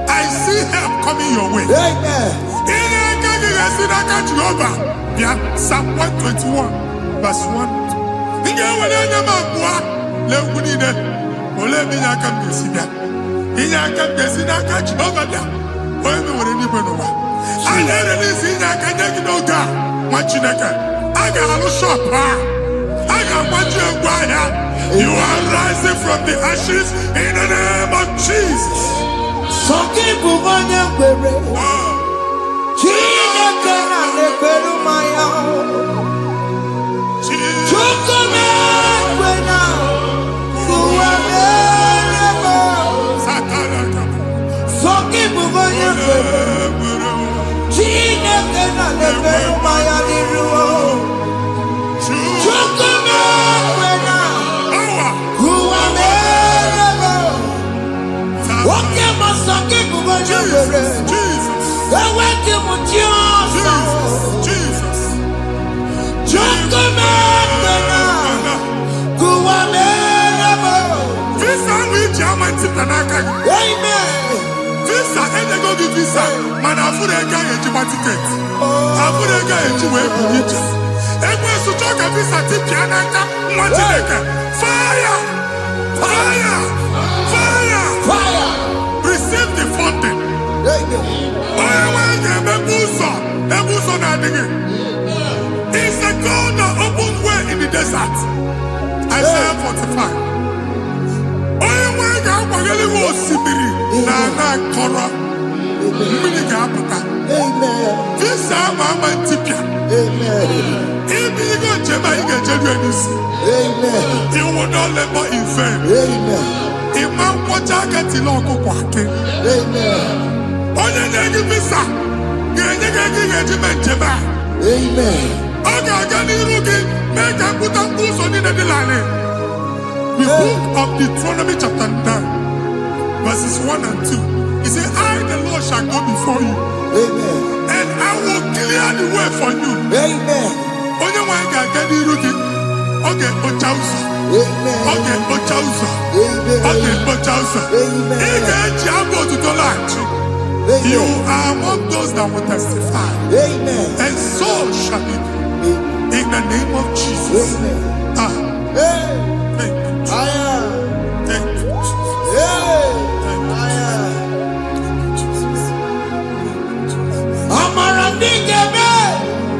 I see help coming your way. Amen. Psalm 121, verse 1. You are rising from the ashes in the name of Jesus. Receive the funding. It's the God that opens way in the desert. Isaiah 45. You will not labor in vain. Amen. The book of Deuteronomy chapter 9, verses 1 and 2. He said, I, the Lord, shall go before you. Amen. And I will clear the way for you. Amen. Okay, Ochausa. Amen. Okay, Ochausa. Amen. Okay, Ochausa. Amen. You are among those that will testify. Amen. And so shall it be. In the name of Jesus. Amen. Thank you. Thank you.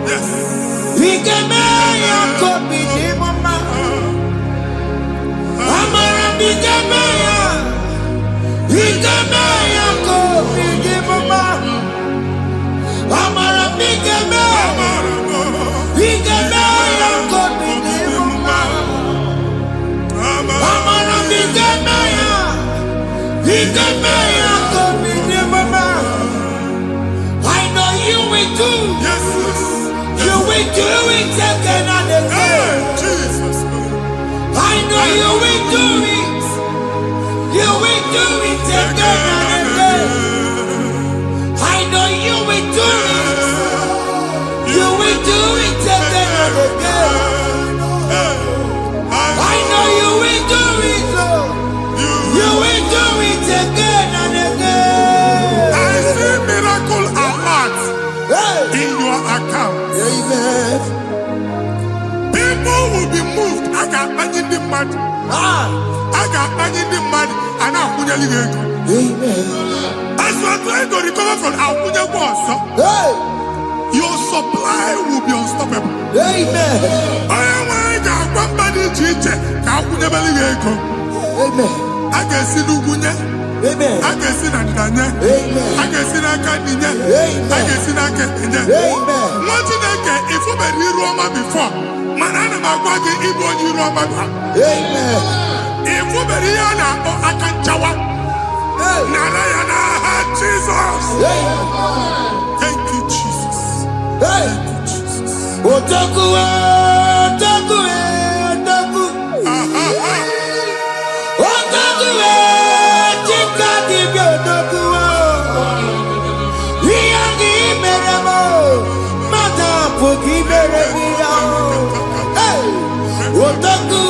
Yes. I know you will do. Yes. You will do it again and again. Jesus. I know you will do it. You will do it again and again. I know you will do it. You will do it again and again. I know you will do it, Lord. You will do it again and again. I see miracle alert in your account. Amen. People will be moved. I got money in the mud. I got money in the mud. And I'm going to leave. Amen. As you are trying to recover from Abuja Boss, your supply will be unstoppable. Amen. I am one body teacher. Abuja Beliego. Amen. I can see Lugunya. Amen. I can see Nadanya. Amen. I can see Nakaninya. Amen. I can see Nakaninya. Amen. What did I get? If you were in Roma before, Manana Magwagi, Ibo, you Roma. Amen. If you were here now, I can Jawa. Narayana, Jesus. Thank you, Jesus. Thank you, Jesus. Otaku, Otaku, Otaku. Otaku, Chika di Otaku. Iyangi meremo, mata pogi meremia. Otaku,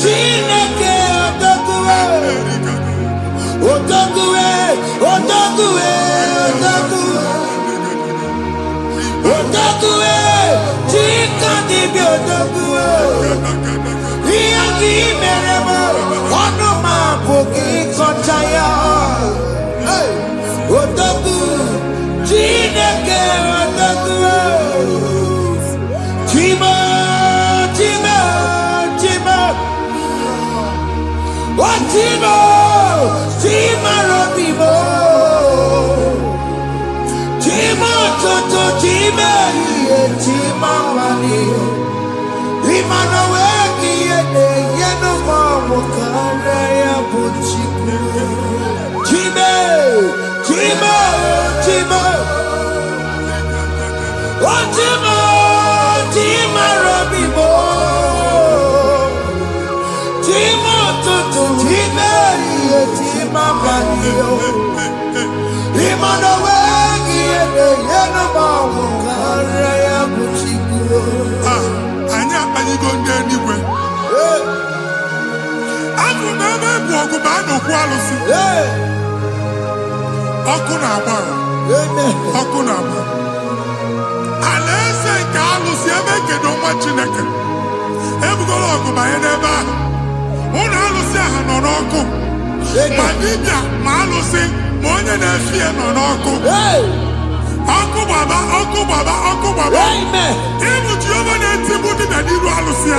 Chineke Otaku. Otaku, Otaku, Otaku. Otaku, Chika di Otaku. Iyangi meremo, onoma pogi kochaya. Otaku, Chineke Otaku. Chima, Chima, Chima. Oh, Chima, Chima Robimo. Chima Toto, Chima, Chima Mani. Imano weki yene, yeno mamu kare ya buchiku. Chima, Chima, Chima. Oh, Chima, Chima Robimo. Chima Toto, Chima, Chima Mani. Imano weki yene, yeno mamu kare ya buchiku. Anya go anywhere. Aku na me buogu ba no kwalusi. Oku na agba. Oku na agba. Alese ka alusi ebe kedo nwa Chineke. Ebugolo ogu ba ye n'ebe ahụ. Ụlọ alụsị ahụ nọ n'ọkụ. Ma dibịa ma alụsị ma onye na-efi ya nọ n'ọkụ. Ọkụ gbaba, ọkụ gbaba, ọkụ gbaba. Ịbụ Jehova na-etigbu dibịa n'iru alụsị ya.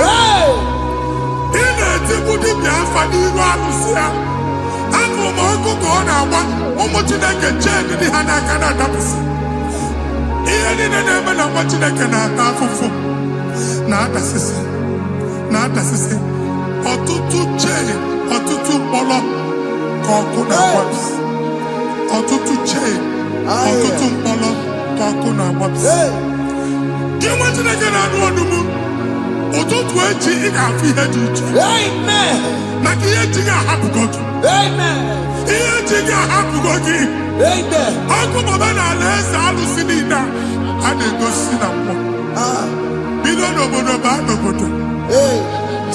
Ị na-etigbu dibịa afa n'iru alụsị ya. Afọ ma ọkụ ka ọ na-agba ụmụ Chineke chee ndị ha n'aka na-adapụsị. Ihe niile na-eme na nwa Chineke na-ata afụfụ na-adasịsị na-adasịsị. Ọtụtụ chee, ọtụtụ mkpọrọ ka ọkụ na-agbapụsị. Ọtụtụ chee, ọtụtụ mkpọrọ ka ọkụ na-agbapụsị. Gị nwa Chineke na-anụ ọdụmụ, ụtụtụ echi ị ga-afụ ihe dị iche. Maka ihe echi gị ahapụgo gị. Ihe echi gị ahapụgo gị. Ọkụ baba na ala eze alụsị niile a na-egosi na mmụọ. Bido n'obodo baa n'obodo.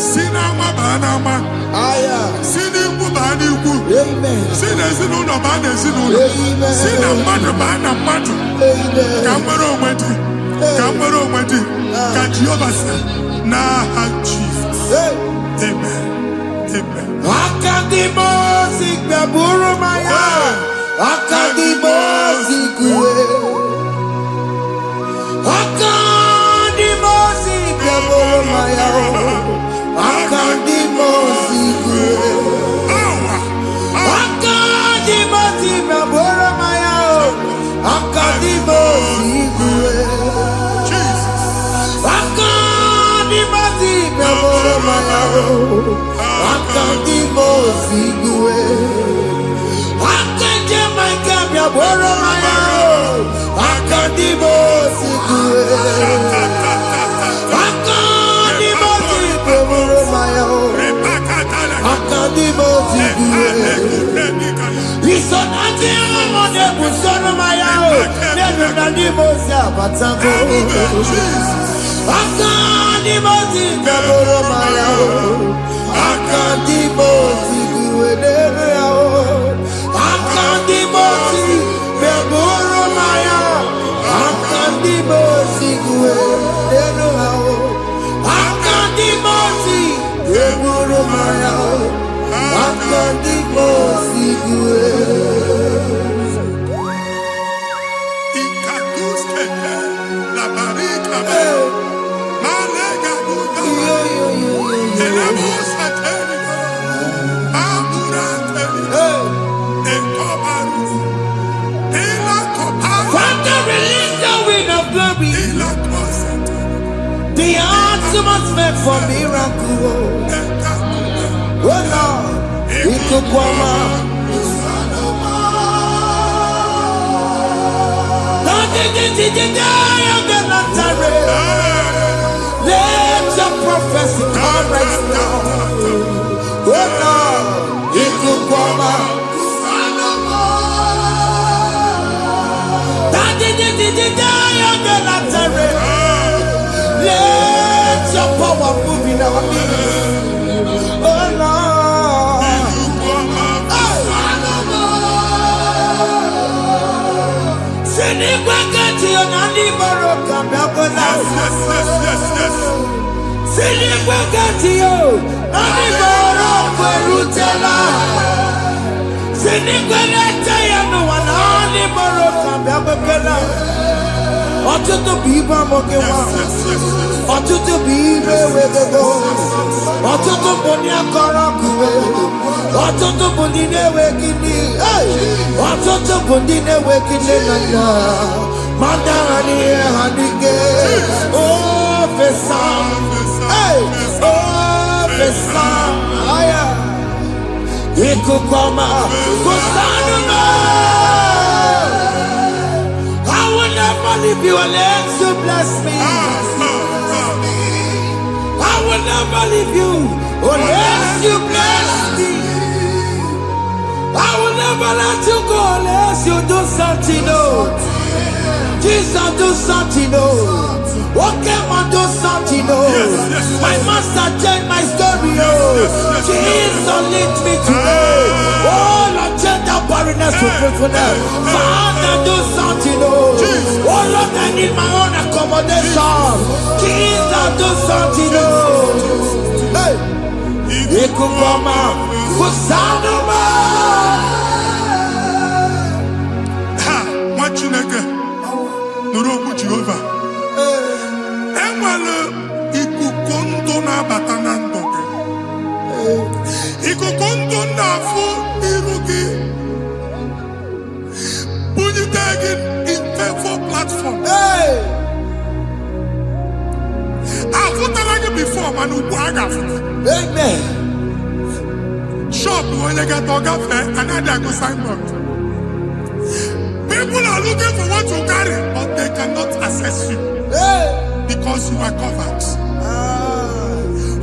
Si n'ama baa n'ama. Si n'ikwu baa n'ikwu. Si n'ezinụlọ baa n'ezinụlọ. Si na mmadụ baa na mmadụ. Ka nwere onwe dị. Ka nwere onwe dị. Ka Jehova sị n'aha Jizọs. Amen. Amen. Akadimosi gbaburu maya. Akadimosi kuwe. Akadimosi gbaburu maya. Akadimosi kuwe. Akandimo Sigwe. Akanje my Kabia Boromaya. Akandimo Sigwe. Akandimo Sigwe Boromaya. Akandimo Sigwe. Isonati amone Busoromaya. Never Nandimo Sabatango. Akandimo Sigwe Boromaya. Akandimo Sigwe Boromaya. Akandimo Sigwe Boromaya. Akandimo Sigwe Boromaya. Akandimo Sigwe Boromaya. Akandimo Sigwe. La barika, malega buda, elemos ateligo, amura ateligo, enkobaru, ela koparu, Father, release the wind of glory. ela kosete, The ultimate meant for miracle. Oh Lord, Ikukwama. Let your prophecy come right now. Oh Lord, Ikukwama. Let your power move in our midst. Oh Lord. Sinikwakati onani baroka bakola. Sinikwakati yo nani baroka rutela. Sinikwakati ya no wanani baroka bakola. Ọtụtụ bụ ibe amụghị nwa. Ọtụtụ bụ ibe ewegego. Ọtụtụ bụ ndị akọrọ akụwe. Ọtụtụ bụ ndị na-enweghị nne. Ọtụtụ bụ ndị na-enweghị nne na nna. Ma dara n'ihe ha n'ike. Ofesa. Ofesa. Ikuku ọma. Kụsanụ m. I will never leave you unless you bless me. I will never leave you unless you bless me. I will never let you go unless you do something new. Jesus, do something new. What came and do something new? My master changed my story. Jesus, lead me today. Oh, Lord, change that barrenness to fruitfulness. Father, do something new. Oh, Lord, I need my own accommodation. Jesus, do something new. Hey, Ikukoma, Kusanuma. What you nigga? Nurobu Jehovah. Enwale ikukondo na batanando. Ikukondo na fu irugi. Put it again in favor platform. Hey, I've put it before, man. amen. Shop when you get to another go signboard. People are looking for what you carry, but they cannot access you Hey, because you are covered.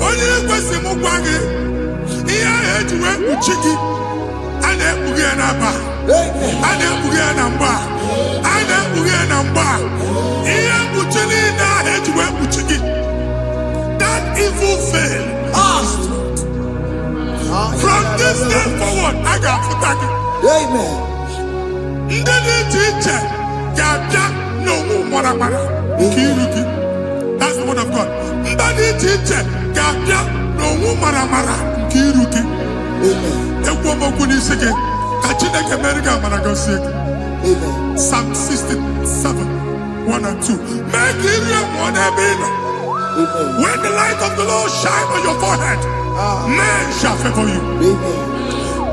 Only question Mugwagi, here I had to work with Chiki, and then Bugianaba, amen. and then Bugianamba, and then Bugianamba. Here Buchini, I had to work with Chiki. That evil fail. From this day forward, I got Futaki. Amen. Ndeni teacher, Gabja, no more. Kiruki. That's the word of God. Ndeni teacher, Gabja, no more. Kiruki. Amen. Ekwomo kuni sege. Kachine kemerika managosiki. Amen. Psalm 67, 1 and 2. Make it one Amen. when the light of the Lord shine on your forehead, men shall favor you. Amen.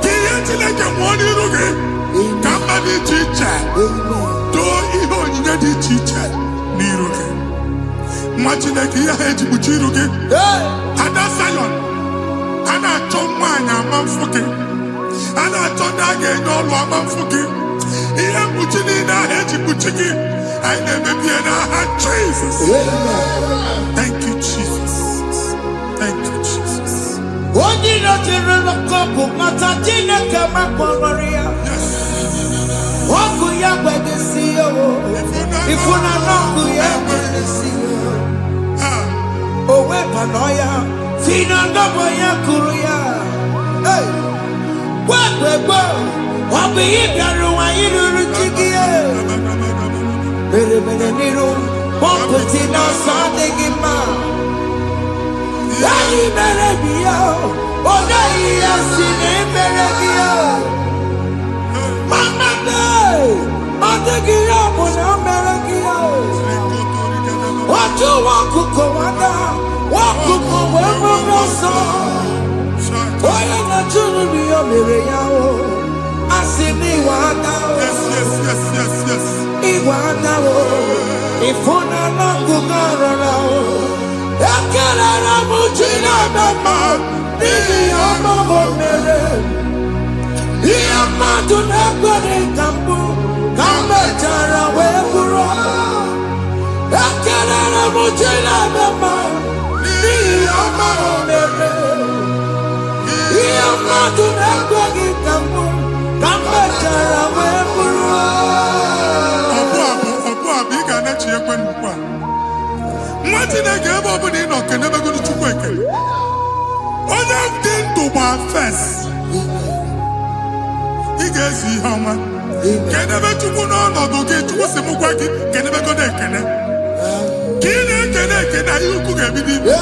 Kiyetile mwani ruge. Kamba di teacher. Do iho nyine di teacher. Ni ruge. Mwachine kiya heji buchi ruge. Hey, Ada Zion. Ana achọ nwaanyị ama mfuke. Ana achọ ndị a ga-enye ọlụ ama mfuke. Ihe mkpuchi niile ahụ eji kpuchi gị. Anyị na-emebie n'aha Jesus. Thank you, Jesus. Thank you, Jesus. Onye nọchiri n'ọkụ mata Chineke makpọrọ ya. Ọkụ ya gbedesi ya o. Ifuna n'ọkụ ya gbedesi ya. O wepụnọ ya. Fina ndọbọ ya kụrụ ya. Gbẹgbẹgbẹ ọbụ ihe bịara ụwa iruru chi gị. Mere n'iru pọmpụti n'ọsọ adịghị mma. Anyị mere gị ya. Ọ naghị ya si na emere gị ya. Mama ọ dịghị ya bụ na o mere gị ya. Otu nwaọkụkọ nwata nwaọkụkọ wee bụrụ ọsọ. Onye na-achụrụ ya mere ya o. Asị m iwe aka o. Iwe aka o. Ịfụna n'ọkụkọ rọrọ o. Ekelere m Chineke ma n'ihi ọma o mere. Ihe mmadụ na-ekwere ka mbụ ka m mechara wee bụrụ. Ekelere m Chineke ma n'ihi ọma o mere. Ihe mmadụ na-ekweghị ka mbụ ka m mechara wee bụrụ. Ọbụ abụ ị ga-anachi ekwe nnukwu a. Nwa Chineke ebe ọ bụla ị nọ kenebegoro Chukwu ekele. Onye dị ndụ gba fes. Ị ga-ezi ihe ọma. Kenebe Chukwu n'ọnọdụ gị. Chukwu si m gwa gị kenebegodo ekele. Ka ị na-ekele ekele ihe ukwu ga-ebido ime.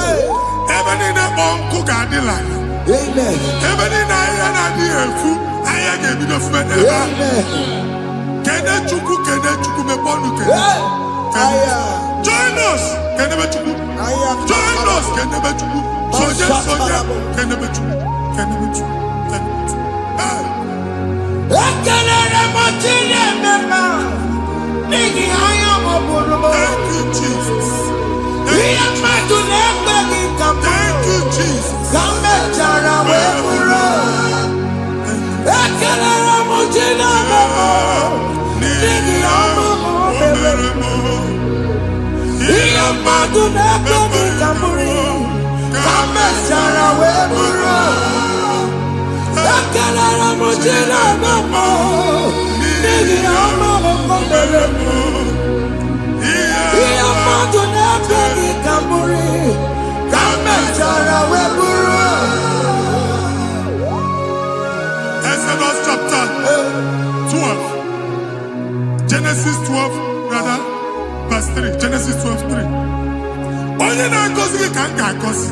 Ebe niile kpọọ nkụ ga-adịla. Ebe niile ahịhịa na-adịghị efu ahịhịa ga-ebido fube n'ebe ahụ. Kene Chukwu mepe ọnụ kene. Join us kenebe Chukwu. Join us kenebe Chukwu. Soje kenebe Chukwu. Kenebe Chukwu. Kenebe Chukwu. Ekelere m Chineke ma n'ihi anya m bụrụ m. Thank you, Jesus. Ihe mmadụ na-ekweghị ka m Thank you, Jesus. ka m mechara wee bụrụ. Ekelere m Chineke ma n'ihi ọma o mere. Ihe mmadụ na-ekweghị ka m bụrụ ka m mechara wee bụrụ. Ekelere m Chineke ma n'ihi ọma o mere. Ihe mmadụ na-ekweghị ka m bụrụ ka m mechara wee bụrụ. Exodus chapter 12. Genesis 12, rather, verse 3. Genesis 12:3. Onye na-agọzi gị ka m ga-agọzi.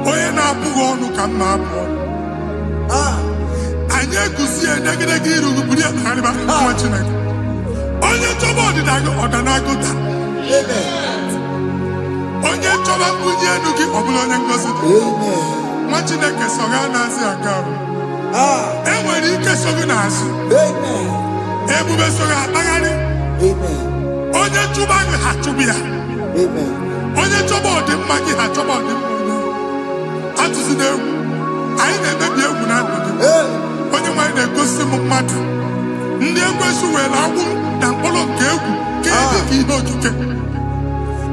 Onye na-abụghị ọnụ ka m na-abụ ọnụ. Anyị eguzi edegedege iru buru ya karịba nwa Chineke. Onye chọba ọdịda gị ọdanagụta. Onye chọba mbunye elu gị ọ bụla onye ngọzi dị. Nwa Chineke so gị na-azị aga arụ. E nwere ike so gị n'azụ. Ebube so gị akpagharị. Onye chụba gị ha chụbụ ya. Onye chọba ọdịmma gị ha chọba ọdịmma onye. Atụzi n'egwu. Anyị na-emebi egwu na ndụ gị. Onye nwanyị na-egosi m mmadụ. Ndị ekwensu were agwụ na mkpọrọ nke egwu kee dị ka ihe okike.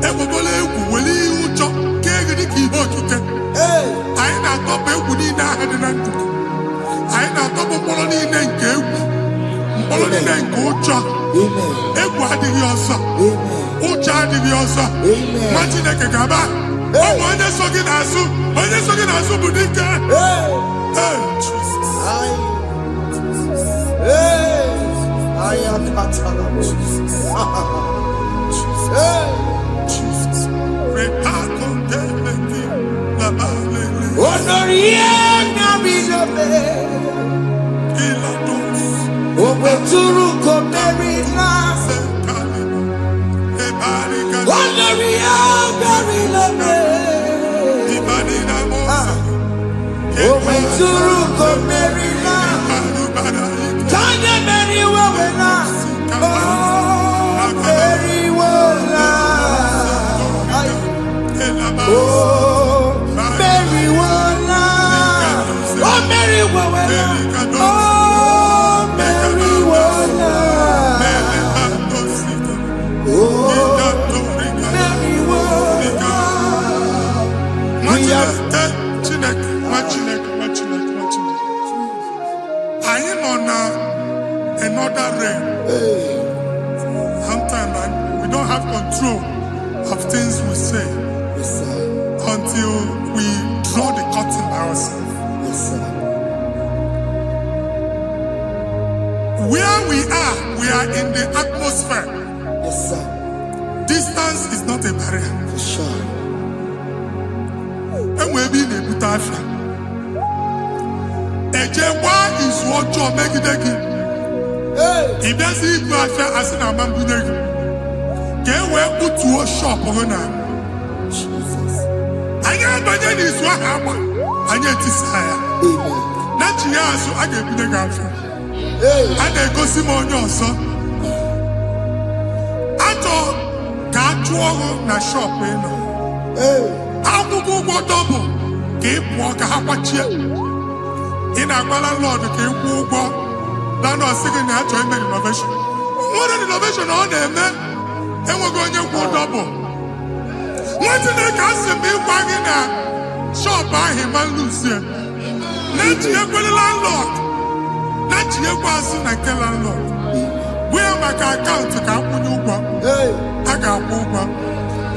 Egbogola egwu were ihe ụjọ kee gị dị ka ihe okike. Anyị na-atọpụ egwu niile ahụ dị na ndụ. Anyị na-atọpụ mkpọrọ niile nke egwu. Mkpọrọ niile nke ụjọ. Egwu adịghị ọzọ. Ụjọ adịghị ọzọ. Nwa Chineke ga-aba. Ọ bụ onye so gị n'azụ. Onye so gị n'azụ bụ dike. Jesus. I am not Jesus. Jesus. Honorie Nabilobe. Obeturu Komerina. Honorie Nabilobe. Obeturu Komerina. Kanye Mary Wawena. Oh, Mary Wawena. Oh, Mary Wawena. I on another realm. Sometimes we don't have control of things we say until we draw the curtain by ourselves. Where we are in the atmosphere. Distance is not a barrier. And we'll be in a butafia. Ejewa is what you make it again. If there's a butafia as an amambuneg, can we put to a shop over now? I am by then is what happened. I get desire. Not you, so I get the girlfriend. And then go see more your son. I thought, can't you na shop, you know? How to go double? Keep walk a hapachi. In a Lord, keep walk. Then I was singing that to him innovation. What an innovation on them, man. And we're going to go double. What did they cast me wagging at? Shop by him and lose him. Let you go the landlord. Let you pass in a landlord. We are my account to come with you. I got over.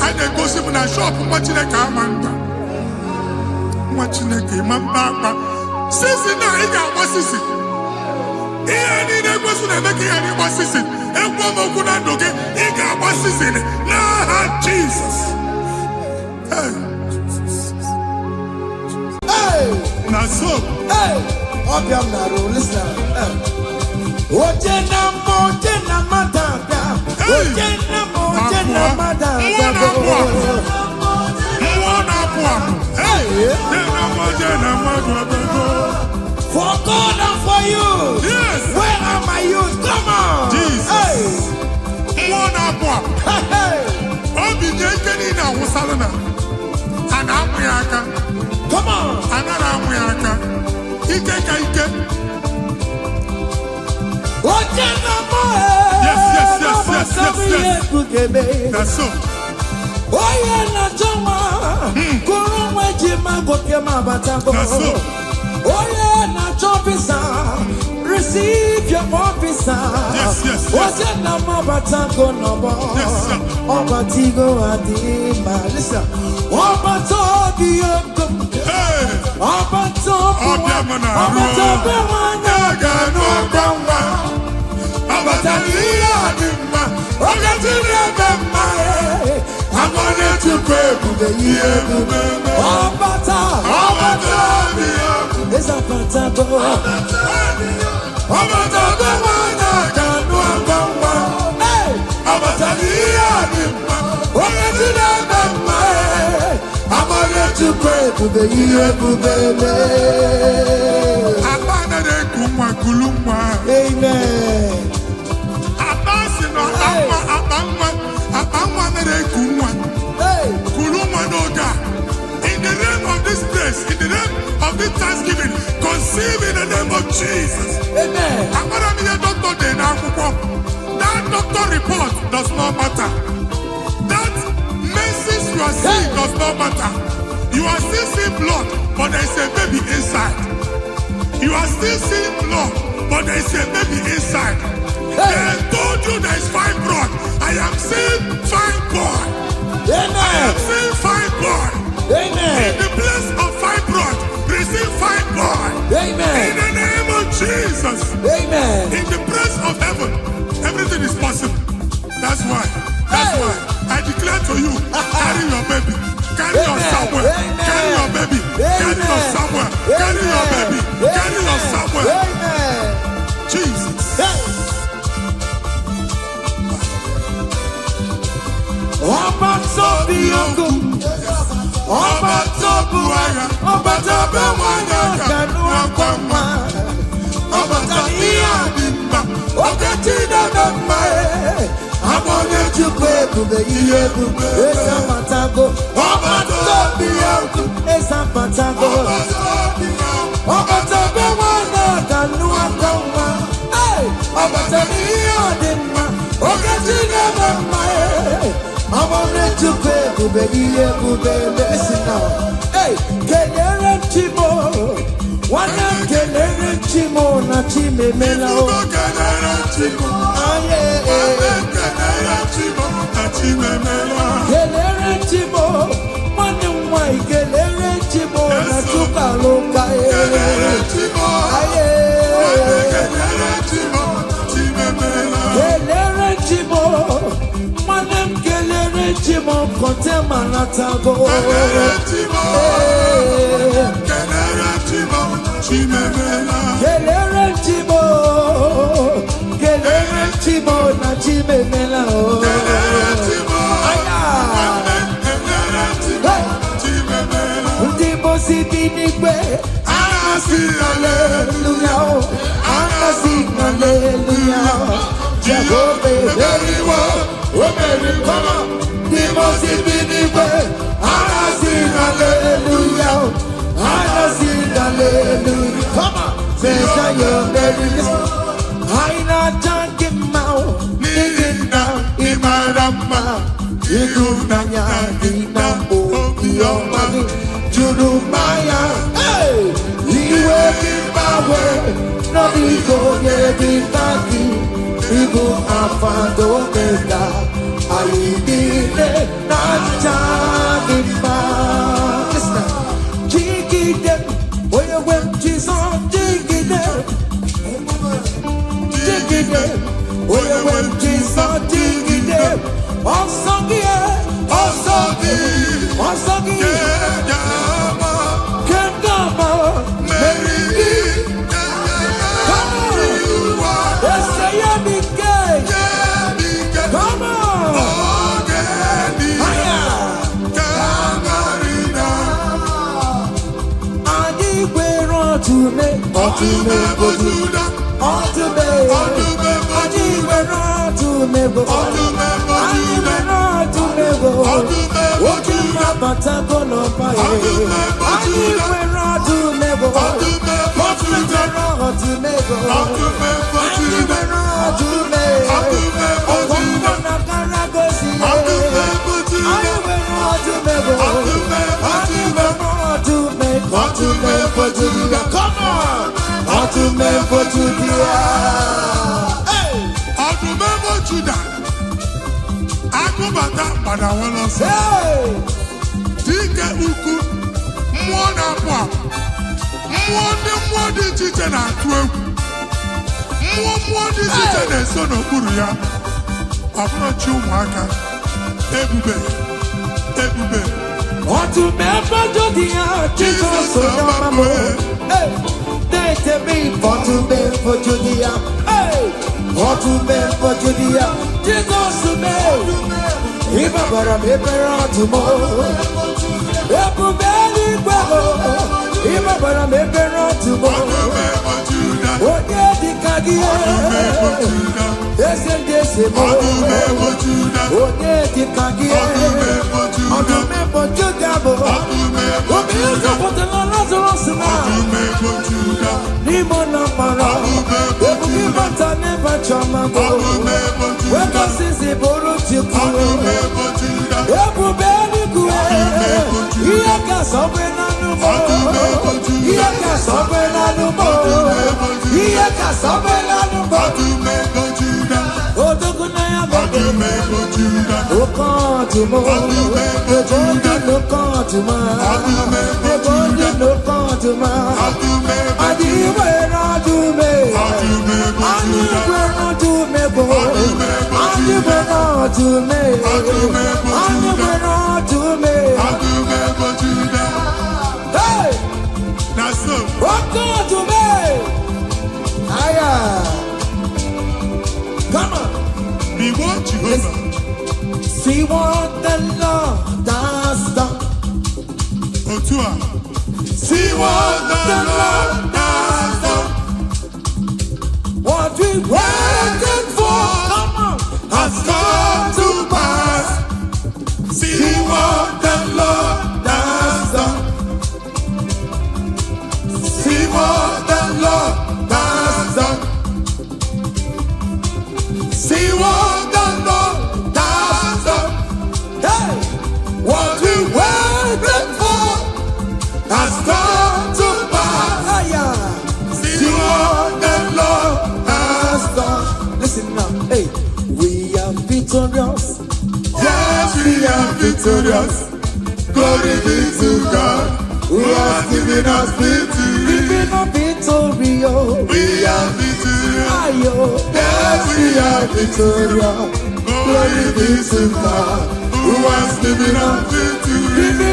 I then go see my shop watching a car man. Watching a game and papa. Since I got what's this? Here, I was making any what's this? And one more good and okay. He got what's this in it. Nah, Jesus. Hey, now so. Hey, listen. Ojena madada. Ojena madada. For God and for you. Yes. Where are my youth? Come on. Jesus. Hey. Come on. Yes. That's so. That's so. Receive your officer. Yes. Was it number Batango number? Yes, sir. Obatigo Adima. Listen. Obatobio. Hey. In the name of this place, in the name of this Thanksgiving, conceive in the name of Jesus. Amen. That doctor report does not matter. That message you are seeing does not matter. You are still seeing blood, but there is a baby inside. You are still seeing blood, but there is a baby inside. They told you there is fibroid. I am seeing fibroid. Amen. I am seeing fibroid. Amen. In the place of fibroid, receive fibroid. Amen. In the name of Jesus. Amen. In the place of heaven, everything is possible. That's why I declare to you, carry your baby. Carry your somewhere. Carry your baby. Carry your somewhere. Carry your baby. Carry your somewhere. Amen. Jesus. I want to Listen now. Hey, kelere chimo. Wana kelere chimo na chime mela. Kelere chimo. Aye. Kelere chimo na chime mela. Kelere chimo. Wana mwai kelere chimo na chuka loka. Kelere chimo. Aye. Kelere chimo chime mela. Kelere chimo. Kelere chimo kote manatago. Kelere chimo. Kelere chimo chimemela. Kelere chimo. Kelere chimo na chimemela. Kelere chimo. Aya. Kelere chimo chimemela. Ndimo sibinigwe. Anasi hallelujah. Anasi hallelujah. Jehovah very well. Omeri kama ni mosi binigwe. Anasing hallelujah. Anasing hallelujah. Come on, say your merry. Aina jankim mau. Nigina imarama. Igumanya inambo iyomani. Jurumaya. Hey, iwe kibawe. Nabigo yebitaki. Ibu afando mega, ayidine nachadimba. Listen, jigide, oye wem Jesus, jigide, jigide, oye wem Jesus, jigide. Osangie, osangie, kendama, merigi. Come on! See what the Lord has done. See what the Lord has done. What we waited for, come on, has come to pass. See what the Lord has done. See what the Lord has done. See what the Lord has done. Hey, what are victorious. Glory be to God, who has given us victory. We are victorious. Yes, we are victorious. Glory be to God, who has given us victory.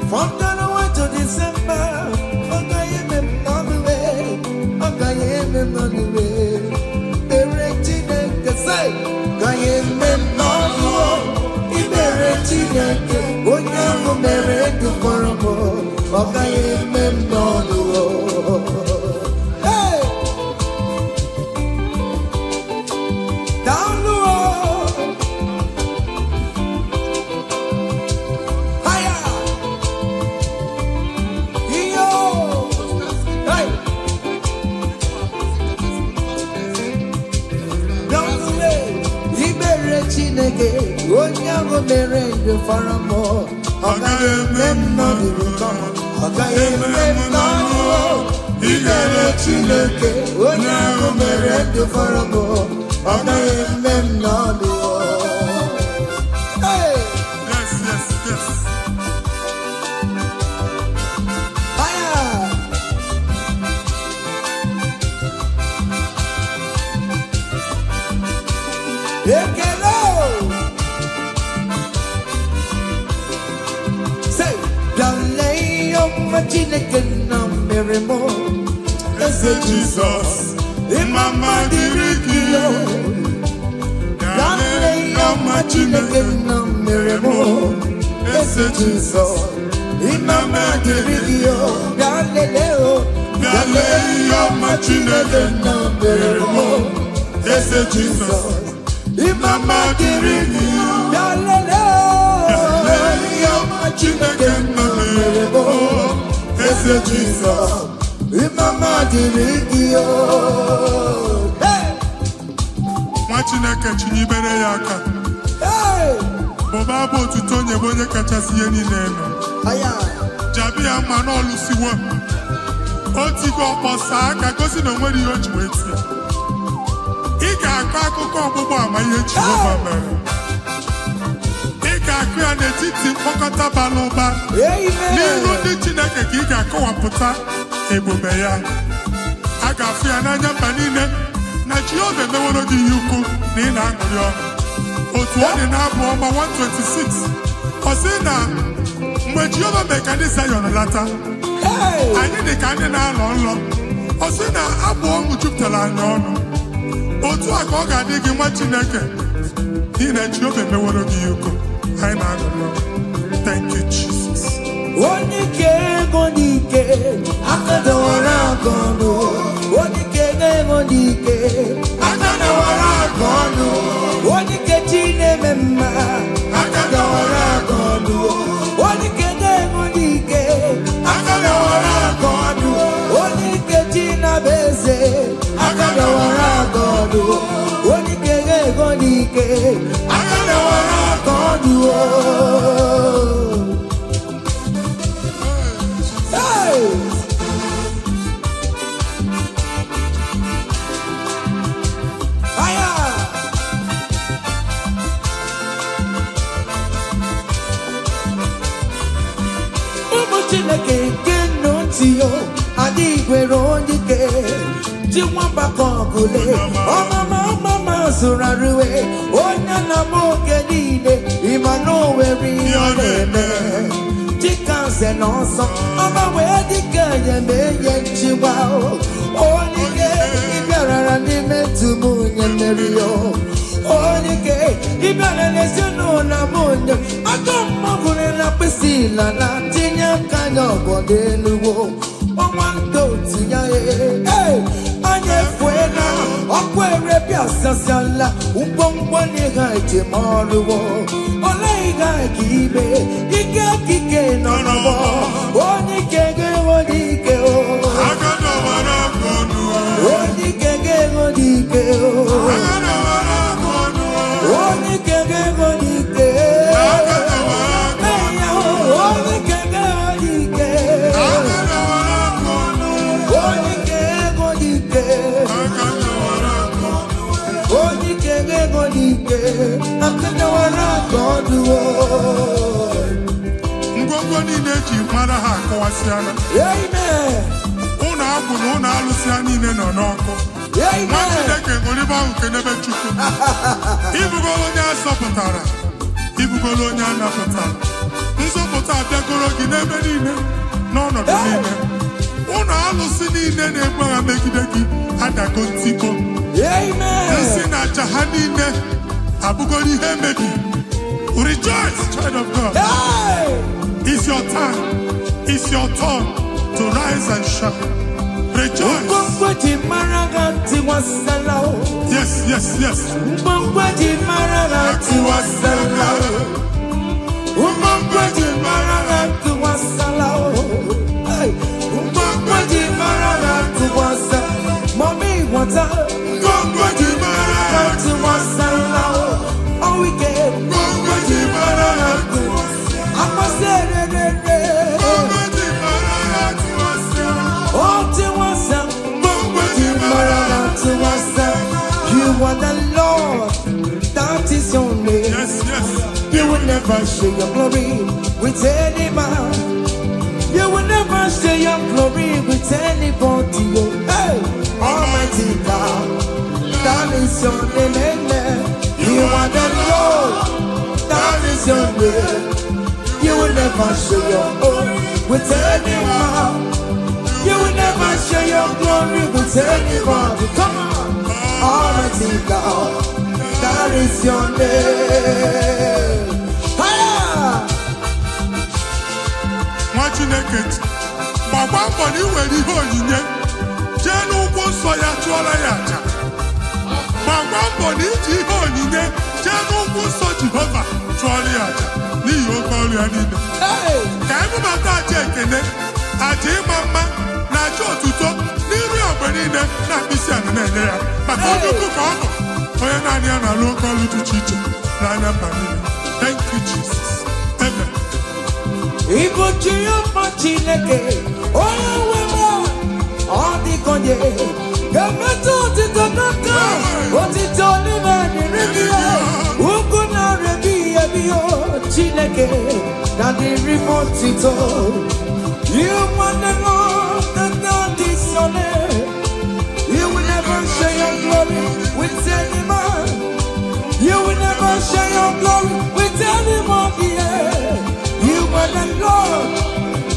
From January to December, Jesus, in my mind, Jesus, in my mind, Chineke chinyibere ya aka. Boba bụ otuto onye bụ onye kachasị ihe niile eme. Jabi ya mma n'ọlụsiwo. O tigo ọkpọsa aka gosi na onwere ihe o ji wee tie. Ị ga-akọ akụkọ ọgbụgbọ ama ihe Jehova mere. Ị ga-akụ ya n'etiti mkpọkọta bara ụba. N'iru ndị Chineke ka ị ga-akọwapụta ebube ya. A ga-afụ ya n'anya mba niile na Jehova emeworo gị ihe ukwu na ị na-aṅụrị ọṅụ. Otu ọ dị n'abụ ọma 126 ọ sị na mgbe Jehova mee ka ndị Zayọn lata, anyị dị ka ndị na-alọ nlọ. Ọ sị na abụ ọṅụ jupụtara anyị ọnụ. Otu a ka ọ ga-adị gị nwa Chineke n'ihi na Jehova emeworo gị ihe ukwu anyị na-aṅụrị ọṅụ. Thank you, Jesus. manye fuena okwere piazza sala un bombone gaje maluwo olai gagibe ike no oni kege o agana wara konu oni kege o agana wara konu oni kege o agana wara konu oni kege o agana wara konu oni kege o agana wara konu oni kege o agana wara konu ngwongwo niile ji mara ha akọwasịala. Amen. Ụnụ agwụ na ụnụ alụsịa niile nọ n'ọkụ. Nwa Chineke ṅụrịba ahụ nke n'ebe Chukwu. Ibugolo onye azọpụtara, ibugolo onye anapụtara. Nzọpụta abịagoro gị n'ebe niile, n'ọnọdụ niile. Ụnụ alụsị niile na-egbu agha megide gị adago ntikọ. Nsị na aja ha niile abụgoro ihe emebi. Rejoice, child of God. It's your time. It's your turn to rise and shine. Rejoice. Yes, yes, yes. Mommy, what's up? All we get. You are the Lord, that is your name. Yes, yes. You will never share your glory with any man. You will never share your glory with anybody. Hey, Almighty God, that is your name. You are the Lord, that is your name. You will never share your glory with any man. You will never share your glory with anybody. Come on. Almighty God, that is your name. Nwa Chineke, gbagba mbọ na iwere ihe onyinye jee n'ụkwụ nsọ ya chụọrọ ya aja. Gbagba mbọ na iji ihe onyinye jee n'ụkwụ nsọ Jehova chụọrọ ya aja n'ihi oke ọrụ ya niile. Ka ebubata aja ekele, aja ịma mma na aja otuto n'iru ya mgbe niile na mkpịsị ala na-enye ya maka onye ukwu ka ọ nọ onye naanị ya na-alụ oke ọrụ dị iche iche n'anya mba niile. Thank you, Jesus. Amen. Ibu Jehova Chineke onye nwe m ọ dịkonye ga-emetụ otito n'aka otito n'ime dịrị gị ukwu na rebi ebi Chineke na dịrị m otito. You want the Lord, that is your name. You will never share your glory with any man. You will never share your glory with anybody. You are the Lord,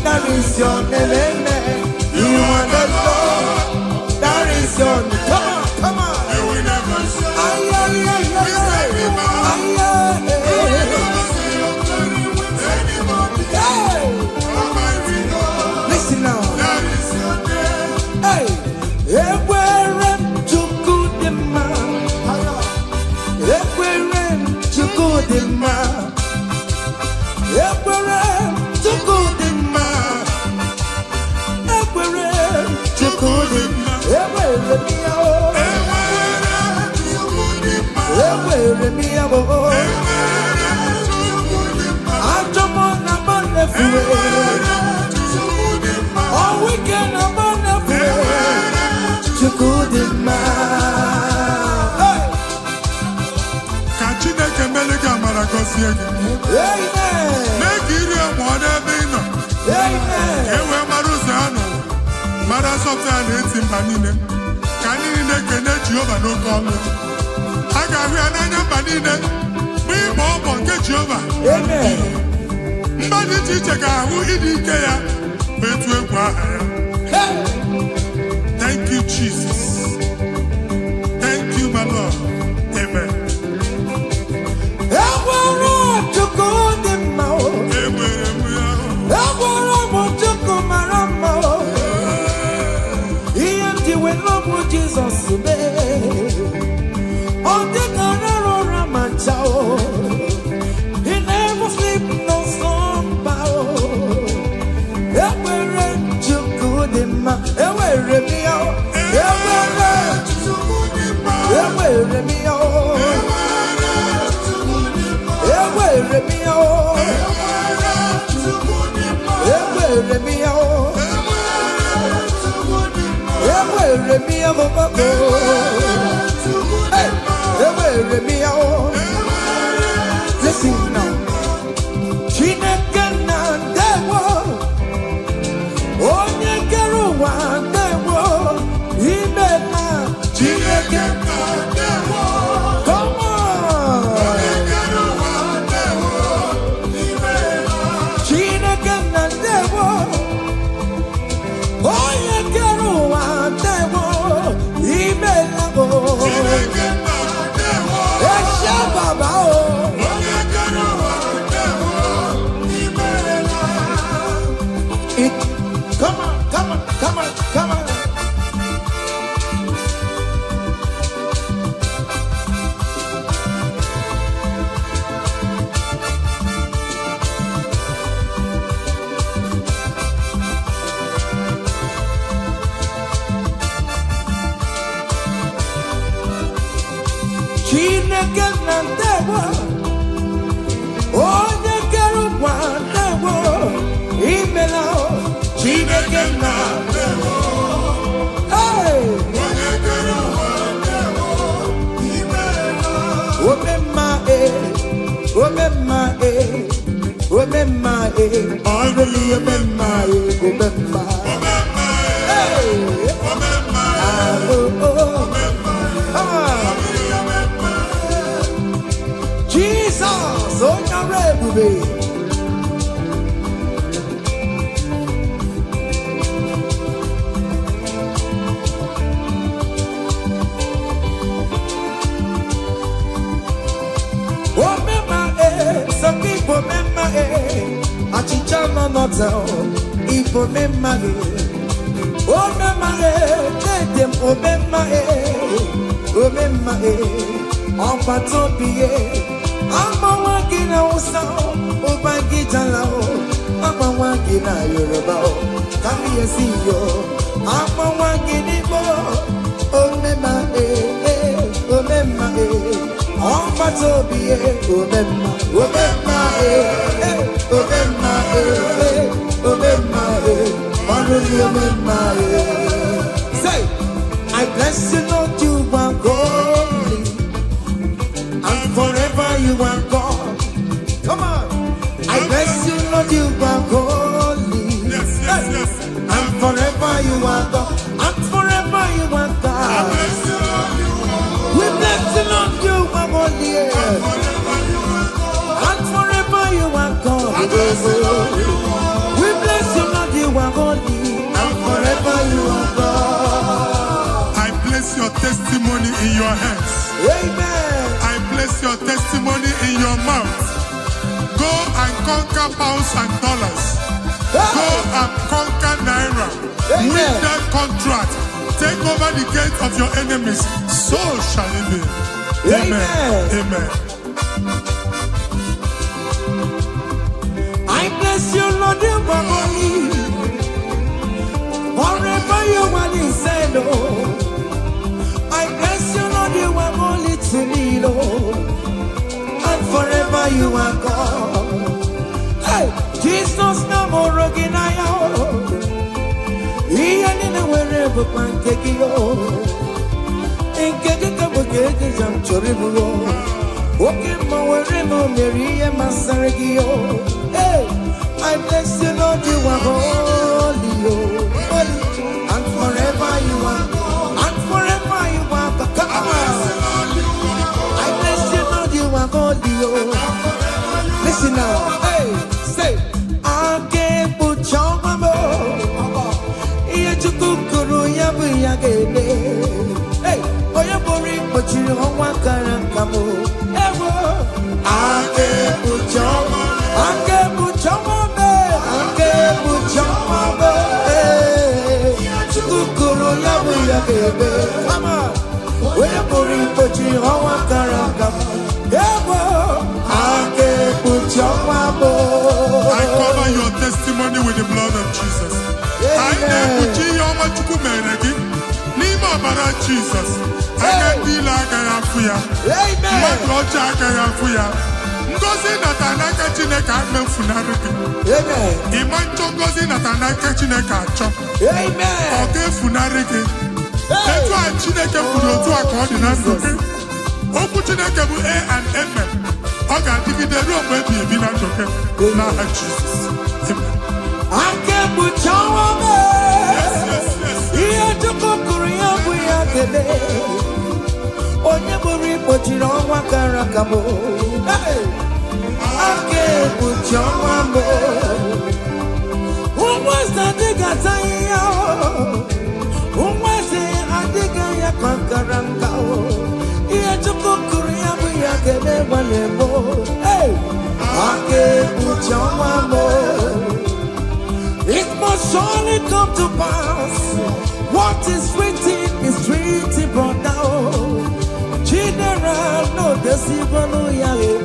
that is your name. You are the Lord, that is your name. Come on, come on. You will never share with anybody. Listen now. That is your name. Hey, everywhere to good man. Everywhere to good man. Everywhere to good man. Everywhere to good man. Everywhere me oh. Everywhere me oh. I'm the one about the all weekend I'm on the way to good man. Ka Chineke mele gị amara gọzie gị. Amen. Mee ka iri amụọ n'ebe ị nọ. Amen. Ka e wee mara ụzọ ha nọ. Mara asọpụta ya na-eti mba niile. Ka anyị niile kene Jehova n'oke ọlụ. A ga-ahụ ya n'anya mba niile. Mgbe ịgba ọbọ nke Jehova. Amen. Mba dị iche iche ga-ahụ ịdị ike ya. Etu egwu aha ya. Thank you, Jesus. Thank you, my Lord. Amen. Love with Jesus. Chineke na ndewo. Onye kere ụwa ndewo. Imela Chineke na ndewo. Hey! Omemma omemma omemma only omemma omemma hey omemma Jesus on your rebube. Some people remember Achichana not if remember oh let them remember on Patopie I'm a walking out oh my guitar I'm a walking out Yoruba come here see you I'm a walking in oh remember on Patopie remember say, I bless you, Lord, you are holy, and forever you are God. Come on, I bless you, Lord, you are holy, and forever you are God, and forever you are God. We bless you, Lord, you are holy. And forever you are God. We bless you, Lord, you are holy. And forever you are God. I place your testimony in your hands. Amen. I place your testimony in your mouth. Go and conquer pounds and dollars. Go and conquer naira. Win that contract. Take over the gates of your enemies. So shall it be. Amen. Amen. I bless you, Lord, you are holy. Forever you are inside, Lord. I bless you, Lord, you are holy to me, Lord. And forever you are God. Hey, Jesus, no more again, I am. He ain't wherever man take you. In Kaka, I'm Choribu. Okay, my wherever Mary and Masaragio. Hey, I bless you, Lord, you are holy, holy, and forever you are, and forever you are. Come on, I bless you, Lord, you are holy, listen now, hey, say, I can't put your mama. Yachukuru yabu yagene. Hey, oya bori but you don't want karankamu. Ewo, I can't put your mama. I can't put your mama. I can't put your mama. Hey, Yachukuru yabu yagene. Mama, oya bori but you don't want karankamu. Ewo, I can't put your mama. I cover your testimony with the blood of Jesus. I never your Machukumeregi. Nima Bara Jesus. I can be like I am for you. My God, I am for you. Ngozi Natanaka Chineka Funariki. Imancho Ngozi Natanaka Chineka Chop. Okay, Funariki. That's why Chineka Funotu are coordinated. Oku Chineka A and M. Okay, dividend room will be a binary token. Now, Jesus. Amen. I can't put your woman. Here to Korea, we are the day. On your body, but you don't want Karakamo. I can't put your woman. Who was that? Who was it? I think I am Karakao. Here to Korea, we are the day. Hey, I can't put your woman. It must surely come to pass. What is written is written, brother. General, no deceiver, no yare.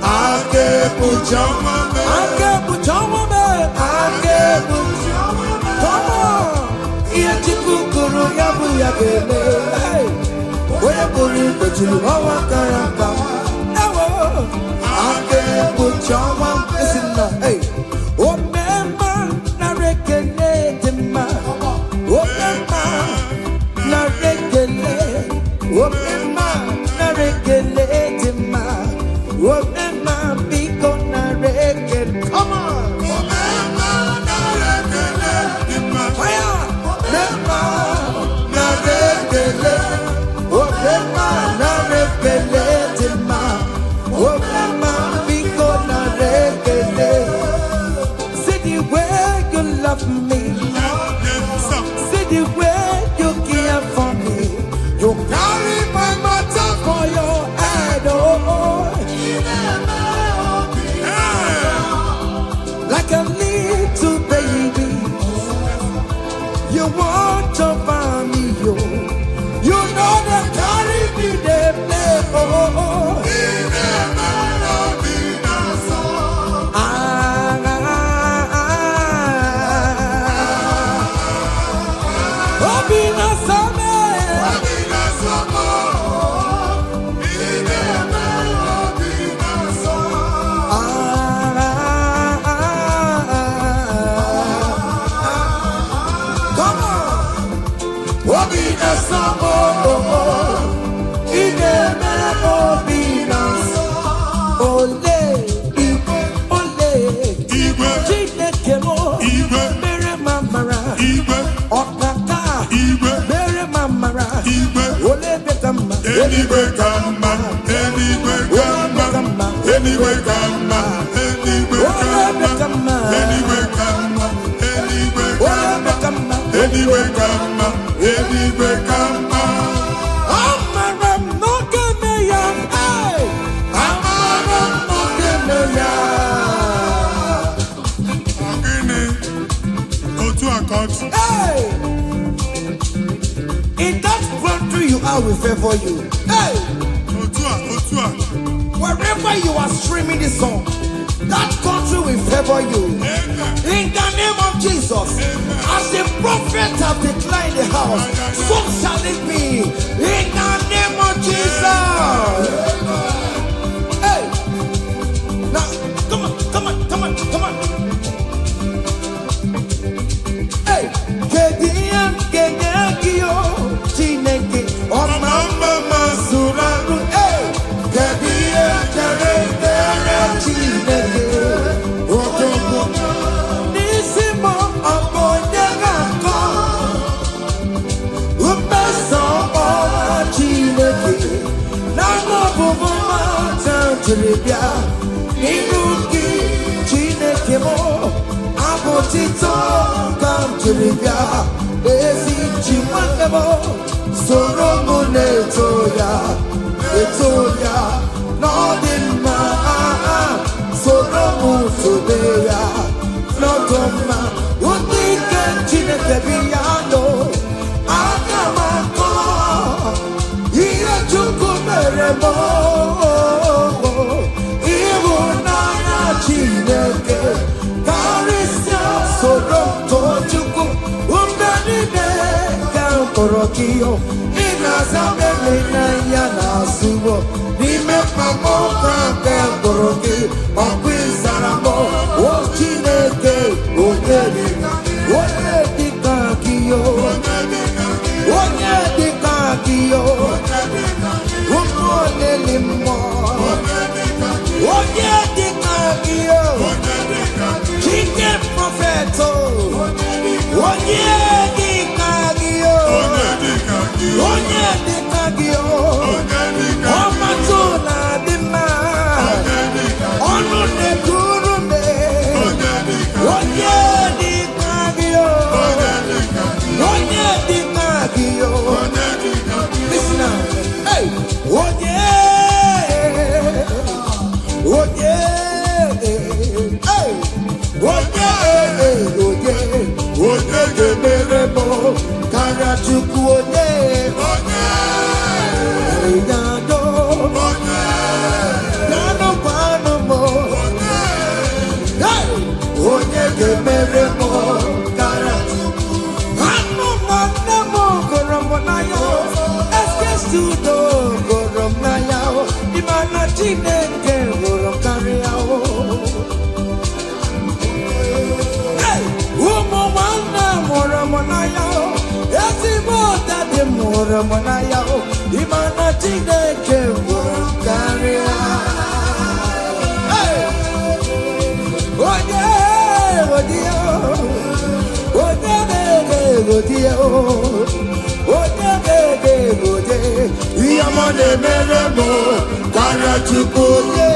I can't put your man. I can't put your man. I can't put your man. Come on. Here to Kukuru, Yabu Yagele. Where buri bechiri owa karaka. Ewo, ake buchawa esina. Hey, o mema na rekele tema. O mema na rekele. O mema na rekele tema. O mema biko na rekele. Come on. O mema na rekele tema. Fire. Mema na rekele. O mema na rekele tema. O mema biko na rekele. See the way you love me. See the way you care for me. You carry my matter for your head, oh. Like a little baby, you want to find me, yo. You know that carry me, they play, oh. Anyway, come on, anyway, come on, anyway, come on, anyway, come on, anyway, come on, anyway, come on, anyway, come on, anyway, come on. I'm not gonna young, hey, I'm not gonna young. Go to a court. Hey, in that country you are, we favor you. Hey, wherever you are streaming this song, that country will favor you. In the name of Jesus, as the prophet have declared the house, so shall it be. In the name of Jesus. Hey, now come on. Hey, KDM, Chineke, oh mama Suraru. Hey, KDM, Chineke, oh Nisimo, Abonyagako, Upeso, oh Chineke, Nano Buma, Tantribia, Inuki, Chineke, mo, Abotito, Tantribia. Esi chimandebo soromo netoya nodima soromo todeya nodoma unike chineke biyando akamako iye chukwu meremo ibunanya chineke karisia soromo chukwu Korokio, Inazamele Yana Subo, Nime Pamoka, Koroki, Okwizaramo, Ochineke, Ogedika, Ogedikakio, Ogedikakio, Umonelimo, Ogedikakio, Chicken Propheto, Ogedikakio. Onye dịka gị ọmatụla dị mma ọnụ na-ekuru me onye dịka gị listen now, hey, onye ga-emere m karịa Chukwu onye onye ga-emere m karịa Chukwu anụ nwanne m gụrụ m n'anya eske studio Chineke hụrụ karịa o. Ụmụ nwanne mụrụ m n'anya o. Ezigbo dadi mụrụ m n'anya o. Ịma na Chineke hụrụ karịa. Onye odiyo, onye odiyo, onye odiyo. Ihe m na-emere m karịa Chukwu onye.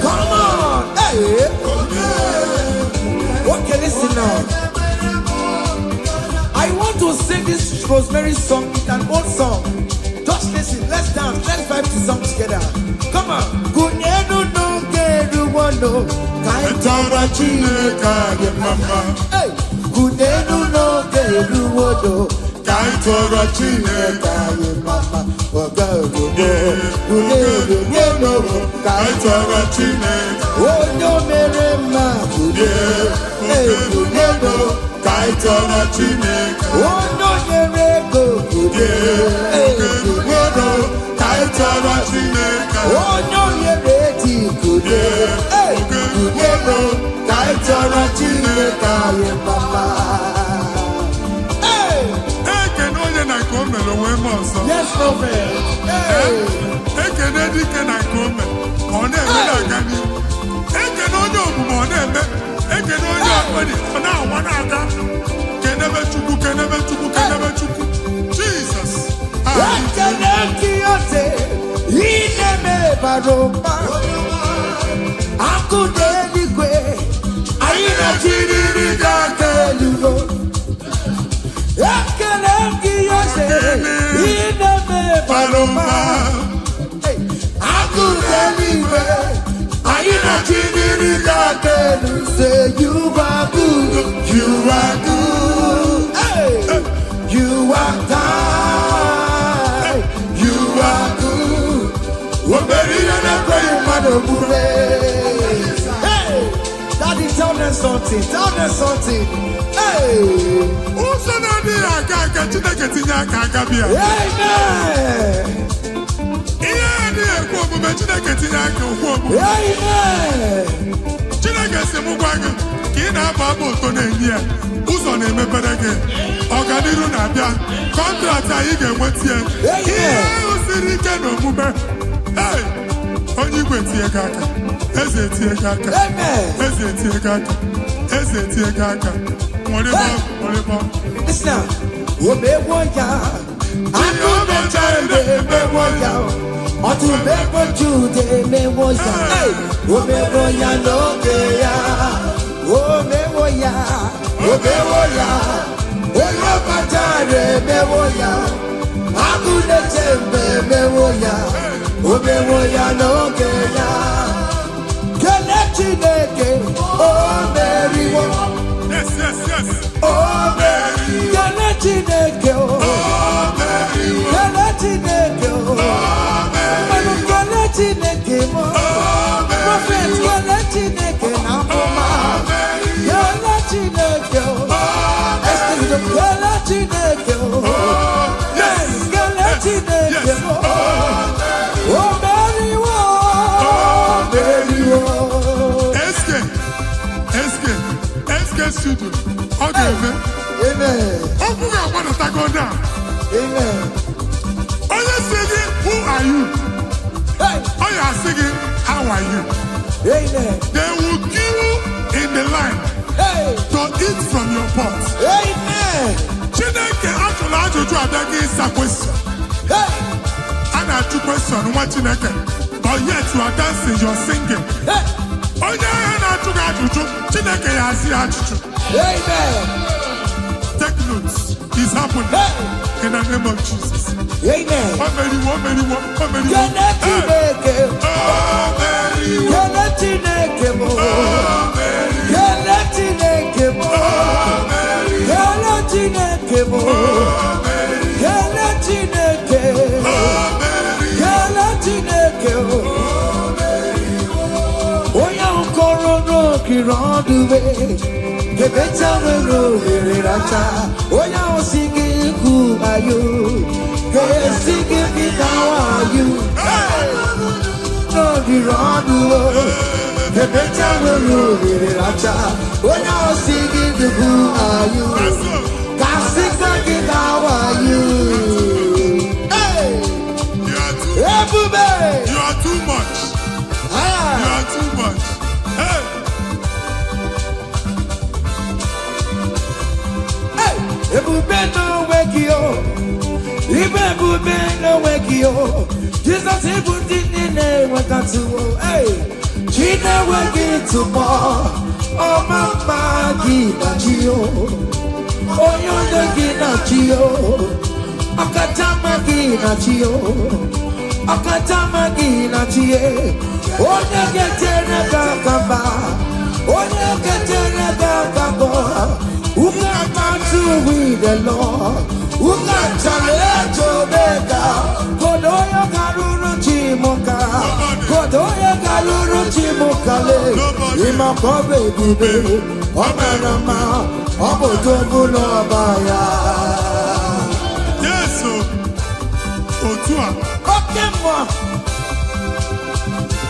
Come on, hey. Okay, listen now. I want to sing this Rosemary song. It's an old song. Just listen, let's dance, let's vibe the song together. Come on. Kunenu no geru wano, kaitara Chineke ye mama. Hey, kunenu no geru wano, kaitara Chineke ye mama. Oga kunenu no kaitara Chineke. Onyo mere ma kunenu kaitara Chineke. Onyo mere go kaitara Chineke. Onyo mere ti kude. Kunenu kaitara Chineke ye mama. Yes, prophet. Ekene dike na nkome ọ na-eme na-agani. Ekene onye omume ọ na-eme. Ekene onye ọkpọrị ọ na-awa na-aga. Kenebe Chukwu, kenebe Chukwu, kenebe Chukwu. Jesus. Ekene kiyote ineme baroma. Akụ n'eluigwe anyị na-echiriri ga-akelugo. Ekene kiyote ineme baroma. Akụ n'eluigwe anyị na-echiriri ga-akelu. Say you are good, you are good, hey. You are kind, you are good. Hey, Daddy, tell them something, tell them something. Hey, Ụzọ na-adịghị aga aga Chineke tinye aka aga bịa. Amen. Ihe adịghị ekwu omume Chineke tinye aka okwu omume. Amen. Chineke si m gwa gị ka ị na-aba abụ ụtọ na-enye ya. Ụzọ na-emepere gị. Ọganiru na-abịa. Kọntraktị anyị ga-enweta ya. Ihe ahụ siri ike n'omume. Hey! Onye igwe tie gị aka. Eze tie gị aka. Eze tie gị aka. Eze tie gị aka. Nwere Listen now. Omewo ya. Akụmecha emewo ya. Ọtụmewo Jude emewo ya. Omewo ya n'oge ya. Omewo ya. Omewo ya. Onye ọbachara emewo ya. Akụmecha emewo ya. Omewo ya n'oge ya. Kele Chineke o meriwo. Yes. O meriwo. Kele Chineke o meriwo. Kele Chineke o meriwo. Kele Chineke mo. Prophet kele Chineke na mama. Kele Chineke o. Kele Chineke o. Yes, kele Chineke o. O meriwo. SK studio. Ọ ga-eme. Amen. Okwu ga-agbanatago down. Amen. Onye si gị, who are you? Hey. Onye asị gị, how are you? Amen. They will queue in the line Hey. to eat from your pot. Amen. Chineke ajụrụ ajụjụ abịaghị ịsa question. Hey. A na-ajụ question nwa Chineke, but yet you are dancing, you are singing. Hey. Onye ahụ na-ajụ gị ajụjụ, Chineke ya asị ya ajụjụ. Amen. Take notes. It's happening Hey. in the name of Jesus. Amen. O meriwo. Kele Chineke. Kele Chineke mo. Kele Chineke mo. Kele Chineke mo. Kele Chineke. Kele Chineke o. Oya nkoro n'okiri ọdụwe. Kebecha nwere ohere racha. Oya osi gị ikwu ayo. The better will rule it. When I was singing the who are you? How are you? Hey! You are too much. You are too much. Hey! Hey! Ebube no wake you. Ebube no wake you. Jesus put it in there. Hey! China wake it tomorrow. Oh mama gina chio. Oh yonder gina chio. Akatama gina chio. Akatama gina chie. Onya getene kakamba. Onya getene kakamba. Uga matu with the Lord. Uga chale chobeka. Kodoya garuru chimoka. Kodoya garuru chimokale. Ima kobe bibe. Omerama. Obodobulo baya. Yes, Otua. Okay, moi.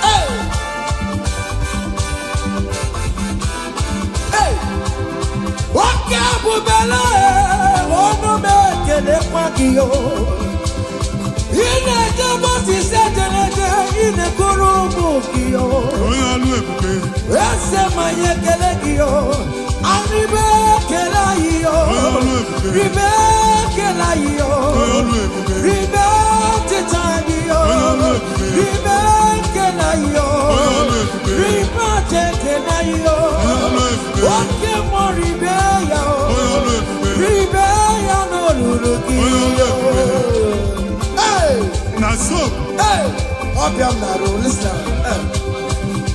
Hey. Hey. Okay, bubela. Ono meke le kwakio. Ine jabo si sejenete. Ine kurumu kio. Oya lu ebube. Ese maye kele kio. Arribe kela yo. Ribe kela yo. Ribe titani yo. Ribe kela yo. Ribe kela yo. Oke mo ribe yo. Ribe ya no luluki yo. Hey. Naso. Hey. Obiam na ro listen.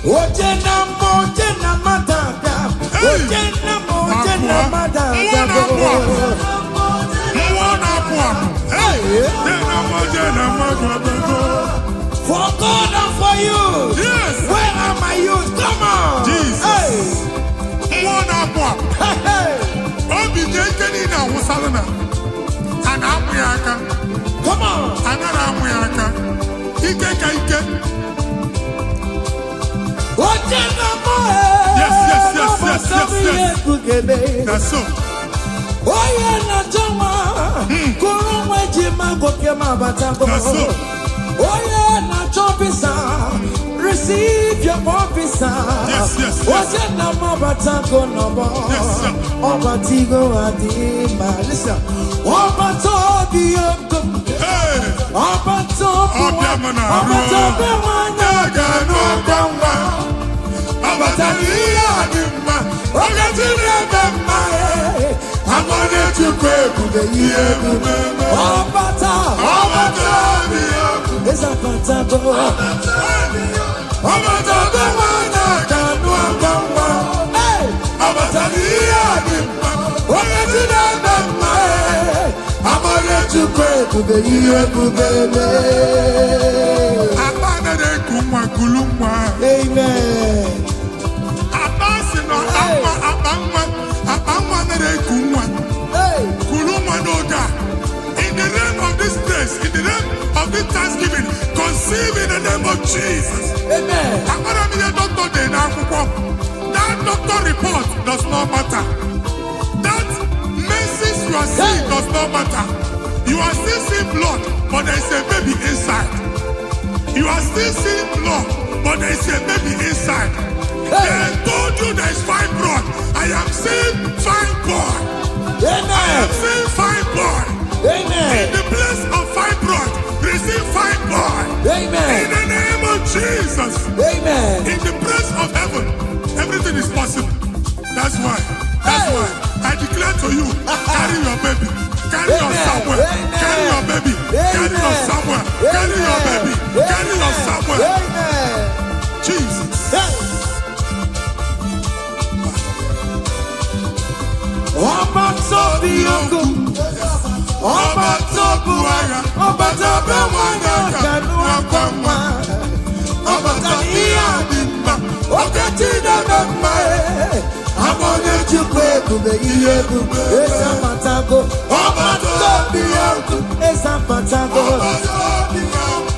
Oje na mo je na matanga. Oje na mo je na matanga. For God and for you. Yes. Where are my youth? Come on. Jesus. Hey. Hey. Come on. Oje na mo. Yes. That's so. Oye na jama. Kurumwe jima goke mabatango. That's so. Oye na chopisa. Receive your officer. Yes. Oye na mabatango nobo. Yes, sir. Obatigo adima. Listen. Obatobi yoko. Hey. Obatobi Obiamana. Obatobi wanyaga no gamba. Abatani adima. Ogatire bema. I'm gonna to pray for the year. Obata. It's a fantastic. Obata be wanyaga no gamba. Hey. Abatani adima. Ogatire bema. I'm gonna to pray for the year, baby. Abana de kumwa kulumwa. Amen. Abasi no abangwa de kumwa. Hey. Kulumwa no da. In the name of this place, in the name of this Thanksgiving, conceive in the name of Jesus. Amen. I'm gonna be a doctor then. That doctor report does not matter. That message you are seeing does not matter. You are still seeing blood, but there is a baby inside. You are still seeing blood, but there is a baby inside. They told you there is fibroid. I am seeing fibroid. Amen. I am seeing fibroid. Amen. In the place of fibroid, receive fibroid. Amen. In the name of Jesus. Amen. In the place of heaven, everything is possible. That's why I declare to you, carry your baby. Carry your somewhere. Carry your baby. Carry your somewhere. Carry your baby. Carry your somewhere. Amen. Jesus. Oba tobi yoko. Oba tobu waya. Oba tobu waya. Kanu akoma. Oba tani adimba. Okati na mama. Amone chukwe kube iye kube. Esa matago. Oba tobi yoko. Esa matago.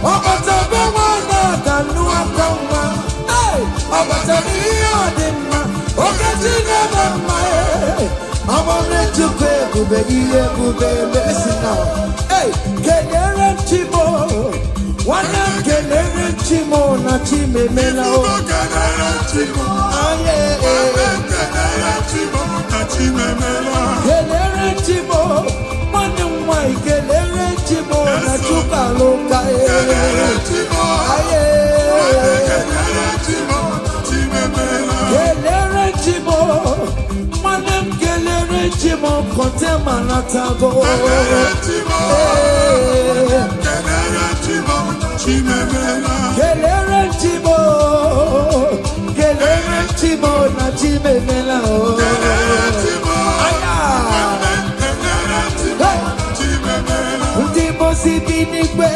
Oba tobu waya. Kanu akoma. Abatania Dima, Okatina Mamae. I want to pay Bube, listen now. Hey, Kenere Chimo, one of Kenere Chimo, Nachime Melo. Kenere Chimo, Kenere Chimo, one of my Kenere Chimo, Nachuka Loka. Kenere Chimo, Manem Kelere Chimo, Contema Natago. Kelere Chimo, Kelere Chimo, Nachime Mela. Ultimo si binigwe,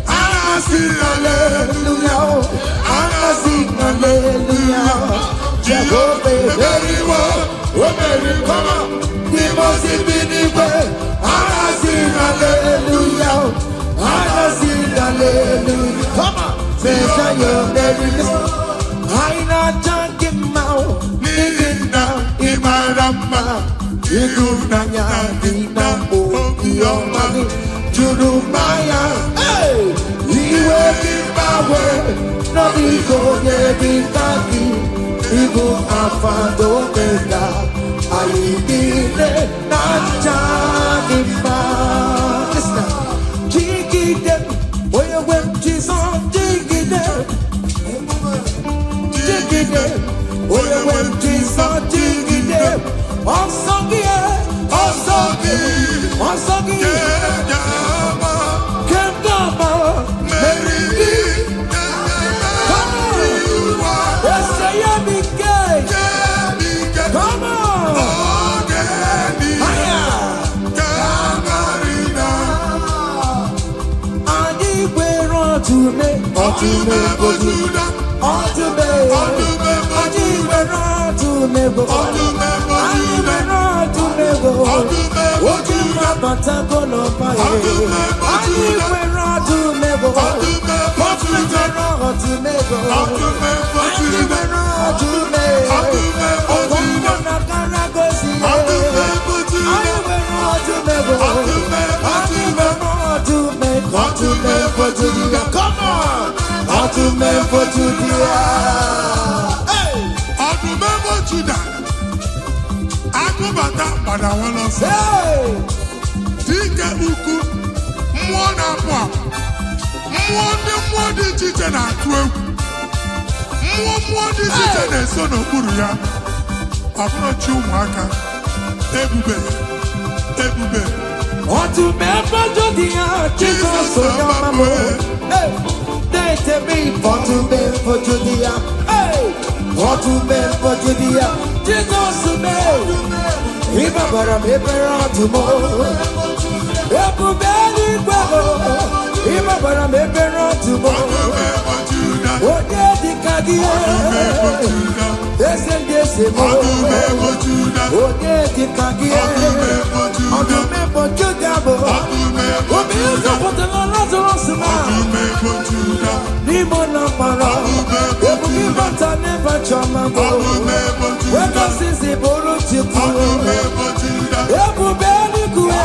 ana sing hallelujah, ana sing hallelujah. Jehovah very well, very come on. Ultimo si binigwe, ana sing hallelujah, ana sing hallelujah. Come on, say you're very listen. I not talking about living down in my rama. You do not your money. Jurumaya, hey, we will give our no ego, Yedikaki, Ibu Afando Mega, I did it, not Janima. Listen, Jiggy them, where you went, Jesus, Jiggy them, Jiggy them, where you went, Jesus, Jiggy them, also here, also here, also here. Come on! To me for Judah. Hey! I remember Judah. I go back that, but I want to say, Tika Uku, Mwana Pwa, Mwadi Chichen at 12, Mwadi Chichen and son of Kuruya. I'm not you, Maka. Ebube. Want to remember Judah, Jesus, so hey! To me for Judea, hey, for Judea, Jesus to me. Ibabara mebera tomorrow. Ebubeli kwabo. Ibabara mebera tomorrow. Oye dikagie. Dese mo. Oye dikagie. Odume for Judabo. Obi uzo pote na Lazarus ma. Nimona para, ebuki bata never chamago. Weka sisi boro chiku, ebubeli kue.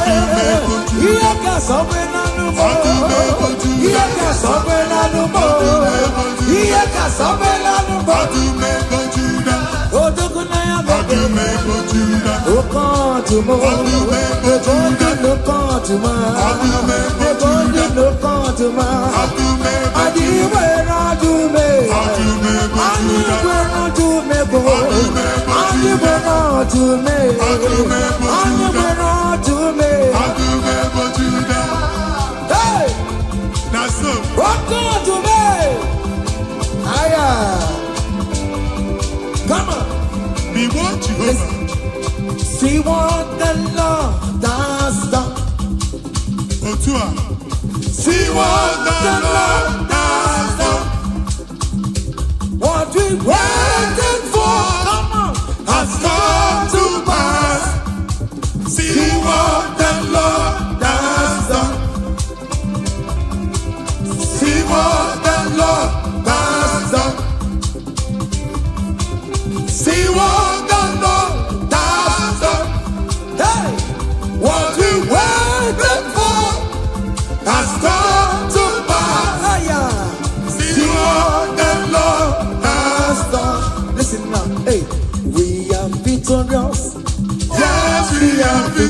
Iyaka sobe na numo, iyaka sobe na numo, iyaka sobe na numo. Odogu na ya bebe, okantumo, ebondi lokantuma, ebondi lokantuma. Come on. Be what Jehovah. See what the Lord has done. See what the Lord has done. What we waited for, come on, has come to pass. See what the Lord has done. See what the Lord has done.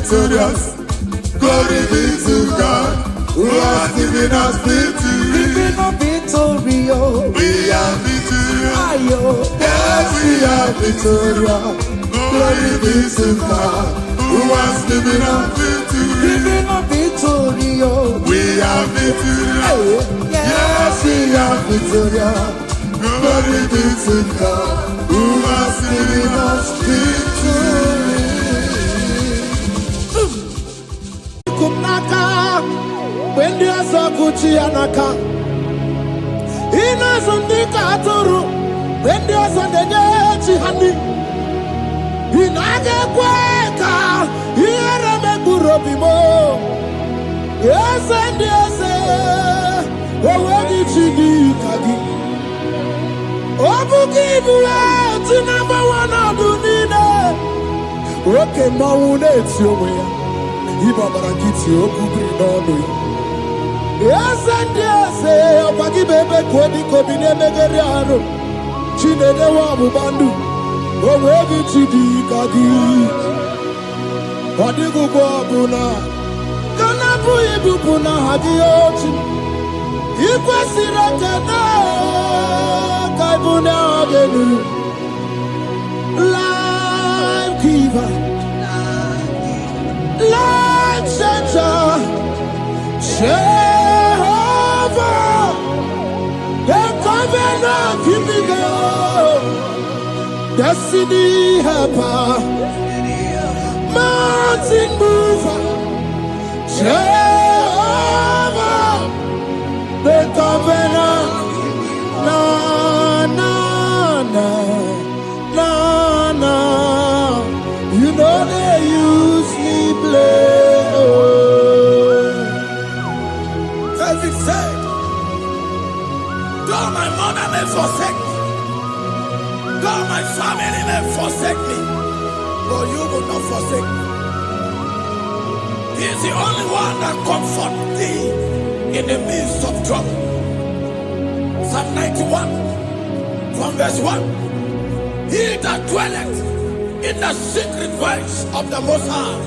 victorious. Glory be to God, who has given us victory. Giving us victory, oh. We are victorious. Ayo. Yes, we are victorious. Glory be to God, who has given us victory. Giving us victory, oh. We are victorious. Yes, we are victorious. Glory be to God, who has given us victory. Kumnaka, when you are so good, Chianaka. Ina Sundika Turu, when you are so the Chihani. Inage Quaka, here a Megurobimo. Yes, and yes, where did you be, Kagi? Obukibu, to number one of Dunina. Okay, Maune, it's your way. Ibabarakiti okubiri n'ọnụ ya. Eze eze ọgbagi bebe kwedi kobine megeri arụ. Chinede wa ọgbụgba ndụ. O wee gị chi dị ka gị. Ọ dịghị ụgbọ ọbụla. Ka na-abụ ibupụ na ha gị ochi. I kwesịrị ekele ka ịbụ na ha gị. Life giver. Life changer, Jehovah, the covenant keeping God, destiny helper, mountain mover, Jehovah, the covenant, na na na na na, you know they use me play. David said, though my mother may forsake me, though my family may forsake me, but you will not forsake me. He is the only one that comforts thee in the midst of trouble. Psalm 91, from verse 1. He that dwelleth in the secret place of the Most High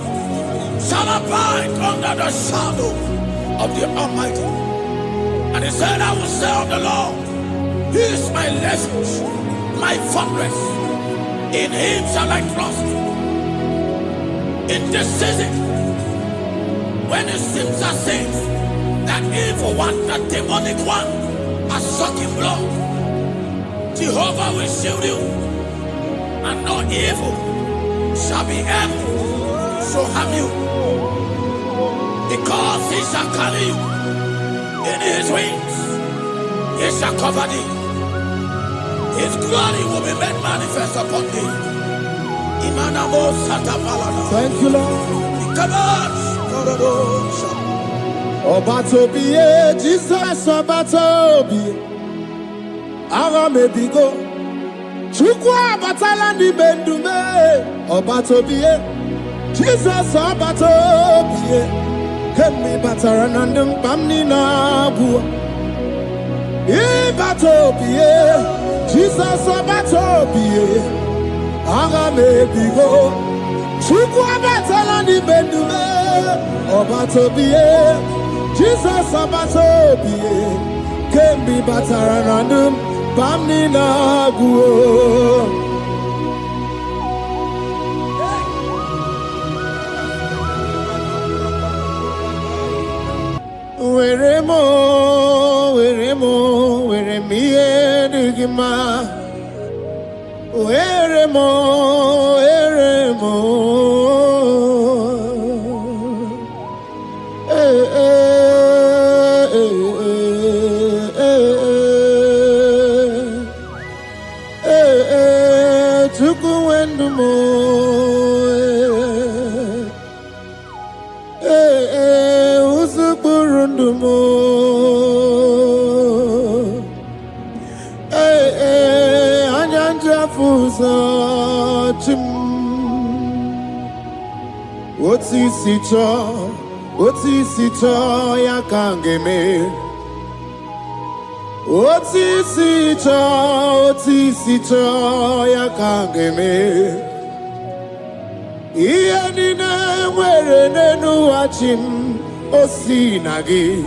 shall abide under the shadow of the Almighty. And he said, I will say of the Lord, He is my refuge, my fortress. In Him shall I trust. In this season, when it seems as if that evil one, that demonic one, are sucking blood, Jehovah will shield you, and no evil shall be able to harm you, because He shall carry you in His wings. He shall cover thee. His glory will be made manifest upon thee. Thank you, Lord. Obatobiye, Jesus Obatobiye. Ara mebigo. Chukwa batala ni bendume. Obatobiye, Jesus Obatobiye. Kemi batara nandum pamni nabu. Ibatobiye, Jesus Obatobiye. Ara mebigo. Chukwa batala ni bendume. Obatobiye, Jesus Obatobiye. Kemi batara nandum pamni nabu. Weremo, weremiye digima. Weremo. Tukuendumo. Usukurundumo. Anyanja fusa chim. Oti sicho ya kangeme. Oti sicho ya kangeme. Iyanina were nenu achim osinagi.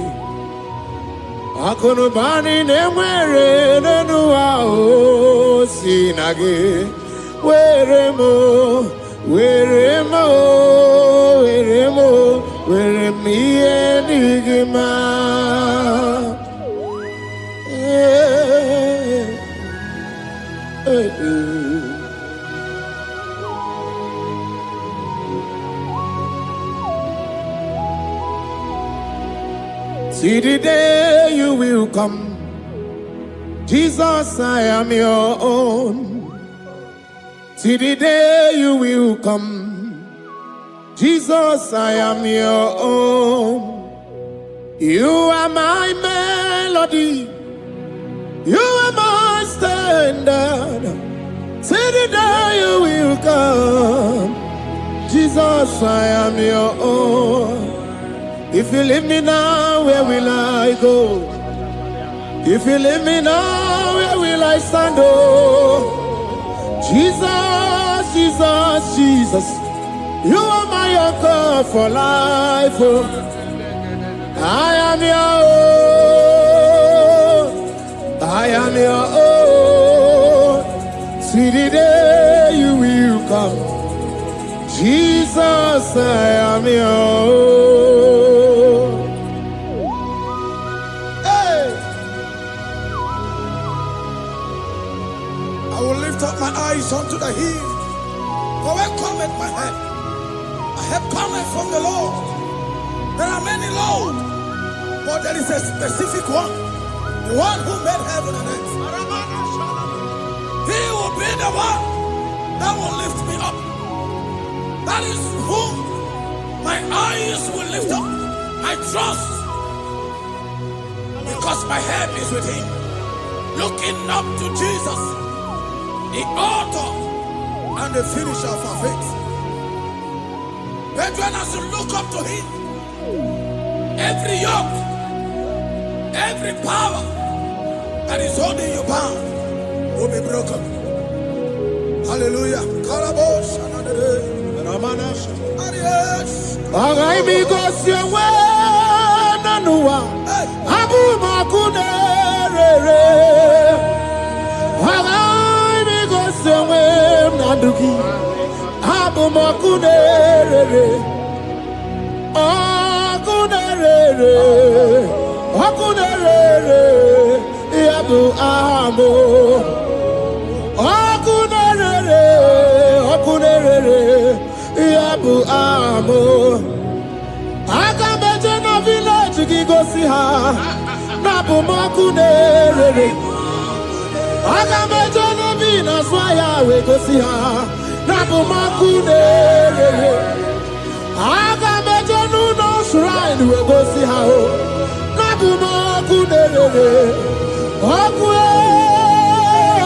Akono bani ne were nenu osinagi. Were mo, were mo, were mo, were mi enigma. See the day you will come, Jesus, I am your own. See the day you will come, Jesus, I am your own. You are my melody, you are my standard. See the day you will come, Jesus, I am your own. If you leave me now, where will I go? If you leave me now, where will I stand? Oh, Jesus, Jesus, Jesus, you are my anchor for life. Oh, I am your own. I am your own. See the day you will come, Jesus, I am your own. I will lift up my eyes unto the hill. For where cometh my help? My help cometh from the Lord. There are many Lord, but there is a specific one. The one who made heaven and earth. He will be the one that will lift me up. That is whom my eyes will lift up. I trust. Because my help is with him. Looking up to Jesus, the author and the finisher of our faith. Brethren, as you look up to him, every yoke, every power that is holding you bound will be broken. Hallelujah. Karabosh. I because your way, Nanua, Abu Makunere. I because your way, Nanduki, Abu Makunere. Akunere, Abu Amo. Akunere, Yabu Amo. Akameje na village gigosi ha. Nabu makunere. Akameje na vina swaya we gosi ha. Nabu makunere. Akameje no shrine we gosi ha. Nabu makunere. Akue,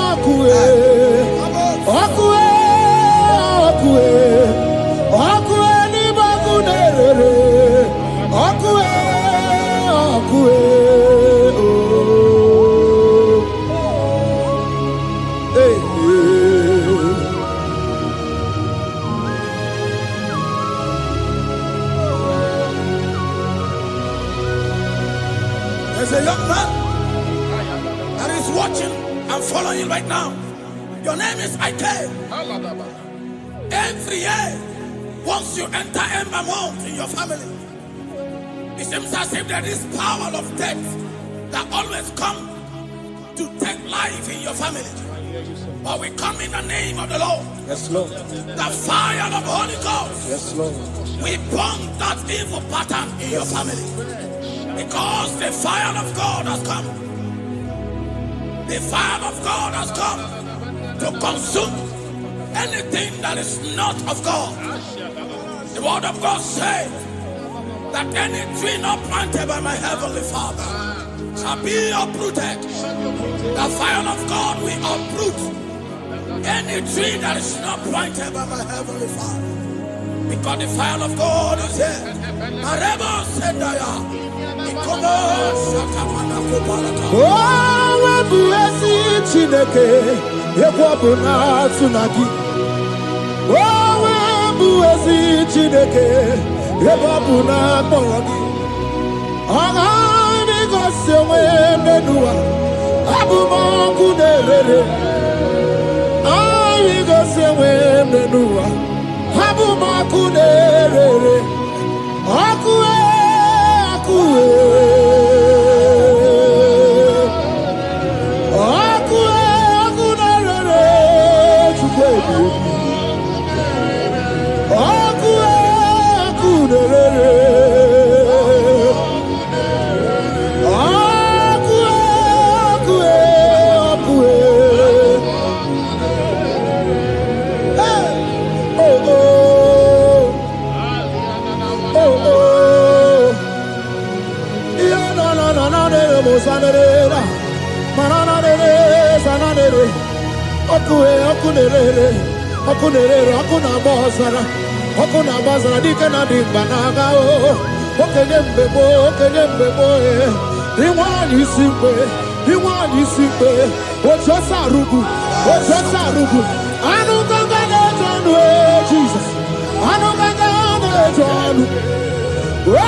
akue, akue. Akue ni bakunere, akue. Hey, there's a young man that is watching and following you right now. Your name is Ike. Every year, once you enter Ember Mount in your family, it seems as if there is power of death that always come to take life in your family. But we come in the name of the Lord. yes, Lord. The fire of the Holy Ghost. Yes, Lord. We burn that evil pattern in your family. Because the fire of God has come. The fire of God has come to consume anything that is not of God. The word of God says that any tree not planted by my heavenly Father shall be uprooted. The fire of God will uproot any tree that is not planted by my heavenly Father. Because the fire of God is here. Oh, blessed Chineke, Ekwabuna Tsunagi. Oh, ezi Chineke ebe ọ bụ na akpọrọ gị agaghị m igosi onwe n'ụwa abụ m ọkụ na-erere agaghị igosi onwe n'ụwa abụ m ọkụ na-erere ọkụ ọkụ ọkụ ọkụ na-erere Chukwu ebi ọkụ ọkụ na-erere ọkụ ọkụ ọkụ oh oh oh oh yeah no no no no no mo sanere manana ne sanere ọkụ ọkụ na-erere ọkụ na-erere ọkụ na-agba ọzara ọkụ na-agba ọzara dike na dị mkpa na-aga okenye mgbe gboo ịnwanyị isi mgbe otu ọsọ arụgbu anụ gaga na-eje ọnụ Jizọs anụ gaga na-eje ọnụ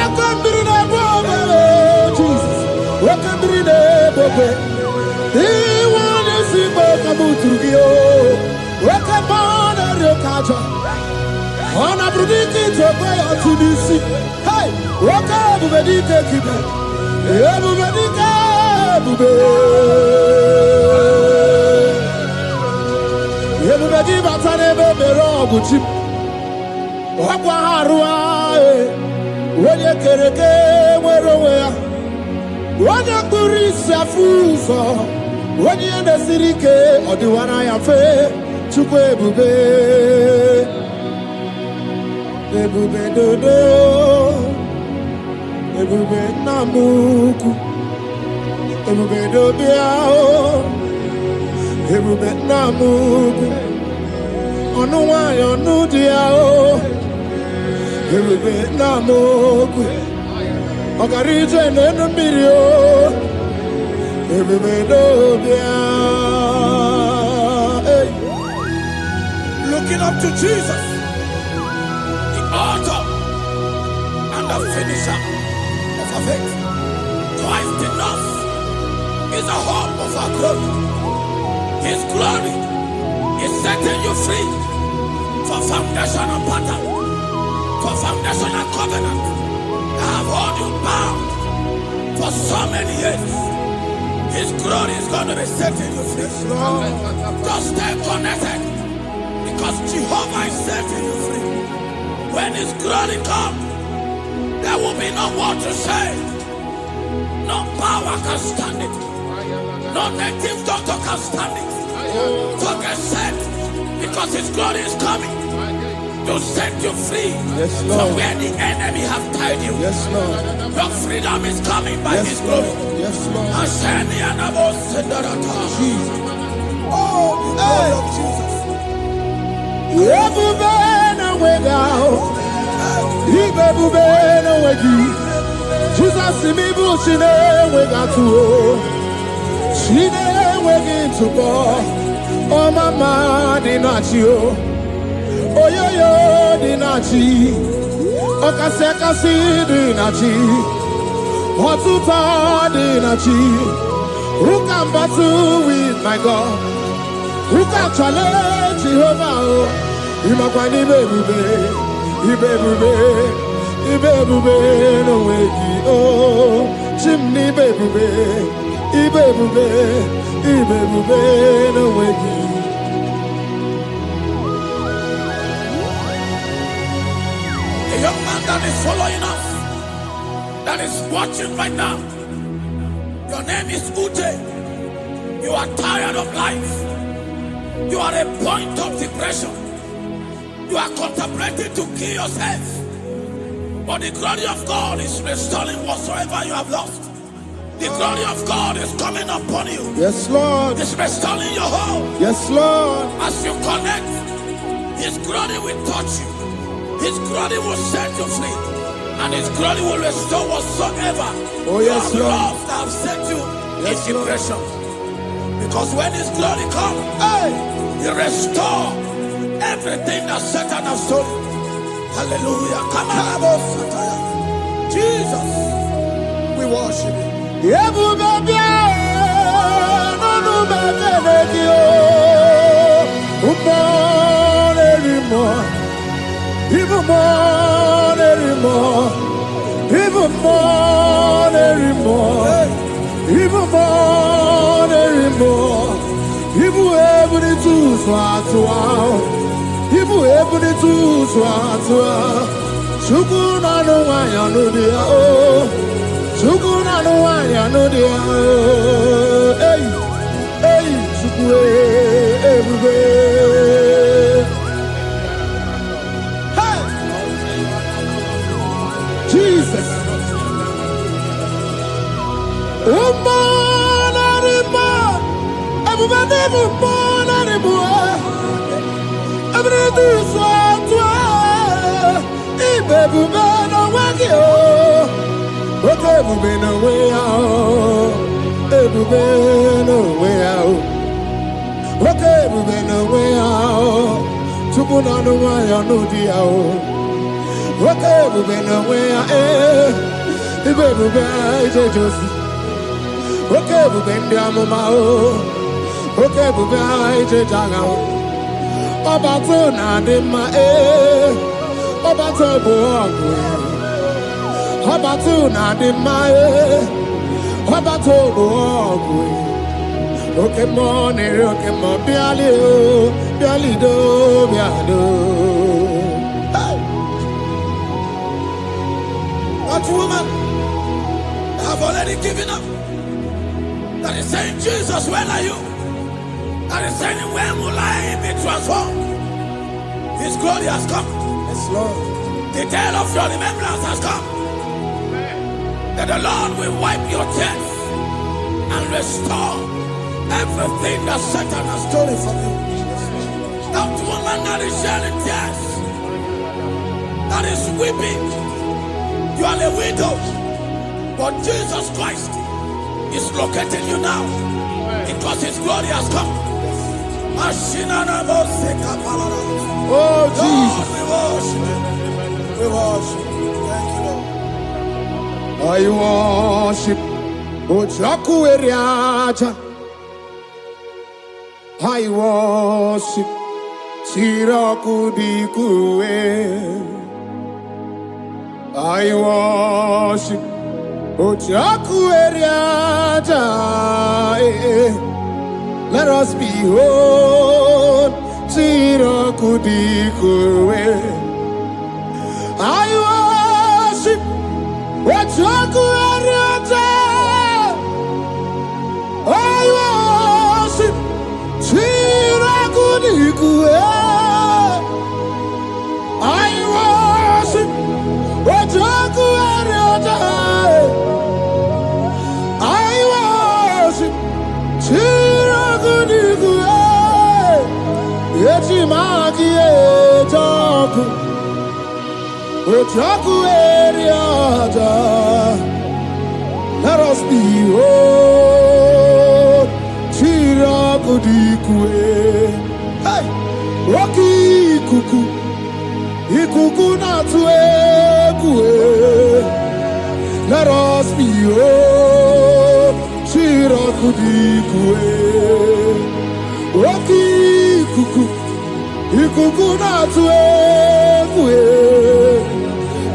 oke mmiri na-egbu obere Jizọs oke mmiri na-egbu obe ịnwanyị isi mgbe ka m tụrụ gị oke mmụọ na-eri oke aja ọ na-abụrụ dike ite okwe ya otu n'isi oke ebube dike kibe ebube dike ebube gị bata n'ebe mere ọgụ chi ọgwa ha arụ onye kere eke nwere onwe ya onye kpụrụ isi afụ ụzọ onye ihe na-esiri ike ọ dịwara ya mfe Chukwu ebube ebube dodo ebube nna m ukwu ebube dobe ahụ ebube nna m ukwu ọnụ nwanyị ọnụ dị ahụ ebube nna m ukwu ọgara ije n'elu mmiri o ebube dobe Looking up to Jesus, the author and the finisher of our faith. Christ in us is the hope of our glory. His glory is setting you free for foundational pattern, for foundational covenant that have held you bound for so many years. His glory is going to be setting you free. Just stay connected, because Jehovah is setting you free. When His glory comes, there will be no more to say. No power can stand it. No native doctor can stand it. So get set, because His glory is coming to set you free from where the enemy have tied you. Yes, Lord. Your freedom is coming by His glory. Yes, Lord. Jesus. Oh, the glory of Jesus. Ebube na-enweghị ahụ igwe ebube na-enweghị Jizọs ime bụ chi na-enweghị atụ chi na-enweghị ntụpọ ọmama dị na chi oyoyo dị na chi ọkasị akasị dị na chi ọtụtụ dị na chi who can battle with my God? Who can challenge Jehovah? Imakwani ibebube no wegi oh chimni ibebube no wegi. A young man that is following us, that is watching right now. Your name is Ute. You are tired of life. You are a point of depression. You are contemplating to kill yourself. But the glory of God is restoring whatsoever you have lost. The glory of God is coming upon you. Yes, Lord. It's restoring your home. Yes, Lord. As you connect, His glory will touch you. His glory will set you free. And His glory will restore whatsoever you have lost that have set you in depression. Because when His glory comes, He restores everything that Satan has stolen. Hallelujah. Come on, Jesus, we worship you. Even more, even more, even more, even more, even more. Even able to swat, even able to swat. Shukuna no wanya no dia oh, Shukuna no wanya no dia oh. Hey, hey, Shukwe everywhere. Jesus. Okay, we've been away, the baby bear, Josie. Okay, we've been down the mouth. Okay, we've been Jagao. Obato, not in my air. Obato, Obato, not in my air. Obato, okay, morning, okay, more, Bialido, Bialido. What woman have already given up? That is saying, Jesus, when are you? That is saying, when will I be transformed? His glory has come. Yes, Lord. The day of your remembrance has come. That the Lord will wipe your tears and restore everything that Satan has stolen from you. That woman that is shedding tears, that is weeping. You are a widow, but Jesus Christ is locating you now because His glory has come. Oh, Jesus. We worship. Thank you, Lord. I worship. Ojaku eriaja. I worship. Siraku dikue. I worship Ojaku eriaja. Let us behold Siraku dikue. I worship Ojaku eriaja. I worship Siraku dikue. I worship Ojaku eriaja. I worship Siraku dikue. Yechimaki ejaku Ojaku eriaja. Let us behold Siraku dikue. Hey, Rocky kuku Ikuku na tuekue. Let us behold Siraku dikue. Rocky kuku Ikuku na tuekue.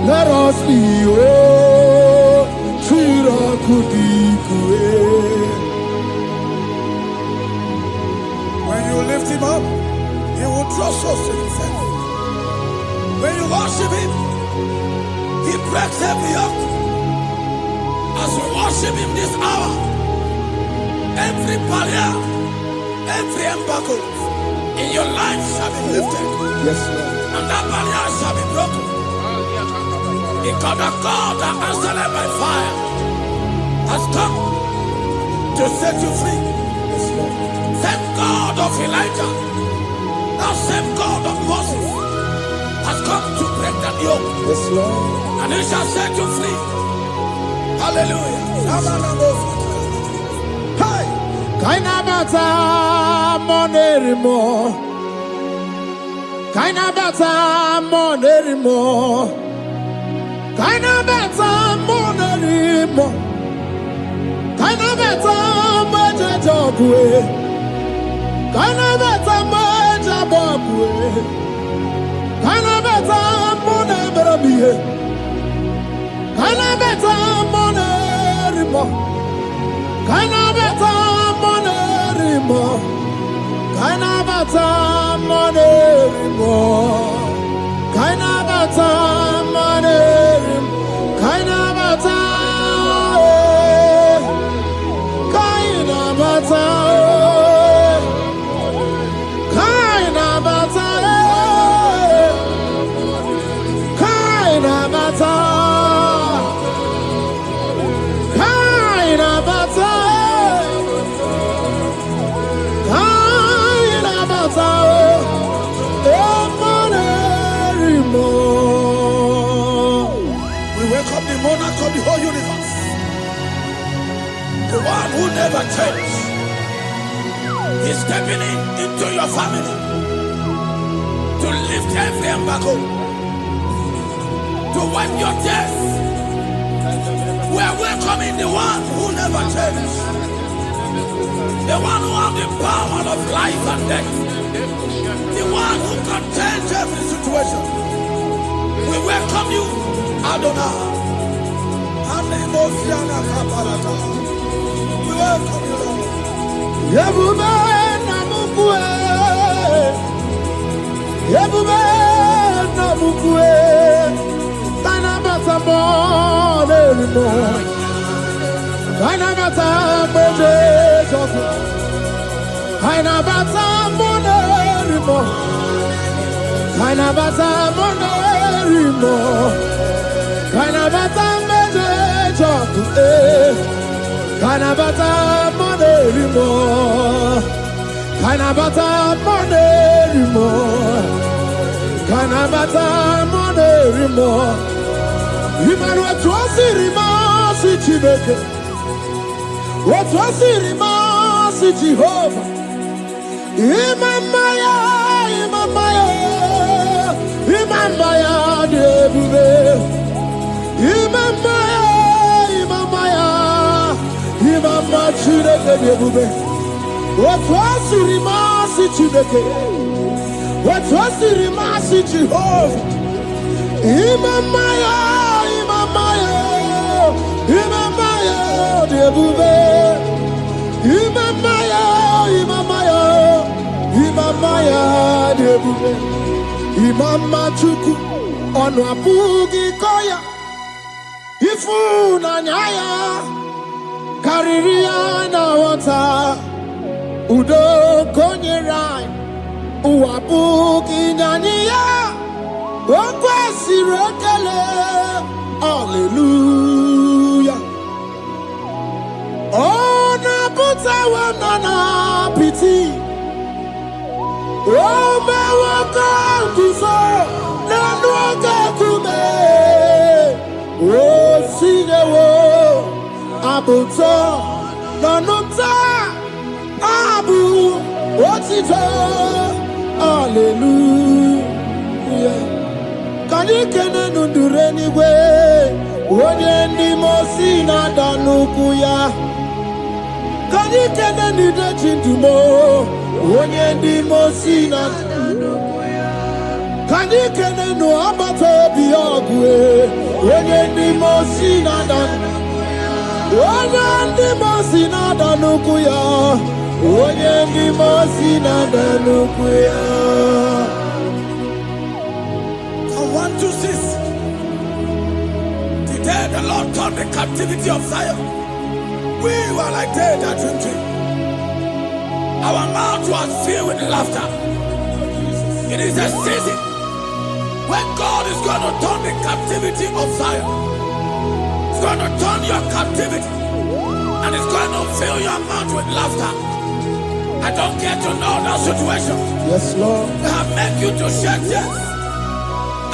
Let us behold Siraku dikue. When you lift Him up, He will draw souls to Himself. When you worship Him, He breaks every yoke. As we worship Him this hour, every barrier, every embargo in your life shall be lifted. Yes, Lord. And that barrier shall be broken. Because the God that answered by fire has come to set you free. Yes, Lord. Same God of Elijah, that same God of Moses has come to break the yoke. Yes, Lord. And He shall set you free. Hallelujah. Hey, Kainabata monerimo. Kind of better more anymore. Kind of better more anymore. Kind of better more job way. Kind of better more job way. Kind of better more never be. Kind of better more anymore. Kind of better more anymore. Kind of better more anymore. Kind of better more anymore. Kind of better. Kind of better. Kind of better. Kind of better. Kind of better. We welcome the monarch of the whole universe, the one who never changes. He's stepping into your family to lift every embargo, to wipe your tears. We are welcoming the one who never changes, the one who has the power of life and death, the one who can change every situation. We welcome you, Adonai. We welcome you, Lord. Yebube namukwe. Yebube namukwe. Kana bata mo nerimo. Kana bata mo jejoku. Kana bata mo nerimo. Kana bata mo nerimo. Kana bata mo jejoku. Kana bata mo nerimo. Kana bata mo nerimo. Kana bata mo nerimo. Imanu atwasirima si Chineke. Watwasirima si Jehovah. Imamaya, Imamaya, Imamaya debube. Imamaya, Imamaya, Imamaya Chineke debube. Watwasirima si Chineke. Watwasirima si Jehovah. Imamaya, Imamaya, Imamaya debube. Imamaya, Imamaya, Imamaya debube. Imama chuku onu abugi koya. Ifu na nyaya kariria na wata. Udo konye rai uabugi nyanya. Okwesi rekele. Hallelujah. Ona puta wana piti. O me waka kuso na nuaka kume. O sine wo abuto na nuta abu otito. Hallelujah. Kani kene nundure ni we. Onye ndi mosi na danuku ya. Kani kene ni de chindumo. Onye ndi mosi na danuku ya. Kani kene no abato biyogwe. Onye ndi mosi na danuku ya. Onye ndi mosi na danuku ya. Onye ndi mosi na danuku ya. 1, 2, 6. Today the Lord turned the captivity of Zion. We were like they that dream. Our mouth was filled with laughter. It is a season when God is going to turn the captivity of Zion. He's going to turn your captivity, and He's going to fill your mouth with laughter. I don't get to know that situation. Yes, Lord. That make you to shed tears.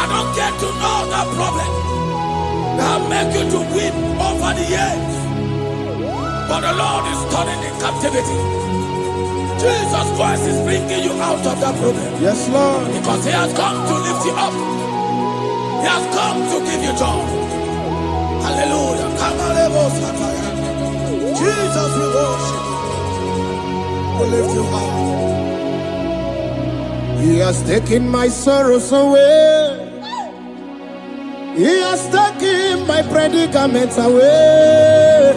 I don't get to know that problem that make you to weep over the years. But the Lord is turning in captivity. Jesus Christ is bringing you out of that problem. Yes, Lord. Because he has come to lift you up. He has come to give you joy. Hallelujah. Jesus, we worship you. We lift you high. He has taken my sorrows away. He has taken my predicaments away.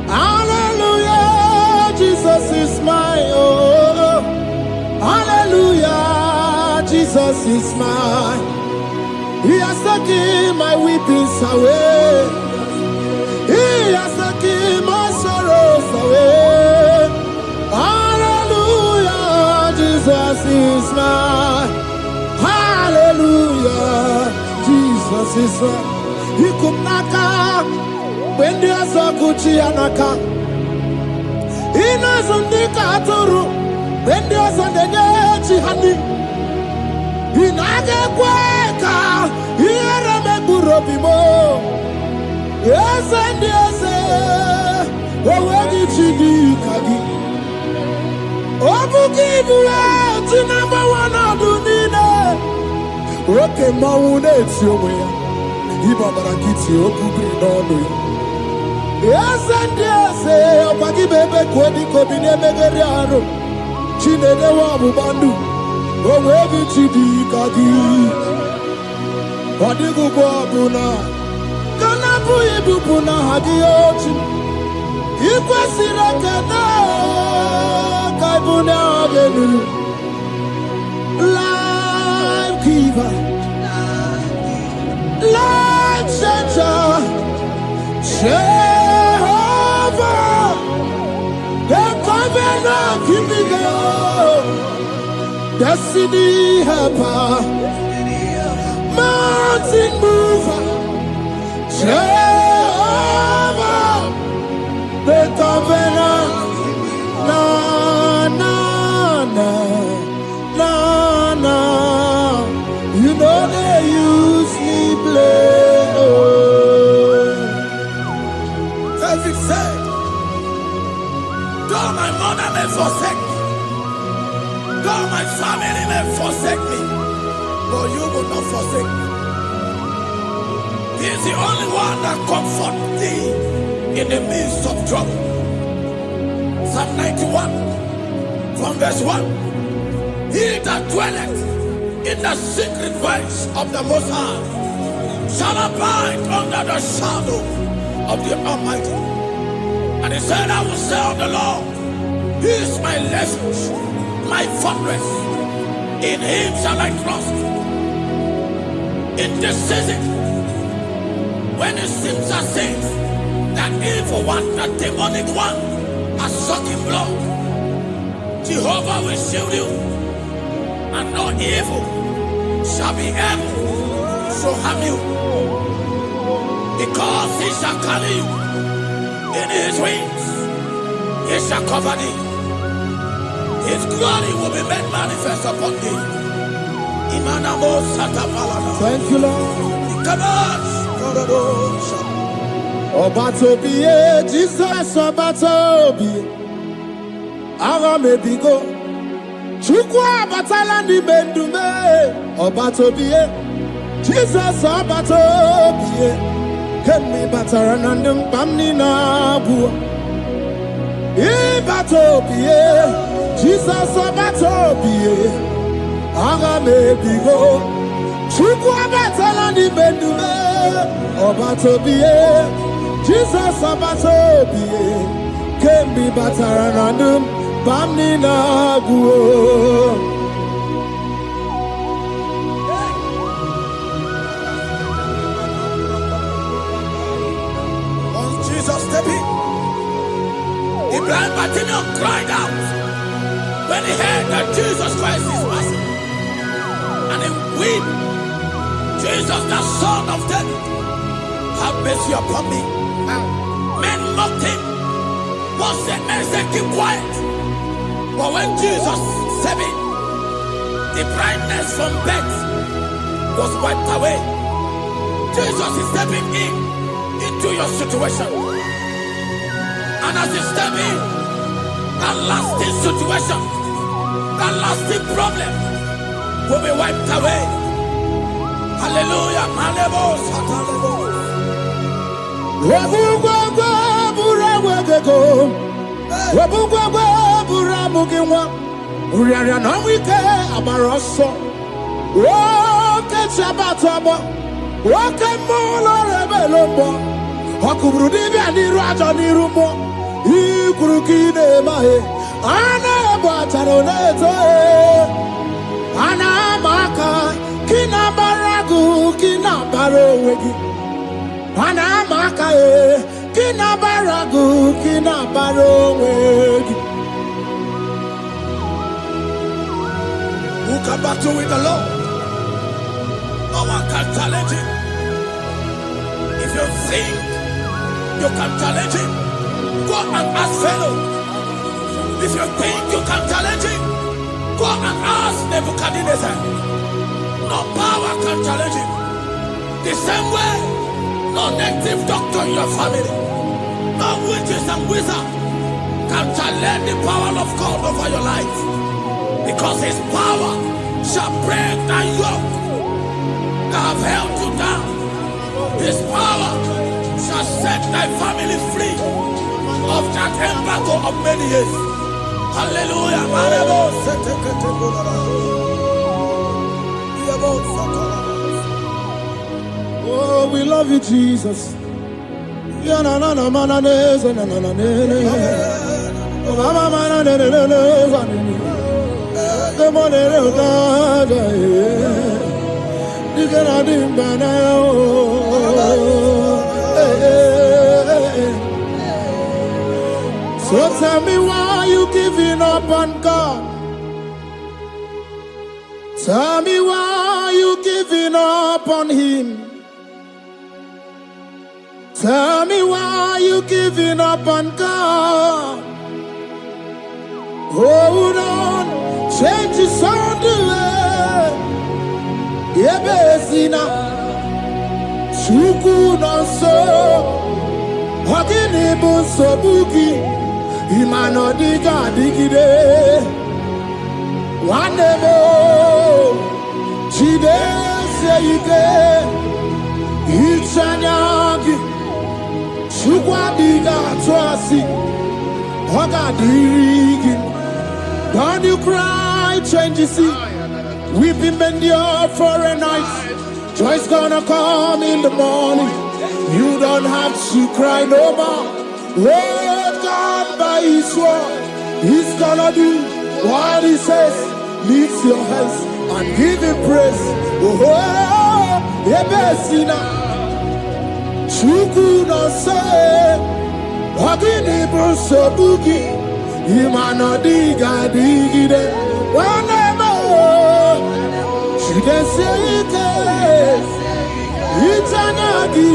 Hallelujah, Jesus is my oh. Hallelujah, Jesus is mine. He has taken my weepings away. He has taken my sorrows away. Hallelujah, Jesus is mine. Hallelujah, Jesus is mine. He could knock out when there's a Gucci anaka. He knows on the Katuru when there's a Nechi honey. He naga kweka. He rame burobimo. Yes and yes. Owagi chidi kagi. Obukibu ati number one adunine. Oke maune tiyowe. Iba barakiti okubri nono. Yes and yes. Opagi bebe kwedi kobine megeriano. Chinene wabu bandu. Owagi chidi kagi. Odigu bobuna. Kanabu ibubuna hadiochi. Ikwesira kana. Kaibuna agenu. Life giver. Life changer. Jehovah. The covenant keeping God. Destiny helper. Mountain mover. Jehovah. The covenant. Na na na na na. You know they use me play. Oh. David said, though my mother may forsake me, though my family may forsake me, but you will not forsake me. He is the only one that comforts thee in the midst of trouble. Psalm 91 from verse 1. He that dwelleth in the secret place of the Most High shall abide under the shadow of the Almighty. And he said, I will say of the Lord, He is my refuge, my fortress. In Him shall I trust. In this season, when it seems as if that evil one, that demonic one, are sucking blood, Jehovah will shield you, and no evil shall be able to harm you, because He shall carry you in His wings. He shall cover thee. His glory will be made manifest upon thee. Thank you, Lord. Obatobie, Jesus Obatobie. Ara mebigo. Chukwa batala ni mendume. Obatobie, Jesus Obatobie. Kemi bataranandum bamni na bua. Ibatobie, Jesus Obatobie. Ara mebigo. Chukwa batala ni mendume. Obatobie, Jesus Obatobie. Kemi bataranandum bamni na bua. The blind Bartimaeus cried out when he heard that Jesus Christ is passing, and he wept. Jesus, the Son of David, have mercy upon me. Men mocked him. What said men said, keep quiet. But when Jesus said it, the blindness from birth was wiped away. Jesus is stepping into your situation. And as he steps in, That lasting situation, that lasting problem will be wiped away. Hallelujah. Anamaka kinabaragu kinabarowegi. Anamaka kinabaragu kinabarowegi. Who can battle with the Lord? No one can challenge him. If you think you can challenge him, go and ask fellow. If you think you can challenge him, go and ask Nebuchadnezzar. No power can challenge him. The same way, no native doctor in your family, no witches and wizards can challenge the power of God over your life. Because his power shall break that yoke that have held you down. His power shall set thy family free of that embargo of many years. Hallelujah. Oh, we love you, Jesus. So tell me why you giving up on God. Tell me why you giving up on him. Tell me why you giving up on God. Hold on, change is on the way. Yebesina, Chuku no so, Hogini bunso buki, Imano diga digide. One mo, Chide seike, Ichanyagi, Chukwa diga twasi, Hoga digi. Don't you cry, change you see. We've been endured for a night. Joy's gonna come in the morning. You don't have to cry no more. Lord God by his word, he's gonna do what he says. Lift your hands and give him praise. Oh, Ebesina, Chuku no say, Wagini Bruso Buki. Imano diga digide wanemo she can say it itanyagi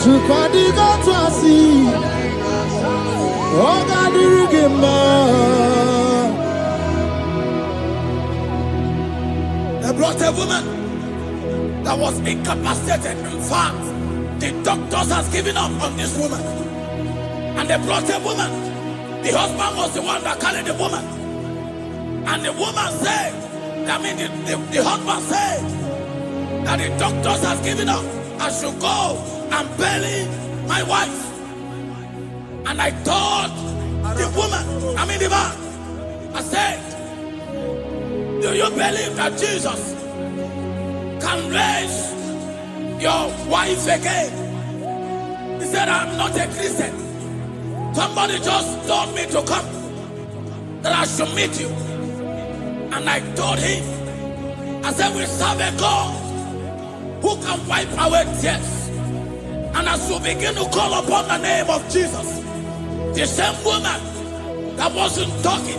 chupadiga twasi oga dirigema. They brought a woman that was incapacitated. In fact, the doctors has given up on this woman. And they brought a woman. The husband was the one that carried the woman. And the woman said, the husband said that the doctors have given up. I should go and bury my wife. And I told the woman, the man, I said, do you believe that Jesus can raise your wife again? He said, I'm not a Christian. Somebody just told me to come, that I should meet you. And I told him, I said, we serve a God who can wipe away tears. And as we begin to call upon the name of Jesus, the same woman that wasn't talking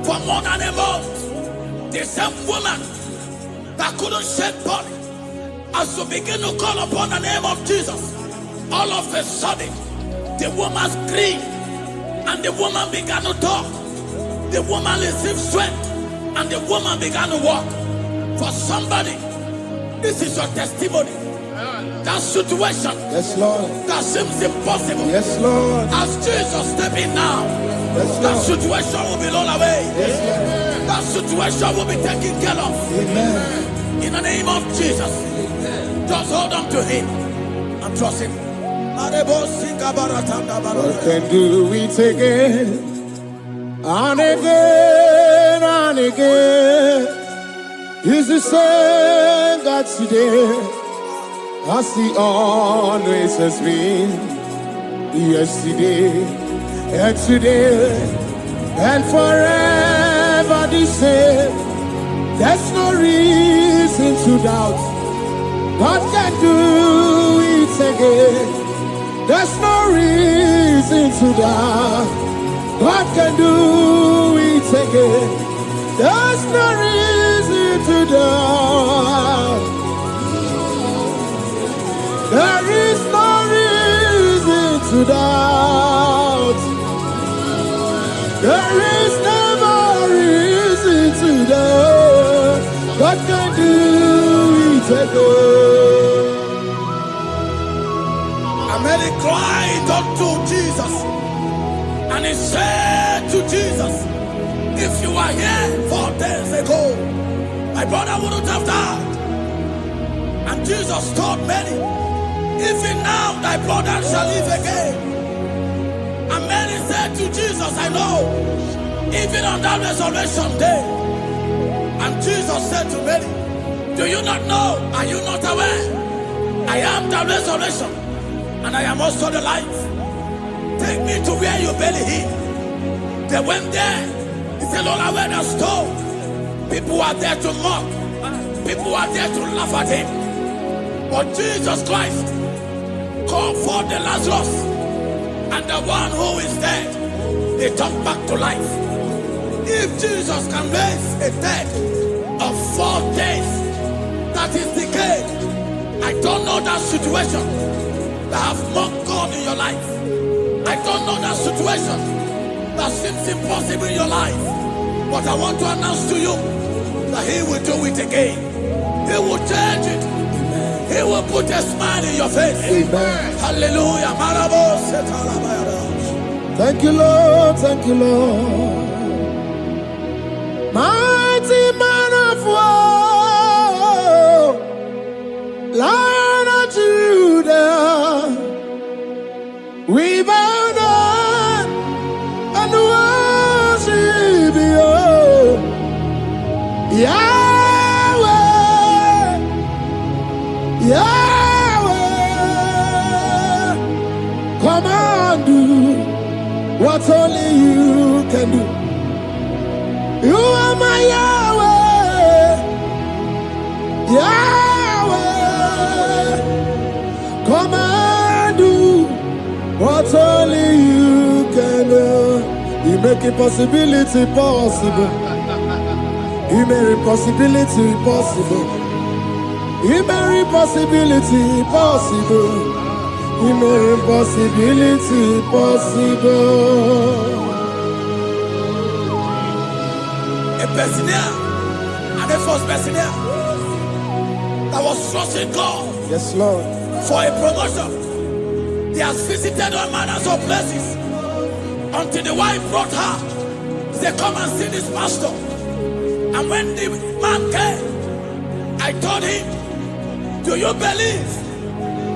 for more than a month, the same woman that couldn't shed blood, as we begin to call upon the name of Jesus, all of a sudden, the woman screamed, and the woman began to talk. The woman received strength, and the woman began to walk. For somebody, this is your testimony. That situation Yes, Lord. that seems impossible. Yes, Lord. As Jesus step in now, Yes, that Lord. situation will be rolled away. Yes, Lord. That situation will be taken care of. Amen. In the name of Jesus. Just hold on to him and trust him. I can do it again and again and again. He's the same God today as he always has been. Yesterday and today and forever the same. There's no reason to doubt. God can do it again. There's no reason to doubt. God can do it again. There's no reason to doubt. There is no reason to doubt. There is never reason to doubt. God can do it again. And Mary cried unto Jesus, and he said to Jesus, if you were here 4 days ago, my brother wouldn't have died. And Jesus told Mary, even now thy brother shall live again. And Mary said to Jesus, I know, even on that resurrection day. And Jesus said to Mary, do you not know? Are you not aware? I am the resurrection, and I am also the life. Take me to where you bury him. They went there. He said, Lord, I went a stone. People are there to mock. People are there to laugh at him. But Jesus Christ called for the Lazarus, and the one who is dead, they come back to life. If Jesus can raise a dead of 4 days that is decayed, I don't know that situation that have mocked God in your life. I don't know that situation that seems impossible in your life. But I want to announce to you that he will do it again. He will change it. He will put a smile in your face. Amen. Hallelujah. Thank you, Lord. Thank you, Lord. Mighty man of war, Lion of Judah, we bow down and worship you, Yahweh, Yahweh. Come and do what only you can do. You are my Yahweh, Yahweh. Come and do what only you can do. You make impossibility possible. You make impossibility possible. You make impossibility possible. You make impossibility possible. A Bethlehem and a first Bethlehem that was trusting God Yes, Lord. for a promotion. He has visited all manners of places until the wife brought her. He said, come and see this pastor. And when the man came, I told him, do you believe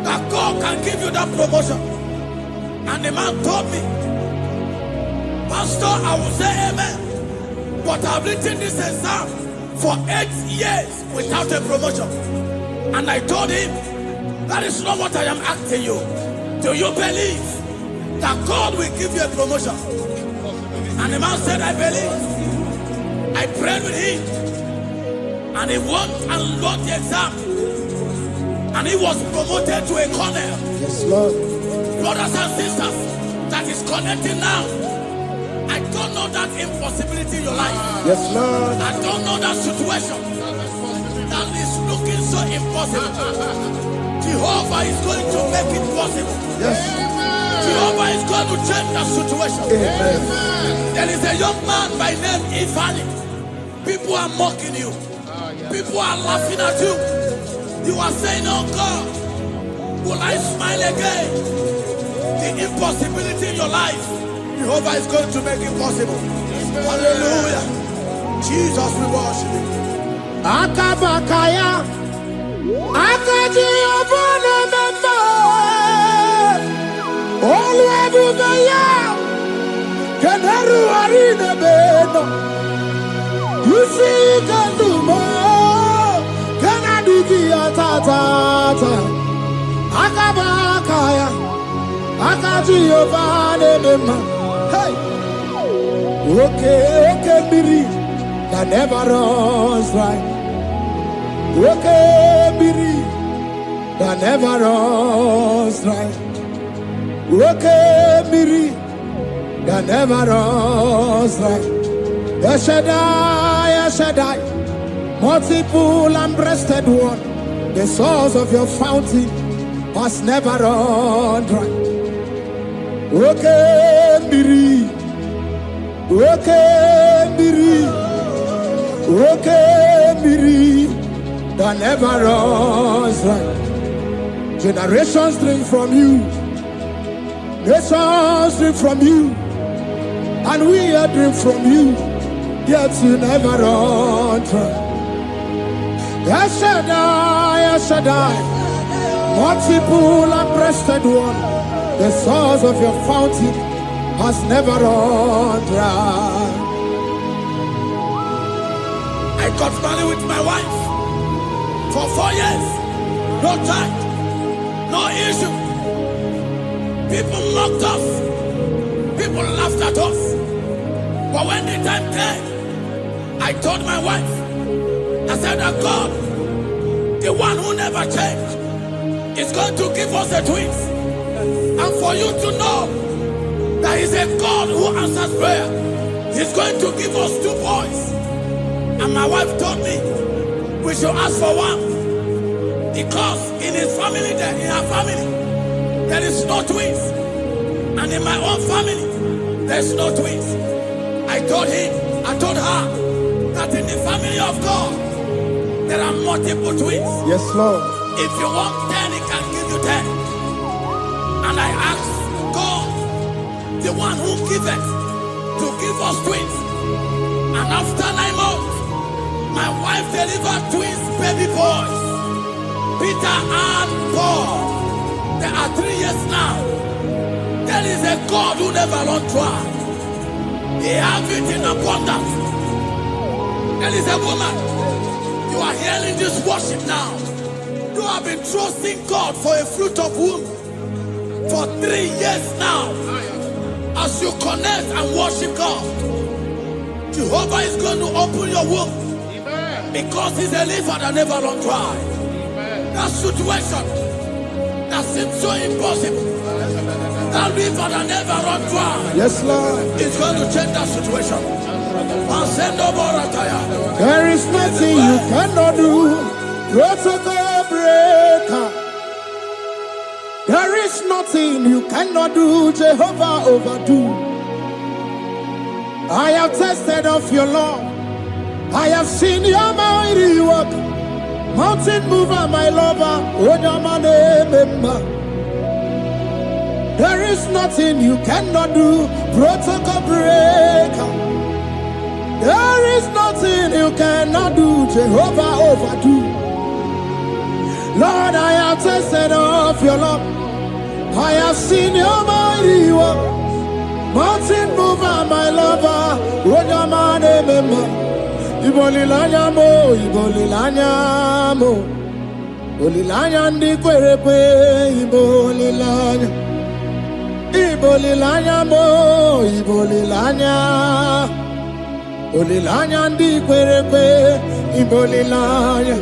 that God can give you that promotion? And the man told me, Pastor, I will say amen. But I've written this exam for 8 years without a promotion. And I told him, that is not what I am asking you. Do you believe that God will give you a promotion? And the man said, I believe. I prayed with him. And he won and wrote the exam. And he was promoted to a colonel. Yes, Lord. Brothers and sisters, that is connecting now. I don't know that impossibility in your life. Yes, Lord. I don't know that situation that is looking so impossible. Jehovah is going to make it possible. Yes. Jehovah is going to change that situation. Amen. There is a young man by name Ifani. People are mocking you. People are laughing at you. You are saying, oh God, Will I smile again? The impossibility in your life, Jehovah is going to make it possible. Hallelujah. Jesus, we worship you. Akabakaya, Akaji Obana Mama, Olwebubaya, Kanaru Arina Beno, you see Kandumo, Kanadiki Atata, Akabakaya, Akaji Obana Mama, hey, okay, Biri. That never runs dry. Okay, Biri. That never runs dry. Okay, Biri. That never runs dry. Shaddai, multiple and breasted one. The source of your fountain has never run dry. Okay, Biri. Okay, Biri. Okay, Miri, that never runs dry. Generations drink from you, nations drink from you, and we are drink from you, yet you never run dry. Shaddai, multiple and breasted one, the source of your fountain has never run dry. I got married with my wife for 4 years. No child, no issue. People mocked us. People laughed at us. But when the time came, I told my wife, I said that God, the one who never changed, is going to give us the twins. And for you to know that He's a God who answers prayer, He's going to give us 2 boys. And my wife told me we should ask for one, because in her family, there is no twins, and in my own family, there's no twins. I told her that in the family of God, there are multiple twins. Yes, Lord. If you want 10, He can give you 10. And I asked God, the one who giveth, to give us twins. And after 9 months, my wife delivered twins, baby boys, Peter and Paul. There are 3 years now. There is a God who never runs dry. He has it in abundance. There is a woman. You are hearing this worship now. You have been trusting God for a fruit of womb for 3 years now. As you connect and worship God, Jehovah is going to open your womb. Because He's a river that never runs dry. That situation that seems so impossible, that river that never runs dry, Yes, Lord. is going to change that situation. There is nothing you cannot do. Protocol breaker. There is nothing you cannot do. Jehovah overdo. I have tested of your love. I have seen your mighty work. Mountain mover, my lover. There is nothing you cannot do. Protocol breaker. There is nothing you cannot do. Jehovah overdo. Lord, I have tasted of your love. I have seen your mighty work. Mountain mover, my lover. Ibolilanya mo, ibolilanya mo. Olilanya ndi kwerepe, ibolilanya. Ibolilanya mo, ibolilanya. Olilanya ndi kwerepe, ibolilanya.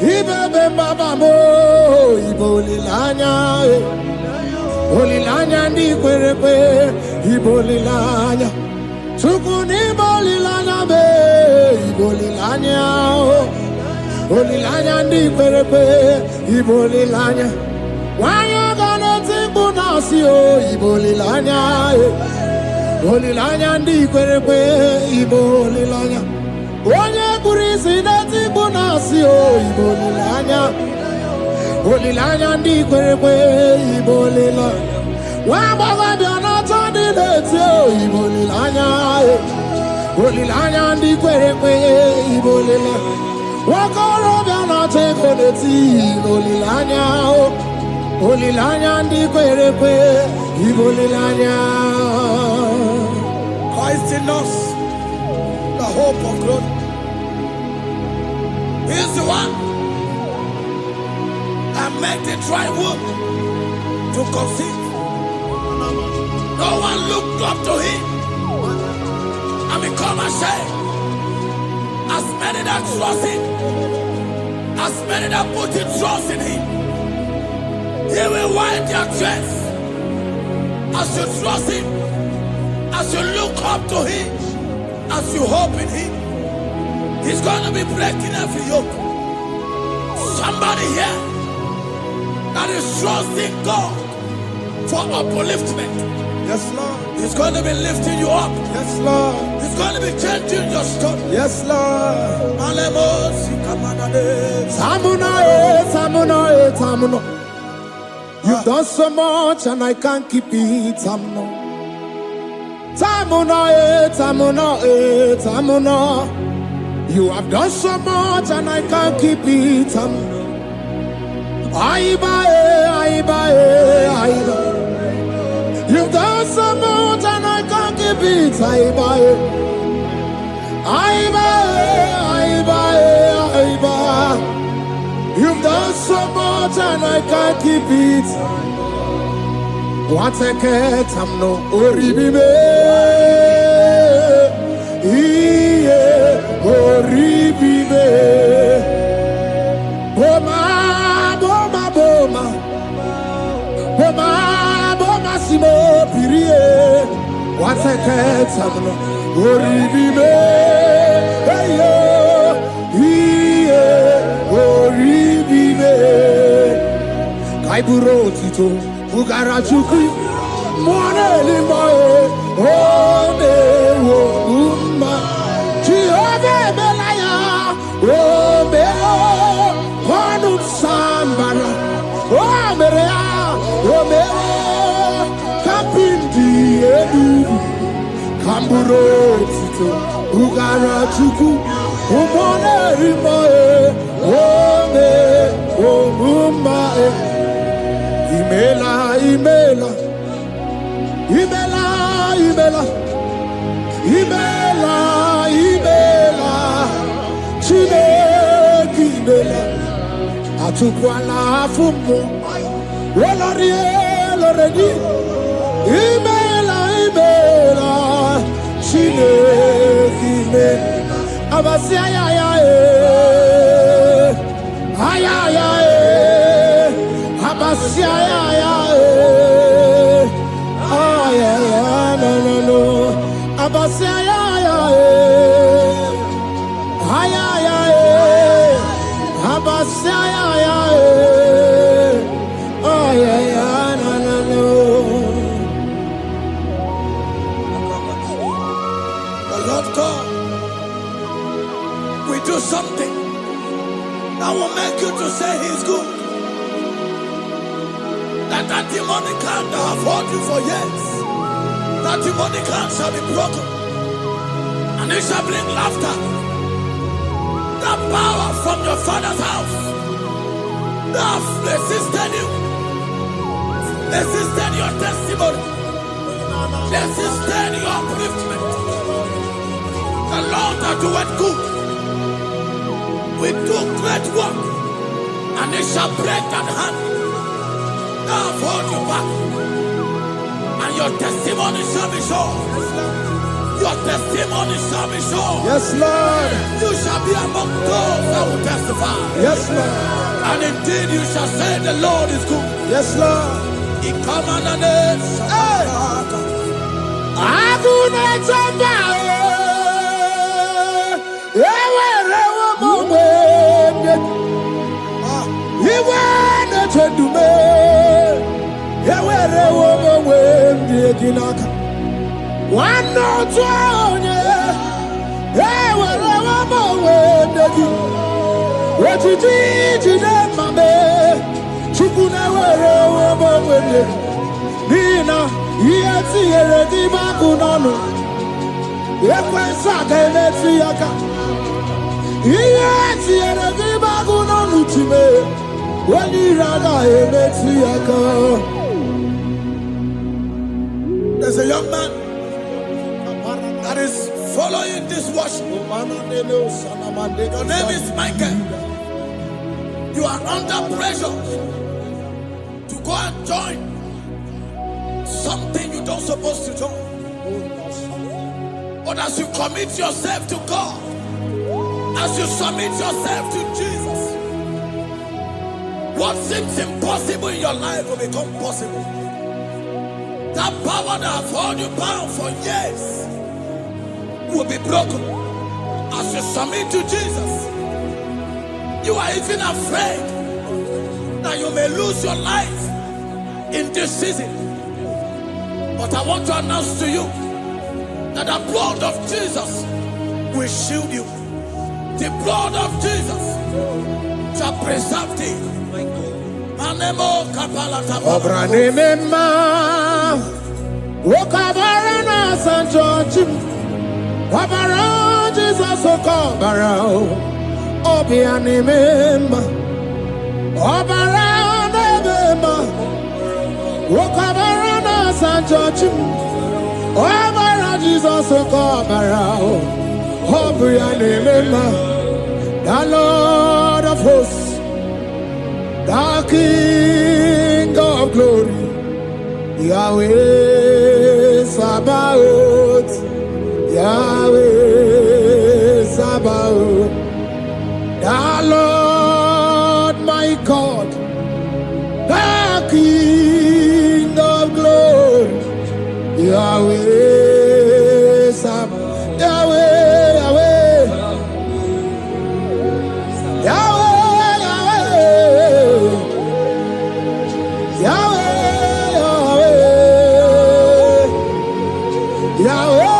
Ibebe baba mo, ibolilanya. Olilanya ndi kwerepe, ibolilanya. Sukuni bolilanya be, ibolilanya. Olilanya ndi kwerepe, ibolilanya. Wanya gana tibu nasi o, ibolilanya. Olilanya ndi kwerepe, ibolilanya. Wanya kurisi na tibu nasi o, ibolilanya. Olilanya ndi kwerekwe ibolila. Wababa biana tani lete ibolilanya. Olilanya ndi kwerekwe ibolila. Wakoro biana teko leti olilanya. Olilanya ndi kwerekwe ibolilanya. Christ in us, the hope of glory. He is the one that made the dry womb to conceive. No one looked up to him and become ashamed. As many that trust him, as many that put in trust in him, he will wipe their tears. As you trust him, as you look up to him, as you hope in him, he's going to be breaking every yoke. Somebody here that is trusting God for upliftment. Yes, Lord. He's going to be lifting you up. Yes, Lord. He's going to be changing your story. Yes, Lord. Tamuna. You've done so much and I can't keep it. Tamuna. You have done so much and I can't keep it. Aiba. You've done so much and I can't keep it. Aiba. You've done so much and I can't keep it. What a cat, I'm no oribibe. Oribibe. Boma, simo pirie. What a cat, I'm no oribibe. Oribibe. Kaiburo tito, ugara chukri. Mwane limae, ome wo umma. Chiove belaya, ome o. Kwanu sambara, ome rea, ome o. Kapindi edu. Kamburo tito, ugara chukri. Umone limae, ome wo umma. Imela. Chineke imela. Atukwala fumo. Loredi. Imela. Chineke imela. Abasia ya. Abasia ya. No. Abasia ya. Abasia ya. No. The Lord God will do something that will make you to say he's good. That demonic hand that have held you for years, that demonic hand shall be broken, and it shall bring laughter. That power from your father's house that have resisted you, resisted your testimony, resisted your upliftment. The Lord that doeth good will do great work, and it shall break that hand that have held you back, and your testimony shall be sure. Your testimony shall be sure. Yes, Lord. You shall be among those that will testify. Yes, Lord. And indeed you shall say the Lord is good. Yes, Lord. He come and wele. Nina, yeti eredi bakunonu. Ekwensa keneti yaka. Yeti eredi bakunonu time. Wani rada eneti yaka. There's a young man that is following this worship. Your name is Michael. You are under pressure to go and join something you don't supposed to join. But as you commit yourself to God, as you submit yourself to Jesus, what seems impossible in your life will become possible. That power that has held you bound for years will be broken as you submit to Jesus. You are even afraid that you may lose your life in this season. But I want to announce to you that the blood of Jesus will shield you. The blood of Jesus shall preserve thee. Manemo kapala tabara. Okabarana Sancho Wabara Jesus Okabara Obiani Memba Obara Nebema Okabarana Sancho Wabara Jesus Okabara Obiani Memba the Lord of hosts, the King of glory, Yahweh Sabaoth, Yahweh Sabaoth, the Lord my God, the King of glory, Yahweh Sabaoth, Yahweh, Yahweh, Yahweh, Yahweh, Yahweh.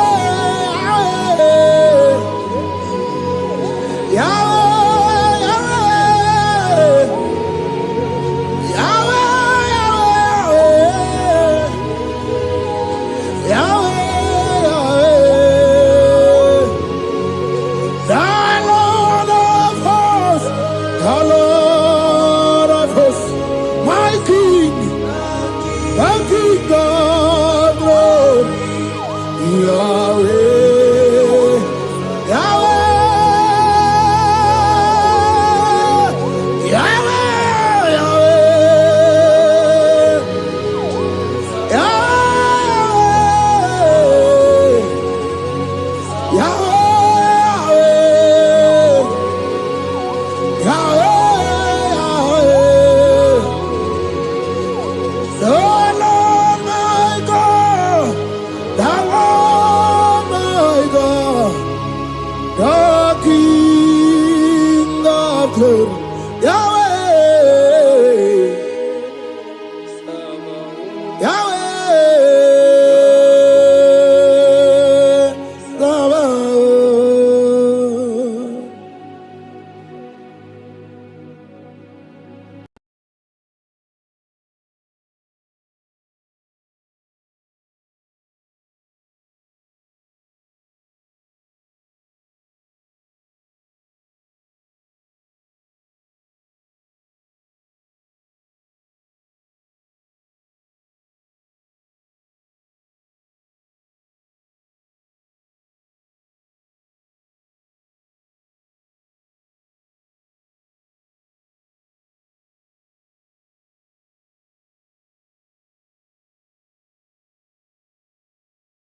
Yahweh, Yahweh.